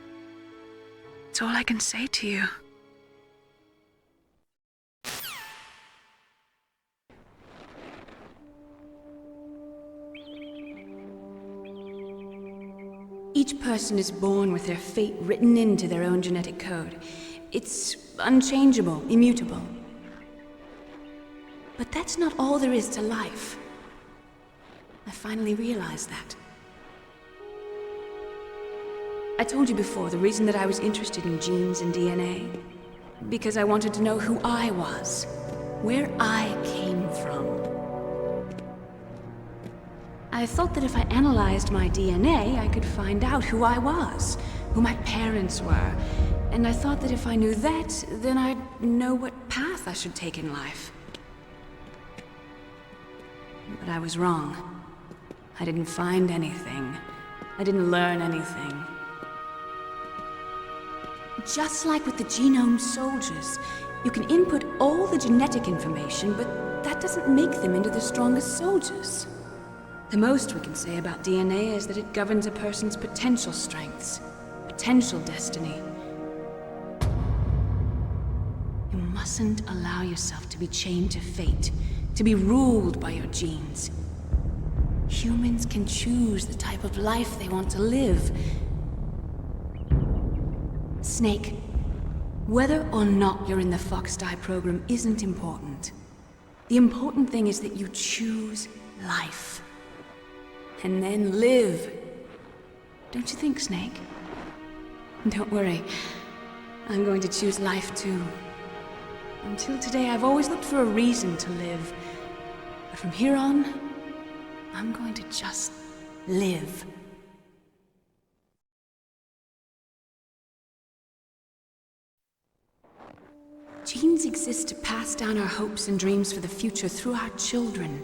That's all I can say to you. Each person is born with their fate written into their own genetic code. It's unchangeable, immutable. But that's not all there is to life. I finally realized that. I told you before the reason that I was interested in genes and DNA. Because I wanted to know who I was, where I came from. I thought that if I analyzed my DNA, I could find out who I was, who my parents were. And I thought that if I knew that, then I'd know what path I should take in life. But I was wrong. I didn't find anything. I didn't learn anything. Just like with the genome soldiers, you can input all the genetic information, but that doesn't make them into the strongest soldiers. The most we can say about DNA is that it governs a person's potential strengths, potential destiny. You mustn't allow yourself to be chained to fate, to be ruled by your genes. Humans can choose the type of life they want to live. Snake, whether or not you're in the Fox Die program isn't important. The important thing is that you choose life. And then live. Don't you think, Snake? Don't worry. I'm going to choose life too. Until today, I've always looked for a reason to live. But from here on, I'm going to just live. Genes exist to pass down our hopes and dreams for the future through our children.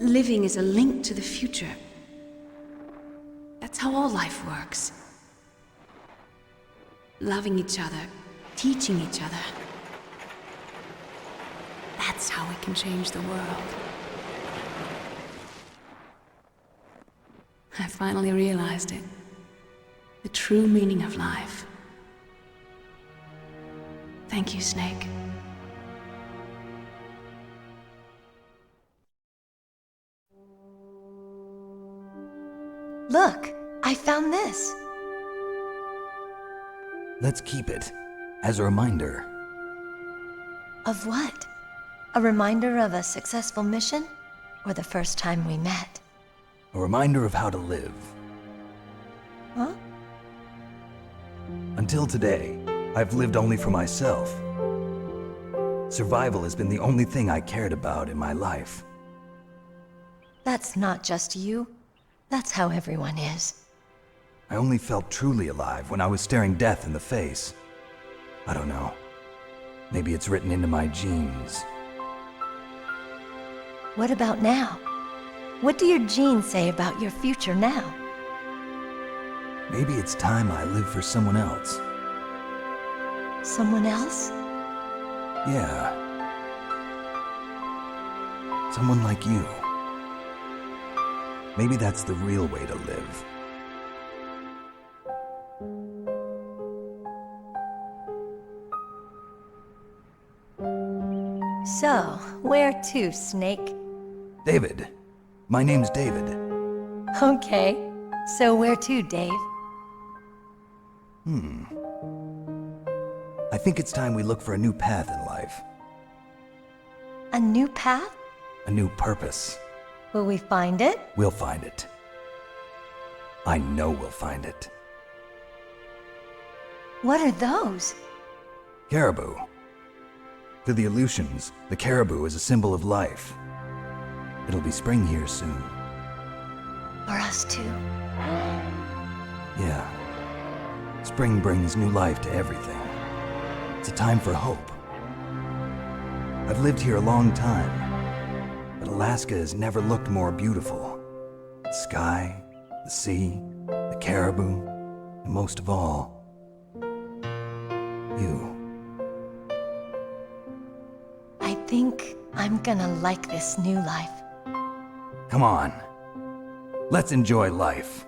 living is a link to the future. That's how all life works. Loving each other, teaching each other. That's how we can change the world. I finally realized it. The true meaning of life. Thank you, Snake. Look, I found this. Let's keep it as a reminder. Of what? A reminder of a successful mission? Or the first time we met? A reminder of how to live. Huh? Until today, I've lived only for myself. Survival has been the only thing I cared about in my life. That's not just you. That's how everyone is. I only felt truly alive when I was staring death in the face. I don't know. Maybe it's written into my genes. What about now? What do your genes say about your future now? Maybe it's time I live for someone else. Someone else? Yeah. Someone like you. Maybe that's the real way to live. So, where to, Snake? David. My name's David. Okay. So where to, Dave? I think it's time we look for a new path in life. A new path? A new purpose. Will we find it? We'll find it. I know we'll find it. What are those? Caribou. To the Aleutians, the caribou is a symbol of life. It'll be spring here soon. For us too. Yeah. Spring brings new life to everything. It's a time for hope. I've lived here a long time, but Alaska has never looked more beautiful. The sky, the sea, the caribou, and most of all, you. I think I'm gonna like this new life. Come on. Let's enjoy life.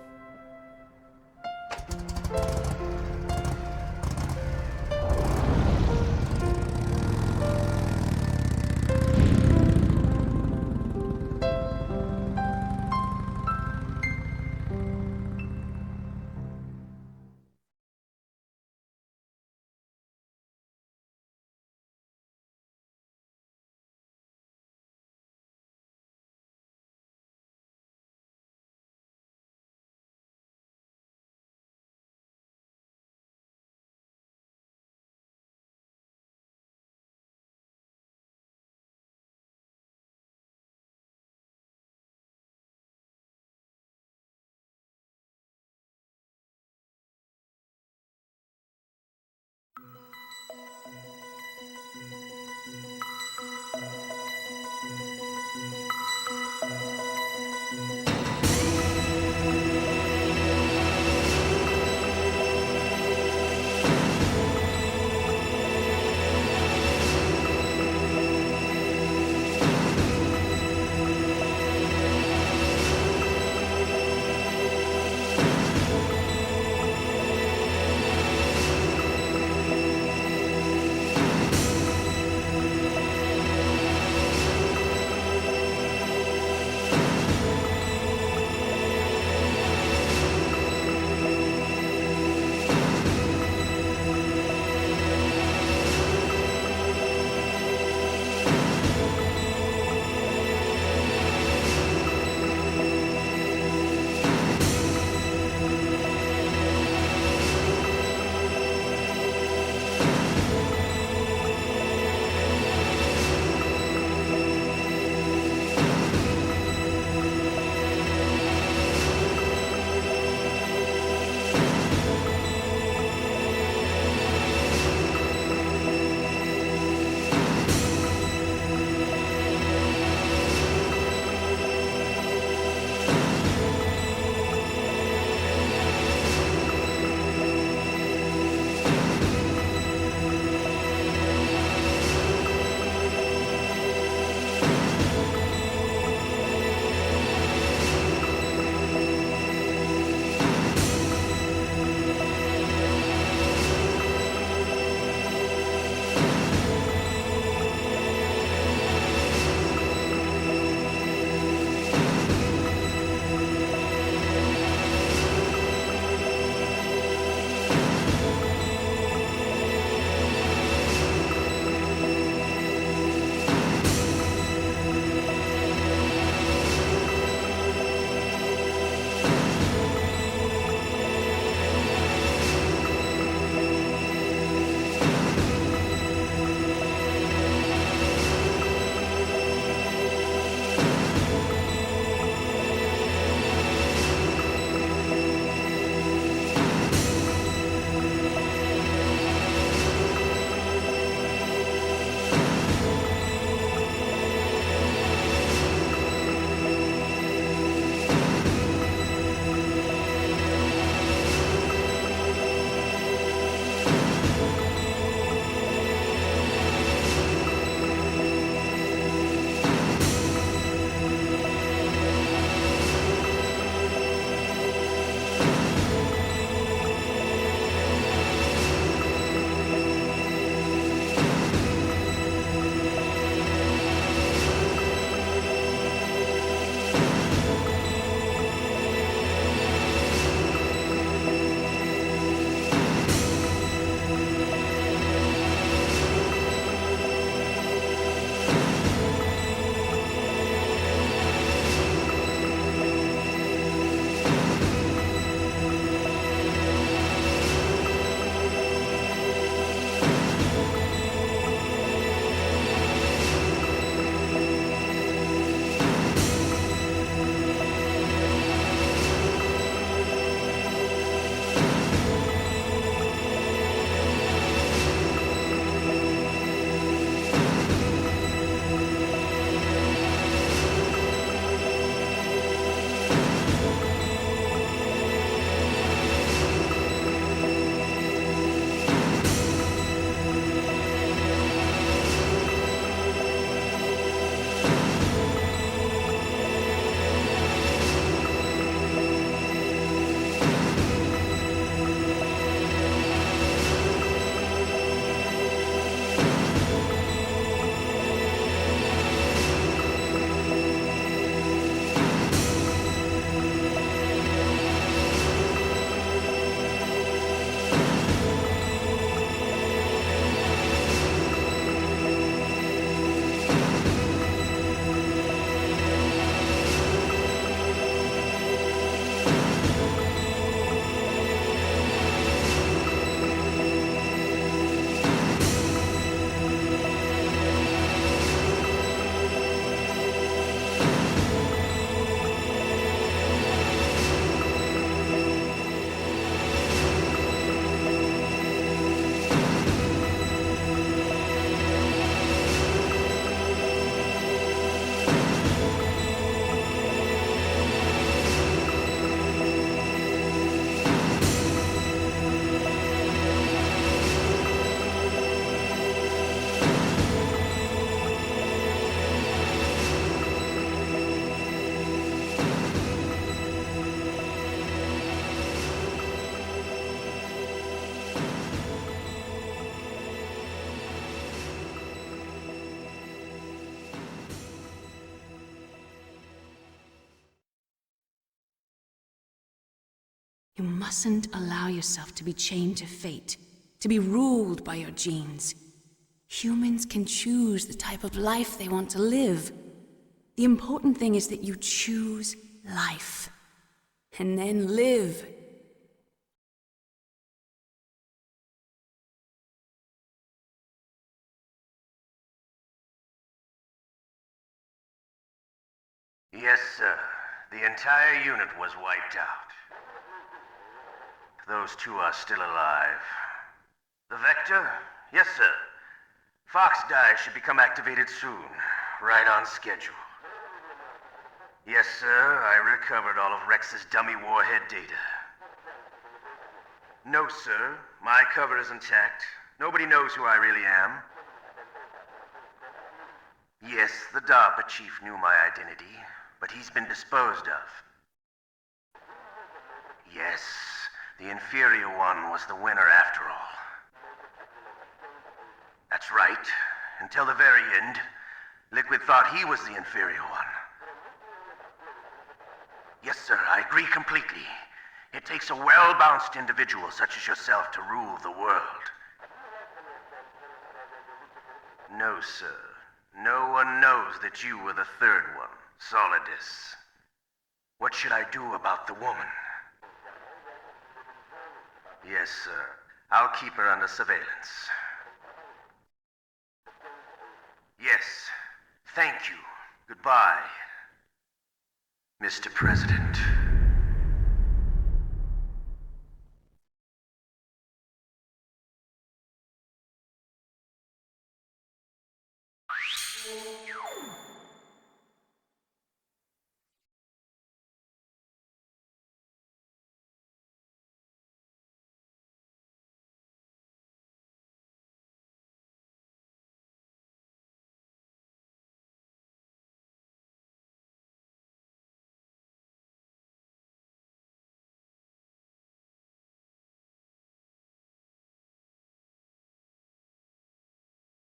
You mustn't allow yourself to be chained to fate, to be ruled by your genes. Humans can choose the type of life they want to live. The important thing is that you choose life. And then live. Yes, sir. The entire unit was wiped out. Those two are still alive. The Vector? Yes, sir. Fox Die should become activated soon. Right on schedule. Yes, sir. I recovered all of Rex's dummy warhead data. No, sir. My cover is intact. Nobody knows who I really am. Yes, the DARPA chief knew my identity, but he's been disposed of. Yes, the inferior one was the winner after all. That's right. Until the very end, Liquid thought he was the inferior one. Yes, sir, I agree completely. It takes a well-balanced individual such as yourself to rule the world. No, sir. No one knows that you were the third one, Solidus. What should I do about the woman? Yes, sir. I'll keep her under surveillance. Yes. Thank you. Goodbye, Mr. President.